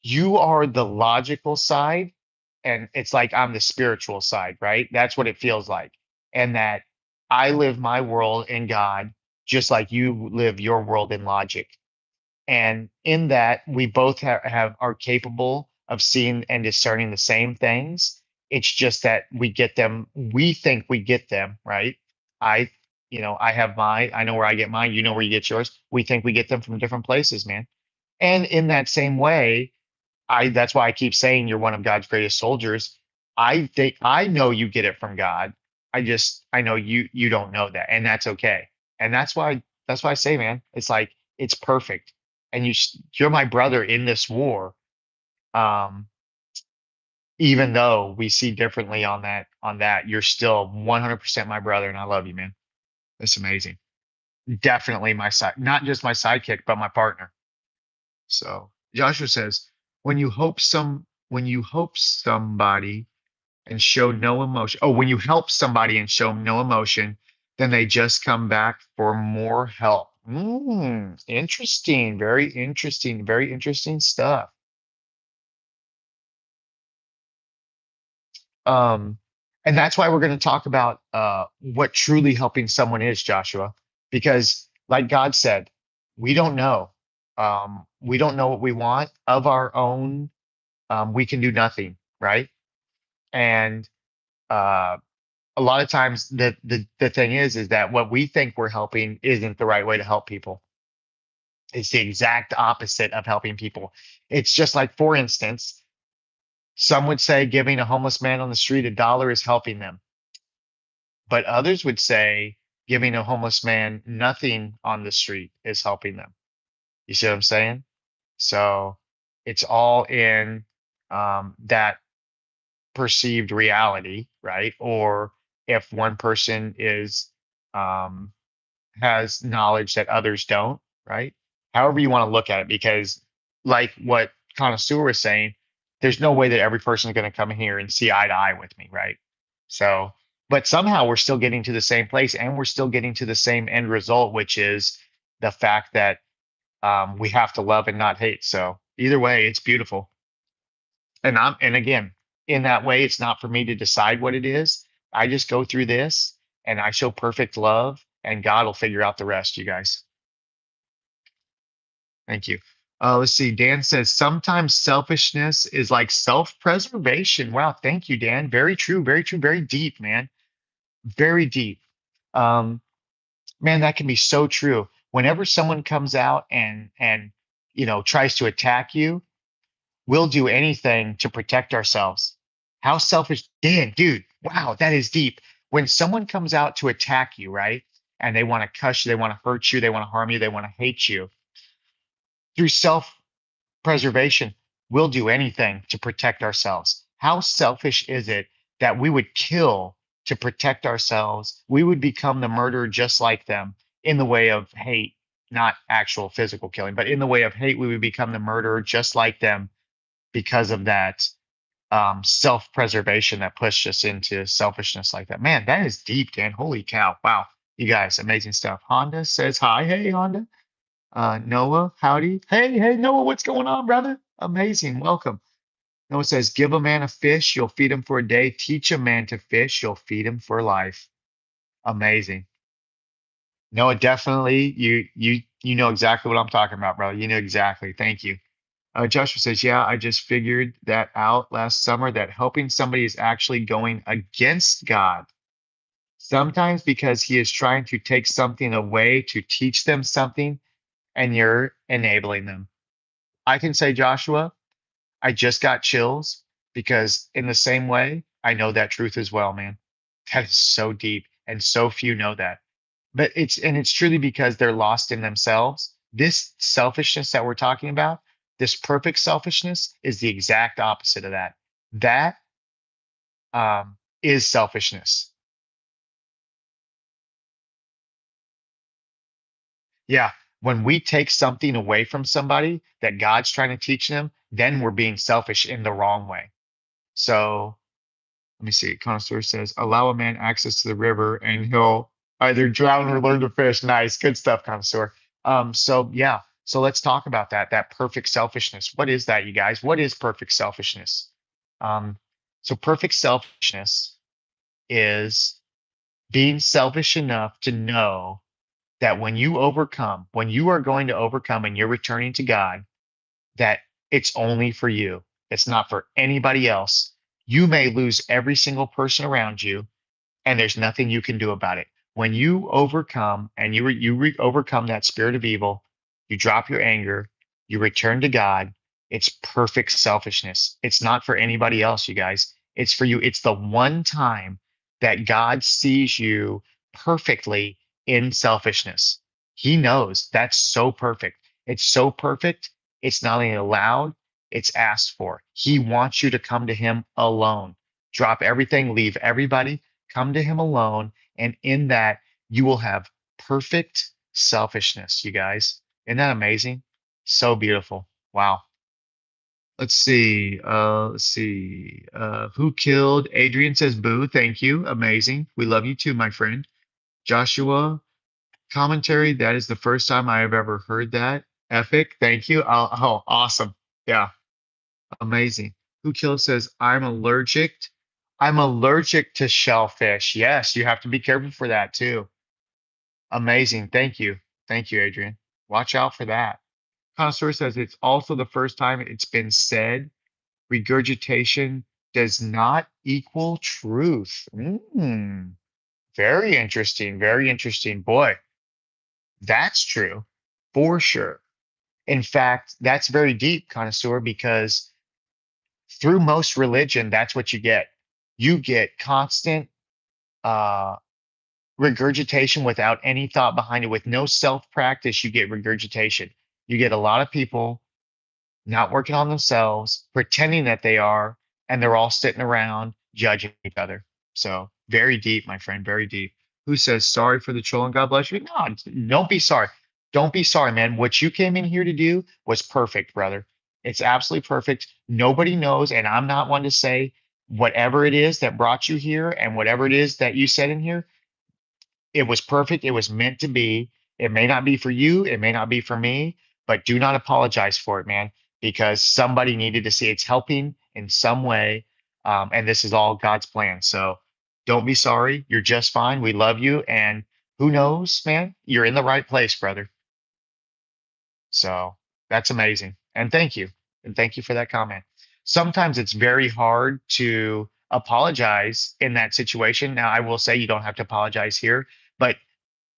you are the logical side, and it's like I'm the spiritual side, right? That's what it feels like. And that I live my world in God just like you live your world in logic. And in that, we both are capable of seeing and discerning the same things. It's just that we get them, we think we get them, right? I, I have mine, I know where I get mine, you know where you get yours. We think we get them from different places, man. And in that same way, that's why I keep saying you're one of God's greatest soldiers. I think I know you get it from God. I know you don't know that, and that's okay. And that's why I say, man, it's like it's perfect. And you're my brother in this war. Um, even though we see differently on that, you're still 100% my brother, and I love you, man. It's amazing. Definitely my side, not just my sidekick, but my partner. So Joshua says, when you hope somebody and show no emotion. Oh, when you help somebody and show no emotion, then they just come back for more help. Interesting. Very interesting. Very interesting stuff. Um, and that's why we're going to talk about what truly helping someone is, Joshua, because like God said, we don't know. We don't know what we want of our own. We can do nothing, right? And uh, a lot of times the thing is that what we think we're helping isn't the right way to help people. It's the exact opposite of helping people. It's just like, for instance, some would say giving a homeless man on the street $1 is helping them, but others would say giving a homeless man nothing on the street is helping them. You see what I'm saying? So it's all in that perceived reality, right? Or if one person um, has knowledge that others don't, right? However you want to look at it, because like what Connoisseur was saying, there's no way that every person is going to come here and see eye to eye with me, right? So, but somehow we're still getting to the same place, and we're still getting to the same end result, which is the fact that we have to love and not hate. So either way, it's beautiful. And again, in that way, it's not for me to decide what it is. I just go through this and I show perfect love, and God will figure out the rest, you guys. Thank you. Let's see. Dan says sometimes selfishness is like self-preservation. Wow, thank you, Dan. Very true, very true, very deep, man. Very deep. Um, man, that can be so true. Whenever someone comes out and tries to attack you, we'll do anything to protect ourselves. How selfish, Dan, dude. Wow, that is deep. When someone comes out to attack you, right? And they want to cuss you, they want to hurt you, they want to harm you, they want to hate you. Through self preservation, we'll do anything to protect ourselves. How selfish is it that we would kill to protect ourselves? We would become the murderer just like them in the way of hate, not actual physical killing, but in the way of hate, we would become the murderer just like them because of that self-preservation that pushed us into selfishness like that. Man, that is deep, Dan. Holy cow. Wow. You guys, amazing stuff. Honda says hi. Hey, Honda. Noah, howdy. Hey, Noah, what's going on, brother? Amazing. Welcome. Noah says, give a man a fish, you'll feed him for a day. Teach a man to fish, you'll feed him for life. Amazing. Noah, definitely. You know exactly what I'm talking about, brother. You know exactly. Thank you. Joshua says, yeah, I just figured that out last summer that helping somebody is actually going against God. Sometimes because he is trying to take something away to teach them something, and you're enabling them. I can say, Joshua, I just got chills because, in the same way, I know that truth as well, man. That is so deep, and so few know that. But it's truly because they're lost in themselves. This selfishness that we're talking about, this perfect selfishness, is the exact opposite of that. That is selfishness. Yeah. When we take something away from somebody that God's trying to teach them, then we're being selfish in the wrong way. So let me see. Connoisseur says, allow a man access to the river and he'll either drown or learn to fish. Nice. Good stuff, Connoisseur. So yeah. So let's talk about that perfect selfishness. What is that, you guys? What is perfect selfishness? Um, so perfect selfishness is being selfish enough to know that when you are going to overcome and you're returning to God, that it's only for you. It's not for anybody else. You may lose every single person around you, and there's nothing you can do about it. When you overcome and overcome that spirit of evil, you drop your anger, you return to God. It's perfect selfishness. It's not for anybody else, you guys. It's for you. It's the one time that God sees you perfectly in selfishness. He knows that's so perfect. It's so perfect. It's not only allowed, it's asked for. He wants you to come to him alone. Drop everything, leave everybody, come to him alone, and in that you will have perfect selfishness, you guys. Isn't that amazing? So beautiful. Wow. Let's see. Who killed Adrian says boo. Thank you. Amazing. We love you too, my friend. Joshua, commentary. That is the first time I have ever heard that. Epic. Thank you. Oh, awesome. Yeah. Amazing. Who killed says I'm allergic. I'm allergic to shellfish. Yes, you have to be careful for that too. Amazing. Thank you. Thank you, Adrian. Watch out for that. Connoisseur says it's also the first time it's been said regurgitation does not equal truth. Very interesting. Very interesting. Boy, that's true for sure. In fact, that's very deep, connoisseur, because through most religion, that's what you get. You get constant uh, regurgitation without any thought behind it. With no self practice, you get regurgitation. You get a lot of people not working on themselves, pretending that they are, and they're all sitting around judging each other. So very deep, my friend, very deep. Who says sorry for the troll and God bless you? No, don't be sorry. Don't be sorry, man. What you came in here to do was perfect, brother. It's absolutely perfect. Nobody knows, and I'm not one to say whatever it is that brought you here and whatever it is that you said in here, it was perfect. It was meant to be. It may not be for you. It may not be for me, but do not apologize for it, man, because somebody needed to see it's helping in some way. And this is all God's plan. So don't be sorry. You're just fine. We love you. And who knows, man, you're in the right place, brother. So that's amazing. And thank you. And thank you for that comment. Sometimes it's very hard to apologize in that situation. Now, I will say you don't have to apologize here, but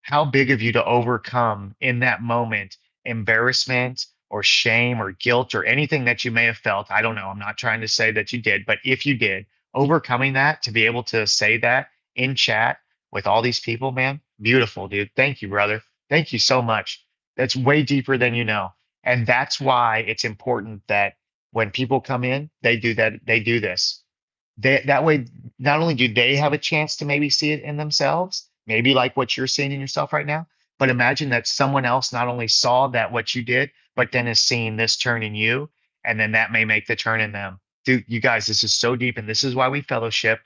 how big of you to overcome in that moment embarrassment or shame or guilt or anything that you may have felt. I don't know. I'm not trying to say that you did, but if you did, overcoming that to be able to say that in chat with all these people, man, beautiful, dude. Thank you, brother. Thank you so much. That's way deeper than you know. And that's why it's important that when people come in, they do that, they do this that way, not only do they have a chance to maybe see it in themselves, maybe like what you're seeing in yourself right now, but imagine that someone else not only saw that what you did, but then is seeing this turn in you, and then that may make the turn in them. Dude, you guys, this is so deep, and this is why we fellowship,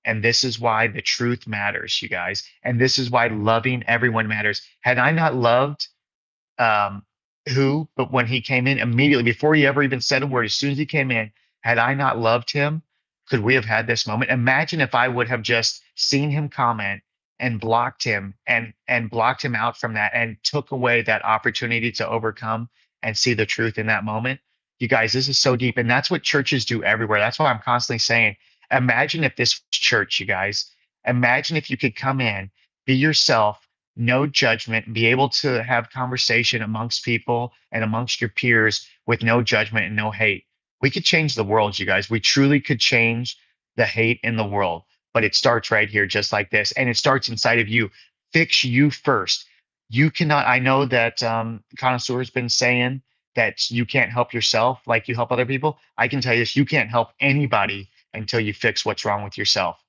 and this is why the truth matters, you guys, and this is why loving everyone matters. Had I not loved um, but when he came in immediately, before he ever even said a word, as soon as he came in, had I not loved him, could we have had this moment? Imagine if I would have just seen him comment and blocked him and blocked him out from that and took away that opportunity to overcome and see the truth in that moment. You guys, this is so deep. And that's what churches do everywhere. That's why I'm constantly saying, imagine if this was church, you guys. Imagine if you could come in, be yourself, no judgment, be able to have conversation amongst people and amongst your peers with no judgment and no hate. We could change the world, you guys. We truly could change the hate in the world. But it starts right here, just like this. And it starts inside of you. Fix you first. You cannot, I know that Connoisseur has been saying that you can't help yourself like you help other people. I can tell you this, you can't help anybody until you fix what's wrong with yourself.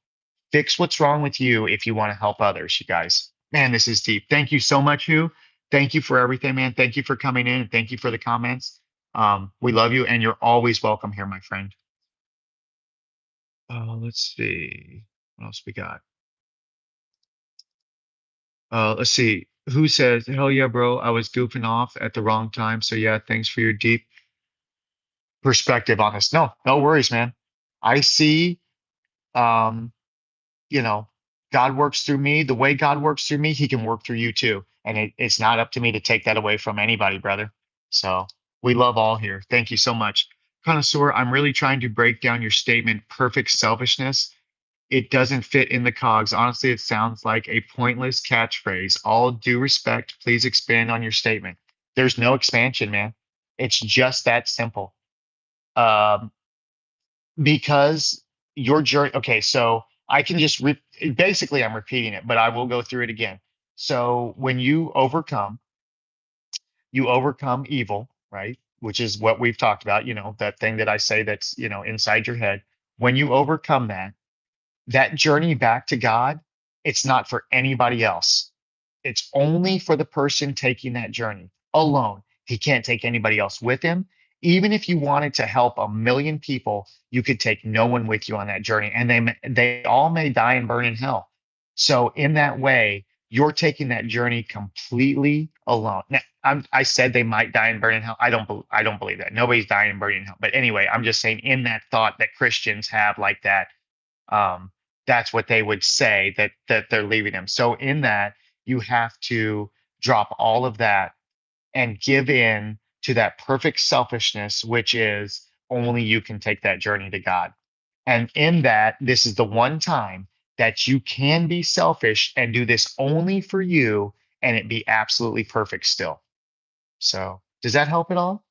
Fix what's wrong with you if you want to help others, you guys. Man, this is deep. Thank you so much, Hugh. Thank you for everything, man. Thank you for coming in. And thank you for the comments. We love you, and you're always welcome here, my friend. Let's see. What else we got? Let's see. Who says, hell yeah, bro, I was goofing off at the wrong time. So yeah, thanks for your deep perspective on this. No, no worries, man. I see um you know, God works through me. The way God works through me, he can work through you too. And it's not up to me to take that away from anybody, brother. So we love all here. Thank you so much. Connoisseur, I'm really trying to break down your statement, perfect selfishness. It doesn't fit in the cogs. Honestly, it sounds like a pointless catchphrase. All due respect, please expand on your statement. There's no expansion, man. It's just that simple. Um, because your journey, okay, so I can just basically I'm repeating it, but I will go through it again. So when you overcome evil, right? Which is what we've talked about, that thing that I say that's, inside your head. When you overcome that journey back to God, it's not for anybody else. It's only for the person taking that journey alone. He can't take anybody else with him. Even if you wanted to help a million people, you could take no one with you on that journey, and they all may die and burn in hell. So in that way, you're taking that journey completely alone. Now, I said they might die and burn in hell. I don't believe that. Nobody's dying and burning in hell. But anyway, I'm just saying in that thought that Christians have like that, um, that's what they would say that they're leaving him. So in that, you have to drop all of that and give in to that perfect selfishness, which is only you can take that journey to God. And in that, this is the one time that you can be selfish and do this only for you, and it be absolutely perfect still. So does that help at all,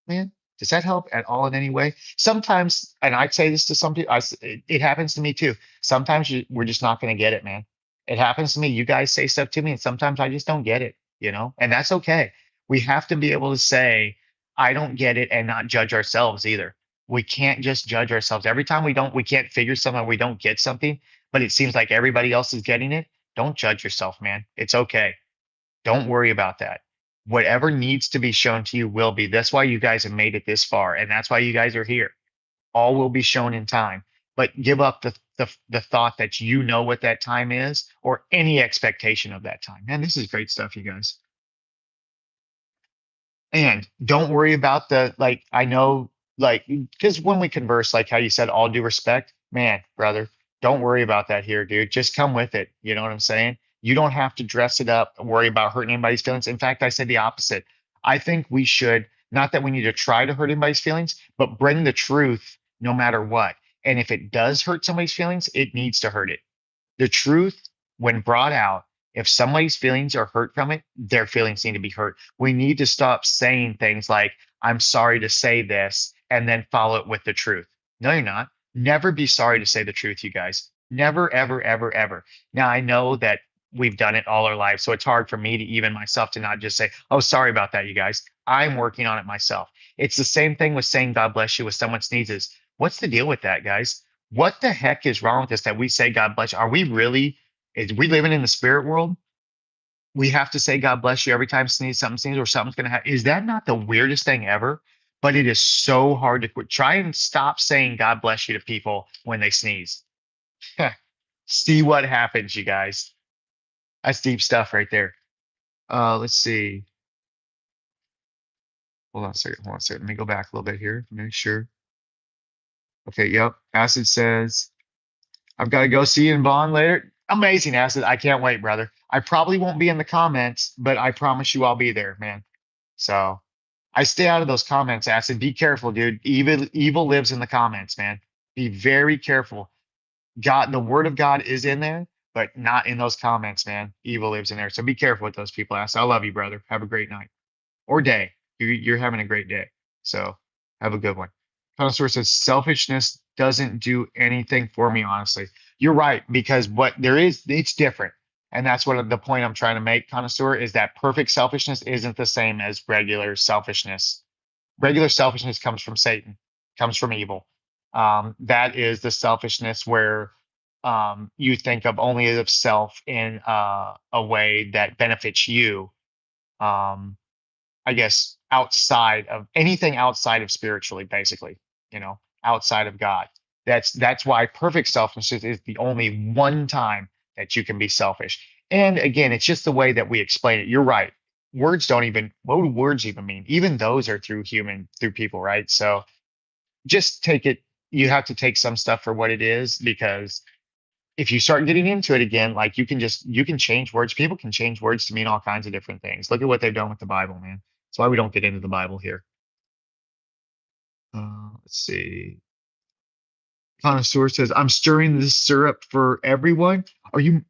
man? Does that help at all in any way? Sometimes, and I'd say this to some people, it happens to me too. Sometimes we're just not going to get it, man. It happens to me. You guys say stuff to me, and sometimes I just don't get it, and that's okay. We have to be able to say, I don't get it, and not judge ourselves either. We can't just judge ourselves. Every time we can't figure something, out, we don't get something, but it seems like everybody else is getting it. Don't judge yourself, man. It's okay. Don't worry about that. Whatever needs to be shown to you will be. That's why you guys have made it this far, and that's why you guys are here. All will be shown in time. But give up the thought that you know what that time is, or any expectation of that time. Man, this is great stuff, you guys. And don't worry about I know, because when we converse, like how you said, all due respect, man, brother, don't worry about that here, dude. Just come with it. You know what I'm saying? You don't have to dress it up, worry about hurting anybody's feelings. In fact, I said the opposite. I think we should, not that we need to try to hurt anybody's feelings, but bring the truth no matter what. And if it does hurt somebody's feelings, it needs to hurt it. The truth, when brought out, if somebody's feelings are hurt from it, their feelings need to be hurt. We need to stop saying things like, I'm sorry to say this, and then follow it with the truth. No, you're not. Never be sorry to say the truth, you guys. Never, ever, ever, ever. Now, I know that we've done it all our lives, so it's hard for me to even myself to not just say, oh, sorry about that, you guys. I'm working on it myself. It's the same thing with saying God bless you with someone sneezes. What's the deal with that, guys? What the heck is wrong with us that we say God bless you? Are we really, is we living in the spirit world? We have to say God bless you every time something sneezes or something's gonna happen. Is that not the weirdest thing ever? But it is so hard to quit. Try and stop saying God bless you to people when they sneeze. See what happens, you guys. That's deep stuff right there. Let's see. Hold on a second. Hold on a second. Let me go back a little bit here. Make sure. Okay, yep. Acid says I've got to go see you in Vaughn later. Amazing, Acid. I can't wait, brother. I probably won't be in the comments, but I promise you I'll be there, man. So I stay out of those comments, Acid. Be careful, dude. Evil lives in the comments, man. Be very careful. God, the word of God is in there, but not in those comments, man. Evil lives in there. So be careful with those people, Acid. I love you, brother. Have a great night or day. You're having a great day. So have a good one. Connoisseur says selfishness doesn't do anything for me, honestly. You're right, because what there is, it's different. And that's what the point I'm trying to make, Connoisseur, is that perfect selfishness isn't the same as regular selfishness. Regular selfishness comes from Satan, comes from evil. That is the selfishness where you think of only of self in a way that benefits you. Um, I guess outside of anything outside of spiritually, basically, outside of God. That's why perfect selfishness is the only one time that you can be selfish. And again, it's just the way that we explain it. You're right. Words don't even, what do words even mean? Even those are through people, right? So just take it, you have to take some stuff for what it is, because if you start getting into it again, like you can change words. People can change words to mean all kinds of different things. Look at what they've done with the Bible, man. That's why we don't get into the Bible here. Let's see. Connoisseur says, "I'm stirring this syrup for everyone." Are you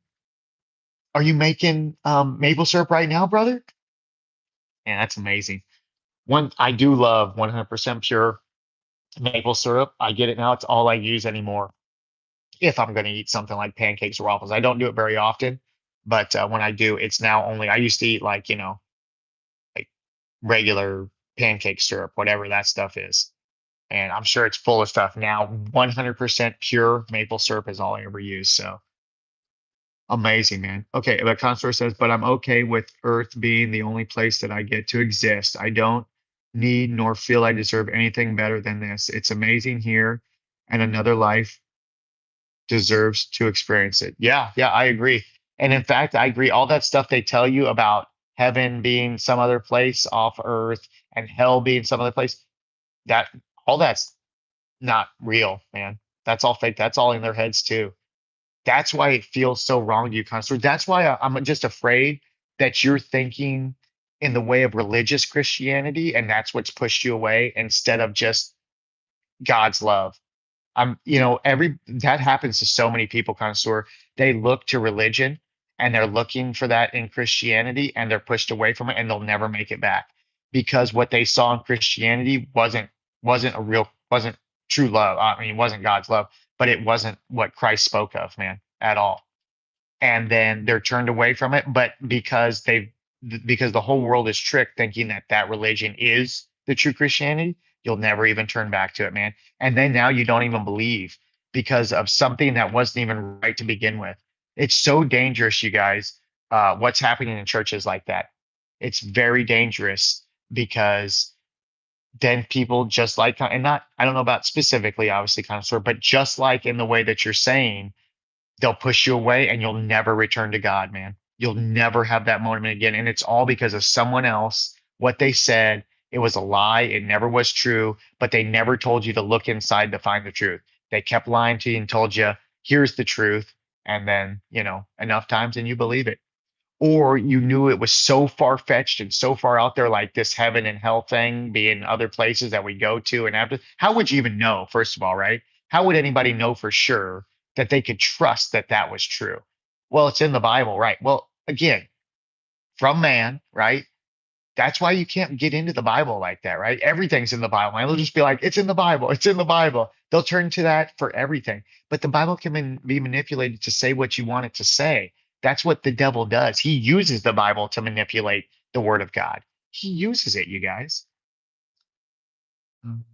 making maple syrup right now, brother? Man, that's amazing. One, I do love 100% pure maple syrup. I get it now. It's all I use anymore if I'm going to eat something like pancakes or waffles. I don't do it very often, but when I do, it's now only. I used to eat like like regular pancake syrup, whatever that stuff is, and I'm sure it's full of stuff now. 100% pure maple syrup is all I ever use. So amazing, man. Okay, the connoisseur says, but I'm okay with Earth being the only place that I get to exist. I don't need nor feel I deserve anything better than this. It's amazing here, and another life deserves to experience it. Yeah, yeah, I agree. And in fact, I agree. All that stuff they tell you about heaven being some other place off Earth and hell being some other place, that all that's not real, man. That's all fake. That's all in their heads too. That's why it feels so wrong to you, Constantine. That's why I'm just afraid that you're thinking in the way of religious Christianity, and that's what's pushed you away instead of just God's love. Every that happens to so many people, Connoisseur. They look to religion and they're looking for that in Christianity and they're pushed away from it and they'll never make it back because what they saw in Christianity wasn't true love. I mean, it wasn't God's love, but it wasn't what Christ spoke of, man, at all. And then they're turned away from it, but because the whole world is tricked thinking that that religion is the true Christianity, you'll never even turn back to it, man. And then now you don't even believe because of something that wasn't even right to begin with. It's so dangerous, you guys. What's happening in churches like that? It's very dangerous because then people just like, and not, I don't know about specifically, obviously, kind of sort, but just like in the way that you're saying, they'll push you away and you'll never return to God, man. You'll never have that moment again. And it's all because of someone else, what they said. It was a lie. It never was true, but they never told you to look inside to find the truth. They kept lying to you and told you, here's the truth. And then, enough times and you believe it. Or you knew it was so far fetched and so far out there, like this heaven and hell thing being other places that we go to. And after, how would you even know, first of all, right? How would anybody know for sure that they could trust that that was true? Well, it's in the Bible, right? Well, again, from man, right? That's why you can't get into the Bible like that, right? Everything's in the Bible. And they'll just be like, it's in the Bible. It's in the Bible. They'll turn to that for everything. But the Bible can be manipulated to say what you want it to say. That's what the devil does. He uses the Bible to manipulate the word of God. He uses it, you guys. Um,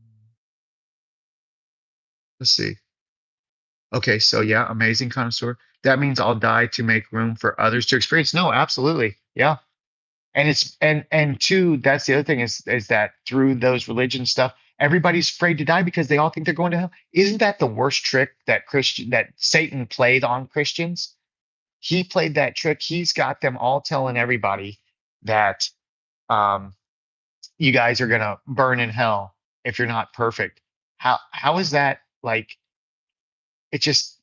Let's see. Okay, so yeah, amazing connoisseur. That means I'll die to make room for others to experience. No, absolutely. Yeah. And two, that's the other thing is that through those religion stuff, everybody's afraid to die because they all think they're going to hell. Isn't that the worst trick that Satan played on Christians? He played that trick. He's got them all telling everybody that um, you guys are gonna burn in hell if you're not perfect. How is that like it just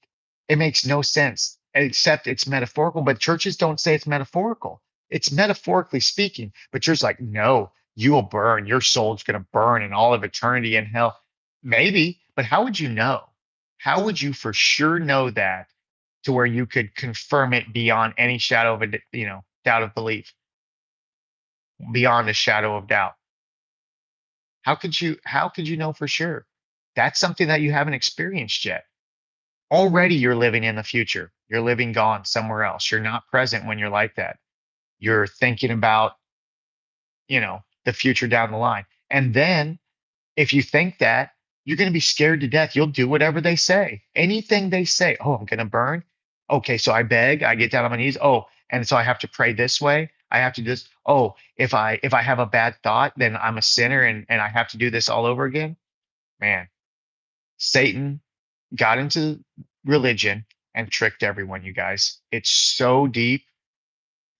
it makes no sense except it's metaphorical, but churches don't say it's metaphorical. It's metaphorically speaking, but church like, no, you will burn, your soul's gonna burn in all of eternity in hell. Maybe, but how would you know? How would you for sure know that to where you could confirm it beyond any shadow of doubt of belief, beyond a shadow of doubt? How could you know for sure? That's something that you haven't experienced yet. Already you're living in the future. You're living gone somewhere else. You're not present when you're like that. You're thinking about, the future down the line. And then if you think that, you're going to be scared to death. You'll do whatever they say. Anything they say. Oh, I'm going to burn. Okay, so I beg, I get down on my knees. Oh, and so I have to pray this way. I have to do this. Oh, if I have a bad thought, then I'm a sinner and I have to do this all over again. Man, Satan got into religion and tricked everyone, you guys. It's so deep.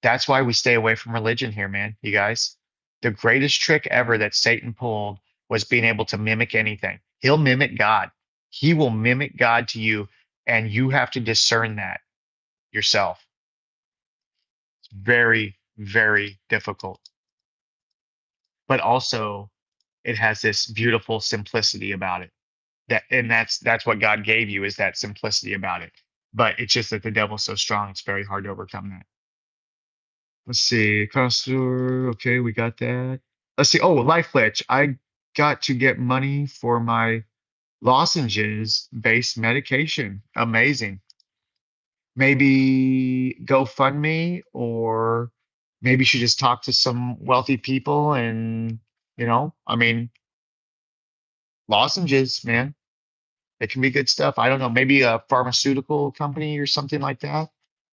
That's why we stay away from religion here, man, you guys. The greatest trick ever that Satan pulled was being able to mimic anything. He'll mimic God. He will mimic God to you, and you have to discern that yourself. It's very, very difficult. But also, it has this beautiful simplicity about it. That's what God gave you, is that simplicity about it. But it's just that the devil's so strong, it's very hard to overcome that. Let's see. Connoisseur. Okay, we got that. Let's see. Oh, life glitch. I got to get money for my lozenges based medication. Amazing. Maybe GoFundMe, or maybe you should just talk to some wealthy people and, I mean, lozenges, man. It can be good stuff. I don't know, maybe a pharmaceutical company or something like that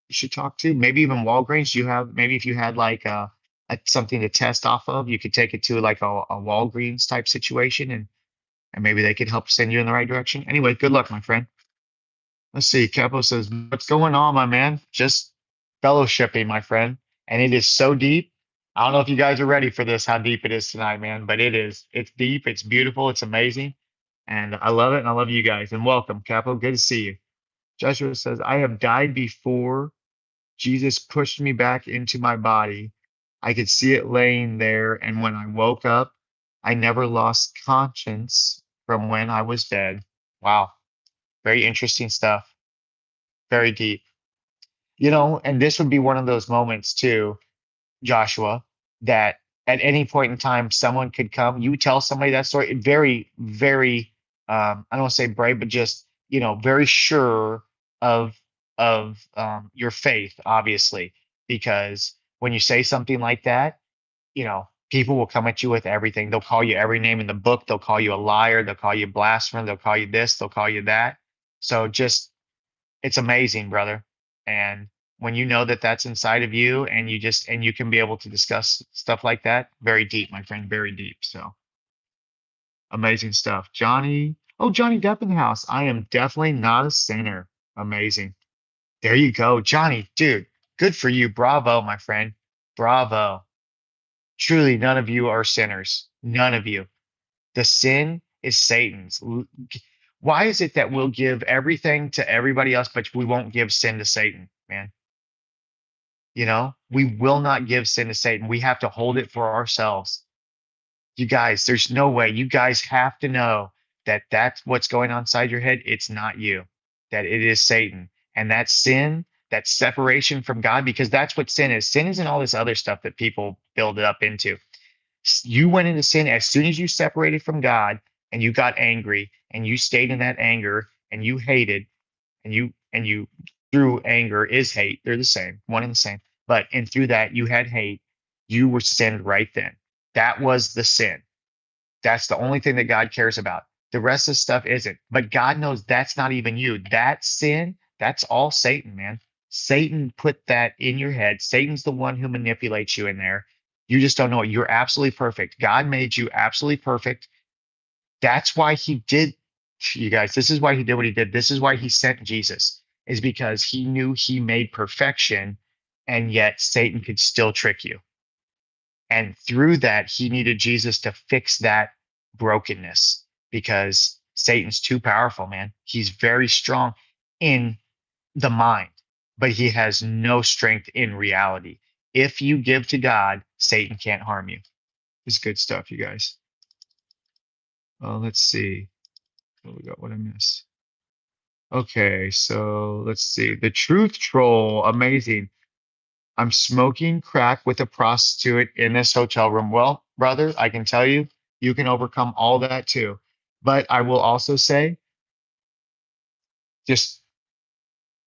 you should talk to. Maybe even Walgreens. Maybe if you had like something to test off of, you could take it to like a Walgreens type situation, and maybe they could help send you in the right direction. Anyway, good luck, my friend. Let's see. Capo says, "What's going on, my man? Just fellowshipping, my friend." And it is so deep. I don't know if you guys are ready for this, how deep it is tonight, man, but it is. It's deep. It's beautiful. It's amazing. And I love it. And I love you guys. And welcome, Capo. Good to see you. Joshua says, "I have died before. Jesus pushed me back into my body. I could see it laying there. And when I woke up, I never lost conscience from when I was dead." Wow. Very interesting stuff. Very deep. And this would be one of those moments too, Joshua, that at any point in time, someone could come, you tell somebody that story, very, very, I don't want to say brave, but just, very sure of, your faith, obviously, because when you say something like that, people will come at you with everything. They'll call you every name in the book. They'll call you a liar. They'll call you blasphemer. They'll call you this. They'll call you that. So just it's amazing, brother. And when you know that that's inside of you, and you can be able to discuss stuff like that, very deep, my friend, very deep. So amazing stuff. Johnny, oh, Johnny Depp in the house. I am definitely not a sinner. Amazing. There you go, Johnny, dude. Good for you. Bravo, my friend. Bravo. Truly, none of you are sinners. None of you. The sin is Satan's. Why is it that we'll give everything to everybody else, but we won't give sin to Satan, man? We will not give sin to Satan. We have to hold it for ourselves. You guys, there's no way. You guys have to know that that's what's going on inside your head. It's not you, that it is Satan. And that sin, that separation from God, because that's what sin is. Sin isn't all this other stuff that people build it up into. You went into sin as soon as you separated from God, and you got angry, and you stayed in that anger, and you hated, and you through anger is hate. They're the same, one and the same. But and through that you had hate, you were sinned right then. That was the sin. That's the only thing that God cares about. The rest of the stuff isn't. But God knows that's not even you. That sin, that's all Satan, man. Satan put that in your head. Satan's the one who manipulates you in there. You just don't know it. You're absolutely perfect. God made you absolutely perfect. That's why he did, you guys, this is why he did what he did. This is why he sent Jesus, is because he knew he made perfection, and yet Satan could still trick you. And through that, he needed Jesus to fix that brokenness, because Satan's too powerful, man. He's very strong in the mind, but he has no strength in reality. If you give to God, Satan can't harm you. It's good stuff, you guys. Let's see. What we got? What I miss? Okay, so let's see. The Truth Troll, amazing. I'm smoking crack with a prostitute in this hotel room. Well, brother, I can tell you, you can overcome all that too. But I will also say, just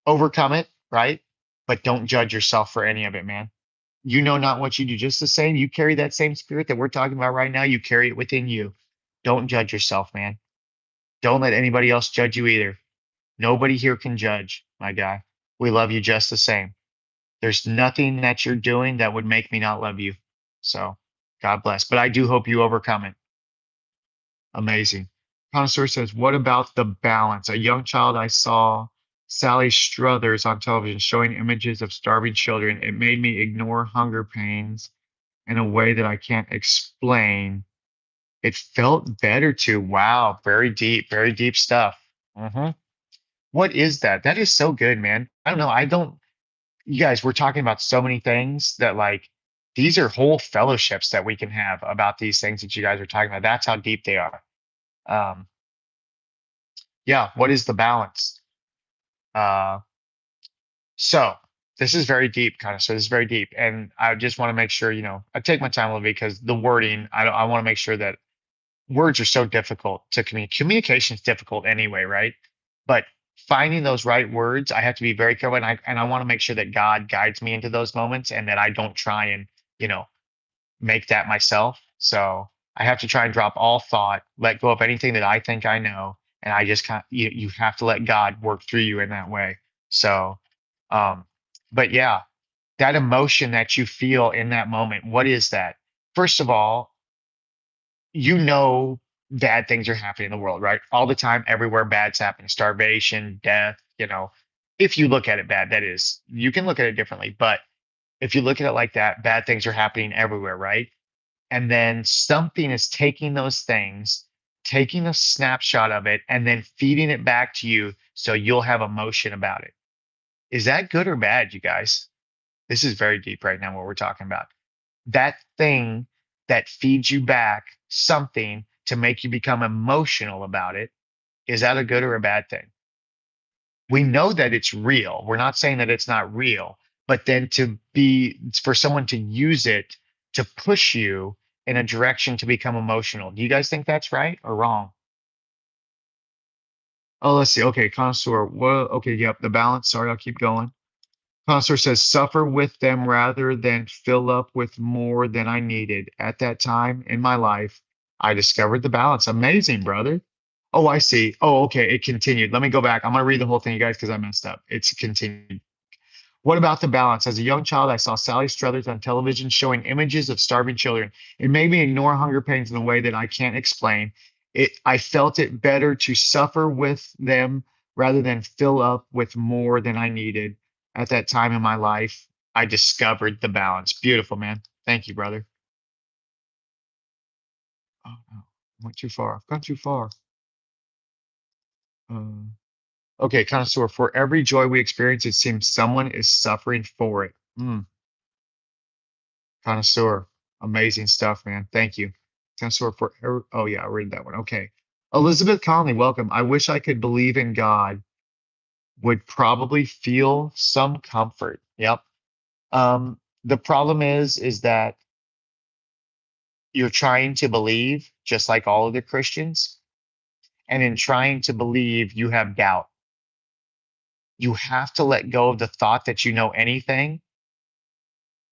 overcome it, right? But don't judge yourself for any of it, man. You know not what you do. Just the same, you carry that same spirit that we're talking about right now, you carry it within you. Don't judge yourself, man. Don't let anybody else judge you either. Nobody here can judge, my guy. We love you just the same. There's nothing that you're doing that would make me not love you. So God bless. But I do hope you overcome it. Amazing. Connoisseur says, what about the balance? A young child, I saw Sally Struthers on television showing images of starving children. It made me ignore hunger pains in a way that I can't explain. It felt better to. Wow, very deep stuff. What is that? That is so good, man. I don't know. You guys, we're talking about so many things that, like, these are whole fellowships that we can have about these things that you guys are talking about. That's how deep they are. Um, yeah, what is the balance? Uh, so this is very deep, kind of. So this is very deep, and I just want to make sure, I take my time a little bit because the wording. I want to make sure that words are so difficult to communicate. Communication is difficult anyway, right? But finding those right words, I have to be very careful, and I want to make sure that God guides me into those moments, and that I don't try and you know make that myself. So I have to try and drop all thought, let go of anything that I think I know, and I just you have to let God work through you in that way. So, um, but yeah, that emotion that you feel in that moment, what is that? First of all, you know bad things are happening in the world, right? All the time, everywhere, bad's happening, starvation, death. If you look at it bad, that is, you can look at it differently, but if you look at it like that, bad things are happening everywhere, right? And then something is taking those things, taking a snapshot of it, and then feeding it back to you so you'll have emotion about it. Is that good or bad, you guys? This is very deep right now, what we're talking about. That thing that feeds you back something to make you become emotional about it, is that a good or a bad thing? We know that it's real. We're not saying that it's not real, but then for someone to use it to push you in a direction to become emotional. Do you guys think that's right or wrong? Oh, let's see. Okay, connoisseur. Well, okay, yep, the balance. Sorry, I'll keep going. Connoisseur says, suffer with them rather than fill up with more than I needed. At that time in my life, I discovered the balance. Amazing, brother. Oh, I see. Oh, okay. It continued. Let me go back. I'm going to read the whole thing, you guys, because I messed up. It's continued. What about the balance? As a young child, I saw Sally Struthers on television showing images of starving children. It made me ignore hunger pains in a way that I can't explain. I felt it better to suffer with them rather than fill up with more than I needed. At that time in my life, I discovered the balance. Beautiful, man. Thank you, brother. Oh, no. Went too far. I've gone too far. Uh, okay, connoisseur. For every joy we experience, it seems someone is suffering for it. Connoisseur. Amazing stuff, man. Thank you. Connoisseur for, oh yeah, I read that one. Okay. Elizabeth Conley, welcome. I wish I could believe in God, would probably feel some comfort. Yep. The problem is that you're trying to believe just like all of the Christians, and in trying to believe, you have doubt. You have to let go of the thought that you know anything.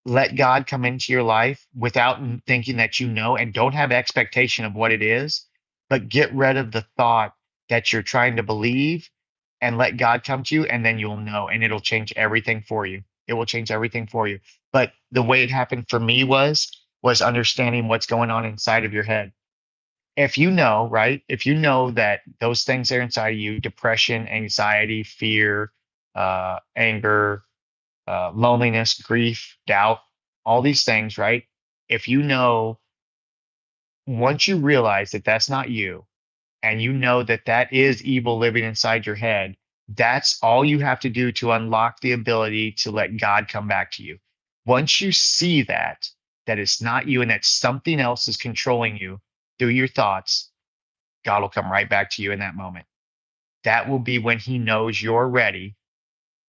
Let God come into your life without thinking that you know, and don't have expectation of what it is, but get rid of the thought that you're trying to believe, and let God come to you, and then you'll know, and it'll change everything for you. It will change everything for you. But the way it happened for me was understanding what's going on inside of your head. If you know, right? If you know that those things are inside of you, depression, anxiety, fear, anger, loneliness, grief, doubt, all these things, right? If you know, once you realize that that's not you, and you know that that is evil living inside your head, that's all you have to do to unlock the ability to let God come back to you. Once you see that it's not you and that something else is controlling you through your thoughts, God will come right back to you in that moment. That will be when He knows you're ready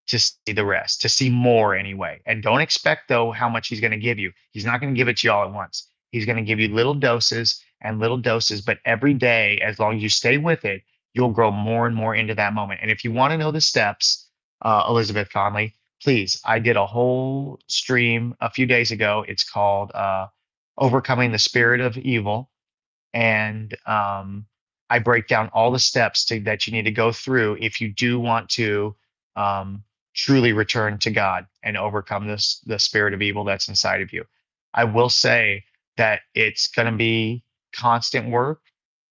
to see the rest, to see more anyway. And don't expect, though, how much he's going to give you. He's not going to give it to you all at once. He's going to give you little doses and little doses, but every day, as long as you stay with it, you'll grow more and more into that moment. And if you want to know the steps, Elizabeth Conley, please, I did a whole stream a few days ago. It's called Overcoming the Spirit of Evil, and I break down all the steps that you need to go through if you do want to um, truly return to God and overcome the spirit of evil that's inside of you. I will say that it's going to be constant work.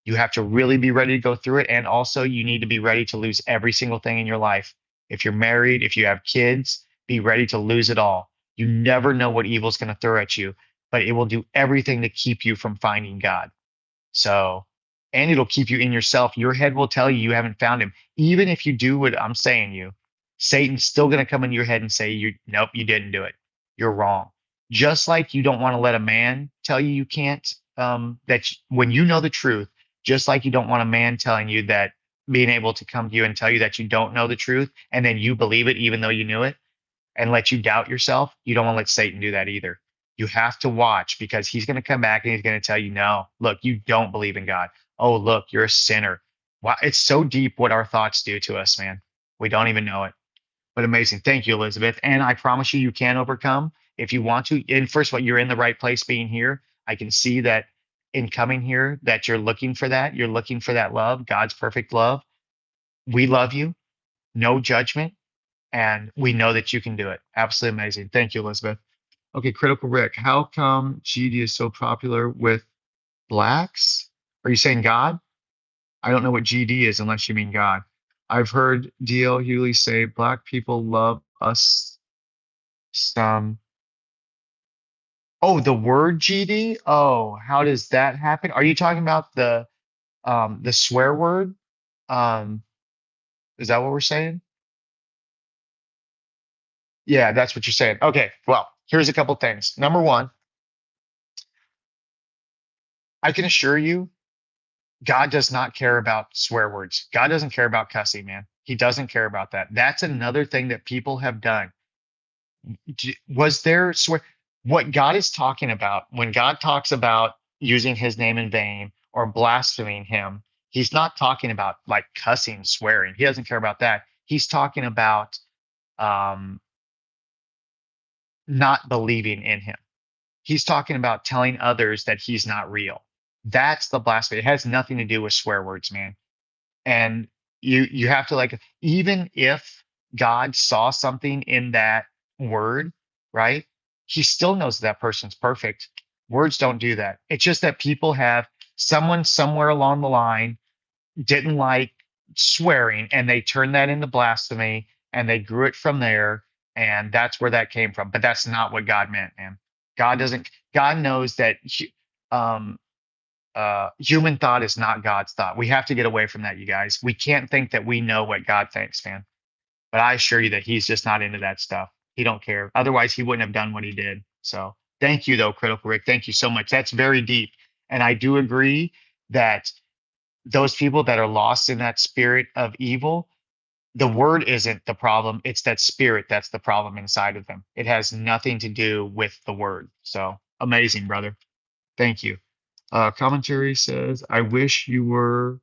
You have to really be ready to go through it, and also you need to be ready to lose every single thing in your life. If you're married, if you have kids, be ready to lose it all. You never know what evil is going to throw at you, but it will do everything to keep you from finding God. So, and it'll keep you in yourself. Your head will tell you you haven't found him. Even if you do what I'm saying you, Satan's still going to come in your head and say, nope, you didn't do it. You're wrong. Just like you don't want to let a man tell you you can't, when you know the truth, just like you don't want a man telling you that, being able to come to you and tell you that you don't know the truth, and then you believe it even though you knew it, and let you doubt yourself. You don't want to let Satan do that either. You have to watch, because he's going to come back and he's going to tell you, no, look, you don't believe in God. Oh, look, you're a sinner. Wow, it's so deep what our thoughts do to us, man. We don't even know it. But amazing. Thank you, Elizabeth. And I promise you, you can overcome if you want to. And first of all, you're in the right place being here. I can see that in coming here, that you're looking for that. You're looking for that love, God's perfect love. We love you, no judgment. And we know that you can do it. Absolutely amazing. Thank you, Elizabeth. Okay, Critical Rick, how come GD is so popular with blacks? Are you saying God? I don't know what GD is unless you mean God. I've heard DL Hewley say black people love us some. Oh, the word GD? Oh, how does that happen? Are you talking about the swear word? Um, is that what we're saying? Yeah, that's what you're saying. Okay, well, here's a couple things. Number one, I can assure you God does not care about swear words. God doesn't care about cussing, man. He doesn't care about that. That's another thing that people have done. Was there swear? What God is talking about when God talks about using his name in vain or blaspheming him, he's not talking about like cussing, swearing. He doesn't care about that. He's talking about um, not believing in him. He's talking about telling others that he's not real. That's the blasphemy. It has nothing to do with swear words, man. And you have to, like, even if God saw something in that word, right, he still knows that person's perfect. Words don't do that. It's just that people have, someone somewhere along the line didn't like swearing, and they turned that into blasphemy, and they grew it from there, and that's where that came from. But that's not what God meant, man. God knows that um human thought is not God's thought. We have to get away from that, you guys. We can't think that we know what God thinks, man. But I assure you that he's just not into that stuff. He don't care. Otherwise, he wouldn't have done what he did. So thank you, though, Critical Rick. Thank you so much. That's very deep. And I do agree that those people that are lost in that spirit of evil, the word isn't the problem. It's that spirit that's the problem inside of them. It has nothing to do with the word. So amazing, brother. Thank you. Commentary says, I wish you were,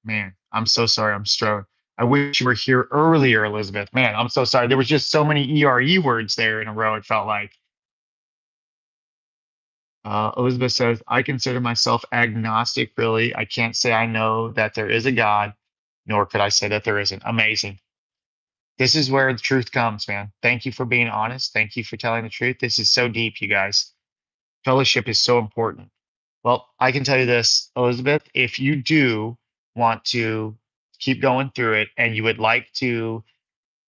man, I'm so sorry. I'm struggling. I wish you were here earlier, Elizabeth. Man, I'm so sorry. There was just so many ERE words there in a row, it felt like. Elizabeth says, I consider myself agnostic, really. I can't say I know that there is a God, nor could I say that there isn't. Amazing. This is where the truth comes, man. Thank you for being honest. Thank you for telling the truth. This is so deep, you guys. Fellowship is so important. Well, I can tell you this, Elizabeth, if you do want to keep going through it and you would like to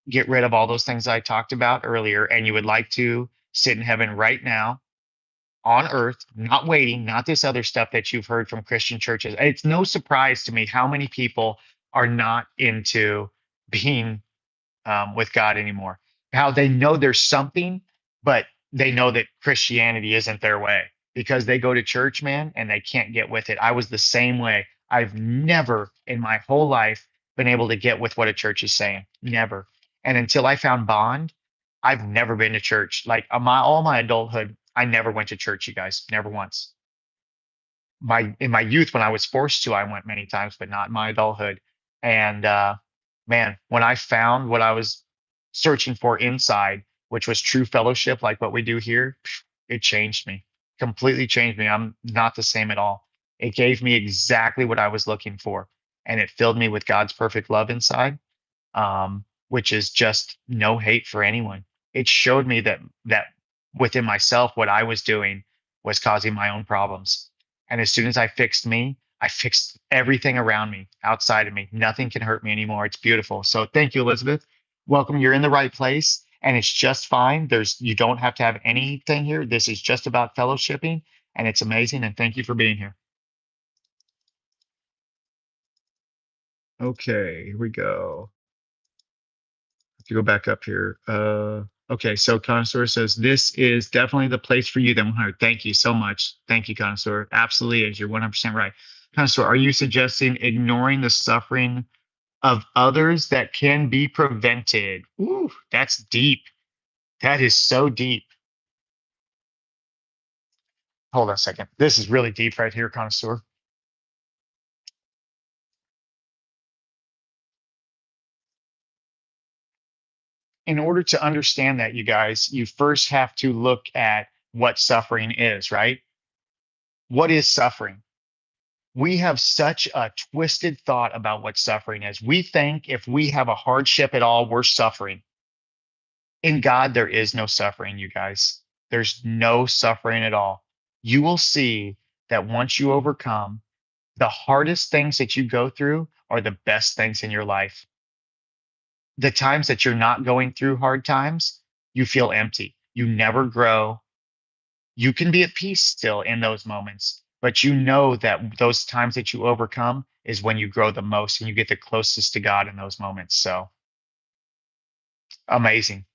get rid of all those things I talked about earlier, and you would like to sit in heaven right now on earth, not waiting, not this other stuff that you've heard from Christian churches. It's no surprise to me how many people are not into being with God anymore. How they know there's something, but they know that Christianity isn't their way because they go to church, man, and they can't get with it. I was the same way. I've never in my whole life been able to get with what a church is saying. Never. And until I found Bond, I've never been to church. Like all my adulthood, I never went to church, you guys. Never once. In my youth, when I was forced to, I went many times, but not in my adulthood. And man, when I found what I was searching for inside, which was true fellowship, like what we do here, it changed me, completely changed me. I'm not the same at all. It gave me exactly what I was looking for, and it filled me with God's perfect love inside, which is just no hate for anyone. It showed me that within myself, what I was doing was causing my own problems. And as soon as I fixed me, I fixed everything around me, outside of me. Nothing can hurt me anymore. It's beautiful. So thank you, Elizabeth. Welcome. You're in the right place, and it's just fine. You don't have to have anything here. This is just about fellowshipping, and it's amazing. And thank you for being here. Okay, here we go. to go back up here. Okay, so Connoisseur says this is definitely the place for you. Then 100. Thank you so much. Thank you, Connoisseur. Absolutely is. You're 100% right. Connoisseur, are you suggesting ignoring the suffering of others that can be prevented? Ooh, that's deep. That is so deep. Hold on a second. This is really deep right here, Connoisseur. In order to understand that, you guys, you first have to look at what suffering is, right? What is suffering? We have such a twisted thought about what suffering is. We think if we have a hardship at all, we're suffering. In God, there is no suffering, you guys. There's no suffering at all. You will see that once you overcome, the hardest things that you go through are the best things in your life. The times that you're not going through hard times, you feel empty. You never grow. You can be at peace still in those moments, but you know that those times that you overcome is when you grow the most and you get the closest to God in those moments. So amazing.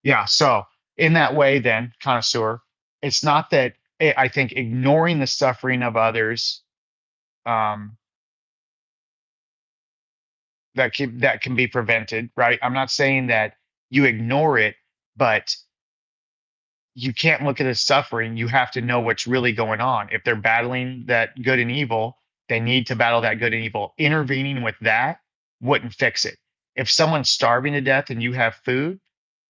Yeah. So in that way, then, connoisseur, it's not that I think ignoring the suffering of others um, that can be prevented, right? I'm not saying that you ignore it, but you can't look at the suffering. You have to know what's really going on. If they're battling that good and evil, they need to battle that good and evil. Intervening with that wouldn't fix it. If someone's starving to death and you have food,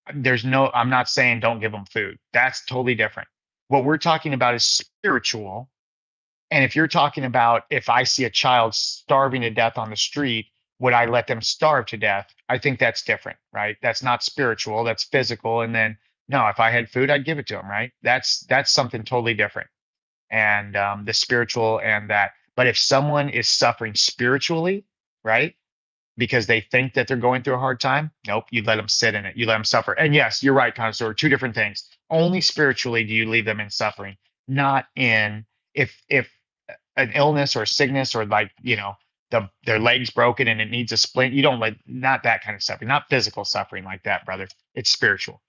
I'm not saying don't give them food. That's totally different. What we're talking about is spiritual. And if you're talking about if I see a child starving to death on the street, would I let them starve to death? I think that's different, right? That's not spiritual, that's physical. And then no, if I had food, I'd give it to them, right? That's something totally different. And the spiritual and that. But if someone is suffering spiritually, right? Because they think that they're going through a hard time. Nope, you let them sit in it. You let them suffer. And yes, you're right, connoisseur. Two different things. Only spiritually do you leave them in suffering, not in if an illness or a sickness or like their legs broken and it needs a splint. You don't like not that kind of suffering, not physical suffering like that, brother. It's spiritual.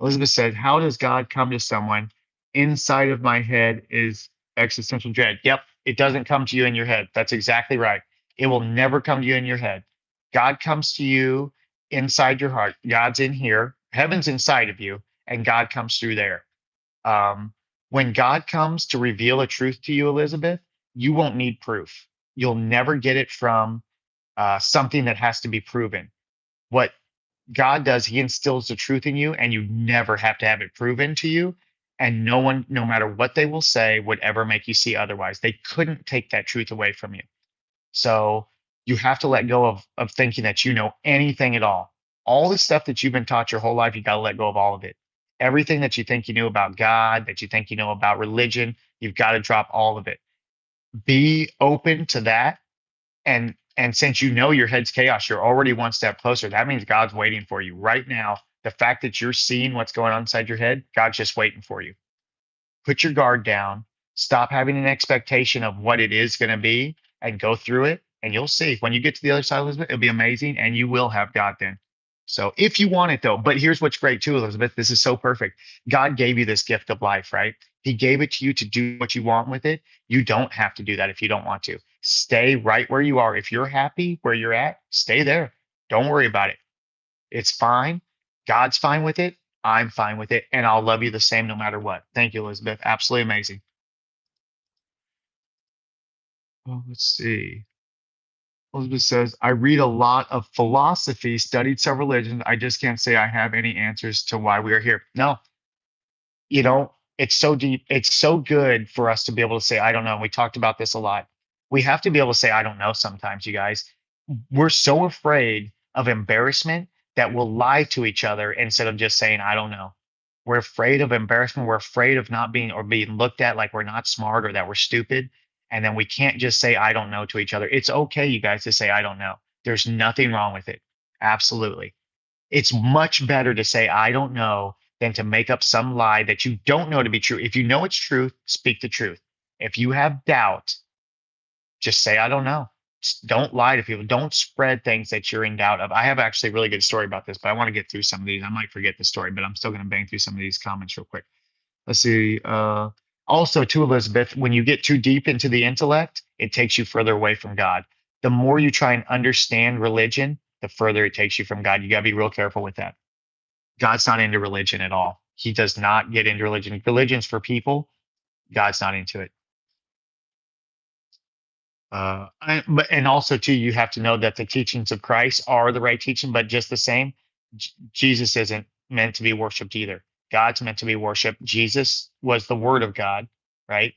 Elizabeth said, "How does God come to someone? Inside of my head is existential dread." Yep, it doesn't come to you in your head. That's exactly right. It will never come to you in your head. God comes to you inside your heart. God's in here. Heaven's inside of you, and God comes through there. Um, when God comes to reveal a truth to you, Elizabeth, you won't need proof. You'll never get it from something that has to be proven. What God does, he instills the truth in you, and you never have to have it proven to you. And no one, no matter what they will say, would ever make you see otherwise. They couldn't take that truth away from you. So you have to let go of thinking that you know anything at all. All the stuff that you've been taught your whole life, you got to let go of all of it. Everything that you think you knew about God, that you think you know about religion, you've got to drop all of it. Be open to that, and since you know your head's chaos, you're already one step closer. That means God's waiting for you right now. The fact that you're seeing what's going on inside your head, God's just waiting for you. Put your guard down, stop having an expectation of what it is going to be, and go through it. And you'll see when you get to the other side, Elizabeth, it'll be amazing, and you will have God then. So if you want it though, but here's what's great too, Elizabeth, this is so perfect. God gave you this gift of life, right? He gave it to you to do what you want with it. You don't have to do that if you don't want to. Stay right where you are. If you're happy where you're at, stay there. Don't worry about it. It's fine. God's fine with it. I'm fine with it. And I'll love you the same no matter what. Thank you, Elizabeth. Absolutely amazing. Well, let's see. Elizabeth says, I read a lot of philosophy, studied several religions. I just can't say I have any answers to why we are here. No, it's so deep. It's so good for us to be able to say, I don't know. We talked about this a lot. We have to be able to say, I don't know sometimes, you guys. We're so afraid of embarrassment that we'll lie to each other instead of just saying, I don't know. We're afraid of embarrassment. We're afraid of not being or being looked at like we're not smart or that we're stupid. And then we can't just say, I don't know to each other. It's okay, you guys, to say, I don't know. There's nothing wrong with it. Absolutely. It's much better to say, I don't know, than to make up some lie that you don't know to be true. If you know it's truth, speak the truth. If you have doubt, just say, I don't know. Just don't lie to people. Don't spread things that you're in doubt of. I have actually a really good story about this, but I want to get through some of these. I might forget the story, but I'm still going to bang through some of these comments real quick. Let's see. Also, too, Elizabeth, when you get too deep into the intellect, it takes you further away from God. The more you try and understand religion, the further it takes you from God. You got to be real careful with that. God's not into religion at all. He does not get into religion. Religion's for people. God's not into it. And also too, you have to know that the teachings of Christ are the right teaching, but just the same, Jesus isn't meant to be worshipped either. God's meant to be worshipped. Jesus was the Word of God, right?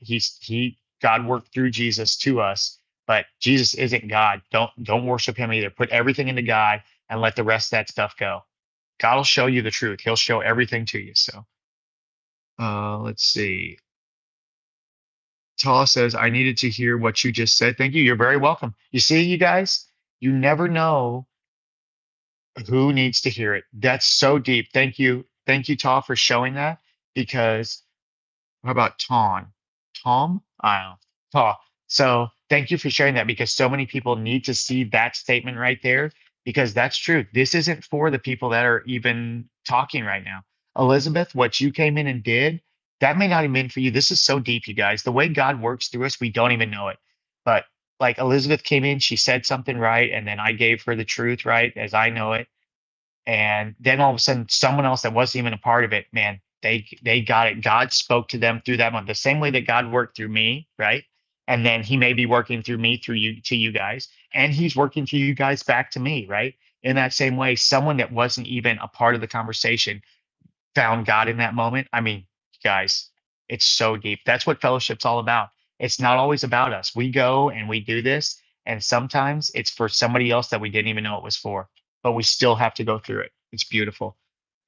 God worked through Jesus to us, but Jesus isn't God. Don't worship him either. Put everything into God and let the rest of that stuff go. God will show you the truth. He'll show everything to you. So let's see. Tall says, I needed to hear what you just said. Thank you. You're very welcome. You see, you guys, you never know who needs to hear it. That's so deep. Thank you. Thank you, Taw, for showing that. Because how about Ton? Tom? I don't know. Taw. So thank you for sharing that because so many people need to see that statement right there because that's true. This isn't for the people that are even talking right now. Elizabeth, what you came in and did, that may not have been for you. This is so deep, you guys. The way God works through us, we don't even know it. But like Elizabeth came in, she said something right, and then I gave her the truth right as I know it and then all of a sudden someone else that wasn't even a part of it, man, they got it. God spoke to them through them the same way that God worked through me, right? And then he may be working through me through you to you guys, and he's working through you guys back to me, right? In that same way, someone that wasn't even a part of the conversation found God in that moment. I mean, guys, it's so deep. That's what fellowship's all about. It's not always about us. We go and we do this, and sometimes it's for somebody else that we didn't even know it was for, but we still have to go through it. It's beautiful.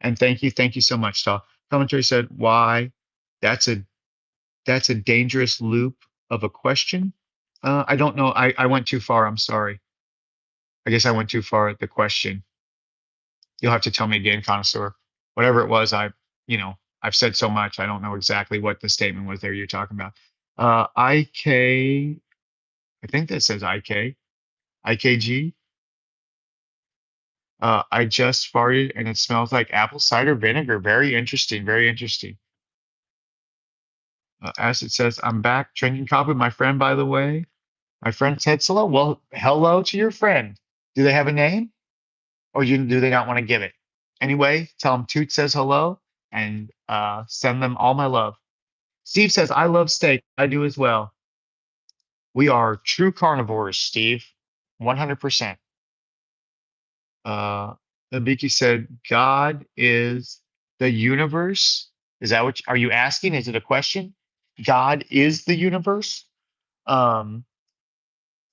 And thank you so much, Tal. Commentary said, "Why? That's a that's a dangerous loop of a question." I don't know. I went too far. I'm sorry. I guess I went too far at the question. You'll have to tell me again, connoisseur. Whatever it was, I've said so much. I don't know exactly what the statement was there you're talking about. I think that says IKG. I just farted and it smells like apple cider vinegar. Very interesting. Very interesting. Acid says, I'm back drinking coffee with my friend, by the way. My friend said hello. Well, hello to your friend. Do they have a name or do they not want to give it? Anyway, tell them Toot says hello and send them all my love. Steve says, I love steak. I do as well. We are true carnivores, Steve. 100%. Nabiki said, God is the universe. Is that what are you asking? Is it a question? God is the universe. Um,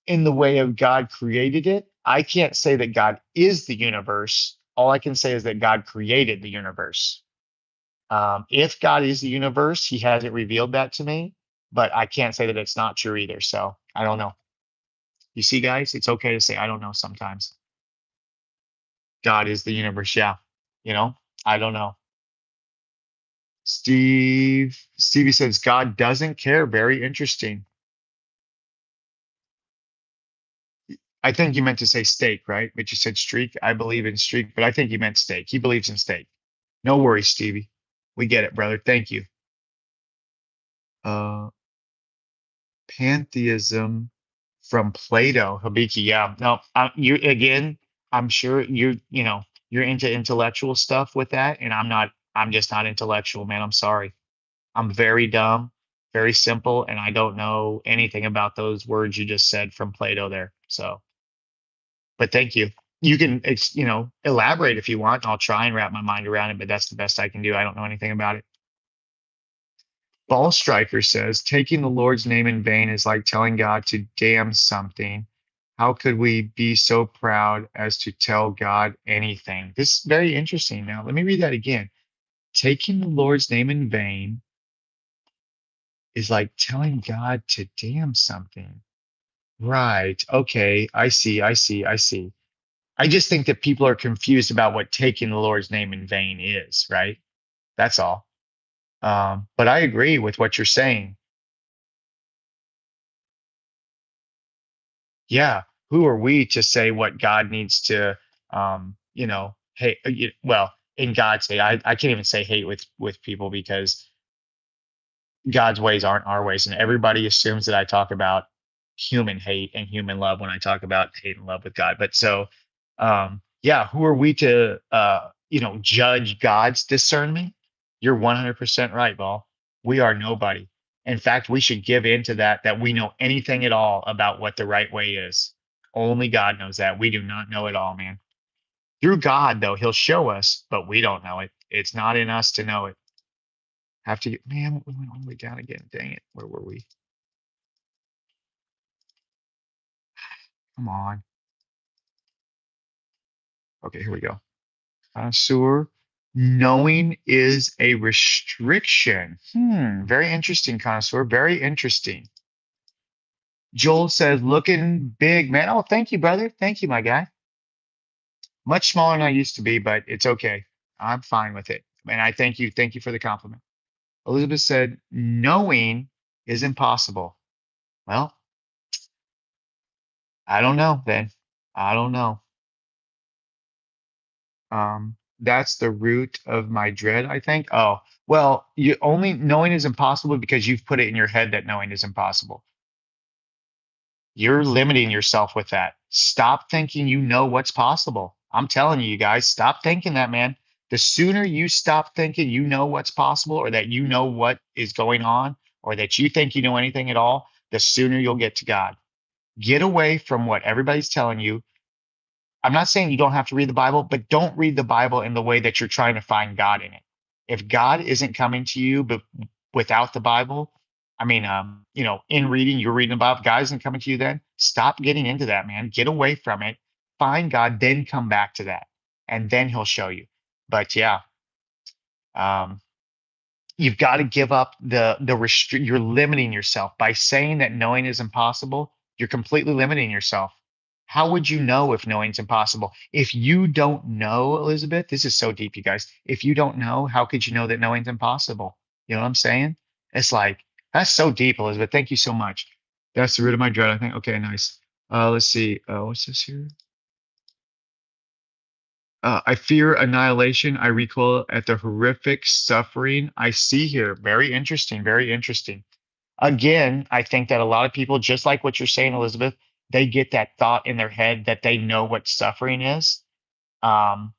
in the way of God created it. I can't say that God is the universe. All I can say is that God created the universe. If God is the universe, he hasn't revealed that to me, but I can't say that it's not true either. So I don't know. You see, guys, it's okay to say I don't know sometimes. God is the universe. Yeah. You know, I don't know. Stevie says God doesn't care. Very interesting. I think you meant to say steak, right? But you said streak. I believe in streak, but I think you meant steak. He believes in steak. No worries, Stevie. We get it, brother. Thank you. Uh, Pantheism from Plato, Habiki. Yeah. No, you again. I'm sure you're into intellectual stuff with that, and I'm not. I'm just not intellectual, man. I'm sorry. I'm very dumb, very simple, and I don't know anything about those words you just said from Plato there. So, but thank you. You can, elaborate if you want. I'll try and wrap my mind around it, but that's the best I can do. I don't know anything about it. Ball Striker says, taking the Lord's name in vain is like telling God to damn something. How could we be so proud as to tell God anything? This is very interesting. Now, let me read that again. Taking the Lord's name in vain is like telling God to damn something. Right. Okay. I see. I just think that people are confused about what taking the Lord's name in vain is, right? That's all. But I agree with what you're saying. yeah, who are we to say what God needs to, hey, well, in God's hate, I can't even say hate with people because God's ways aren't our ways, and everybody assumes that I talk about human hate and human love when I talk about hate and love with God. But so, yeah, who are we to, judge God's discernment? You're 100% right, Paul. We are nobody. In fact, we should give into that we know anything at all about what the right way is. Only God knows that. We do not know it all, man. Through God, though, He'll show us, but we don't know it. It's not in us to know it. Have to, man, we went all the way down again. Dang it. Where were we? Come on. Okay, here we go. Connoisseur. Knowing is a restriction. Very interesting, connoisseur. Very interesting. Joel says, looking big, man. Oh, thank you, brother. Thank you, my guy. Much smaller than I used to be, but it's okay. I'm fine with it. And I thank you. Thank you for the compliment. Elizabeth said, knowing is impossible. Well, I don't know then. I don't know. That's the root of my dread, I think. Oh, well, you only knowing is impossible because you've put it in your head that knowing is impossible. You're limiting yourself with that. Stop thinking you know what's possible. I'm telling you, you guys, stop thinking that, man. The sooner you stop thinking you know what's possible or that you know what is going on or that you think you know anything at all, the sooner you'll get to God. Get away from what everybody's telling you. I'm not saying you don't have to read the Bible, but don't read the Bible in the way that you're trying to find God in it. If God isn't coming to you, but without the Bible, I mean, in reading, you're reading the Bible, God isn't coming to you then, stop getting into that, man. Get away from it. Find God, then come back to that. And then he'll show you. But yeah, um, you've got to give up you're limiting yourself by saying that knowing is impossible. You're completely limiting yourself. How would you know if knowing's impossible? If you don't know, Elizabeth, this is so deep, you guys. If you don't know, how could you know that knowing's impossible? You know what I'm saying? It's like, that's so deep, Elizabeth. Thank you so much. That's the root of my dread, I think. Okay, nice. Let's see. What's this here? I fear annihilation. I recoil at the horrific suffering I see here. Very interesting. Very interesting. Again, I think that a lot of people, just like what you're saying, Elizabeth, they get that thought in their head that they know what suffering is. Um,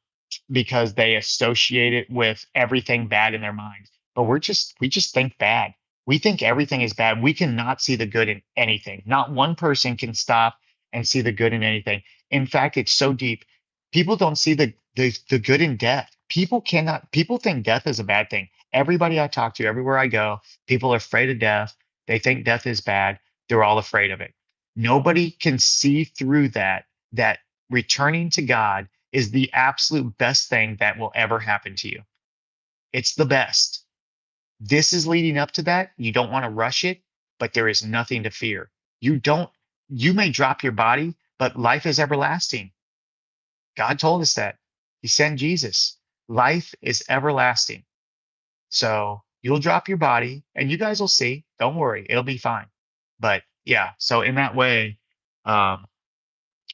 because they associate it with everything bad in their minds. But we just think bad. We think everything is bad. We cannot see the good in anything. Not one person can stop and see the good in anything. In fact, it's so deep. People don't see the good in death. People think death is a bad thing. Everybody I talk to, everywhere I go, people are afraid of death. They think death is bad. They're all afraid of it. Nobody can see through that returning to God is the absolute best thing that will ever happen to you. It's the best. This is leading up to that. You don't want to rush it, but there is nothing to fear. You may drop your body, but life is everlasting. God told us that. He sent Jesus. Life is everlasting. So you'll drop your body and you guys will see. Don't worry, it'll be fine. But yeah, so in that way, um,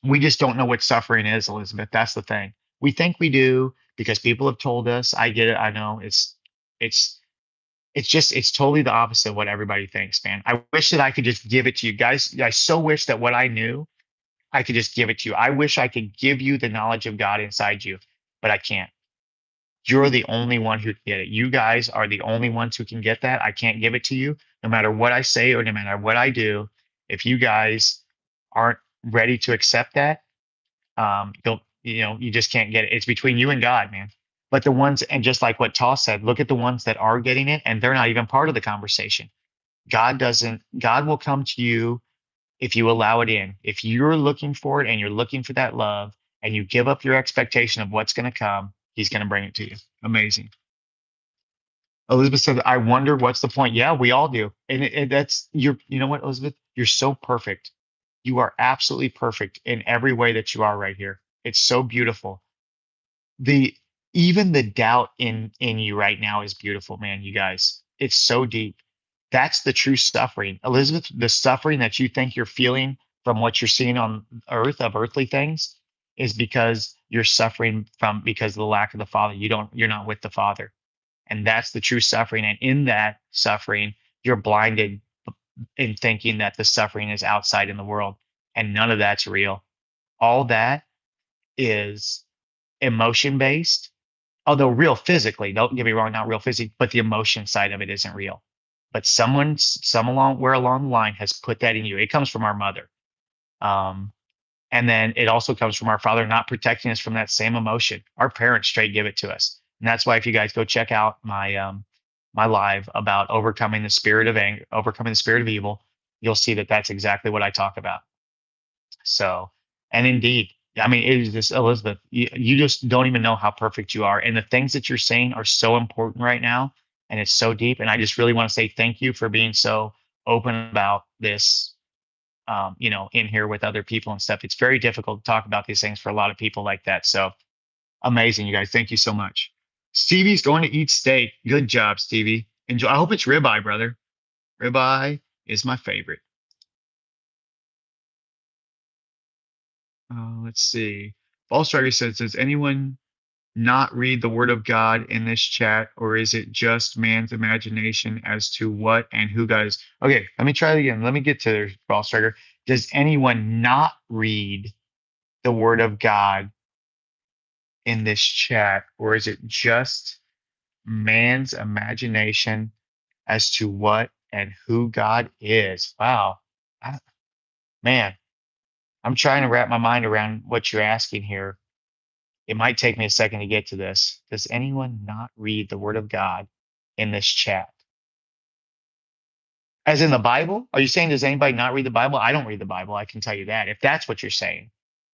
we just don't know what suffering is, Elizabeth. That's the thing. We think we do because people have told us. I get it. I know it's it's totally the opposite of what everybody thinks, man. I wish that I could just give it to you guys. I so wish that what I knew, I could just give it to you. I wish I could give you the knowledge of God inside you, but I can't. You're the only one who can get it. You guys are the only ones who can get that. I can't give it to you no matter what I say or no matter what I do. If you guys aren't ready to accept that, you just can't get it. It's between you and God, man. But the ones, and just like what Toss said, look at the ones that are getting it and they're not even part of the conversation. God will come to you if you allow it in. If you're looking for it and you're looking for that love and you give up your expectation of what's going to come, he's going to bring it to you. Amazing. Elizabeth said, I wonder what's the point. Yeah, we all do. And that's you know what, Elizabeth? You're so perfect. You are absolutely perfect in every way that you are right here. It's so beautiful. The Even the doubt in you right now is beautiful, man. You guys, it's so deep. That's the true suffering, Elizabeth. The suffering that you think you're feeling from what you're seeing on earth of earthly things is because you're suffering from because of the lack of the Father. You're not with the Father. And that's the true suffering. And in that suffering, you're blinded in thinking that the suffering is outside in the world. And none of that's real. All that is emotion based, although real physically, don't get me wrong, not real physically, but the emotion side of it isn't real. But somewhere along the line has put that in you. It comes from our mother. Um, and then it also comes from our father not protecting us from that same emotion. Our parents straight give it to us. And that's why if you guys go check out my live about overcoming the spirit of anger, overcoming the spirit of evil, you'll see that that's exactly what I talk about. So, and indeed, I mean, it is just Elizabeth, you just don't even know how perfect you are. And the things that you're saying are so important right now. And it's so deep. And I just really want to say thank you for being so open about this, in here with other people and stuff. It's very difficult to talk about these things for a lot of people like that. So amazing, you guys. Thank you so much. Stevie's going to eat steak. Good job, Stevie. Enjoy. I hope it's ribeye, brother. Ribeye is my favorite. Let's see. Ball Striker says, does anyone not read the word of God in this chat, or is it just man's imagination as to what and who God is? Okay, let me try it again. Let me get to there, Ball Striker. Does anyone not read the word of God in this chat, or is it just man's imagination as to what and who God is? Wow. I- Man, I'm trying to wrap my mind around what you're asking here. It might take me a second to get to this. Does anyone not read the word of God in this chat? As in the Bible? Are you saying does anybody not read the Bible? I don't read the Bible. I can tell you that. If that's what you're saying.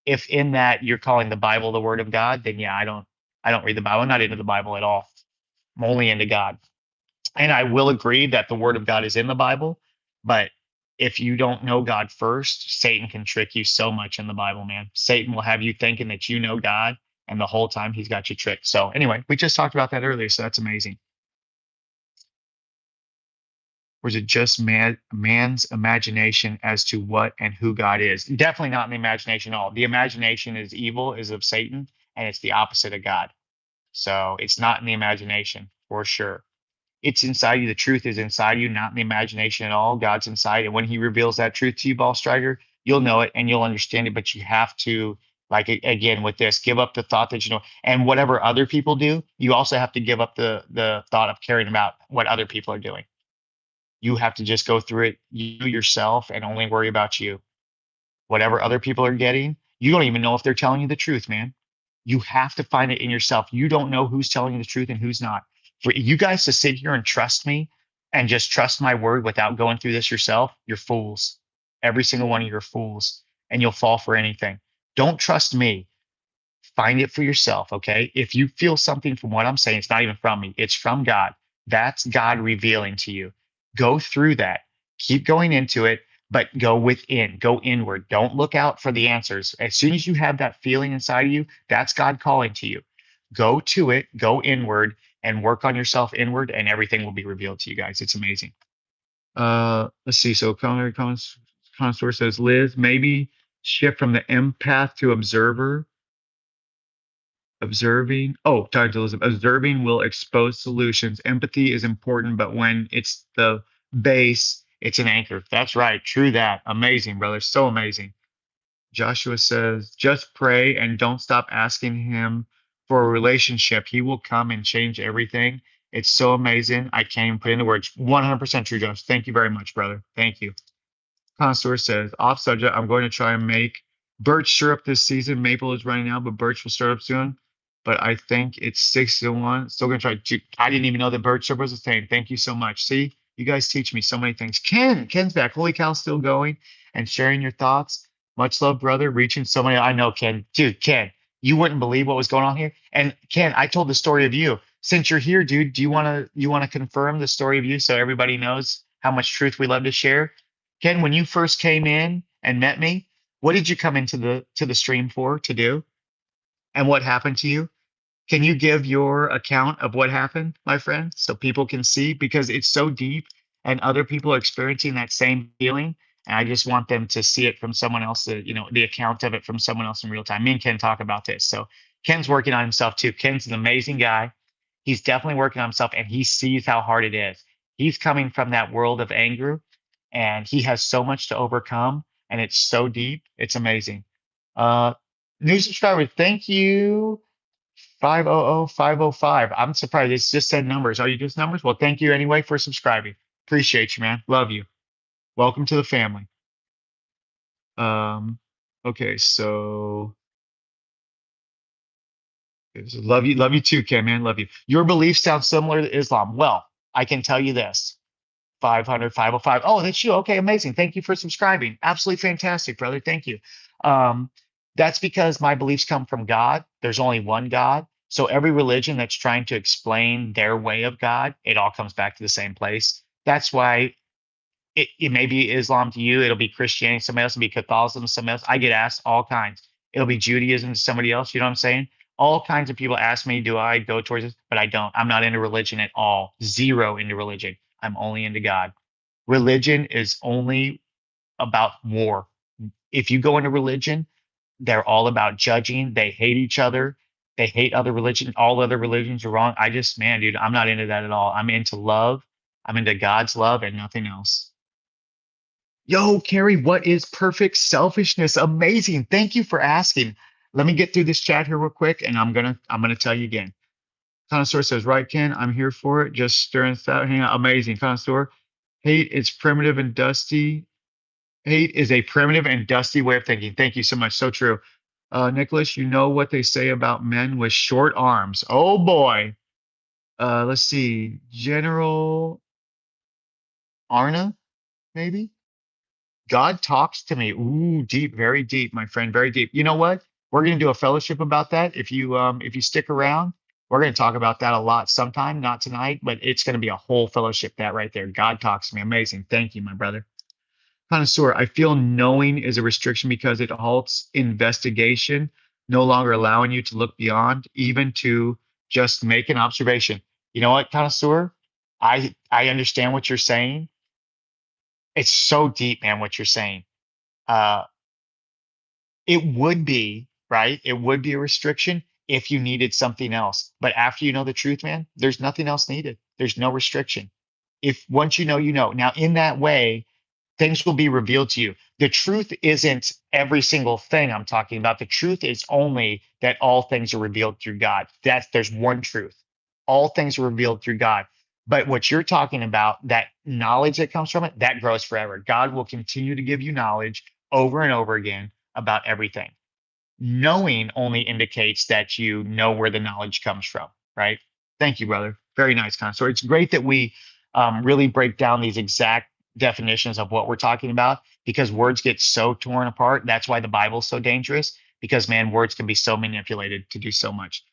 If in that you're calling the Bible the word of God, then yeah, I don't read the Bible. I'm not into the Bible at all. I'm only into God. And I will agree that the word of God is in the Bible, but if you don't know God first, Satan can trick you so much in the Bible, man. Satan will have you thinking that you know God, and the whole time he's got you tricked. So anyway, we just talked about that earlier, so that's amazing. Or is it just man's imagination as to what and who God is? Definitely not in the imagination at all. The imagination is evil, is of Satan, and it's the opposite of God. So it's not in the imagination for sure. It's inside you. The truth is inside you, not in the imagination at all. God's inside. And when he reveals that truth to you, Ball Striker, you'll know it and you'll understand it. But you have to, like, again, with this, give up the thought that you know, and whatever other people do, you also have to give up the thought of caring about what other people are doing. You have to just go through it, you yourself, and only worry about you. Whatever other people are getting, you don't even know if they're telling you the truth, man. You have to find it in yourself. You don't know who's telling you the truth and who's not. For you guys to sit here and trust me and just trust my word without going through this yourself, you're fools. Every single one of you are fools, and you'll fall for anything. Don't trust me. Find it for yourself, okay? If you feel something from what I'm saying, it's not even from me, it's from God. That's God revealing to you. Go through that. Keep going into it, but go within, go inward. Don't look out for the answers. As soon as you have that feeling inside of you, that's God calling to you. Go to it, go inward, and work on yourself inward, and everything will be revealed to you guys. It's amazing. Let's see. So, connoisseur says, Liz, maybe shift from the empath to observer. Talking to Elizabeth. Observing will expose solutions. Empathy is important, but when it's the base, it's an anchor. That's right. True that. Amazing, brother. So amazing. Joshua says, just pray and don't stop asking him for a relationship. He will come and change everything. It's so amazing. I can't even put into words. 100% true, Josh. Thank you very much, brother. Thank you. Connoisseur says, off subject, I'm going to try and make birch syrup this season. Maple is running out, but birch will start up soon. But I think it's 6 to 1. Still going to try. I didn't even know that birch syrup was a thing. Thank you so much. See, you guys teach me so many things. Ken's back. Holy cow, still going and sharing your thoughts. Much love, brother. Reaching so many. I know, Ken. Dude, Ken, you wouldn't believe what was going on here. And Ken, I told the story of you. Since you're here, dude, do you want to confirm the story of you so everybody knows how much truth we love to share? Ken, when you first came in and met me, what did you come into the stream for to do? And what happened to you? Can you give your account of what happened, my friend, so people can see? Because it's so deep and other people are experiencing that same feeling. And I just want them to see it from someone else, the account of it from someone else in real time. Me and Ken talk about this. So Ken's working on himself too. Ken's an amazing guy. He's definitely working on himself and he sees how hard it is. He's coming from that world of anger and he has so much to overcome and it's so deep. It's amazing. Uh, New subscriber, thank you. 500505. I'm surprised. It's just said numbers. Are you just numbers? Well, thank you anyway for subscribing. Appreciate you, man. Love you. Welcome to the family. Um, okay, so love you too, Ken, man. Love you. Your beliefs sound similar to Islam. Well, I can tell you this. 500, 505. Oh, that's you. Okay, amazing. Thank you for subscribing. Absolutely fantastic, brother. Thank you. Um, that's because my beliefs come from God. There's only one God. So every religion that's trying to explain their way of God, it all comes back to the same place. That's why it may be Islam to you, it'll be Christianity, somebody else will be Catholicism, somebody else. I get asked all kinds. It'll be Judaism to somebody else. You know what I'm saying? All kinds of people ask me, do I go towards this? But I don't. I'm not into religion at all. Zero into religion. I'm only into God. Religion is only about war. If you go into religion, they're all about judging. They hate each other. They hate other religions. All other religions are wrong. I just, man, dude, I'm not into that at all. I'm into love. I'm into God's love and nothing else. Yo, Carrie, what is perfect selfishness? Amazing. Thank you for asking. Let me get through this chat here real quick, and I'm gonna tell you again. Connoisseur says, right, Ken, I'm here for it. Just stirring that. Hang on. Amazing. Connoisseur. Hate is primitive and dusty. Hate is a primitive and dusty way of thinking. Thank you so much. So true. Nicholas, you know what they say about men with short arms. Oh boy. Let's see. General Arna, maybe? God talks to me. Ooh, deep, very deep, my friend, very deep. You know what? We're going to do a fellowship about that. If you stick around, we're going to talk about that a lot sometime, not tonight, but it's going to be a whole fellowship that right there. God talks to me. Amazing. Thank you, my brother. Connoisseur, I feel knowing is a restriction because it halts investigation, no longer allowing you to look beyond, even to just make an observation. You know what, connoisseur? I understand what you're saying. It's so deep, man, what you're saying. Uh, it would be, right? It would be a restriction if you needed something else. But after you know the truth, man, there's nothing else needed. There's no restriction. If once you know, you know. Now, in that way, things will be revealed to you. The truth isn't every single thing I'm talking about. The truth is only that all things are revealed through God. There's one truth. All things are revealed through God. But what you're talking about, that knowledge that comes from it, that grows forever. God will continue to give you knowledge over and over again about everything. Knowing only indicates that you know where the knowledge comes from, right? Thank you, brother. Very nice, Connoisseur. It's great that we really break down these exact definitions of what we're talking about because words get so torn apart. That's why the Bible's so dangerous because, man, words can be so manipulated to do so much.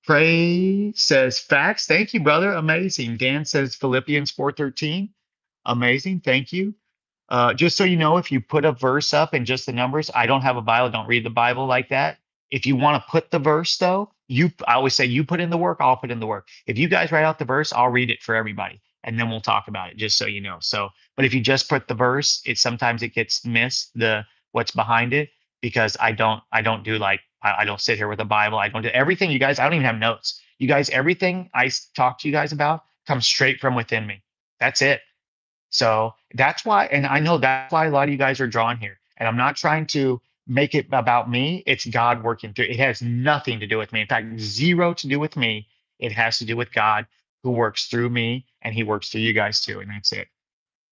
Pray says facts. Thank you, brother. Amazing. Dan says Philippians 4:13. Amazing. Thank you. Just so you know, if you put a verse up and just the numbers, I don't have a Bible, don't read the Bible like that. If you want to put the verse though, I always say you put in the work, I'll put in the work. If you guys write out the verse, I'll read it for everybody and then we'll talk about it, just so you know. So, but if you just put the verse, sometimes it gets missed, the what's behind it, because I don't do like I don't sit here with a Bible. I don't do everything, you guys. I don't even have notes. You guys, everything I talk to you guys about comes straight from within me. That's it. So that's why, and I know that's why a lot of you guys are drawn here. And I'm not trying to make it about me. It's God working through. It has nothing to do with me. In fact, zero to do with me. It has to do with God who works through me and he works through you guys too. And that's it.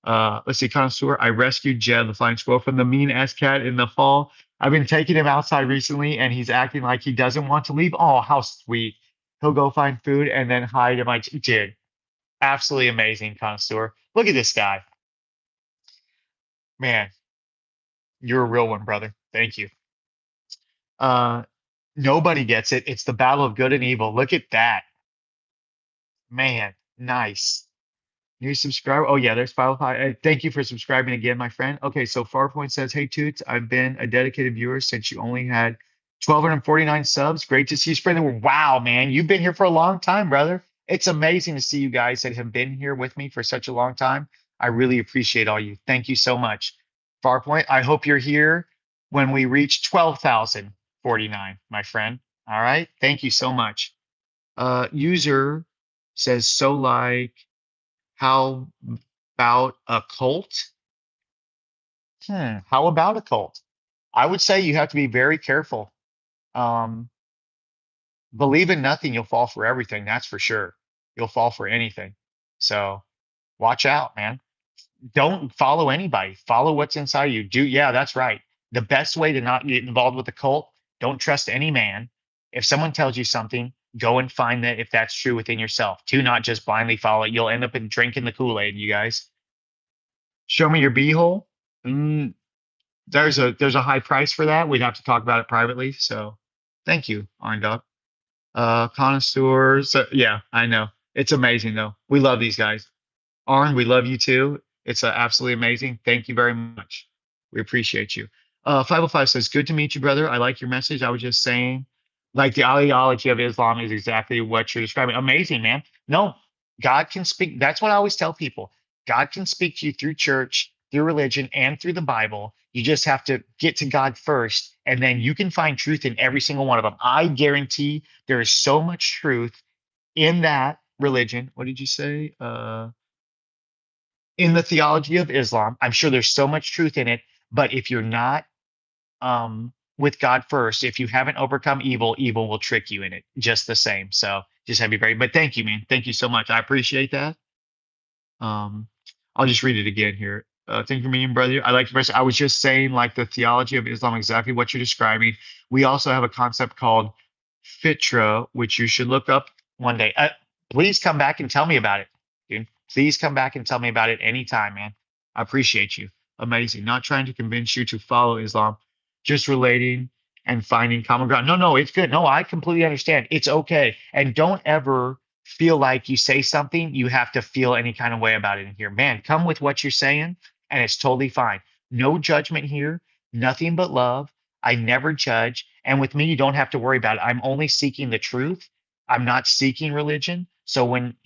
Let's see, connoisseur. I rescued Jed, the flying squirrel, from the mean ass cat in the fall. I've been taking him outside recently and he's acting like he doesn't want to leave. Oh, how sweet. He'll go find food and then hide in my Jed. Absolutely amazing, connoisseur. Look at this guy. Man, you're a real one, brother. Thank you. Uh, Nobody gets it. It's the battle of good and evil. Look at that. Man, nice. New subscriber. Oh, yeah, there's 505. Thank you for subscribing again, my friend. Okay, so Farpoint says, hey, Toots, I've been a dedicated viewer since you only had 1,249 subs. Great to see you spreading the word. Wow, man, you've been here for a long time, brother. It's amazing to see you guys that have been here with me for such a long time. I really appreciate all you. Thank you so much. Farpoint, I hope you're here when we reach 12,049, my friend. All right. Thank you so much. User says, so like, how about a cult? How about a cult? I would say you have to be very careful. Um, Believe in nothing, you'll fall for everything. That's for sure. You'll fall for anything. So watch out, man. Don't follow anybody. Follow what's inside you. Yeah, that's right. The best way to not get involved with a cult, don't trust any man. If someone tells you something, go and find that if that's true within yourself. Do not just blindly follow it. You'll end up in drinking the Kool-Aid, you guys. Show me your beehole. Mm, there's a high price for that. We'd have to talk about it privately. So thank you, Iron Dog. Connoisseurs. Yeah, I know. It's amazing though. We love these guys. Arn, we love you too. It's absolutely amazing. Thank you very much. We appreciate you. 505 says, good to meet you, brother. I like your message. I was just saying, like the ideology of Islam is exactly what you're describing. Amazing, man. No, God can speak. That's what I always tell people. God can speak to you through church, through religion, and through the Bible. You just have to get to God first, and then you can find truth in every single one of them. I guarantee there is so much truth in that religion. What did you say? In the theology of Islam. I'm sure there's so much truth in it, but if you're not with God first, if you haven't overcome evil, evil will trick you in it just the same. So just have you very, but thank you, man. Thank you so much. I appreciate that. Um, I'll just read it again here. Thank you for meeting, brother. I like the verse. I was just saying, like the theology of Islam, exactly what you're describing. We also have a concept called fitra, which you should look up one day. Please come back and tell me about it, dude. Please come back and tell me about it anytime, man. I appreciate you. Amazing. Not trying to convince you to follow Islam, just relating and finding common ground. No, no, it's good. No, I completely understand. It's okay. And don't ever feel like you say something, you have to feel any kind of way about it in here. Man, come with what you're saying, and it's totally fine. No judgment here, nothing but love. I never judge. And with me, you don't have to worry about it. I'm only seeking the truth. I'm not seeking religion. So when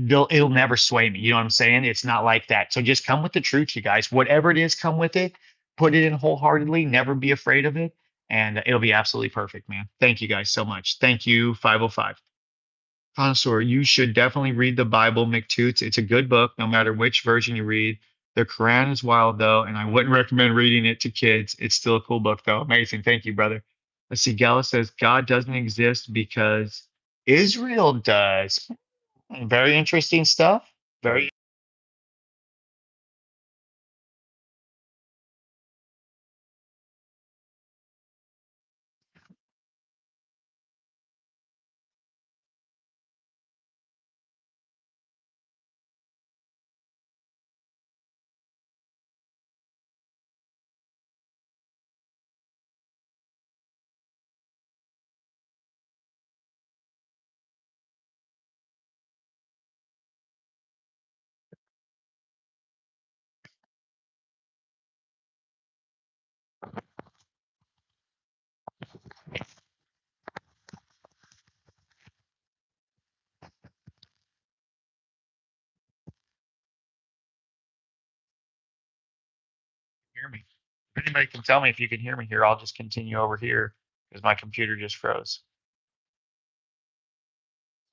it'll never sway me. You know what I'm saying? It's not like that. So just come with the truth, you guys. Whatever it is, come with it. Put it in wholeheartedly. Never be afraid of it. And it'll be absolutely perfect, man. Thank you guys so much. Thank you, 505. Connoisseur, you should definitely read the Bible, McToots. It's a good book, no matter which version you read. The Quran is wild, though, and I wouldn't recommend reading it to kids. It's still a cool book, though. Amazing. Thank you, brother. Let's see. Gala says God doesn't exist because Israel does. Very interesting stuff. Very. Hear me. If anybody can tell me if you can hear me here, I'll just continue over here because my computer just froze.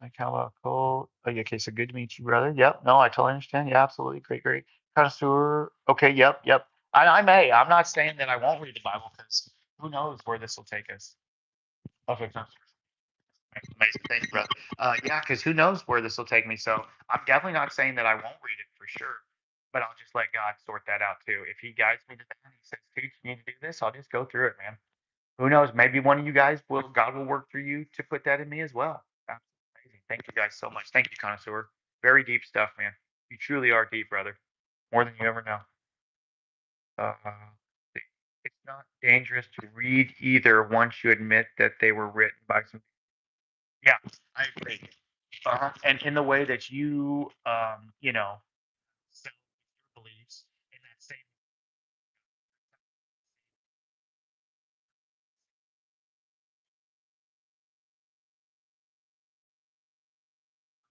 Like how cool. Oh, yeah, okay, so good to meet you, brother. Yep. No, I totally understand. Yeah, absolutely. Great, great. Connoisseur. Okay, yep, yep. I may. I'm not saying that I won't read the Bible because who knows where this will take us. Okay, connoisseur. Amazing. Thank you, brother. Yeah, because who knows where this will take me. So I'm definitely not saying that I won't read it for sure, but I'll just let God sort that out too. If He guides me to that, He says, "Dude, you need to do this," I'll just go through it, man. Who knows? Maybe one of you guys will. God will work through you to put that in me as well. That's amazing. Thank you guys so much. Thank you, connoisseur. Very deep stuff, man. You truly are deep, brother. More than you ever know. Uh, it's not dangerous to read either once you admit that they were written by some. Yeah, I agree. And in the way that you, sell your beliefs in that same.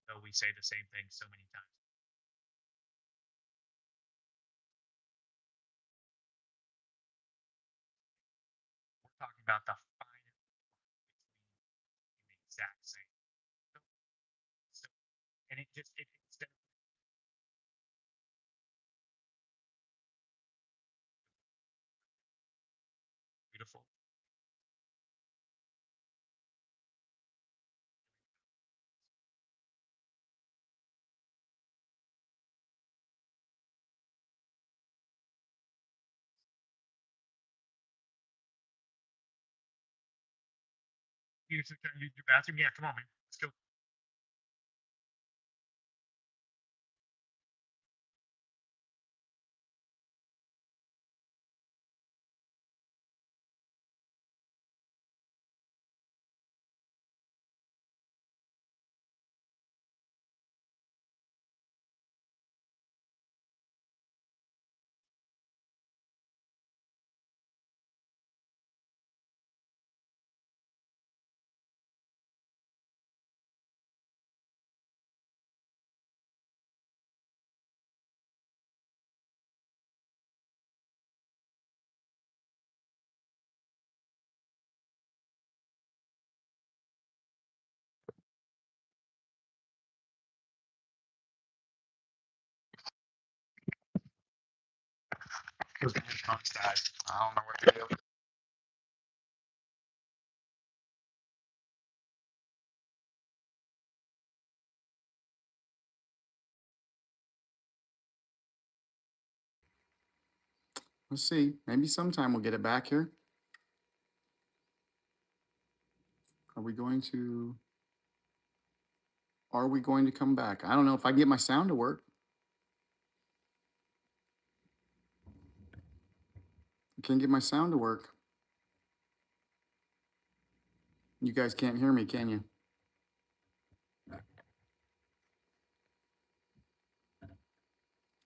Though we say the same thing so many times. about the fine between the exact same. So, and it just it instead of beautiful. Use your bathroom. Yeah, come on, man. Let's go. Because the headphones died. I don't know what to do. Let's see. Maybe sometime we'll get it back here. Are we going to? Are we going to come back? I don't know if I can get my sound to work. I can't get my sound to work. You guys can't hear me, can you?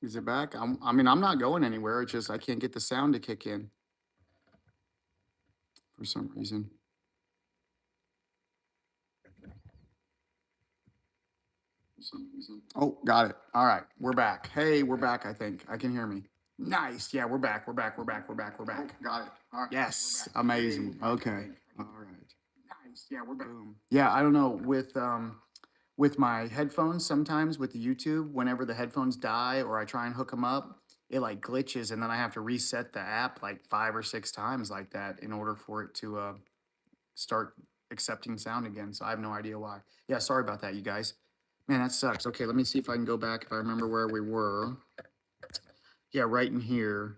Is it back? I mean, I'm not going anywhere. It's just I can't get the sound to kick in for some reason. Oh, got it. All right, we're back. Hey, we're back. I think I can hear me. Nice. Yeah, we're back. We're back. We're back. We're back. We're back. Got it. All right. Yes. Amazing. Okay. All right. Nice. Yeah, we're back. Boom. Yeah, I don't know with my headphones sometimes with the YouTube, whenever the headphones die or I try and hook them up, it like glitches and then I have to reset the app like 5 or 6 times like that in order for it to start accepting sound again. So I have no idea why. Yeah, sorry about that, you guys. Man, that sucks. Okay, let me see if I can go back if I remember where we were. Yeah, right in here.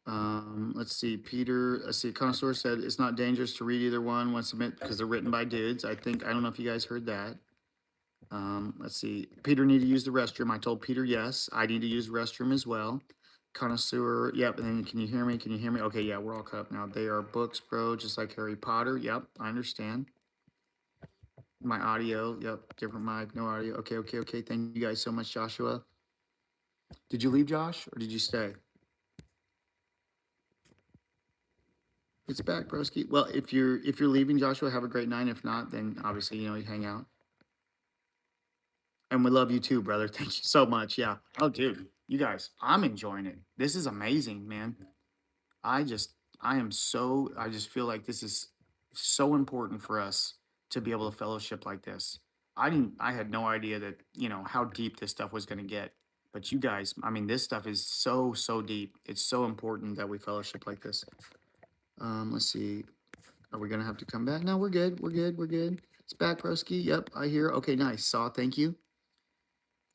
Let's see. Peter, let's see. Connoisseur said it's not dangerous to read either one once submit because they're written by dudes. I think I don't know if you guys heard that. Let's see. Peter need to use the restroom. I told Peter yes. I need to use the restroom as well. Connoisseur, yep. And then can you hear me? Can you hear me? Okay, yeah, we're all cut up now. They are books, bro, just like Harry Potter. Yep, I understand. My audio, yep, different mic, no audio. Okay, okay, okay. Thank you guys so much, Joshua. Did you leave, Josh, or did you stay? It's back, broski. Well, if you're leaving, Joshua, have a great night. If not, then obviously you hang out. And we love you too, brother. Thank you so much. Yeah. Oh, dude, you guys, I'm enjoying it. This is amazing, man. I just, I just feel like this is so important for us to be able to fellowship like this. I had no idea that, how deep this stuff was going to get. But you guys, I mean, this stuff is so, so deep. It's so important that we fellowship like this. Let's see. Are we going to have to come back? No, we're good. We're good. We're good. It's back, broski. Yep, I hear. Okay, nice. Saw, thank you.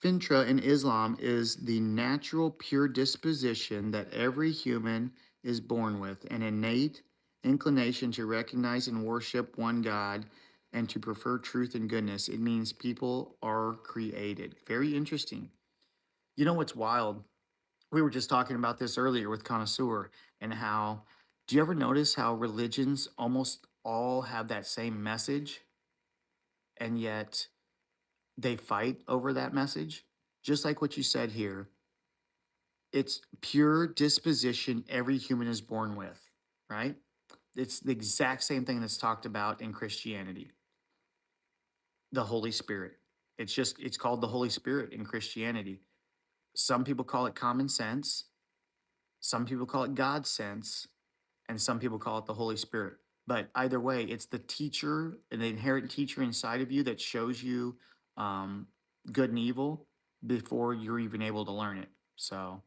Fintra in Islam is the natural pure disposition that every human is born with, an innate inclination to recognize and worship one God and to prefer truth and goodness. It means people are created. Very interesting. You know what's wild? We were just talking about this earlier with Connoisseur and how, do you ever notice how religions almost all have that same message and yet they fight over that message? Just like what you said here, it's pure disposition every human is born with, right? It's the exact same thing that's talked about in Christianity, the Holy Spirit. It's called the Holy Spirit in Christianity. Some people call it common sense, some people call it God's sense, and some people call it the Holy Spirit. But either way, it's the teacher and the inherent teacher inside of you that shows you um, good and evil before you're even able to learn it. So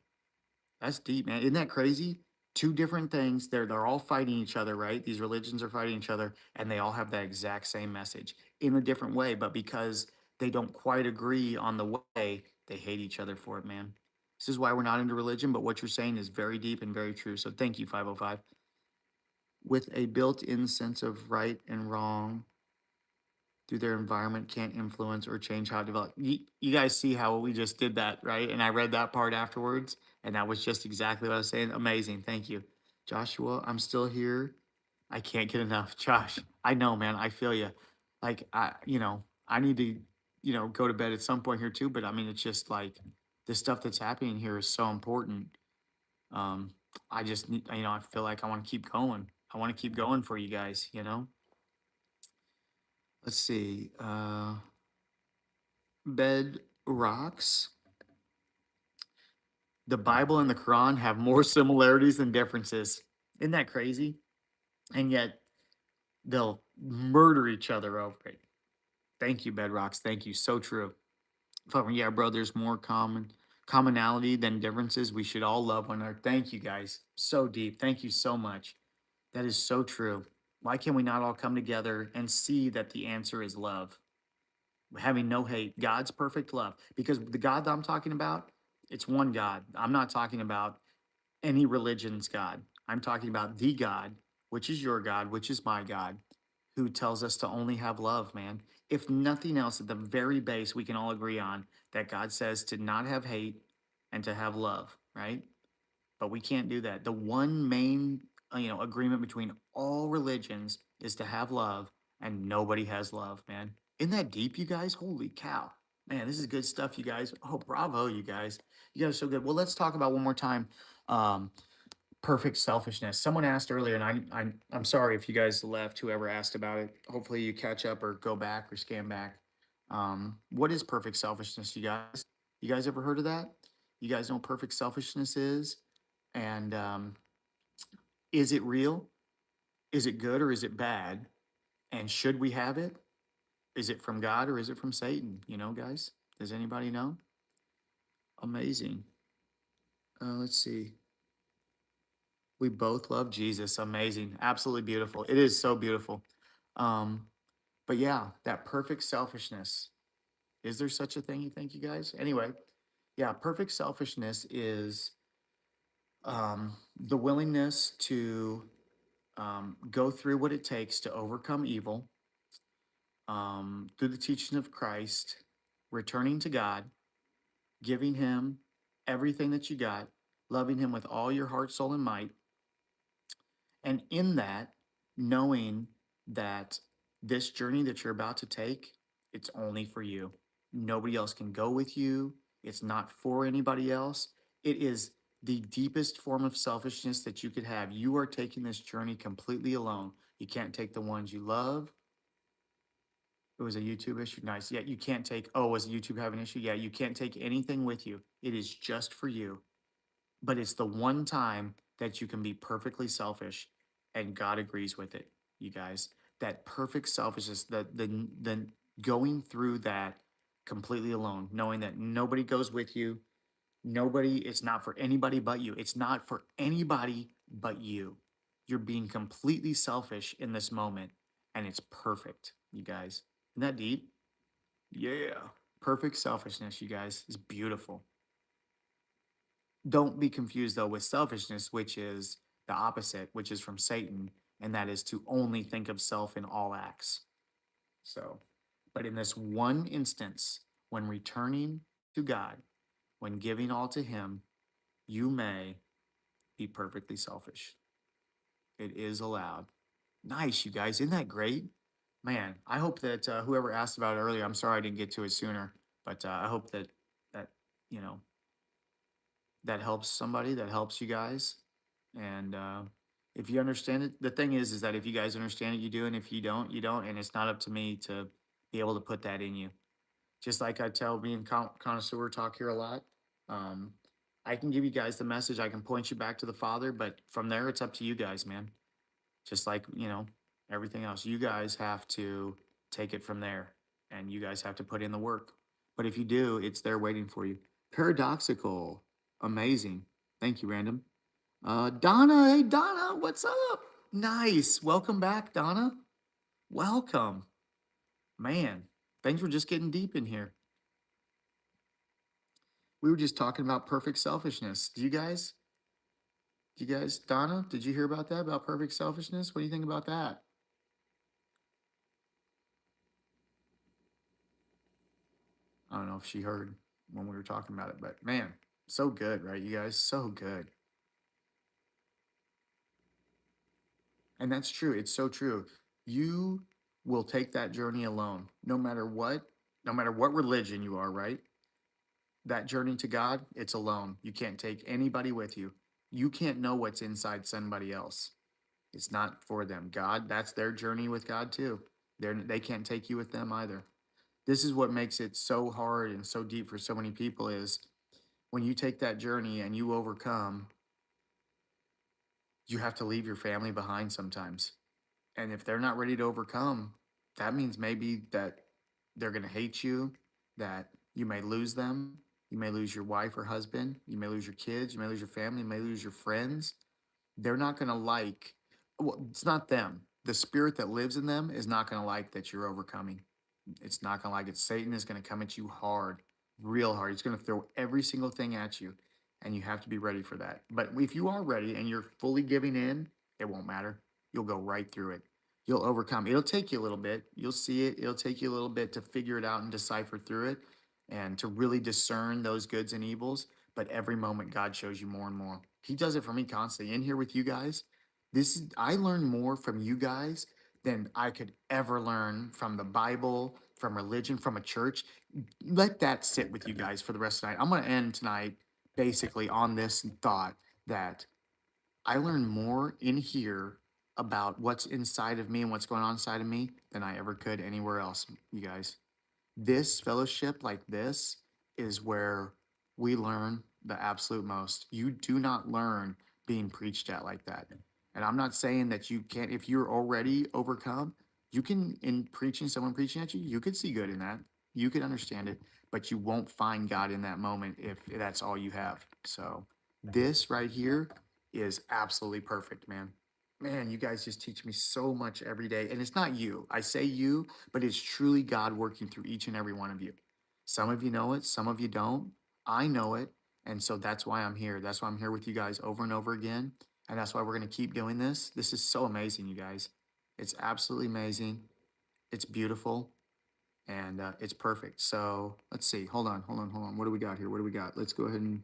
that's deep, man. Isn't that crazy? Two different things. They're all fighting each other, right? These religions are fighting each other, and they all have that exact same message in a different way. But because they don't quite agree on the way, they hate each other for it, man. This is why we're not into religion. But what you're saying is very deep and very true. So thank you, 505. With a built-in sense of right and wrong through their environment can't influence or change how it develops. You guys see how we just did that, right? And I read that part afterwards, and that was just exactly what I was saying. Amazing. Thank you. Joshua, I'm still here. I can't get enough. Josh, I know, man. I feel you. Like, I need to, go to bed at some point here too. But I mean, it's just like the stuff that's happening here is so important. Um, I just need, I feel like I want to keep going. I want to keep going for you guys. Let's see. Bed rocks. The Bible and the Quran have more similarities than differences. Isn't that crazy? And yet they'll murder each other over it. Thank you, Bedrocks. Thank you. So true. Yeah, bro, there's more commonality than differences. We should all love one another. Thank you, guys. So deep. Thank you so much. That is so true. Why can we not all come together and see that the answer is love? Having no hate, God's perfect love. Because the God that I'm talking about, it's one God. I'm not talking about any religion's God. I'm talking about the God, which is your God, which is my God, who tells us to only have love, man. If nothing else, at the very base, we can all agree on that God says to not have hate and to have love, right? But we can't do that. The one main, agreement between all religions is to have love, and nobody has love, man. Isn't that deep, you guys? Holy cow. Man, this is good stuff, you guys. Oh, bravo, you guys. You guys are so good. Well, let's talk about one more time. Um, Perfect selfishness. Someone asked earlier, and I'm sorry if you guys left. Whoever asked about it. Hopefully, you catch up or go back or scan back. What is perfect selfishness, you guys? You guys ever heard of that? You guys know what perfect selfishness is? And is it real? Is it good or is it bad? And should we have it? Is it from God or is it from Satan? Guys, does anybody know? Amazing. Let's see. We both love Jesus. Amazing. Absolutely beautiful. It is so beautiful. Um, but yeah, that perfect selfishness. Is there such a thing, you think, you guys? Anyway, yeah, perfect selfishness is the willingness to go through what it takes to overcome evil through the teaching of Christ, returning to God, giving Him everything that you got, loving Him with all your heart, soul, and might. And in that, knowing that this journey that you're about to take, it's only for you. Nobody else can go with you. It's not for anybody else. It is the deepest form of selfishness that you could have. You are taking this journey completely alone. You can't take the ones you love. It was a YouTube issue. Nice. Yeah, you can't take, oh, was YouTube have an issue? Yeah, you can't take anything with you. It is just for you. But it's the one time that you can be perfectly selfish and God agrees with it, you guys. That perfect selfishness, the going through that completely alone, knowing that nobody goes with you, nobody, it's not for anybody but you. It's not for anybody but you. You're being completely selfish in this moment, and it's perfect, you guys. Isn't that deep? Yeah. Perfect selfishness, you guys, is beautiful. Don't be confused though with selfishness, which is the opposite, which is from Satan, and that is to only think of self in all acts. So, but in this one instance, when returning to God, when giving all to Him, you may be perfectly selfish. It is allowed. Nice, you guys. Isn't that great? Man, I hope that whoever asked about it earlier, I'm sorry I didn't get to it sooner, but I hope that you know that helps somebody, that helps you guys. And if you understand it, the thing is that if you guys understand it, you do, and if you don't, you don't. And it's not up to me to be able to put that in you. Just like I tell me and connoisseur talk here a lot. Um, I can give you guys the message. I can point you back to the Father, but from there, it's up to you guys, man. Just like Everything else, you guys have to take it from there and you guys have to put in the work. But if you do, it's there waiting for you. Paradoxical. Amazing. Thank you, Random. Donna, hey Donna, what's up? Nice. Welcome back, Donna. Welcome. Man, things were just getting deep in here. We were just talking about perfect selfishness. Donna, did you hear about that? About perfect selfishness? What do you think about that? I don't know if she heard when we were talking about it, but man, so good, right, you guys? So good. And that's true. It's so true. You will take that journey alone, no matter what religion you are, right? That journey to God, it's alone. You can't take anybody with you. You can't know what's inside somebody else. It's not for them. God, that's their journey with God too. They can't take you with them either. This is what makes it so hard and so deep for so many people is when you take that journey and you overcome, you have to leave your family behind sometimes. And if they're not ready to overcome, that means maybe that they're going to hate you, that you may lose them. You may lose your wife or husband. You may lose your kids. You may lose your family. You may lose your friends. They're not going to like, well, it's not them. The spirit that lives in them is not going to like that you're overcoming. It's not going to like it. Satan is going to come at you hard, real hard. He's going to throw every single thing at you, and you have to be ready for that. But if you are ready and you're fully giving in, it won't matter. You'll go right through it. You'll overcome. It'll take you a little bit. You'll see it. It'll take you a little bit to figure it out and decipher through it and to really discern those goods and evils. But every moment, God shows you more and more. He does it for me constantly. In here with you guys, I learn more from you guys than I could ever learn from the Bible, from religion, from a church. Let that sit with you guys for the rest of the night. I'm going to end tonight basically on this thought that I learn more in here about what's inside of me and what's going on inside of me than I ever could anywhere else, you guys. This fellowship like this is where we learn the absolute most. You do not learn being preached at like that. And I'm not saying that you can't, if you're already overcome, you can, in preaching, someone preaching at you, you could see good in that. You could understand it, but you won't find God in that moment if that's all you have. So this right here is absolutely perfect, man. Man, you guys just teach me so much every day. And it's not you. I say you, but it's truly God working through each and every one of you. Some of you know it, some of you don't. I know it. And so that's why I'm here. That's why I'm here with you guys over and over again. And that's why we're going to keep doing this. This is so amazing, you guys. It's absolutely amazing. It's beautiful and it's perfect. So let's see. Hold on. What do we got here? What do we got? Let's go ahead and.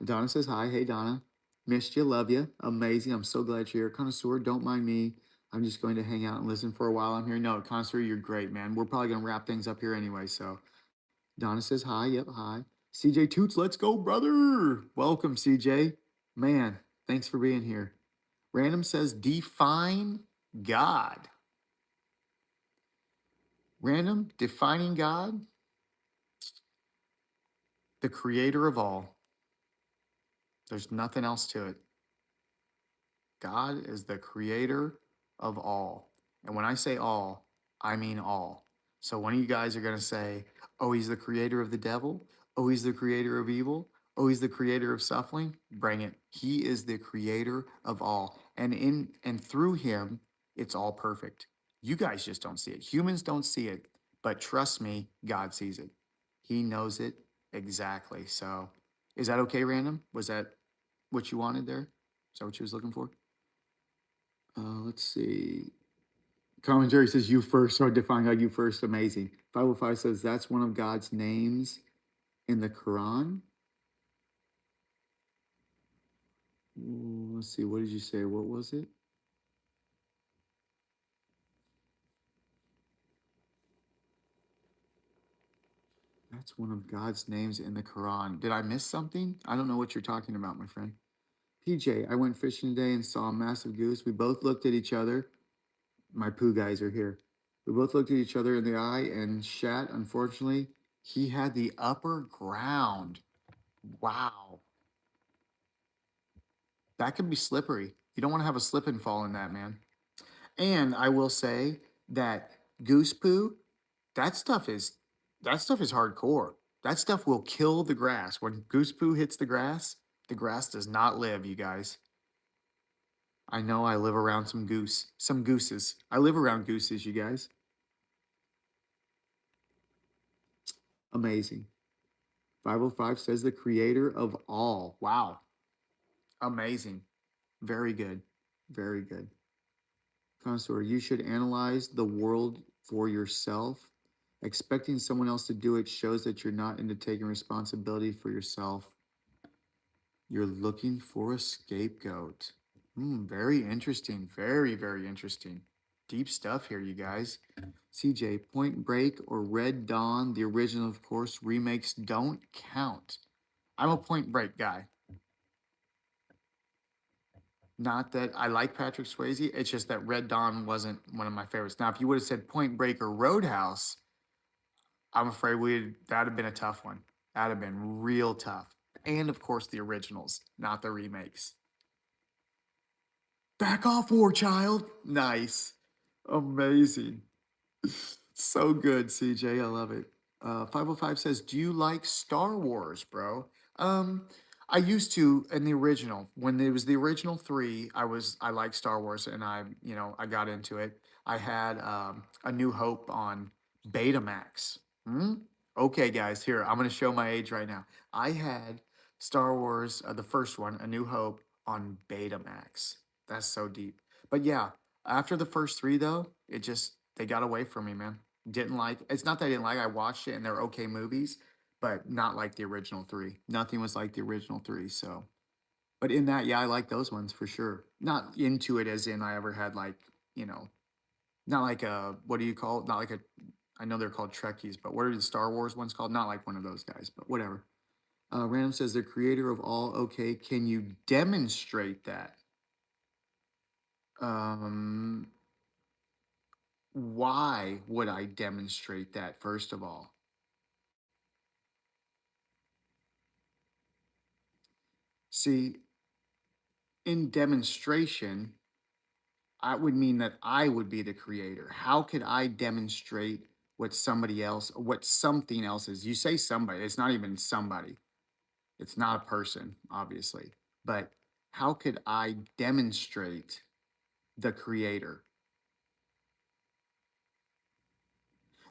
Donna says hi. Hey, Donna. Missed you. Love you. Amazing. I'm so glad you're here. Connoisseur, don't mind me. I'm just going to hang out and listen for a while. I'm here. No, Connoisseur, you're great, man. We're probably going to wrap things up here anyway. So Donna says hi. Yep, hi. CJ Toots, let's go, brother. Welcome, CJ. Man, thanks for being here. Random says define God. Random, defining God, the creator of all. There's nothing else to it. God is the creator of all. And when I say all, I mean all. So one of you guys are going to say, oh, he's the creator of the devil. Oh, he's the creator of evil. Oh, he's the creator of suffering. Bring it. He is the creator of all. And through him, it's all perfect. You guys just don't see it. Humans don't see it. But trust me, God sees it. He knows it exactly. So is that okay, Random? Was that what you wanted there? Is that what you was looking for? Let's see. Commentary says you first. So define God, you first. Amazing. 505 says that's one of God's names in the Quran. Let's see. What did you say? What was it? That's one of God's names in the Quran. Did I miss something? I don't know what you're talking about, my friend. PJ, I went fishing today and saw a massive goose. We both looked at each other. My poo guys are here. We both looked at each other in the eye and Shat, unfortunately, he had the upper ground. Wow. That could be slippery. You don't want to have a slip and fall in that, man. And I will say that goose poo, that stuff is that stuff is hardcore. That stuff will kill the grass. When goose poo hits the grass does not live, you guys. I know I live around some gooses. I live around gooses, you guys. Amazing. 505 says the creator of all. Wow. Amazing. Very good. Very good. Connoisseur, you should analyze the world for yourself. Expecting someone else to do it shows that you're not into taking responsibility for yourself. You're looking for a scapegoat. Very interesting. Very, very interesting. Deep stuff here, you guys. CJ, Point Break or Red Dawn, the original, of course, remakes don't count. I'm a Point Break guy. Not that I like Patrick Swayze, it's just that Red Dawn wasn't one of my favorites. Now, if you would have said Point Break or Roadhouse, I'm afraid that'd have been a tough one. That'd have been real tough. And of course, the originals, not the remakes. Back off, War Child. Nice. Amazing. So good, CJ. I love it. 505 says, do you like Star Wars, bro? I used to in the original. When it was the original three, I liked Star Wars and I got into it. I had A New Hope on Betamax. Okay, guys, here, I'm gonna show my age right now. I had Star Wars, the first one, A New Hope, on Betamax. That's so deep. But yeah, after the first three though, they got away from me, man. Didn't like it's not that I didn't like, I watched it and they're okay movies, but not like the original three. Nothing was like the original three. So, but in that, yeah, I like those ones for sure. Not into it as in I ever had like, you know, not like a, what do you call it? Not like a, I know they're called Trekkies, but what are the Star Wars ones called? Not like one of those guys, but whatever. Random says the creator of all. Okay, can you demonstrate that? Um, why would I demonstrate that, first of all? See, in demonstration, I would mean that I would be the creator. How could I demonstrate what something else is? You say somebody, it's not even somebody. It's not a person, obviously. But how could I demonstrate the creator?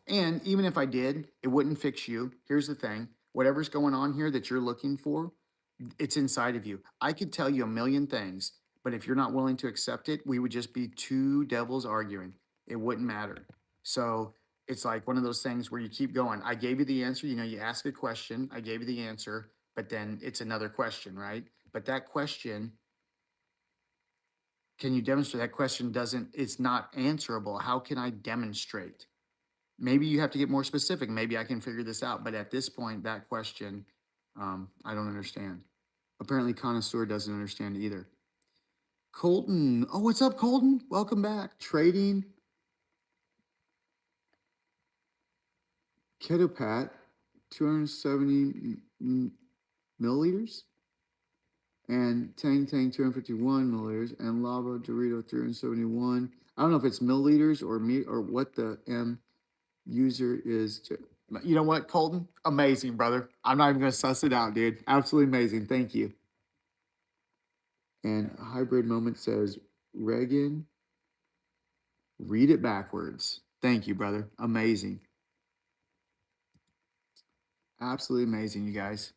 And even if I did, it wouldn't fix you. Here's the thing, whatever's going on here that you're looking for, it's inside of you. I could tell you a million things, but if you're not willing to accept it, we would just be two devils arguing. It wouldn't matter. So it's like one of those things where you keep going. I gave you the answer. You ask a question, I gave you the answer, but then it's another question, right? But that question, can you demonstrate? That question it's not answerable. How can I demonstrate? Maybe you have to get more specific. Maybe I can figure this out. But at this point, that question, I don't understand. Apparently, Connoisseur doesn't understand either. Colton. Oh, what's up, Colton? Welcome back. Trading. Ketopat, 270 milliliters. And Tang Tang, 251 milliliters. And Lava Dorito, 371. I don't know if it's milliliters or what the M user is. You know what, Colton? Amazing, brother. I'm not even going to suss it out, dude. Absolutely amazing. Thank you. And Hybrid Moment says, Reagan, read it backwards. Thank you, brother. Amazing. Absolutely amazing, you guys.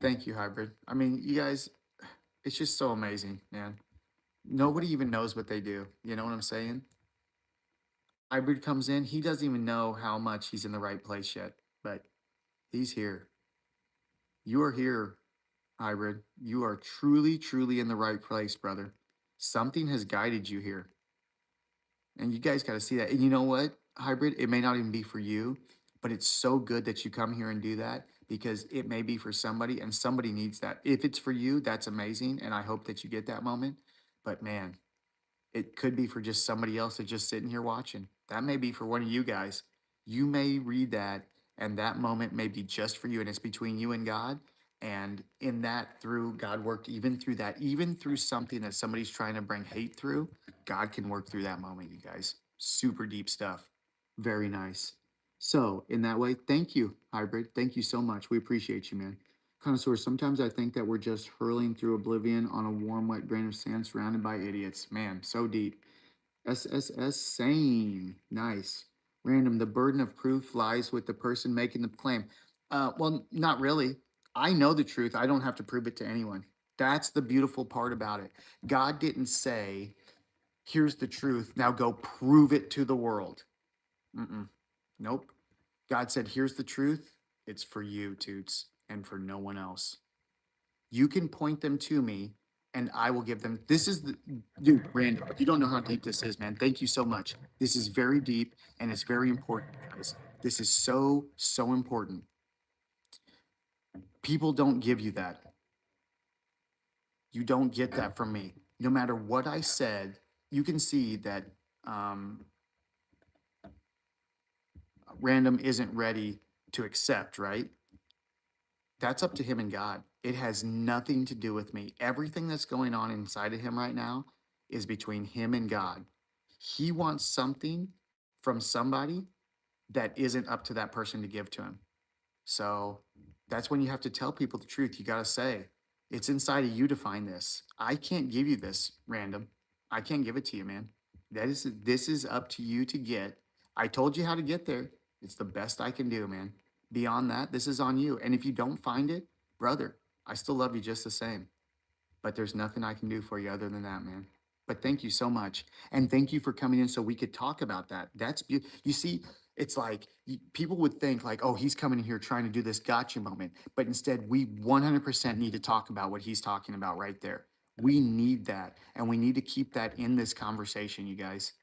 Thank you, Hybrid. I mean, you guys, it's just so amazing, man. Nobody even knows what they do. You know what I'm saying? Hybrid comes in, he doesn't even know how much he's in the right place yet, but he's here. You are here, Hybrid. You are truly, truly in the right place, brother. Something has guided you here. And you guys got to see that. And you know what, Hybrid? It may not even be for you, but it's so good that you come here and do that because it may be for somebody and somebody needs that. If it's for you, that's amazing. And I hope that you get that moment. But man, it could be for just somebody else that's just sitting here watching. That may be for one of you guys. You may read that and that moment may be just for you and it's between you and God. And in that, through God worked even through that, even through something that somebody's trying to bring hate through, God can work through that moment, you guys. Super deep stuff. Very nice. So, in that way, thank you, Hybrid. Thank you so much. We appreciate you, man. Connoisseur, sometimes I think that we're just hurling through oblivion on a warm, wet grain of sand surrounded by idiots. Man, so deep. SSS sane. Nice. Random. The burden of proof lies with the person making the claim. Well, not really. I know the truth. I don't have to prove it to anyone. That's the beautiful part about it. God didn't say, here's the truth. Now go prove it to the world. Mm-mm. Nope. God said, here's the truth. It's for you, Toots, and for no one else. You can point them to me and I will give them. This is the dude, Randall. You don't know how deep this is, man. Thank you so much. This is very deep and it's very important, guys. This is so, so important. People don't give you that. You don't get that from me. No matter what I said, you can see that Random isn't ready to accept, right? That's up to him and God. It has nothing to do with me. Everything that's going on inside of him right now is between him and God. He wants something from somebody that isn't up to that person to give to him. So that's when you have to tell people the truth. You got to say, it's inside of you to find this. I can't give you this, Random. I can't give it to you, man. This is up to you to get. I told you how to get there. It's the best I can do, man. Beyond that, this is on you. And if you don't find it, brother, I still love you just the same. But there's nothing I can do for you other than that, man. But thank you so much. And thank you for coming in so we could talk about that. That's beautiful. You see, it's like people would think like, oh, he's coming in here trying to do this gotcha moment. But instead, we 100% need to talk about what he's talking about right there. We need that. And we need to keep that in this conversation, you guys.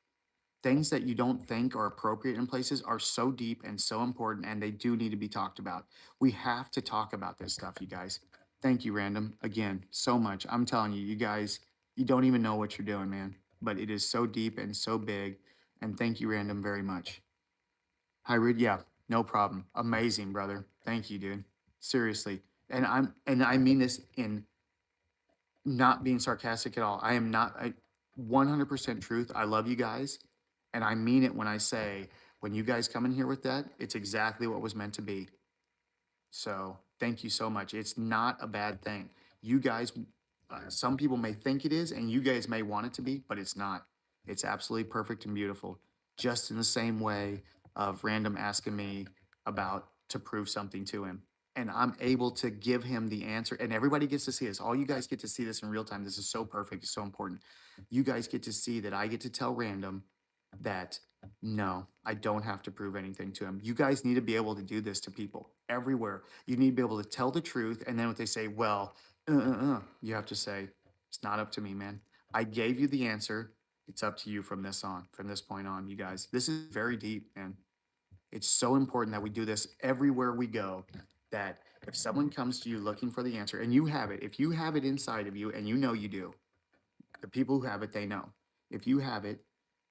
Things that you don't think are appropriate in places are so deep and so important, and they do need to be talked about. We have to talk about this stuff, you guys. Thank you, Random, again, so much. I'm telling you, you guys, you don't even know what you're doing, man. But it is so deep and so big. And thank you, Random, very much. Hybrid, yeah, no problem. Amazing, brother. Thank you, dude. Seriously. And I mean this in not being sarcastic at all. I am not 100% truth. I love you guys. And I mean it when I say, when you guys come in here with that, it's exactly what was meant to be. So thank you so much. It's not a bad thing. You guys, some people may think it is, and you guys may want it to be, but it's not. It's absolutely perfect and beautiful. Just in the same way of Random asking me about to prove something to him. And I'm able to give him the answer, and everybody gets to see this. All you guys get to see this in real time. This is so perfect. It's so important. You guys get to see that I get to tell Random that no, I don't have to prove anything to him. You guys need to be able to do this to people everywhere. You need to be able to tell the truth. And then if they say, well, you have to say, it's not up to me, man. I gave you the answer. It's up to you from this point on, you guys. This is very deep, man. It's so important that we do this everywhere we go, that if someone comes to you looking for the answer and you have it, if you have it inside of you and you know you do, the people who have it, they know. If you have it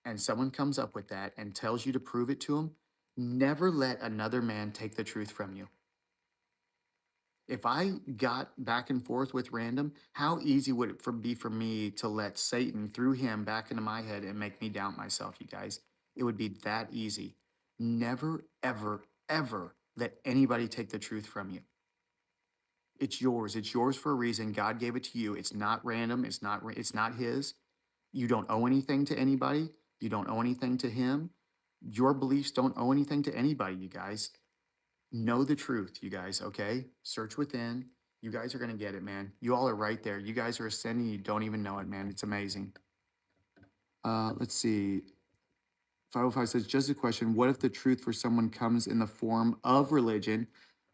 and someone comes up with that and tells you to prove it to them, never let another man take the truth from you. If I got back and forth with Random, how easy would it be for me to let Satan through him back into my head and make me doubt myself, you guys? It would be that easy. Never, ever, ever let anybody take the truth from you. It's yours. It's yours for a reason. God gave it to you. It's not random. It's not his. You don't owe anything to anybody. You don't owe anything to him. Your beliefs don't owe anything to anybody, you guys. Know the truth, you guys, okay? Search within. You guys are going to get it, man. You all are right there. You guys are ascending. You don't even know it, man. It's amazing. Let's see. 505 says, just a question. What if the truth for someone comes in the form of religion,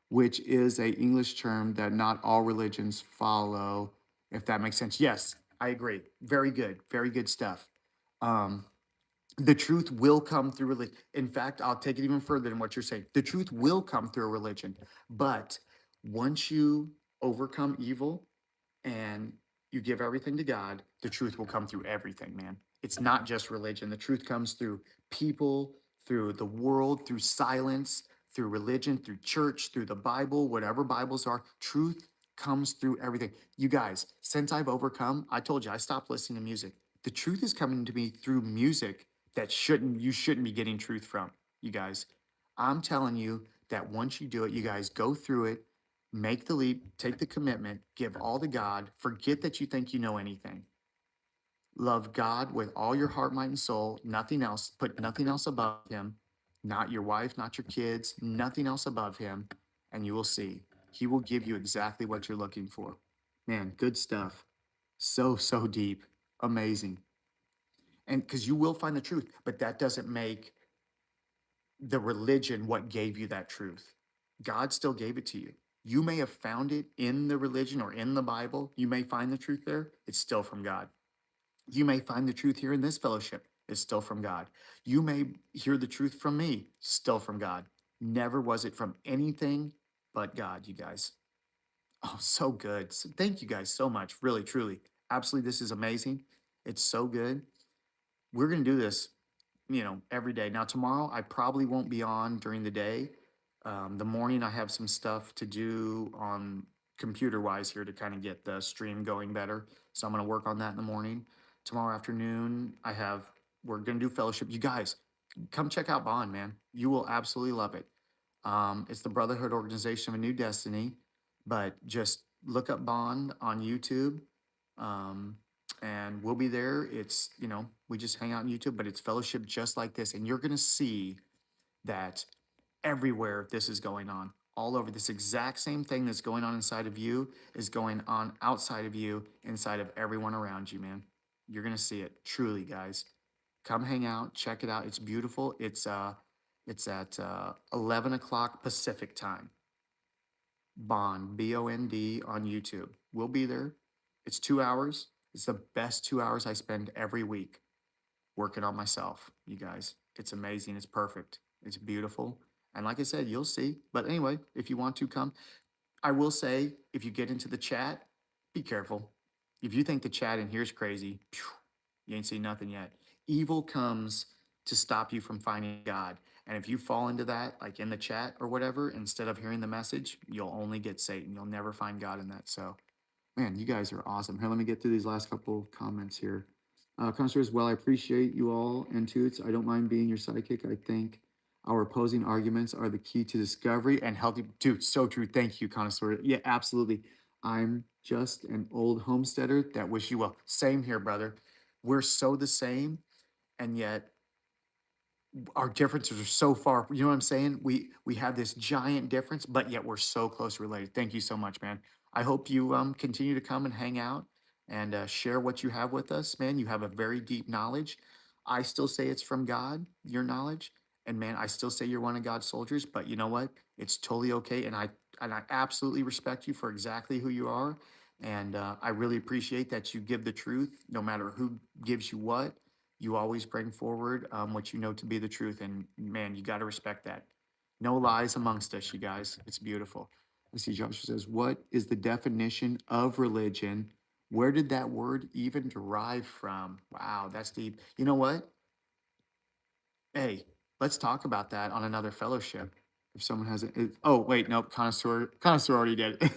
which is a English term that not all religions follow, if that makes sense? Yes, I agree. Very good. Very good stuff. The truth will come through religion. In fact, I'll take it even further than what you're saying. The truth will come through a religion. But once you overcome evil and you give everything to God, the truth will come through everything, man. It's not just religion. The truth comes through people, through the world, through silence, through religion, through church, through the Bible, whatever Bibles are. Truth comes through everything. You guys, since I've overcome, I told you I stopped listening to music. The truth is coming to me through music that you shouldn't be getting truth from, you guys. I'm telling you that once you do it, you guys go through it, make the leap, take the commitment, give all to God, forget that you think you know anything. Love God with all your heart, mind, and soul, nothing else. Put nothing else above Him, not your wife, not your kids, nothing else above Him. And you will see He will give you exactly what you're looking for. Man, good stuff. So, so deep. Amazing. And because you will find the truth, but that doesn't make the religion what gave you that truth. God still gave it to you. You may have found it in the religion or in the Bible. You may find the truth there. It's still from God. You may find the truth here in this fellowship. It's still from God. You may hear the truth from me, still from God. Never was it from anything but God, you guys. Oh, so good. So thank you guys so much. Really, truly. Absolutely, this is amazing. It's so good. We're going to do this, every day. Now, tomorrow, I probably won't be on during the day. The morning, I have some stuff to do on computer wise here to kind of get the stream going better. So I'm going to work on that in the morning. Tomorrow afternoon, we're going to do fellowship. You guys, come check out Bond, man. You will absolutely love it. It's the Brotherhood Organization of a New Destiny, but just look up Bond on YouTube. Um, and we'll be there. It's, we just hang out on YouTube, but it's fellowship just like this. And you're going to see that everywhere this is going on, all over this exact same thing that's going on inside of you is going on outside of you, inside of everyone around you, man. You're going to see it truly, guys. Come hang out, check it out. It's beautiful. It's at 11 o'clock Pacific time. Bond, Bond on YouTube. We'll be there. It's 2 hours. It's the best 2 hours I spend every week working on myself, you guys. It's amazing. It's perfect. It's beautiful. And like I said, you'll see. But anyway, if you want to come, I will say if you get into the chat, be careful. If you think the chat in here is crazy, you ain't seen nothing yet. Evil comes to stop you from finding God. And if you fall into that, like in the chat or whatever, instead of hearing the message, you'll only get Satan. You'll never find God in that. So, man, you guys are awesome. Here, let me get through these last couple of comments here. Constance, well, I appreciate you all and Toots. I don't mind being your sidekick. I think our opposing arguments are the key to discovery and healthy. Dude, so true. Thank you, connoisseur. Yeah, absolutely. I'm just an old homesteader that wish you well. Same here, brother. We're so the same, and yet our differences are so far. You know what I'm saying? We have this giant difference, but yet we're so close related. Thank you so much, man. I hope you continue to come and hang out and share what you have with us, man. You have a very deep knowledge. I still say it's from God, your knowledge, and man, I still say you're one of God's soldiers. But you know what? It's totally okay, and I absolutely respect you for exactly who you are. And I really appreciate that you give the truth, no matter who gives you what. You always bring forward what you know to be the truth. And man, you got to respect that. No lies amongst us, you guys. It's beautiful. Let's see, Joshua says, what is the definition of religion? Where did that word even derive from? Wow, that's deep. You know what? Hey, let's talk about that on another fellowship. If someone has oh, wait, nope, connoisseur already did it.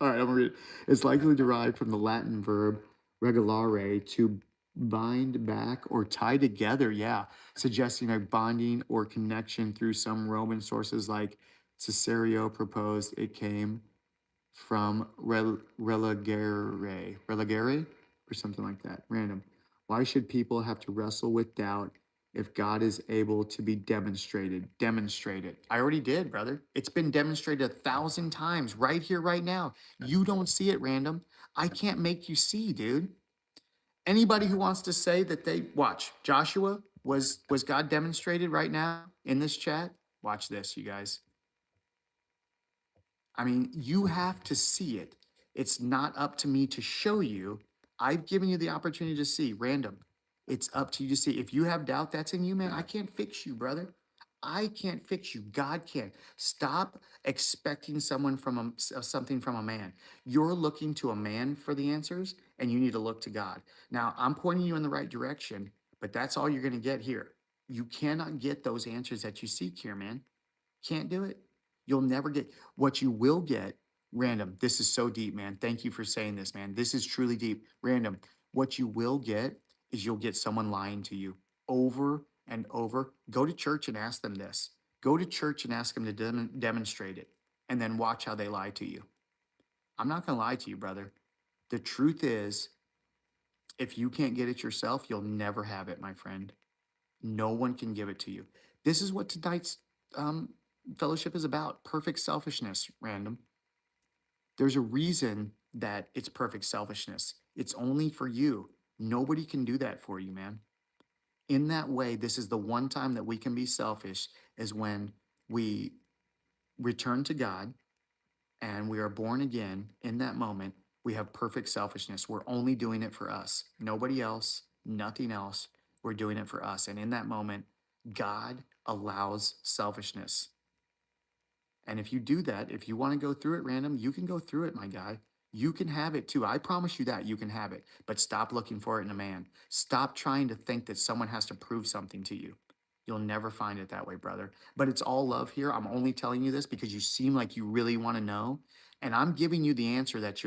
All right, I'm gonna read it. It's likely derived from the Latin verb regulare, to bind back or tie together. Yeah, suggesting a bonding or connection through some Roman sources like Cicero proposed it came from relegare, or something like that. Random. Why should people have to wrestle with doubt if God is able to be demonstrated? Demonstrate it. I already did, brother. It's been demonstrated 1,000 times right here, right now. You don't see it, random. I can't make you see, dude. Anybody who wants to say that they watch Joshua, was God demonstrated right now in this chat? Watch this, you guys. I mean, you have to see it. It's not up to me to show you. I've given you the opportunity to see random. It's up to you to see. If you have doubt that's in you, man, I can't fix you, brother. I can't fix you. God can. Stop expecting someone something from a man. You're looking to a man for the answers, and you need to look to God. Now, I'm pointing you in the right direction, but that's all you're going to get here. You cannot get those answers that you seek here, man. Can't do it. You'll never get what you will get Random, this is so deep, man. Thank you for saying this, man. This is truly deep. Random, what you will get is you'll get someone lying to you over and over. Go to church and ask them this. Go to church and ask them to demonstrate it, and then watch how they lie to you. I'm not going to lie to you, brother. The truth is, if you can't get it yourself, you'll never have it, my friend. No one can give it to you. This is what tonight's um, fellowship is about. Perfect selfishness, random. There's a reason that it's perfect selfishness. It's only for you. Nobody can do that for you, man. In that way, this is the one time that we can be selfish is when we return to God and we are born again. In that moment, we have perfect selfishness. We're only doing it for us. Nobody else, nothing else. We're doing it for us. And in that moment, God allows selfishness. And if you do that, if you want to go through it random, you can go through it, my guy. You can have it too. I promise you that you can have it. But stop looking for it in a man. Stop trying to think that someone has to prove something to you. You'll never find it that way, brother. But it's all love here. I'm only telling you this because you seem like you really want to know. And I'm giving you the answer that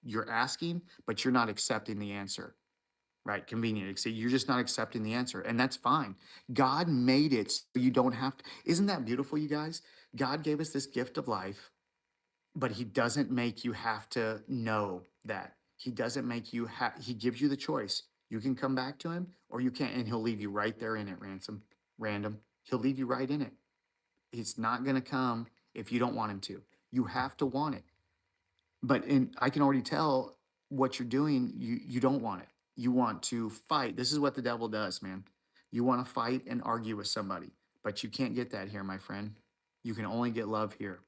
you're asking, but you're not accepting the answer. Right? Convenient. See, you're just not accepting the answer. And that's fine. God made it so you don't have to. Isn't that beautiful, you guys? God gave us this gift of life, but he doesn't make you have to know that. He doesn't make you he gives you the choice. You can come back to him or you can't, and he'll leave you right there in it, random. He'll leave you right in it. It's not gonna come if you don't want him to. You have to want it. But I can already tell what you're doing, you don't want it. You want to fight. This is what the devil does, man. You want to fight and argue with somebody, but you can't get that here, my friend. You can only get love here.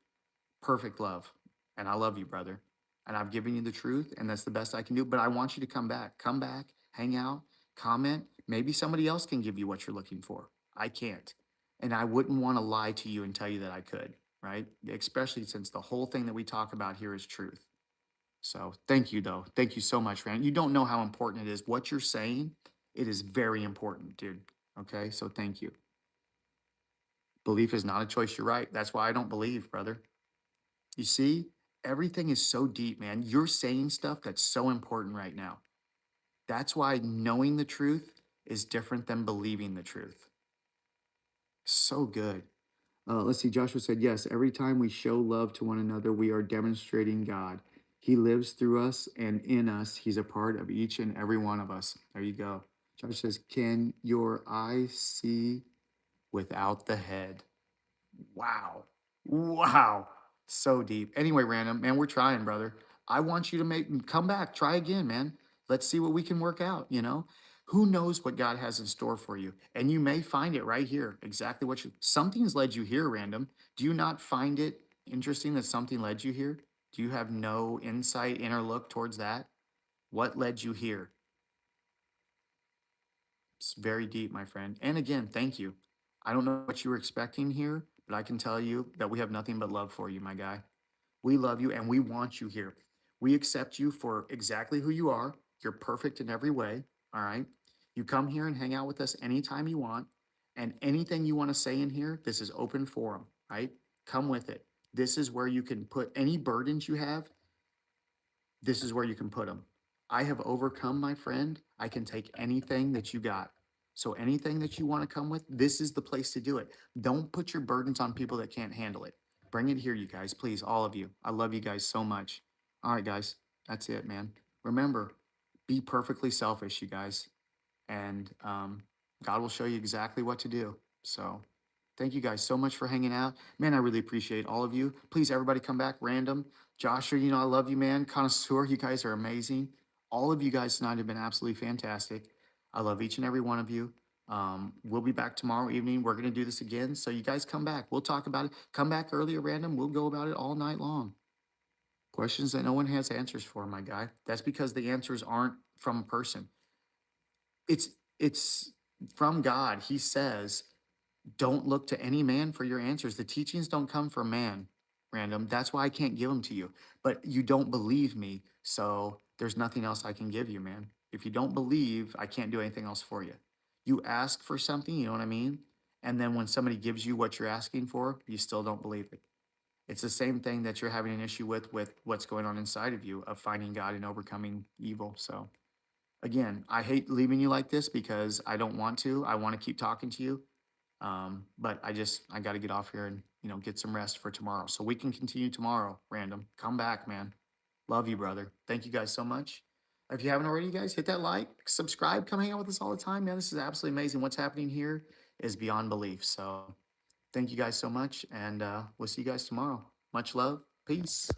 Perfect love. And I love you, brother. And I've given you the truth, and that's the best I can do. But I want you to come back. Come back, hang out, comment. Maybe somebody else can give you what you're looking for. I can't. And I wouldn't want to lie to you and tell you that I could, right? Especially since the whole thing that we talk about here is truth. So thank you, though. Thank you so much, Rand. You don't know how important it is. What you're saying, it is very important, dude. Okay, so thank you. Belief is not a choice. You're right. That's why I don't believe, brother. You see, everything is so deep, man. You're saying stuff that's so important right now. That's why knowing the truth is different than believing the truth. So good. Let's see. Joshua said, yes, every time we show love to one another, we are demonstrating God. He lives through us and in us. He's a part of each and every one of us. There you go. Josh says, can your eye see without the head? Wow. Wow. So deep. Anyway, random, man, we're trying, brother. I want you to come back, try again, man. Let's see what we can work out, you know? Who knows what God has in store for you? And you may find it right here. Exactly what something's led you here, random. Do you not find it interesting that something led you here? Do you have no insight, inner look towards that? What led you here? It's very deep, my friend. And again, thank you. I don't know what you were expecting here, but I can tell you that we have nothing but love for you, my guy. We love you and we want you here. We accept you for exactly who you are. You're perfect in every way. All right. You come here and hang out with us anytime you want. And anything you want to say in here, this is open forum, right? Come with it. This is where you can put any burdens you have. This is where you can put them. I have overcome, my friend. I can take anything that you got. So anything that you want to come with, this is the place to do it. Don't put your burdens on people that can't handle it. Bring it here, you guys, please, all of you. I love you guys so much. All right, guys, that's it, man. Remember, be perfectly selfish, you guys, and God will show you exactly what to do. So thank you guys so much for hanging out. Man, I really appreciate all of you. Please, everybody come back random. Joshua, you know, I love you, man. Connoisseur, you guys are amazing. All of you guys tonight have been absolutely fantastic. I love each and every one of you. We'll be back tomorrow evening. We're going to do this again. So you guys come back. We'll talk about it. Come back early at random. We'll go about it all night long. Questions that no one has answers for, my guy. That's because the answers aren't from a person. It's from God. He says, don't look to any man for your answers. The teachings don't come from man, random. That's why I can't give them to you. But you don't believe me, so there's nothing else I can give you, man. If you don't believe, I can't do anything else for you. You ask for something, you know what I mean? And then when somebody gives you what you're asking for, you still don't believe it. It's the same thing that you're having an issue with what's going on inside of you of finding God and overcoming evil. So again, I hate leaving you like this because I don't want to. I want to keep talking to you. But I got to get off here and, get some rest for tomorrow. So we can continue tomorrow, Random. Come back, man. Love you, brother. Thank you guys so much. If you haven't already, guys, hit that like, subscribe, come hang out with us all the time, man. This is absolutely amazing. What's happening here is beyond belief. So thank you guys so much. And we'll see you guys tomorrow. Much love. Peace.